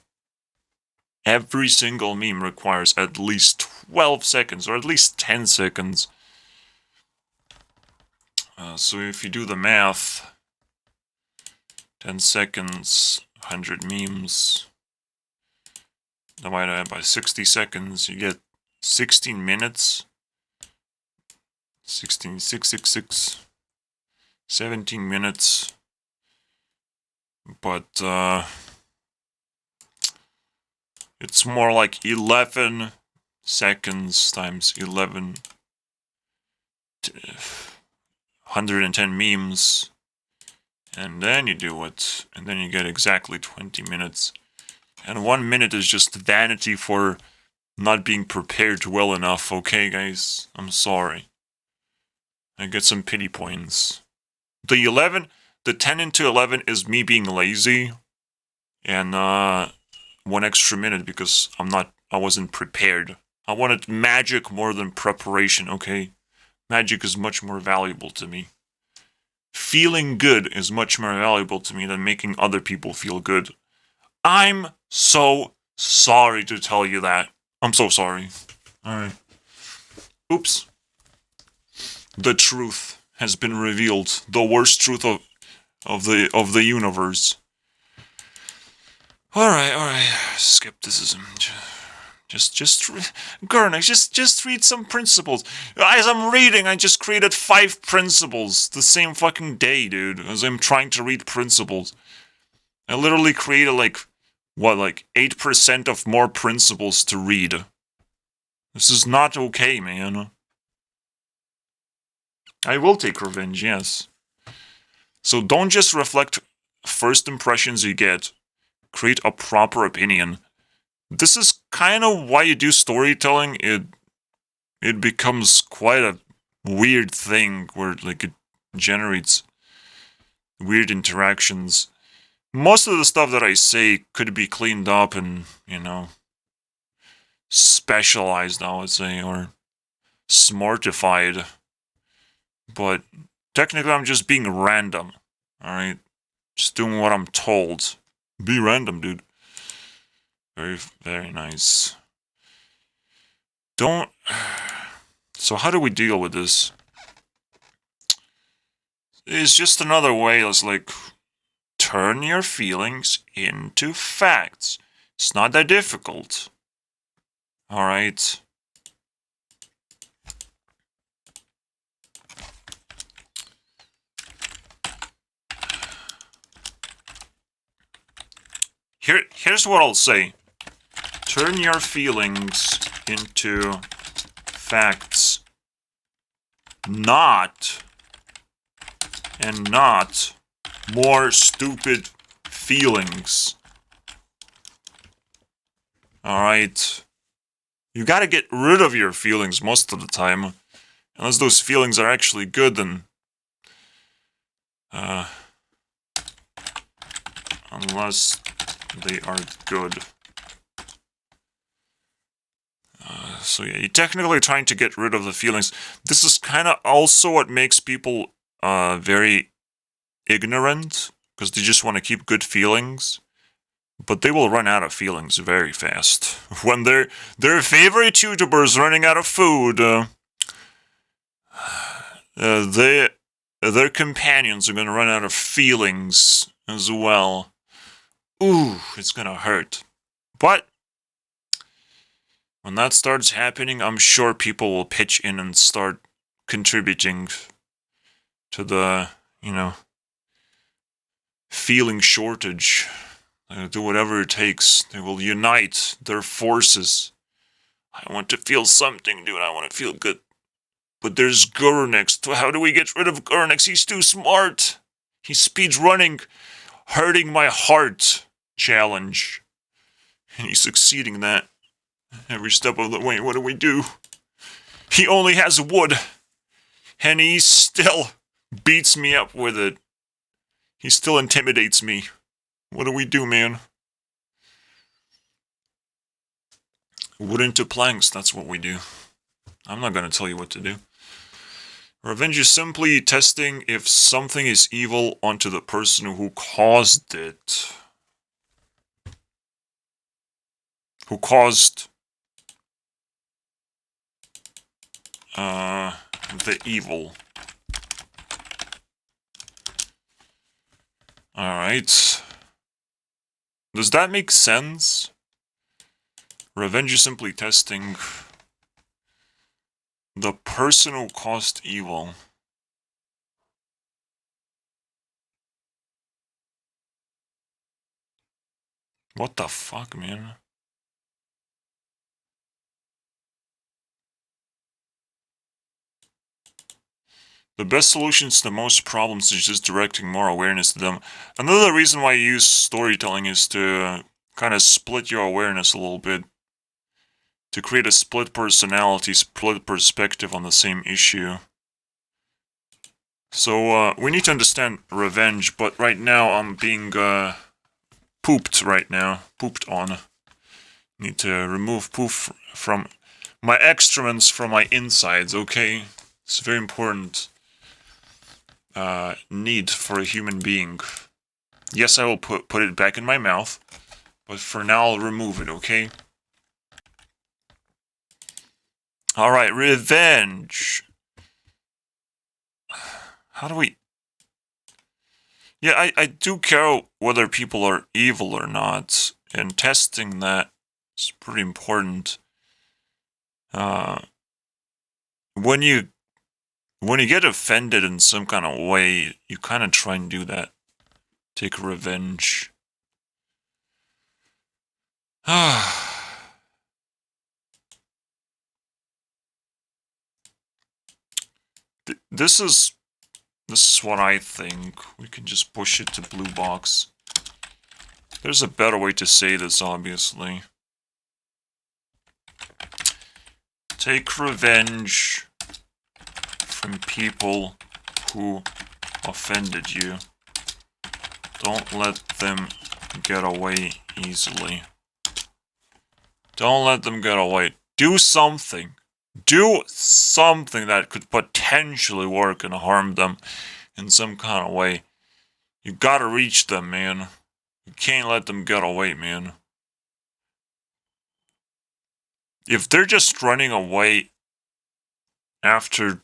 [SPEAKER 1] Every single meme requires at least 12 seconds, or at least 10 seconds. So if you do the math, 10 seconds, 100 memes, divided by 60 seconds, you get 16 minutes. 666, 17 minutes. But, it's more like 11 seconds times 11, 110 memes, and then you do it, and then you get exactly 20 minutes. And 1 minute is just vanity for not being prepared well enough, okay, guys? I'm sorry. I get some pity points. The 10 into 11 is me being lazy, and 1 extra minute because I wasn't prepared. I wanted magic more than preparation, okay? Magic is much more valuable to me. Feeling good is much more valuable to me than making other people feel good. I'm so sorry to tell you that. I'm so sorry. Alright. Oops. The truth has been revealed. The worst truth of the universe. Alright. Skepticism. Gurnik, just read some principles. As I'm reading, I just created 5 principles the same fucking day, dude. As I'm trying to read principles. I literally created like 8% of more principles to read. This is not okay, man. I will take revenge, yes. So don't just reflect first impressions you get. Create a proper opinion. This is kind of why you do storytelling. It becomes quite a weird thing where like it generates weird interactions. Most of the stuff that I say could be cleaned up and, you know, specialized, I would say, or smartified. But technically I'm just being random, alright? Just doing what I'm told. Be random, dude. Very, very nice. So how do we deal with this? is just another way. It's like, turn your feelings into facts. It's not that difficult. Alright. Here's what I'll say. Turn your feelings into facts. Not more stupid feelings. Alright. You gotta get rid of your feelings most of the time. Unless those feelings are actually good, then... unless they are good. So yeah, you're technically trying to get rid of the feelings. This is kind of also what makes people very ignorant, because they just want to keep good feelings. But they will run out of feelings very fast. When their favorite YouTuber is running out of food, their companions are going to run out of feelings as well. Ooh, it's going to hurt. But when that starts happening, I'm sure people will pitch in and start contributing to the, feeling shortage. They'll do whatever it takes. They will unite their forces. I want to feel something, dude. I want to feel good. But there's Gurnex. How do we get rid of Gurnex? He's too smart. He's speed running, hurting my heart challenge. And he's succeeding that every step of the way. What do we do? He only has wood. And he still beats me up with it. He still intimidates me. What do we do, man? Wood into planks, that's what we do. I'm not gonna tell you what to do. Revenge is simply testing if something is evil onto the person who caused it. Who caused the evil. Alright. Does that make sense? Revenge is simply testing the person who caused evil. What the fuck, man? The best solutions to most problems is just directing more awareness to them. Another reason why you use storytelling is to kind of split your awareness a little bit. To create a split personality, split perspective on the same issue. So, we need to understand revenge, but right now I'm being, pooped right now. Pooped on. Need to remove poop from my excrements from my insides, okay? It's very important. Need for a human being. Yes, I will put it back in my mouth, but for now I'll remove it, okay? Alright, revenge. How do we... Yeah, I do care whether people are evil or not, and testing that is pretty important. When you get offended in some kind of way, you kind of try and do that. Take revenge. This is what I think. We can just push it to blue box. There's a better way to say this, obviously. Take revenge from people who offended you. Don't let them get away easily. Don't let them get away. Do something. Do something that could potentially work and harm them in some kind of way. You gotta reach them, man. You can't let them get away, man. If they're just running away after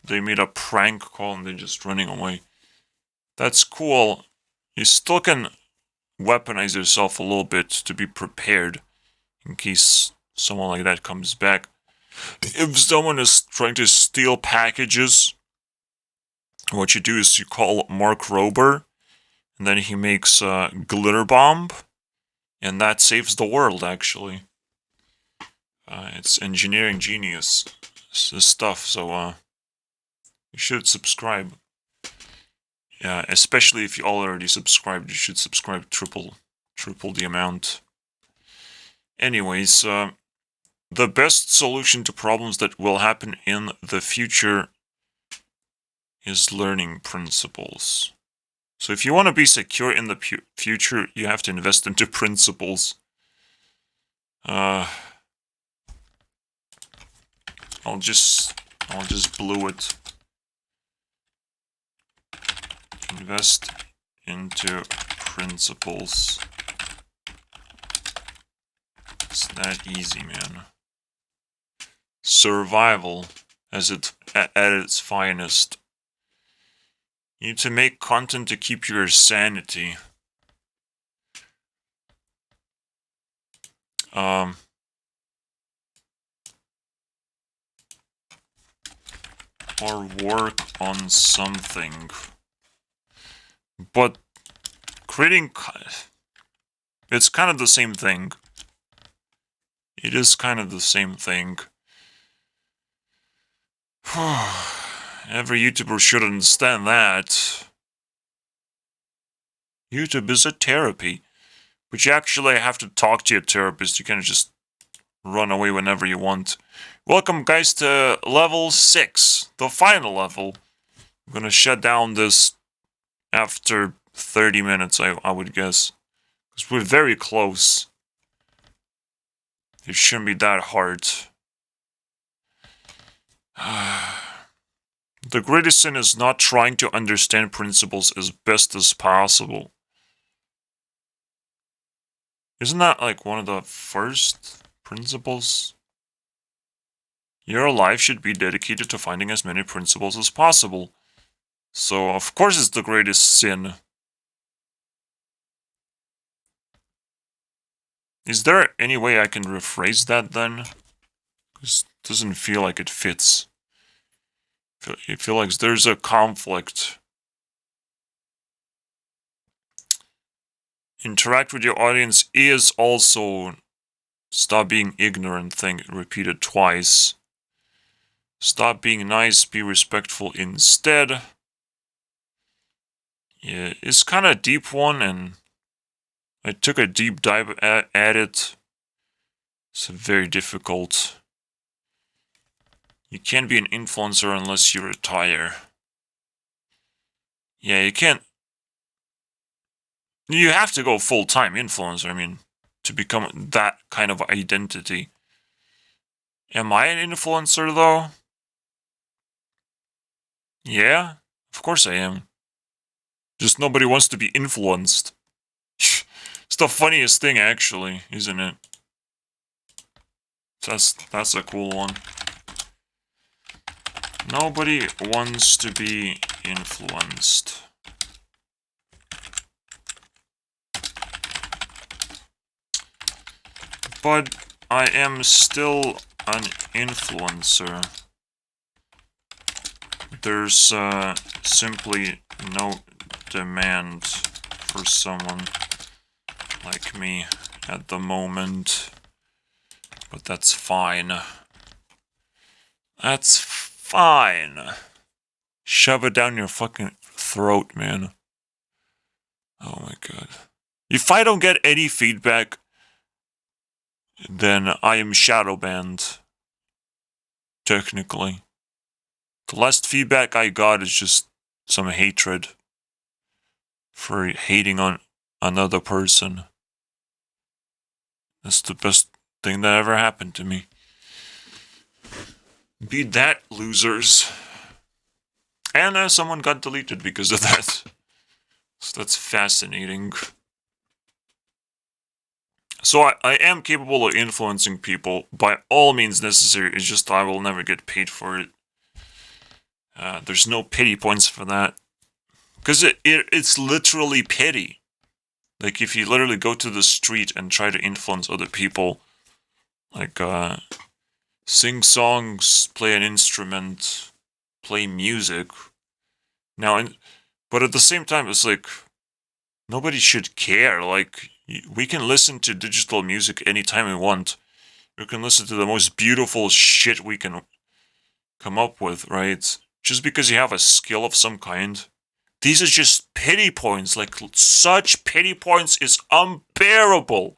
[SPEAKER 1] they made a prank call and they're just running away, That's cool. You still can weaponize yourself a little bit to be prepared in case someone like that comes back. If someone is trying to steal packages, what you do is you call Mark Rober, and then he makes a glitter bomb, and that saves the world, actually. It's engineering genius stuff, so you should subscribe. Yeah, especially if you already subscribed, you should subscribe triple the amount. Anyways, the best solution to problems that will happen in the future is learning principles. So if you want to be secure in the future, you have to invest into principles. I'll just blew it. Invest into principles. It's that easy, man. Survival at its finest. You need to make content to keep your sanity. Or work on something. But creating... It's kind of the same thing. It is kind of the same thing. Every YouTuber should understand that. YouTube is a therapy. But you actually have to talk to your therapist. You can't just run away whenever you want. Welcome, guys, to level 6. The final level. I'm gonna shut down this after 30 minutes, I would guess. Because we're very close. It shouldn't be that hard. The greatest sin is not trying to understand principles as best as possible. Isn't that like one of the first principles? Your life should be dedicated to finding as many principles as possible. So, of course it's the greatest sin. Is there any way I can rephrase that then? Because it doesn't feel like it fits. I feel like there's a conflict. Interact with your audience is also stop being ignorant thing repeated twice. Stop being nice, be respectful instead. Yeah, it's kind of a deep one, and I took a deep dive at it. It's very difficult. You can't be an influencer unless you retire. Yeah, you can't. You have to go full-time influencer, I mean, to become that kind of identity. Am I an influencer, though? Yeah, of course I am. Just nobody wants to be influenced. It's the funniest thing, actually, isn't it? That's a cool one. Nobody wants to be influenced. But I am still an influencer. There's simply no demand for someone like me at the moment. But that's fine. That's fine. Shove it down your fucking throat, man. Oh my god. If I don't get any feedback, then I am shadow banned. Technically. The last feedback I got is just some hatred for hating on another person. That's the best thing that ever happened to me. Beat that, losers. And someone got deleted because of that. So that's fascinating. So I am capable of influencing people by all means necessary. It's just I will never get paid for it. There's no pity points for that. Because it's literally pity. Like, if you literally go to the street and try to influence other people, like, sing songs, play an instrument, play music. Now, but at the same time, it's like, nobody should care. Like, we can listen to digital music anytime we want. We can listen to the most beautiful shit we can come up with, right? Just because you have a skill of some kind. These are just pity points. Like, such pity points is unbearable.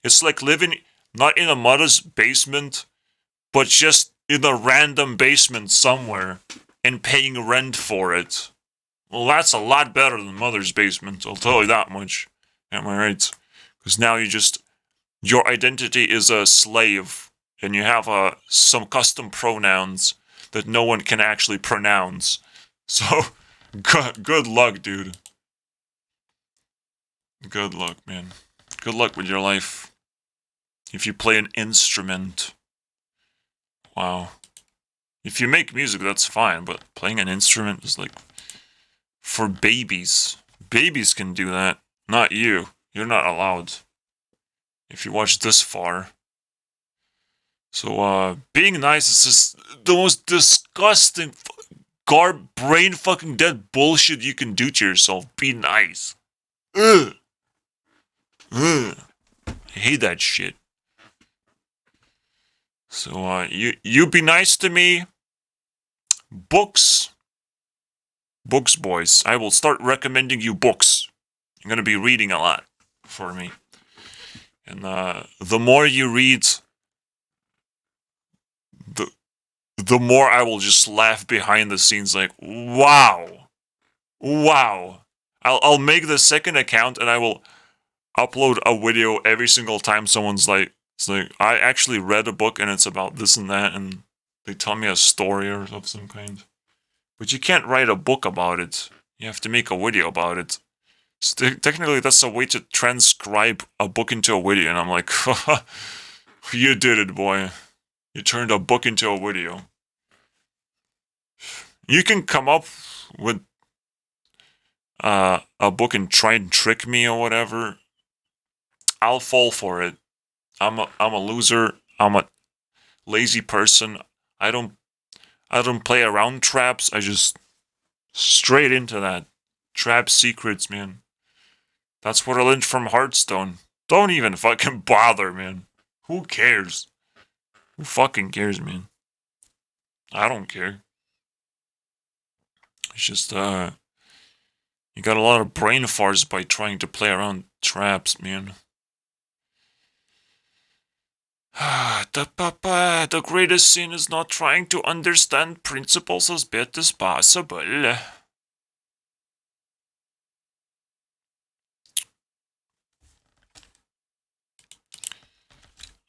[SPEAKER 1] It's like living not in a mother's basement, but just in a random basement somewhere and paying rent for it. Well, that's a lot better than mother's basement, I'll tell you that much. Am I right? Because now your identity is a slave, and you have some custom pronouns that no one can actually pronounce. So, good luck, dude. Good luck, man. Good luck with your life. If you play an instrument. Wow. If you make music, that's fine, but playing an instrument is like for babies. Babies can do that, not you. You're not allowed. If you watch this far. So, being nice is just the most disgusting, brain fucking dead bullshit you can do to yourself. Be nice. Ugh. Ugh. I hate that shit. So, you be nice to me. Books. Books, boys. I will start recommending you books. You're gonna be reading a lot for me. And, the more you read, the more I will just laugh behind the scenes like, wow. Wow. I'll make the second account and I will upload a video every single time someone's like, it's like, I actually read a book and it's about this and that, and they tell me a story or of some kind. But you can't write a book about it. You have to make a video about it. So technically, that's a way to transcribe a book into a video, and I'm like, you did it, boy. You turned a book into a video. You can come up with a book and try and trick me or whatever. I'll fall for it. I'm a loser. I'm a lazy person. I don't play around traps. I just straight into that. Trap secrets, man. That's what I learned from Hearthstone. Don't even fucking bother, man. Who cares? Who fucking cares, man? I don't care. It's just, you got a lot of brain farts by trying to play around traps, man. The greatest sin is not trying to understand principles as best as possible.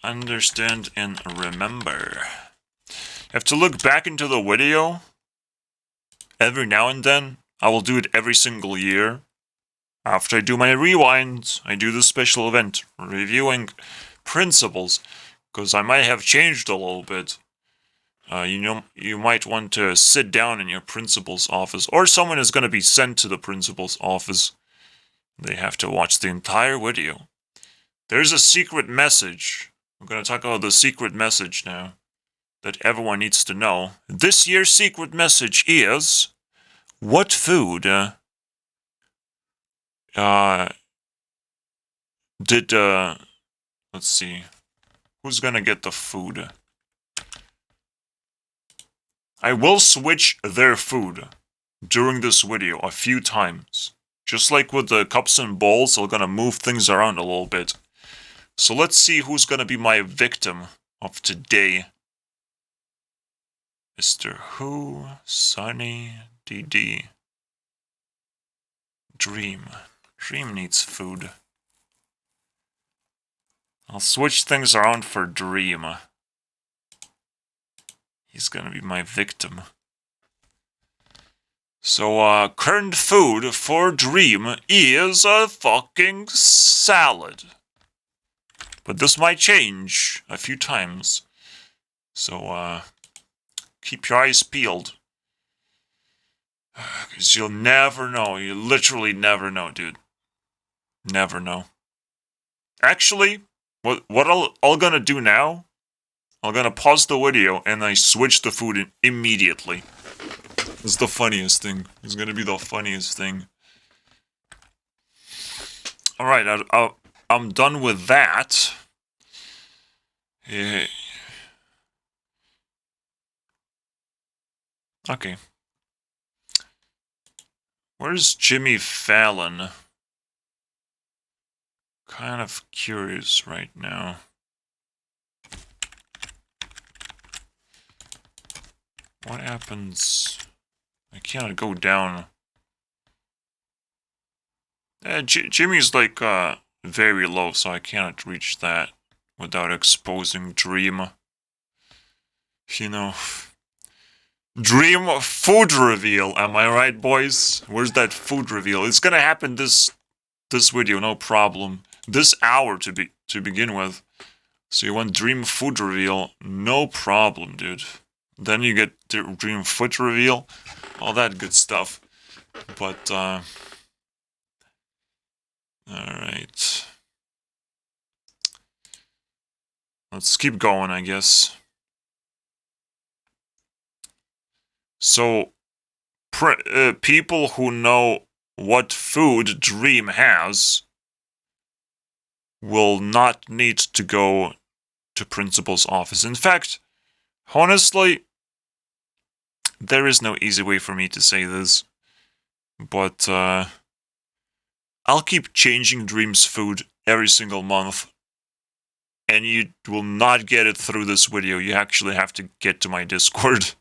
[SPEAKER 1] Understand and remember. You have to look back into the video every now and then. I will do it every single year. After I do my rewind, I do the special event, reviewing principles, because I might have changed a little bit. You might want to sit down in your principal's office, or someone is going to be sent to the principal's office. They have to watch the entire video. There's a secret message. I'm going to talk about the secret message now that everyone needs to know. This year's secret message is, what food did, let's see, who's going to get the food? I will switch their food during this video a few times. Just like with the cups and bowls, I'm going to move things around a little bit. So let's see who's going to be my victim of today. Mr. Who, Sunny, DD. Dream. Dream needs food. I'll switch things around for Dream. He's gonna be my victim. So, current food for Dream is a fucking salad. But this might change a few times. So, keep your eyes peeled. Because you'll never know. You literally never know, dude. Never know. Actually, what I'll gonna do now, I'm gonna pause the video and I switch the food in immediately. It's the funniest thing. It's gonna be the funniest thing. Alright, I'm done with that. Yeah. Okay. Where's Jimmy Fallon? Kind of curious right now. What happens? I cannot go down. Jimmy's like very low, so I cannot reach that without exposing Dream. You know, Dream food reveal. Am I right, boys? Where's that food reveal? It's gonna happen this video, no problem. This hour to begin with. So you want Dream food reveal? No problem, dude. Then you get Dream foot reveal, all that good stuff. But all right. Let's keep going, I guess. So, people who know what food Dream has will not need to go to principal's office. In fact, honestly, there is no easy way for me to say this, but I'll keep changing Dream's food every single month, and you will not get it through this video. You actually have to get to my Discord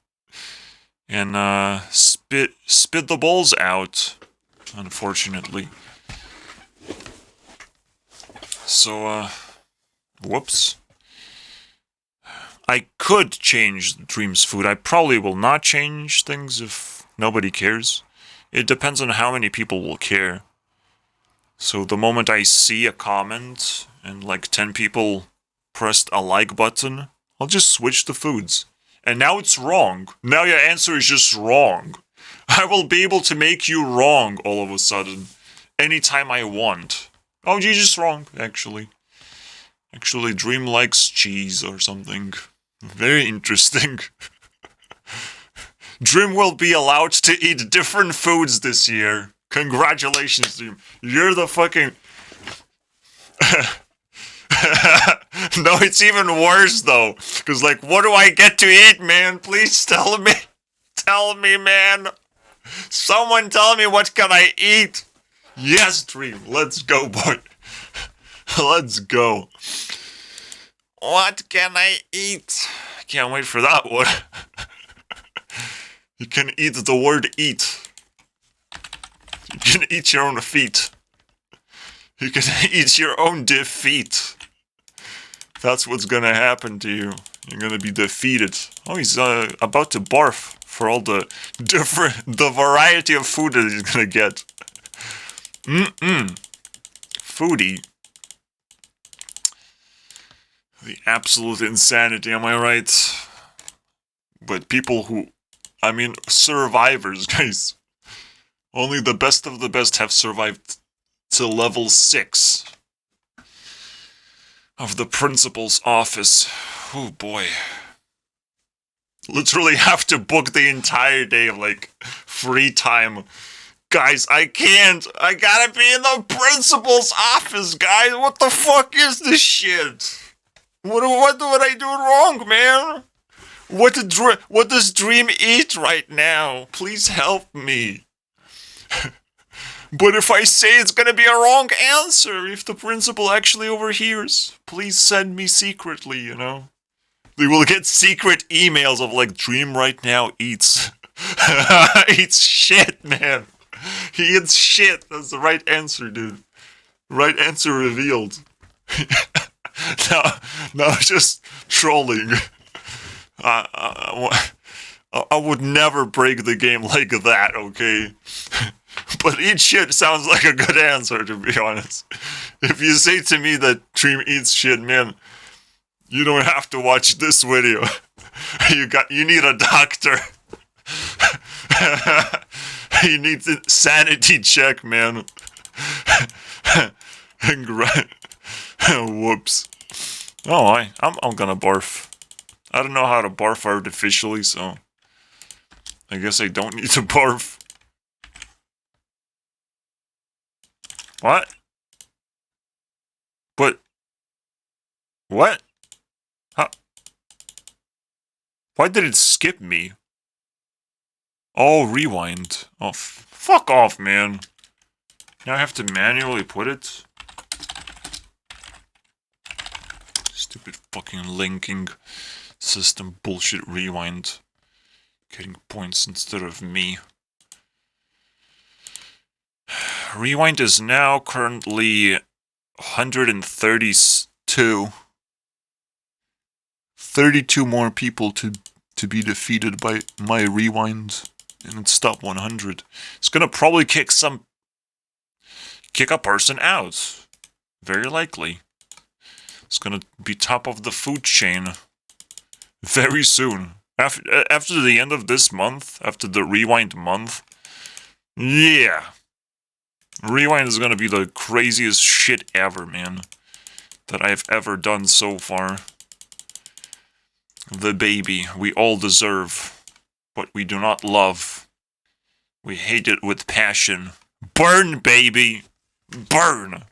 [SPEAKER 1] and spit the balls out, unfortunately. So, whoops. I could change Dream's food. I probably will not change things if nobody cares. It depends on how many people will care. So the moment I see a comment and like 10 people pressed a like button, I'll just switch the foods. And now it's wrong. Now your answer is just wrong. I will be able to make you wrong all of a sudden. Anytime I want. Oh, you're just wrong, actually. Actually, Dream likes cheese or something. Very interesting. Dream will be allowed to eat different foods this year. Congratulations, Dream. You're the fucking... No, it's even worse, though. Because, like, what do I get to eat, man? Please tell me. Tell me, man. Someone tell me what can I eat. Yes, Dream. Let's go, boy. Let's go. What can I eat? I can't wait for that one. You can eat the word eat. You can eat your own feet. You can eat your own defeat. That's what's gonna happen to you. You're gonna be defeated. Oh, he's about to barf for all the variety of food that he's gonna get. Foodie. The absolute insanity, am I right? But people who... I mean, survivors, guys. Only the best of the best have survived to level 6 of the principal's office. Oh boy. Literally have to book the entire day of, like, free time. Guys, I can't. I gotta be in the principal's office, guys. What the fuck is this shit? What did I do wrong, man? What does Dream eat right now? Please help me. But if I say it's gonna be a wrong answer, if the principal actually overhears, please send me secretly, you know? They will get secret emails of like, Dream right now eats. Eats shit, man. He eats shit. That's the right answer, dude. Right answer revealed. No, just trolling. I would never break the game like that, okay? But eat shit sounds like a good answer, to be honest. If you say to me that Dream eats shit, man, you don't have to watch this video. You need a doctor. He needs a sanity check, man. Whoops. Oh, I'm gonna barf. I don't know how to barf artificially, so I guess I don't need to barf. What? But what? How? Why did it skip me? Oh, rewind. Oh, fuck off, man. Now I have to manually put it? Stupid fucking linking system bullshit rewind. Getting points instead of me. Rewind is now currently 132. 32 more people to be defeated by my rewind. And it's top 100. It's gonna probably kick a person out. Very likely. It's gonna be top of the food chain. Very soon. After the end of this month, after the rewind month. Yeah. Rewind is gonna be the craziest shit ever, man. That I've ever done so far. The baby we all deserve, but we do not love. We hate it with passion. Burn, baby! Burn!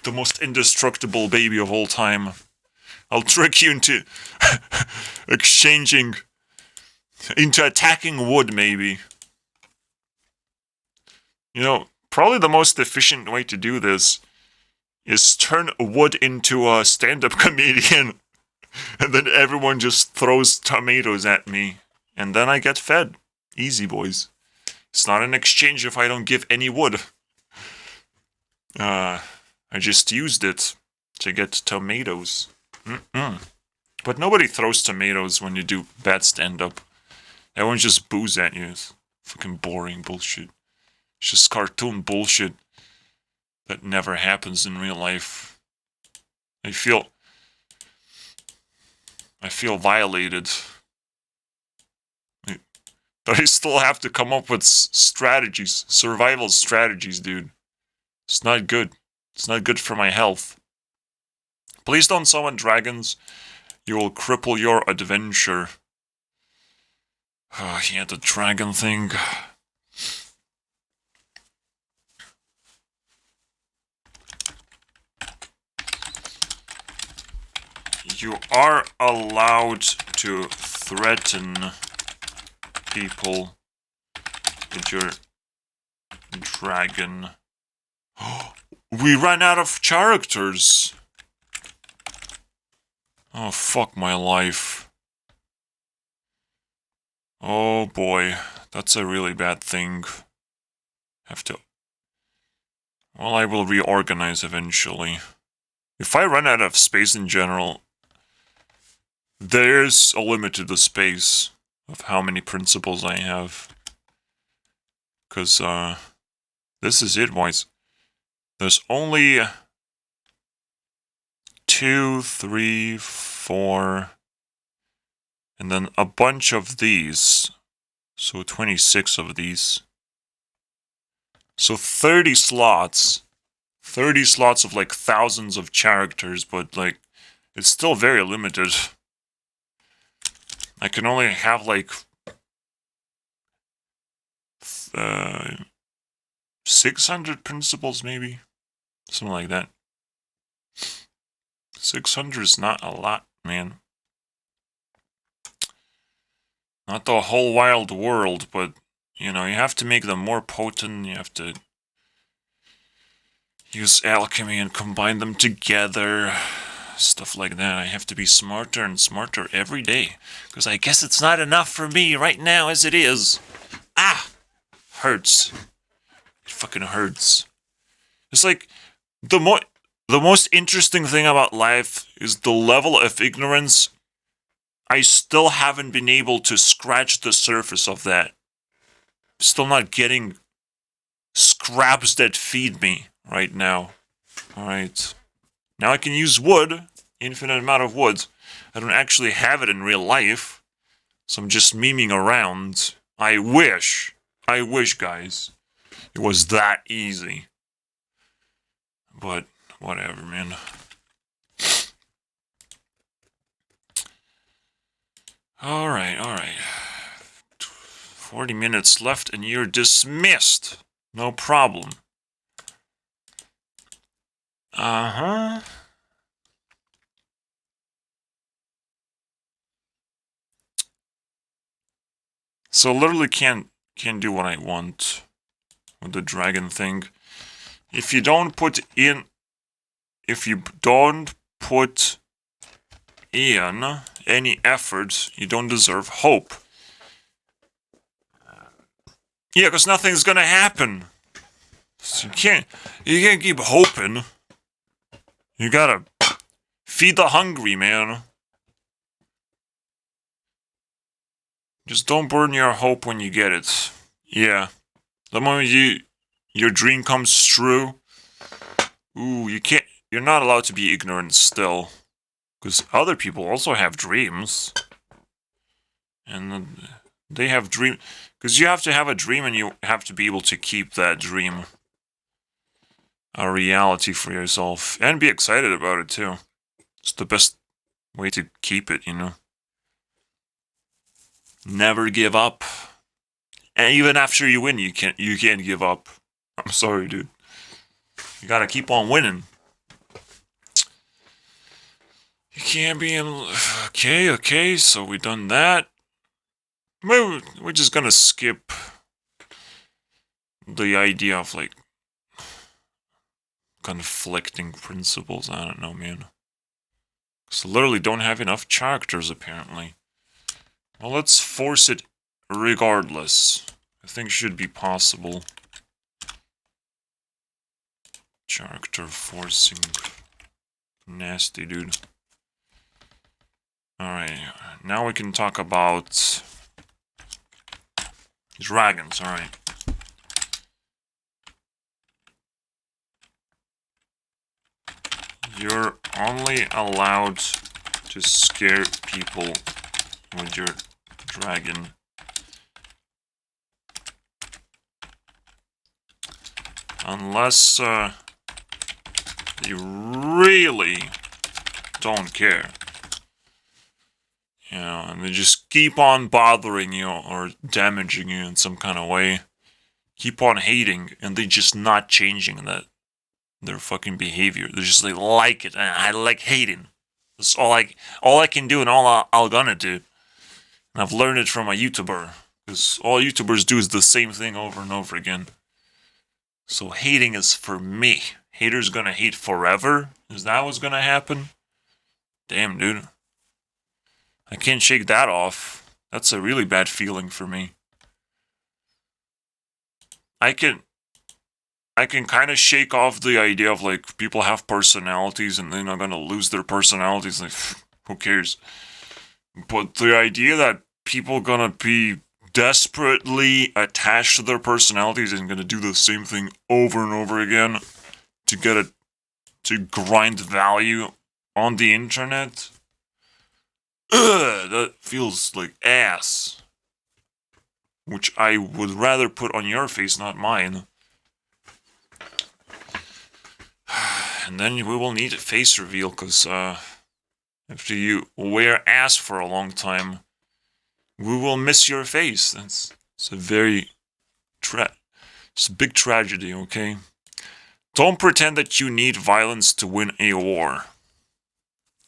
[SPEAKER 1] The most indestructible baby of all time. I'll trick you into into attacking wood, maybe. You know, probably the most efficient way to do this is turn wood into a stand-up comedian. And then everyone just throws tomatoes at me. And then I get fed. Easy, boys. It's not an exchange if I don't give any wood. I just used it to get tomatoes. But nobody throws tomatoes when you do bad stand-up. Everyone just boos at you. It's fucking boring bullshit. It's just cartoon bullshit that never happens in real life. I feel violated. But I still have to come up with strategies, survival strategies, dude. It's not good. It's not good for my health. Please don't summon dragons. You will cripple your adventure. Oh, yeah, the dragon thing. You are allowed to threaten people with your dragon. We ran out of characters. Oh, fuck my life. Oh boy, that's a really bad thing. Well, I will reorganize eventually. If I run out of space in general, there's a limit to the space of how many principles I have. Because, this is it, boys. There's only 2, 3, 4, and then a bunch of these. So 26 of these. So 30 slots. 30 slots of like thousands of characters, but like, it's still very limited. I can only have like 600 principles, maybe? Something like that. 600 is not a lot, man. Not the whole wild world, but, you know, you have to make them more potent, you have to use alchemy and combine them together. Stuff like that. I have to be smarter and smarter every day. Because I guess it's not enough for me right now as it is. Ah! Hurts. It fucking hurts. It's like, the most interesting thing about life is the level of ignorance. I still haven't been able to scratch the surface of that. Still not getting scraps that feed me right now. Alright. Now I can use wood, infinite amount of wood. I don't actually have it in real life, so I'm just memeing around. I wish I wish, guys, it was that easy. But whatever, man. Alright. 40 minutes left and you're dismissed. No problem. Uh-huh. So literally can't do what I want with the dragon thing. If you don't put in any effort, you don't deserve hope. Yeah, because nothing's gonna happen. So you can't keep hoping. You gotta feed the hungry, man. Just don't burn your hope when you get it. Yeah. The moment your dream comes true, you're not allowed to be ignorant still. Because other people also have dreams. And they have dreams. Because you have to have a dream and you have to be able to keep that dream a reality for yourself. And be excited about it too. It's the best way to keep it, you know. Never give up. And even after you win, you can't give up. I'm sorry, dude. You gotta keep on winning. You can't be in... Okay, so we done that. We're just gonna skip the idea of, like, conflicting principles. I don't know, man. So literally don't have enough characters, apparently. Well, let's force it regardless. I think it should be possible. Character forcing. Nasty, dude. Alright, now we can talk about dragons, alright. You're only allowed to scare people with your dragon. Unless you really don't care. You know, and they just keep on bothering you or damaging you in some kind of way. Keep on hating, and they just not changing their fucking behavior. They're just like it. I like hating. That's all I can do and all I'm gonna do. And I've learned it from a YouTuber. Because all YouTubers do is the same thing over and over again. So hating is for me. Haters gonna hate forever? Is that what's gonna happen? Damn, dude. I can't shake that off. That's a really bad feeling for me. I can kind of shake off the idea of, like, people have personalities and they're not gonna lose their personalities. Like, who cares? But the idea that people gonna be desperately attached to their personalities and gonna do the same thing over and over again to grind value on the internet, that feels like ass. Which I would rather put on your face, not mine. And then we will need a face reveal, because after you wear ass for a long time, we will miss your face. It's a very it's a big tragedy, okay? Don't pretend that you need violence to win a war.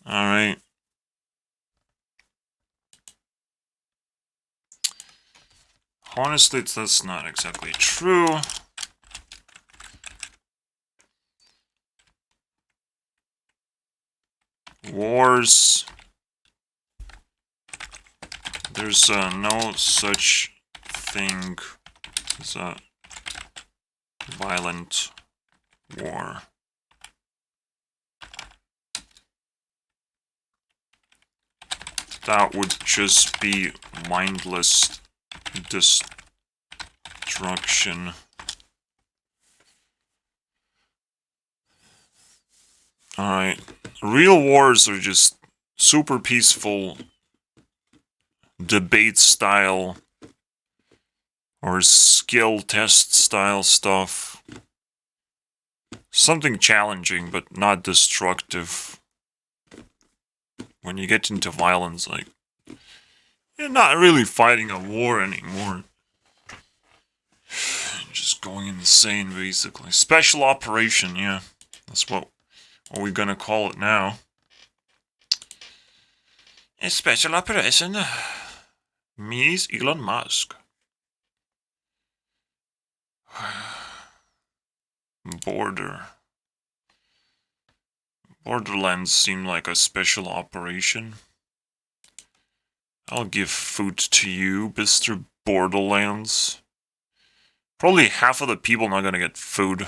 [SPEAKER 1] Alright? Honestly, that's not exactly true. Wars. There's no such thing as a violent war. That would just be mindless destruction. Alright. Real wars are just super peaceful, debate style Or skill test style stuff. Something challenging, but not destructive. When you get into violence, like, you're not really fighting a war anymore. You're just going insane, basically. Special operation, yeah. That's what we're gonna call it now. A special operation. Me is Elon Musk. Borderlands seem like a special operation. I'll give food to you, Mr. Borderlands. Probably half of the people not gonna get food.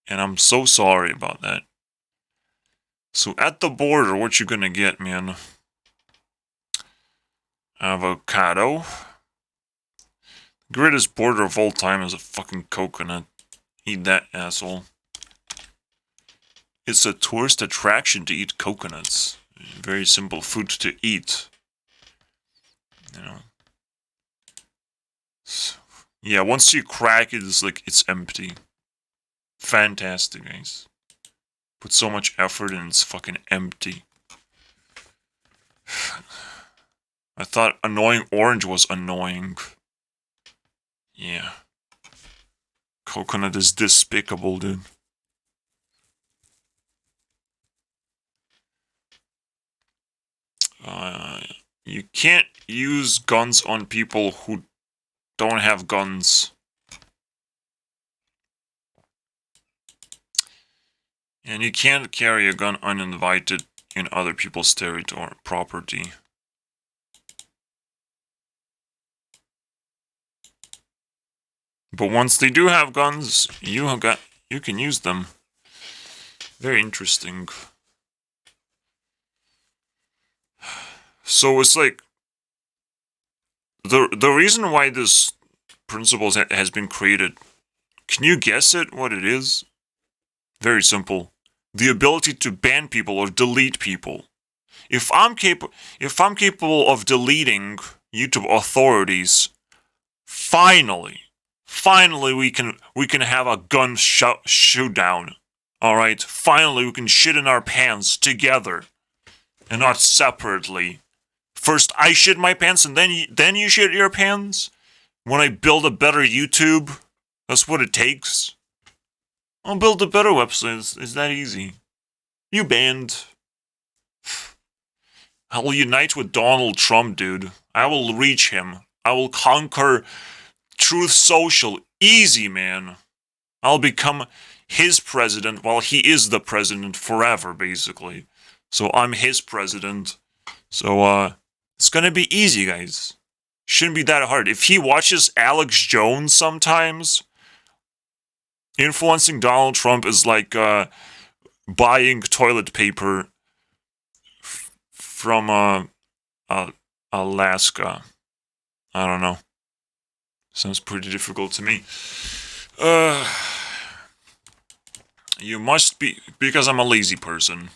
[SPEAKER 1] And I'm so sorry about that. So at the border, what you gonna get, man? Avocado. Greatest border of all time is a fucking coconut. Eat that, asshole. It's a tourist attraction to eat coconuts. Very simple food to eat. You know. So, yeah, once you crack it, it's like, it's empty. Fantastic, guys. Put so much effort and it's fucking empty. I thought annoying orange was annoying. Yeah. Coconut is despicable, dude. You can't use guns on people who don't have guns. And you can't carry a gun uninvited in other people's territory or property. But once they do have guns, you can use them. Very interesting. So it's like the reason why this principle has been created. Can you guess it? What it is? Very simple. The ability to ban people or delete people. If I'm capable of deleting YouTube authorities, finally we can have a gun showdown. All right, finally we can shit in our pants together, and not separately. First I shit my pants, and then you shit your pants. When I build a better YouTube, that's what it takes. I'll build a better website. It's that easy. You banned. I will unite with Donald Trump, dude. I will reach him. I will conquer Truth Social. Easy, man. I'll become his president while he is the president forever, basically. So I'm his president. So, it's gonna be easy, guys. Shouldn't be that hard. If he watches Alex Jones sometimes, influencing Donald Trump is like buying toilet paper from Alaska. I don't know. Sounds pretty difficult to me. You must be, because I'm a lazy person.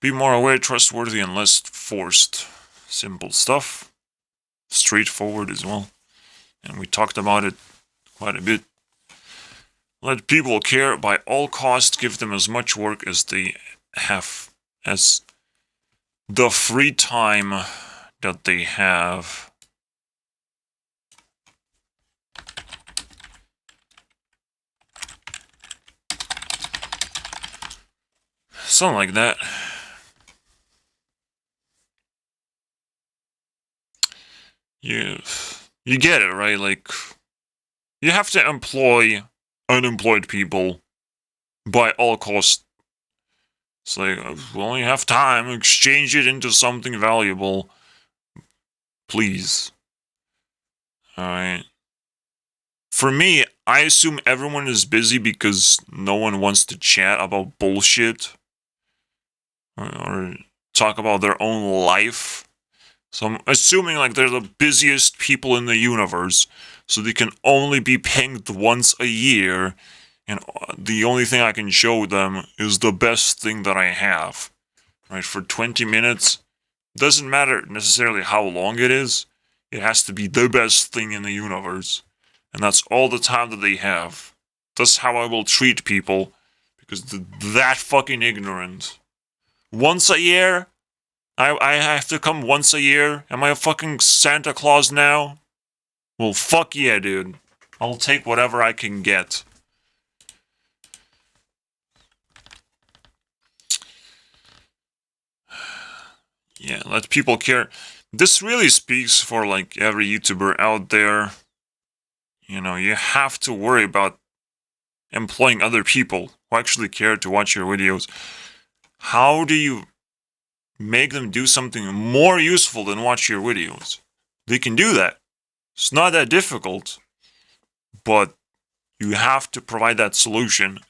[SPEAKER 1] Be more aware, trustworthy, and less forced. Simple stuff. Straightforward as well. And we talked about it quite a bit. Let people care by all costs. Give them as much work as they have, as the free time that they have. Something like that. You get it, right? Like, you have to employ unemployed people by all costs. It's like, we only have time, exchange it into something valuable. Please. Alright. For me, I assume everyone is busy because no one wants to chat about bullshit. Or talk about their own life. So I'm assuming like they're the busiest people in the universe, so they can only be pinged once a year, and the only thing I can show them is the best thing that I have. Right, for 20 minutes, doesn't matter necessarily how long it is. It has to be the best thing in the universe. And that's all the time that they have. That's how I will treat people. Because they're that fucking ignorant. Once a year? I have to come once a year? Am I a fucking Santa Claus now? Well, fuck yeah, dude. I'll take whatever I can get. Yeah, let people care. This really speaks for, like, every YouTuber out there. You know, you have to worry about employing other people who actually care to watch your videos. How do you make them do something more useful than watch your videos? They can do that. It's not that difficult. But you have to provide that solution.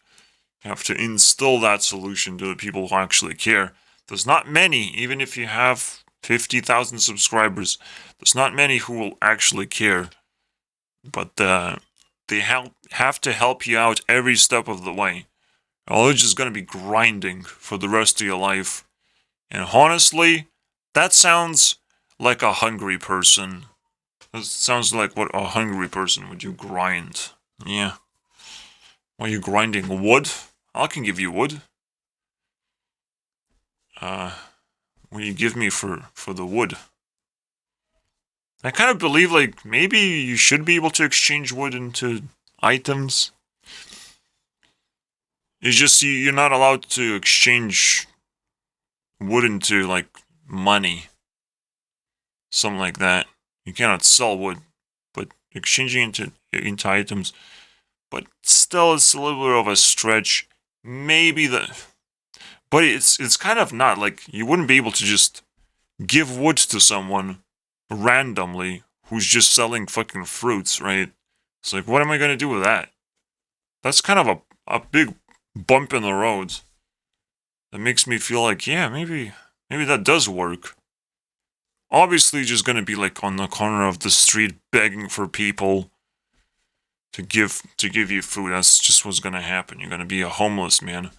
[SPEAKER 1] You have to instill that solution to the people who actually care. There's not many, even if you have 50,000 subscribers, there's not many who will actually care. But they have to help you out every step of the way. Or you're just going to be grinding for the rest of your life. And honestly, that sounds like a hungry person. That sounds like what a hungry person would do, grind. Yeah. Why are you grinding wood? I can give you wood. What do you give me for the wood? I kind of believe, like, maybe you should be able to exchange wood into items. It's just you're not allowed to exchange wood into, like, money. Something like that. You cannot sell wood, but exchanging into items. But still, it's a little bit of a stretch. Maybe but it's kind of not, like, you wouldn't be able to just give wood to someone randomly who's just selling fucking fruits, right? It's like, what am I going to do with that? That's kind of a big bump in the road. That makes me feel like, yeah, maybe that does work. Obviously, just going to be, like, on the corner of the street begging for people to give you food. That's just what's going to happen. You're going to be a homeless man.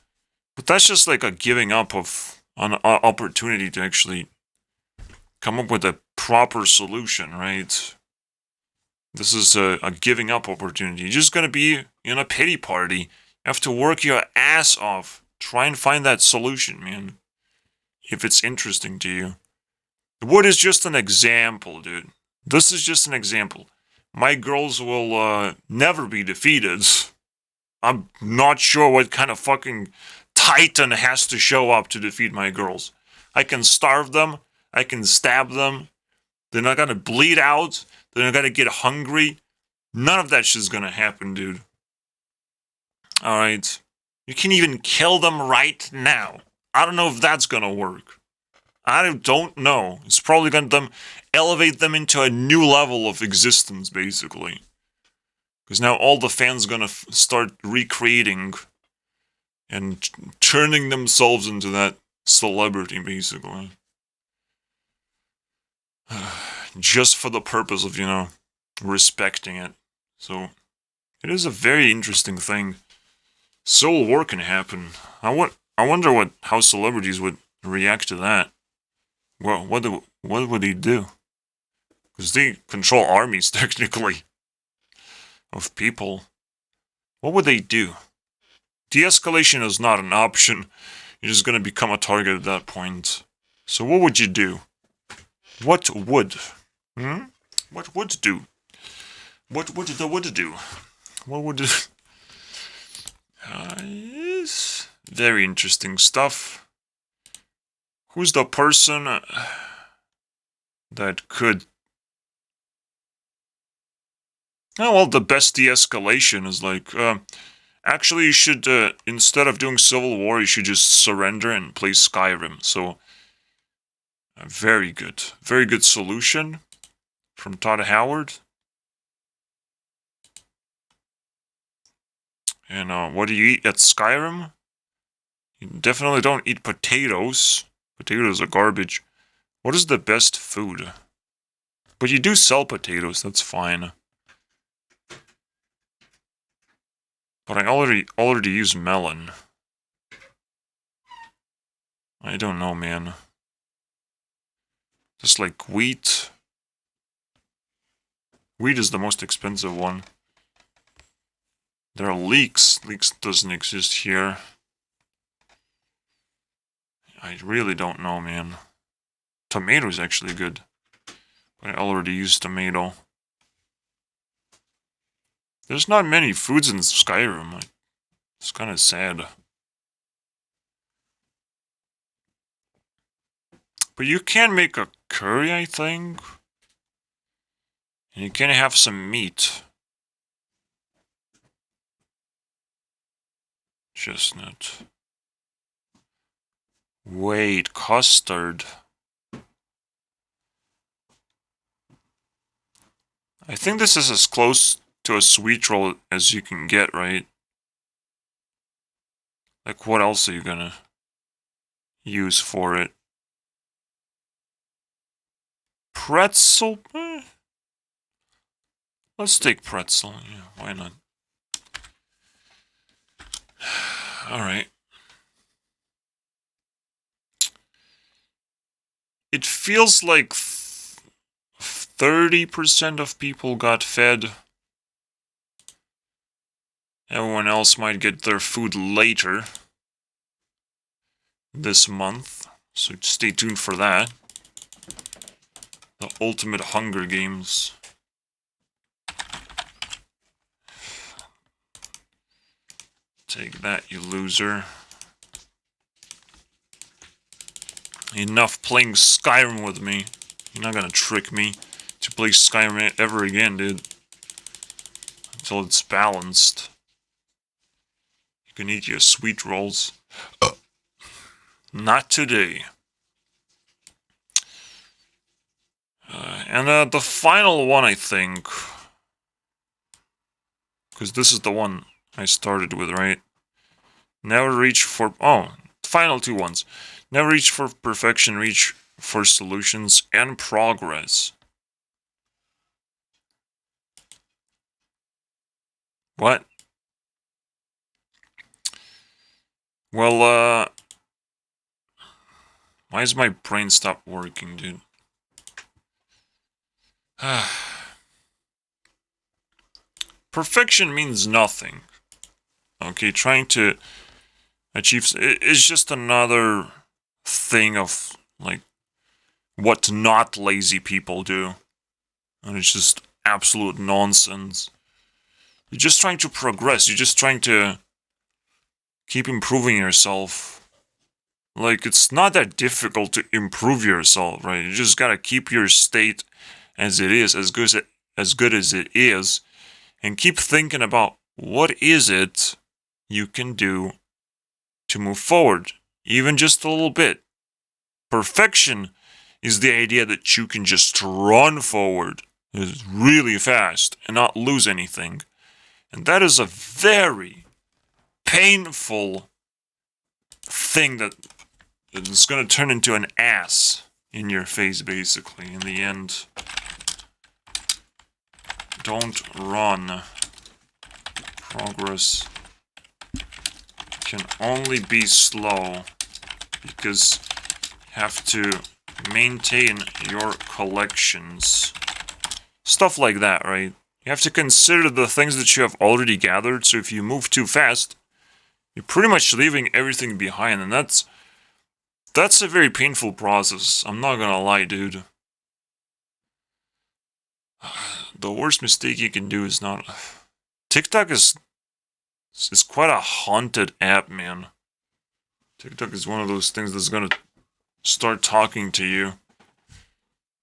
[SPEAKER 1] But that's just like a giving up of an opportunity to actually come up with a proper solution, right? This is a giving up opportunity. You're just going to be in a pity party. You have to work your ass off. Try and find that solution, man. If it's interesting to you. Wood is just an example, dude. This is just an example. My girls will never be defeated. I'm not sure what kind of fucking Titan has to show up to defeat my girls. I can starve them. I can stab them. They're not gonna bleed out. They're not gonna get hungry. None of that shit's gonna happen, dude. Alright. You can even kill them right now. I don't know if that's gonna work. I don't know. It's probably gonna elevate them into a new level of existence, basically. Because now all the fans gonna start recreating and turning themselves into that celebrity, basically. Just for the purpose of, respecting it. So, it is a very interesting thing. Civil war can happen. I wonder how celebrities would react to that. Well, what would they do? Because they control armies, technically, of people. What would they do? De-escalation is not an option. You're just going to become a target at that point. So what would you do? What would? What would do? What would the wood do? What would it... Yes. Very interesting stuff. Who's the person that could... Oh, well, the best de-escalation is like... Actually, you should, instead of doing Civil War, you should just surrender and play Skyrim. So, very good solution from Todd Howard. And what do you eat at Skyrim? You definitely don't eat potatoes. Potatoes are garbage. What is the best food? But you do sell potatoes, that's fine. But I already use melon. I don't know, man. Just like wheat. Wheat is the most expensive one. There are leeks. Leeks doesn't exist here. I really don't know, man. Tomato is actually good. But I already used tomato. There's not many foods in Skyrim. It's kind of sad. But you can make a curry, I think. And you can have some meat. Chestnut. Wait, custard. I think this is as close to a sweet roll as you can get, right? Like, what else are you gonna use for it? Pretzel? Let's take pretzel. Yeah, why not? Alright. It feels like 30% of people got fed. Everyone else might get their food later this month, so stay tuned for that. The ultimate Hunger Games. Take that, you loser. Enough playing Skyrim with me. You're not gonna trick me to play Skyrim ever again, dude. Until it's balanced. You can eat your sweet rolls. Not today. And the final one, I think. Because this is the one I started with, right? Never reach for... Oh, final two ones. Never reach for perfection, reach for solutions and progress. What? Well, why does my brain stop working, dude? Perfection means nothing. Okay, trying to achieve... It's just another thing of, like, what not lazy people do. And it's just absolute nonsense. You're just trying to progress. You're just trying to keep improving yourself. Like, it's not that difficult to improve yourself, right? You just gotta keep your state as it is, as good as it is, and keep thinking about what is it you can do to move forward, even just a little bit. Perfection is the idea that you can just run forward really fast and not lose anything. And that is a very painful thing that is going to turn into an ass in your face, basically, in the end. Don't run. Progress can only be slow because you have to maintain your collections. Stuff like that, right? You have to consider the things that you have already gathered, so if you move too fast, you're pretty much leaving everything behind, and that's a very painful process. I'm not gonna lie, dude. The worst mistake you can do is not... TikTok is quite a haunted app, man. TikTok is one of those things that's gonna start talking to you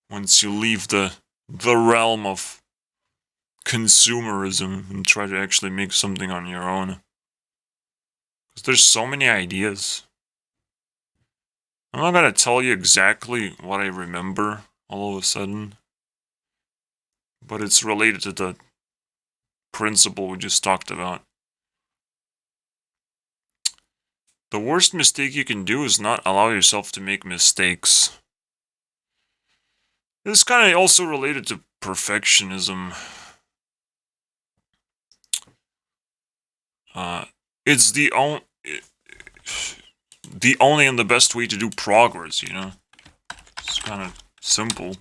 [SPEAKER 1] once you leave the realm of consumerism and try to actually make something on your own. Because there's so many ideas. I'm not gonna tell you exactly what I remember all of a sudden, but it's related to the principle we just talked about. The worst mistake you can do is not allow yourself to make mistakes. This kind of also related to perfectionism. It's the only and the best way to do progress, you know? It's kind of simple.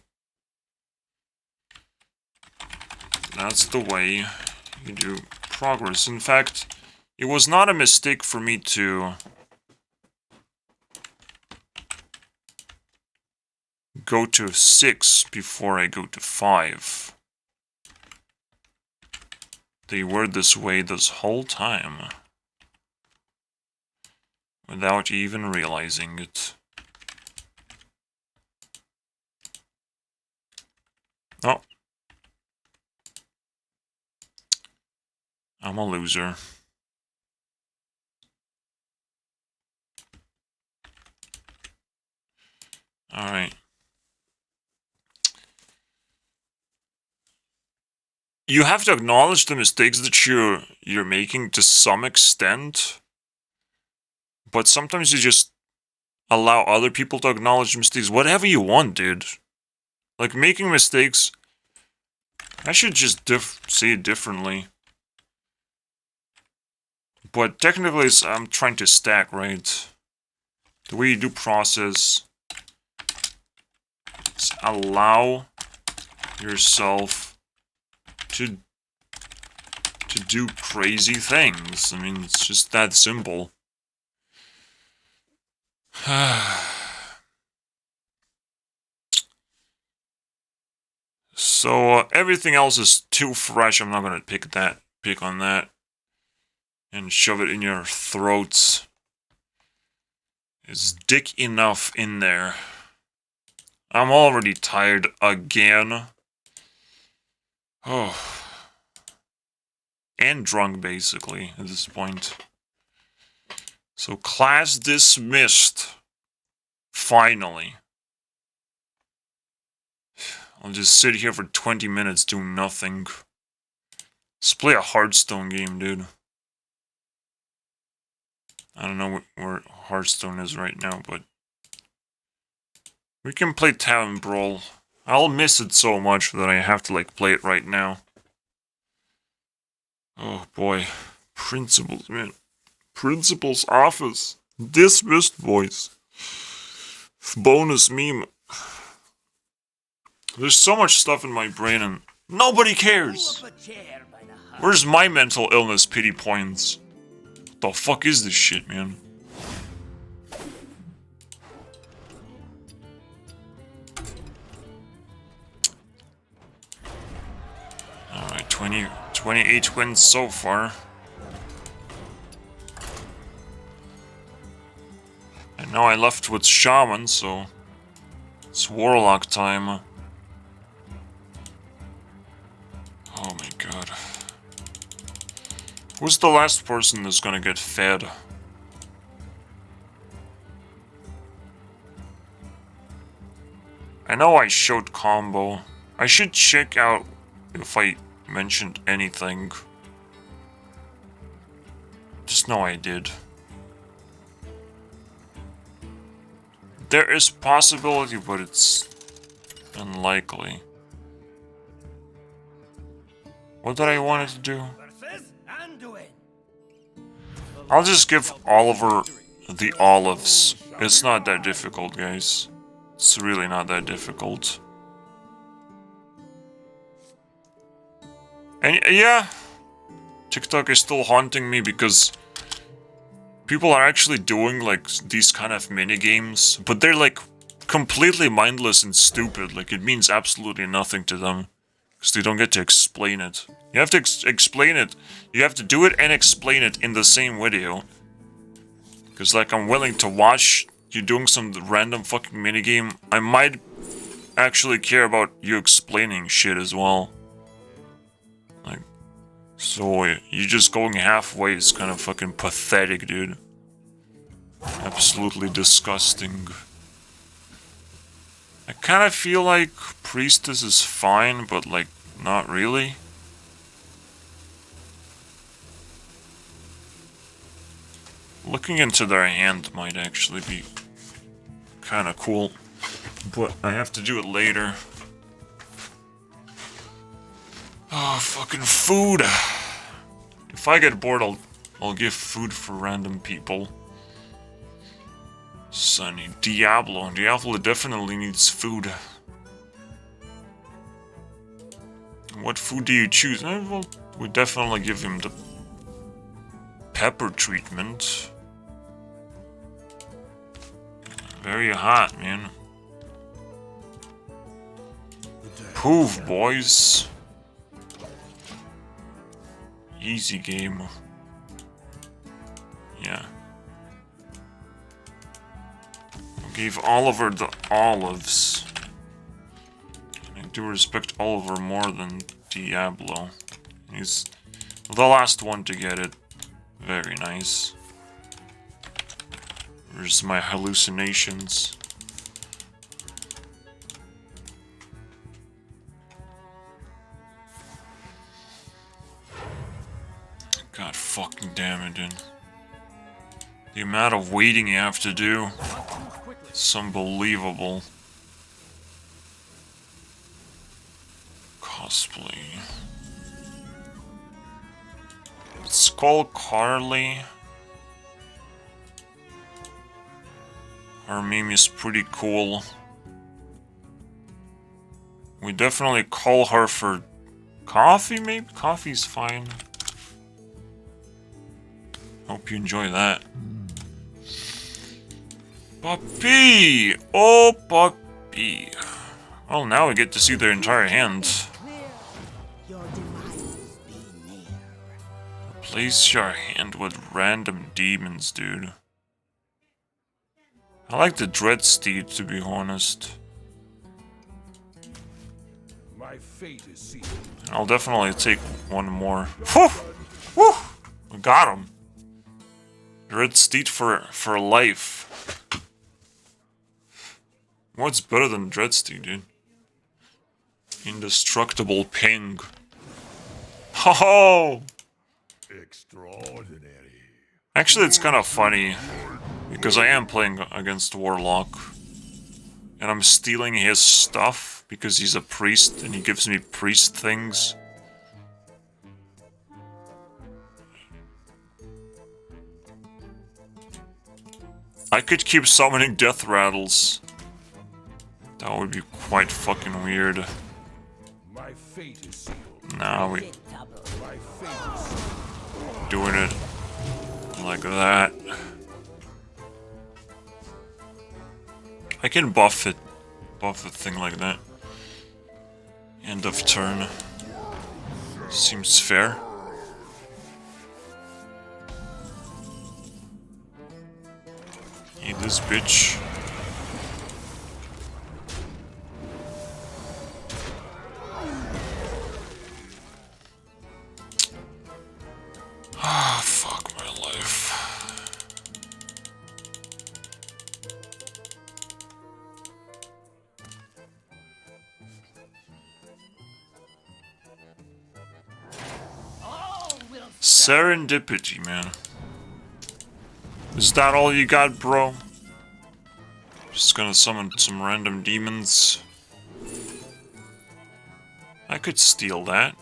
[SPEAKER 1] That's the way you do progress. In fact, it was not a mistake for me to go to 6 before I go to 5. They were this way this whole time, without even realizing it. Oh. I'm a loser. Alright. You have to acknowledge the mistakes that you're making to some extent, but sometimes you just allow other people to acknowledge mistakes. Whatever you want, dude. Like, making mistakes, I should just say it differently. But technically, I'm trying to stack, right? The way you do process is allow yourself to do crazy things. I mean, it's just that simple. So everything else is too fresh. I'm not gonna pick on that and shove it in your throats. It's dick enough in there. I'm already tired again. Oh. And drunk, basically, at this point. So, class dismissed. Finally. I'll just sit here for 20 minutes doing nothing. Let's play a Hearthstone game, dude. I don't know where Hearthstone is right now, but we can play Town Brawl. I'll miss it so much that I have to, like, play it right now. Oh, boy. Principals, man. Principal's office. Dismissed voice. Bonus meme. There's so much stuff in my brain and nobody cares. Where's my mental illness pity points? What the fuck is this shit, man? Alright, 28 wins so far. And now I left with Shaman, so it's Warlock time. Oh my god. Who's the last person that's gonna get fed? I know I showed combo. I should check out if I mentioned anything. Just know I did. There is possibility, but it's unlikely. What did I want it to do? I'll just give Oliver the olives. It's not that difficult, guys. It's really not that difficult. And yeah, TikTok is still haunting me because people are actually doing like these kind of mini games, but they're like completely mindless and stupid. Like it means absolutely nothing to them because they don't get to explain it. You have to explain it. You have to do it and explain it in the same video. Because like I'm willing to watch you doing some random fucking minigame. I might actually care about you explaining shit as well. Like, so you just going halfway is kind of fucking pathetic, dude. Absolutely disgusting. I kind of feel like Priestess is fine, but like, not really. Looking into their hand might actually be kind of cool, but I have to do it later. Oh, fucking food! If I get bored, I'll give food for random people. Sunny. Diablo definitely needs food. What food do you choose? Well, we definitely give him the pepper treatment. Very hot, man. Poof, boys. Easy game. Yeah. I gave Oliver the olives. I do respect Oliver more than Diablo. He's the last one to get it. Very nice. Where's my hallucinations? God fucking damn it, dude. The amount of waiting you have to do. It's unbelievable. Cosplay. Skull Carly. Her meme is pretty cool. We definitely call her for coffee, maybe? Coffee's fine. Hope you enjoy that. Puppy! Oh, puppy. Well, now we get to see their entire hand. Replace your hand with random demons, dude. I like the Dread Steed, to be honest.
[SPEAKER 3] My fate is sealed.
[SPEAKER 1] I'll definitely take one more. Whew! Whew! We got him. Dread Steed for life. What's better than Dread Steed, dude? Indestructible Ping. Ho ho!
[SPEAKER 3] Extraordinary.
[SPEAKER 1] Actually, it's kind of funny. Because I am playing against Warlock. And I'm stealing his stuff. Because he's a priest and he gives me priest things. I could keep summoning death rattles. That would be quite fucking weird.
[SPEAKER 3] My fate is sealed.
[SPEAKER 1] Now we
[SPEAKER 3] My fate is sealed.
[SPEAKER 1] doing it like that. I can buff it. Buff the thing like that. End of turn. Seems fair. Eat this bitch. Ah, fuck my life. Serendipity, man. Is that all you got, bro? Just gonna summon some random demons. I could steal that.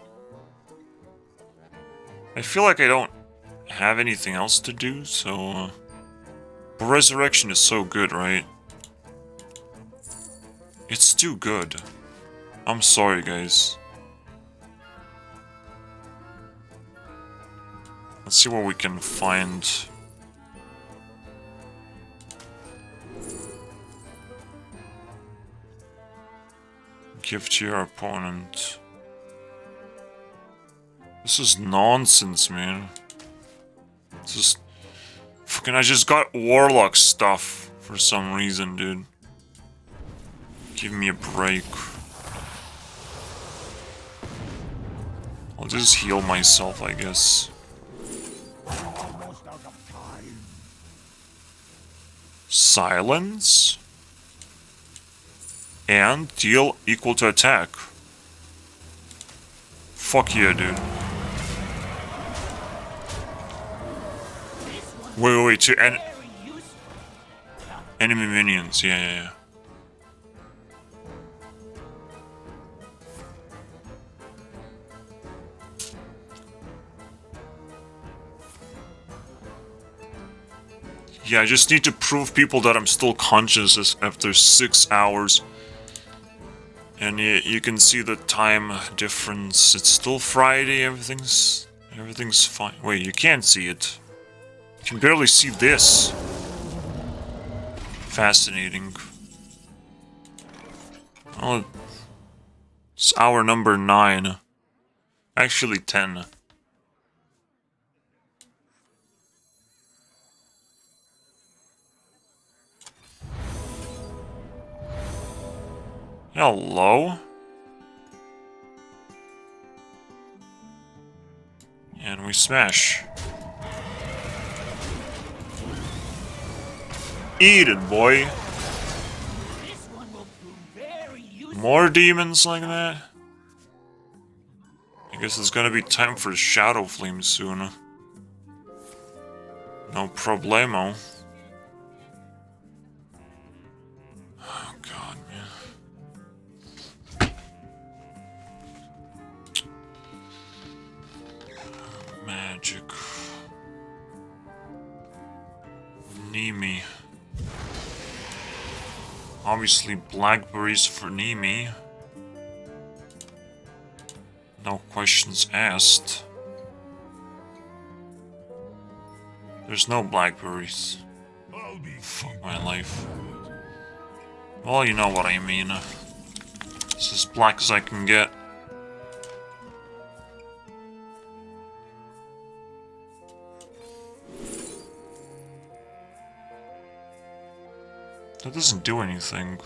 [SPEAKER 1] I feel like I don't have anything else to do, so... But Resurrection is so good, right? It's too good. I'm sorry, guys. Let's see what we can find. Give to your opponent. This is nonsense, man. This is... Fucking, I just got Warlock stuff for some reason, dude. Give me a break. I'll just heal myself, I guess. Silence? And deal equal to attack. Fuck yeah, dude. Wait, to enemy minions, yeah. Yeah, I just need to prove people that I'm still conscious after 6 hours. And you can see the time difference. It's still Friday. Everything's fine. Wait, you can't see it. You can barely see this. Fascinating. Oh, it's hour number 9. Actually 10. Hello? And we smash. Eat it, boy. More demons like that? I guess it's gonna be time for Shadow Flame soon. No problemo. Oh god, man. Magic. Nimi. Obviously blackberries for Nimi. No questions asked. There's no blackberries. Fuck my life. Well, you know what I mean. It's as black as I can get. That doesn't do anything.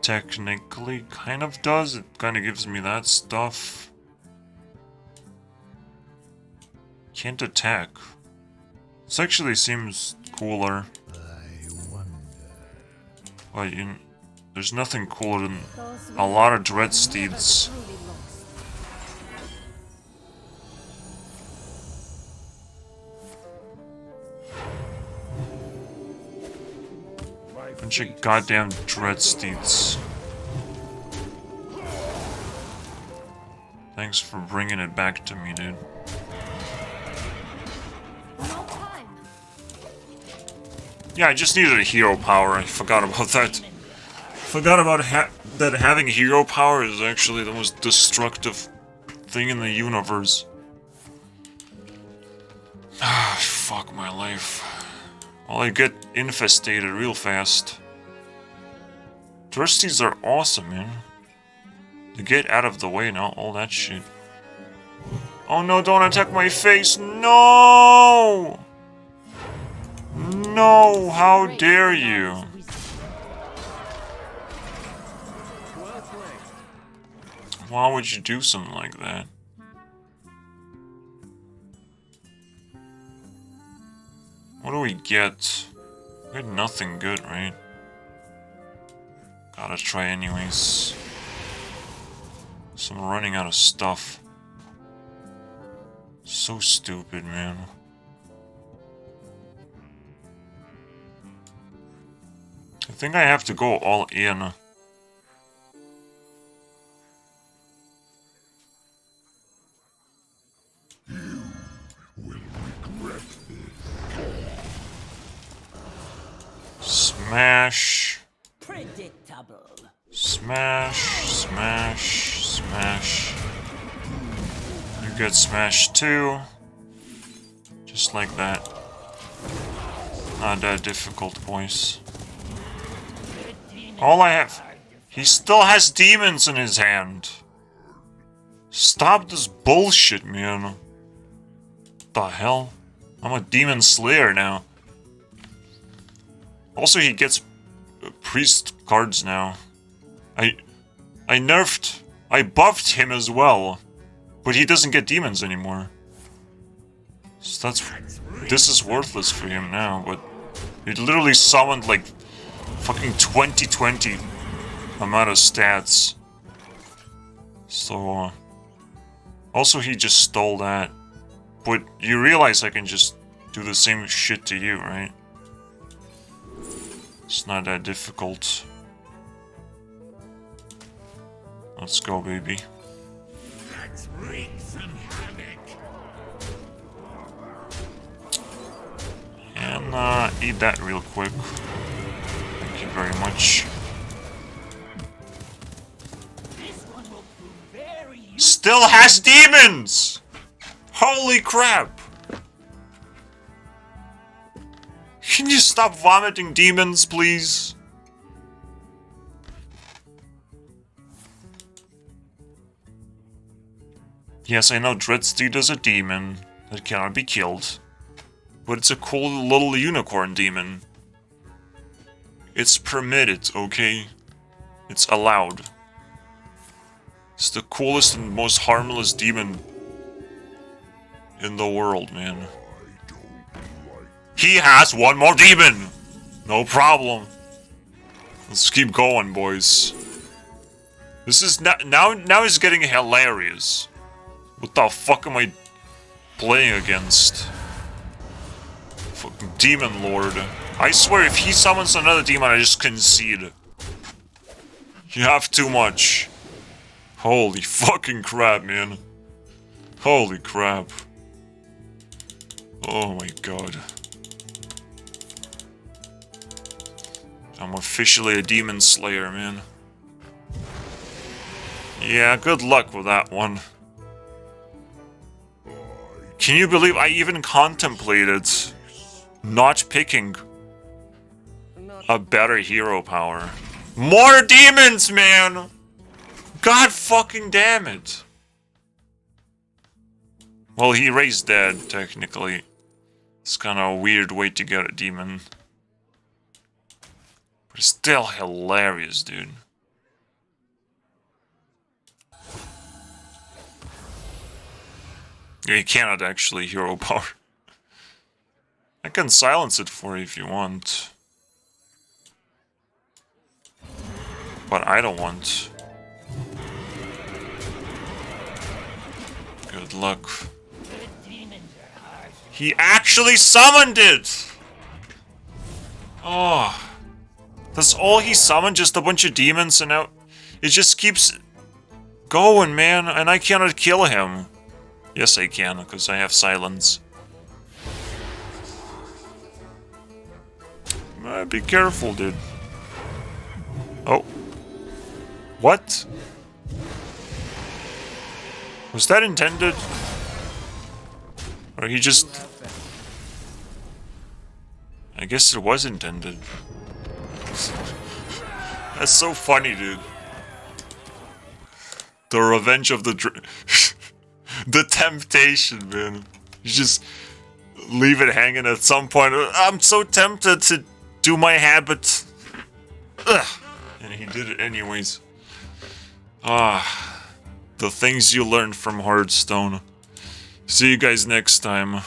[SPEAKER 1] Technically, kind of does. It kind of gives me that stuff. Can't attack. This actually seems cooler. But there's nothing cooler than a lot of Dread Steeds. Bunch of goddamn Dread Steeds. Thanks for bringing it back to me, dude. Yeah, I just needed a hero power. I forgot about that. Forgot about that having hero power is actually the most destructive thing in the universe. Ah, fuck my life. Well, I get infestated real fast. Thirsties are awesome, man. To get out of the way now, all that shit. Oh no, don't attack my face! No! No, how dare you? Why would you do something like that? What do we get? We get nothing good, right? Gotta try anyways. So I'm running out of stuff. So stupid, man. I think I have to go all in. Smash.
[SPEAKER 4] Predictable.
[SPEAKER 1] Smash, smash, smash. You get smashed too. Just like that. Not that difficult, boys. All I have... He still has demons in his hand. Stop this bullshit, man. What the hell? I'm a demon slayer now. Also, he gets priest cards now. I buffed him as well. But he doesn't get demons anymore. So this is worthless for him now, but he literally summoned like fucking 2020 amount of stats. So, also he just stole that. But you realize I can just do the same shit to you, right? It's not that difficult. Let's go, baby. And eat that real quick. Thank you very much. still has demons! Holy crap! Can you stop vomiting demons, please? Yes, I know Dreadsteed is a demon that cannot be killed. But it's a cool little unicorn demon. It's permitted, okay? It's allowed. It's the coolest and most harmless demon in the world, man. He has one more demon! No problem. Let's keep going, boys. This is now it's getting hilarious. What the fuck am I playing against? Fucking Demon Lord. I swear if he summons another demon, I just concede. You have too much. Holy fucking crap, man. Holy crap. Oh my god. I'm officially a demon slayer, man. Yeah, good luck with that one. Can you believe I even contemplated not picking a better hero power? More demons, man! God fucking damn it. Well, he raised dead, technically. It's kind of a weird way to get a demon. But it's still hilarious, dude. You cannot actually hero power. I can silence it for you if you want. But I don't want. Good luck. He actually summoned it! Oh. That's all he summoned? Just a bunch of demons and now it just keeps going, man, and I cannot kill him. Yes, I can, because I have silence. Be careful, dude. Oh. What? Was that intended? Or he just... I guess it was intended. That's so funny, dude. The revenge of the... The temptation, man. You just leave it hanging at some point. I'm so tempted to do my habit. Ugh. And he did it anyways. Ah. The things you learn from Hearthstone. See you guys next time.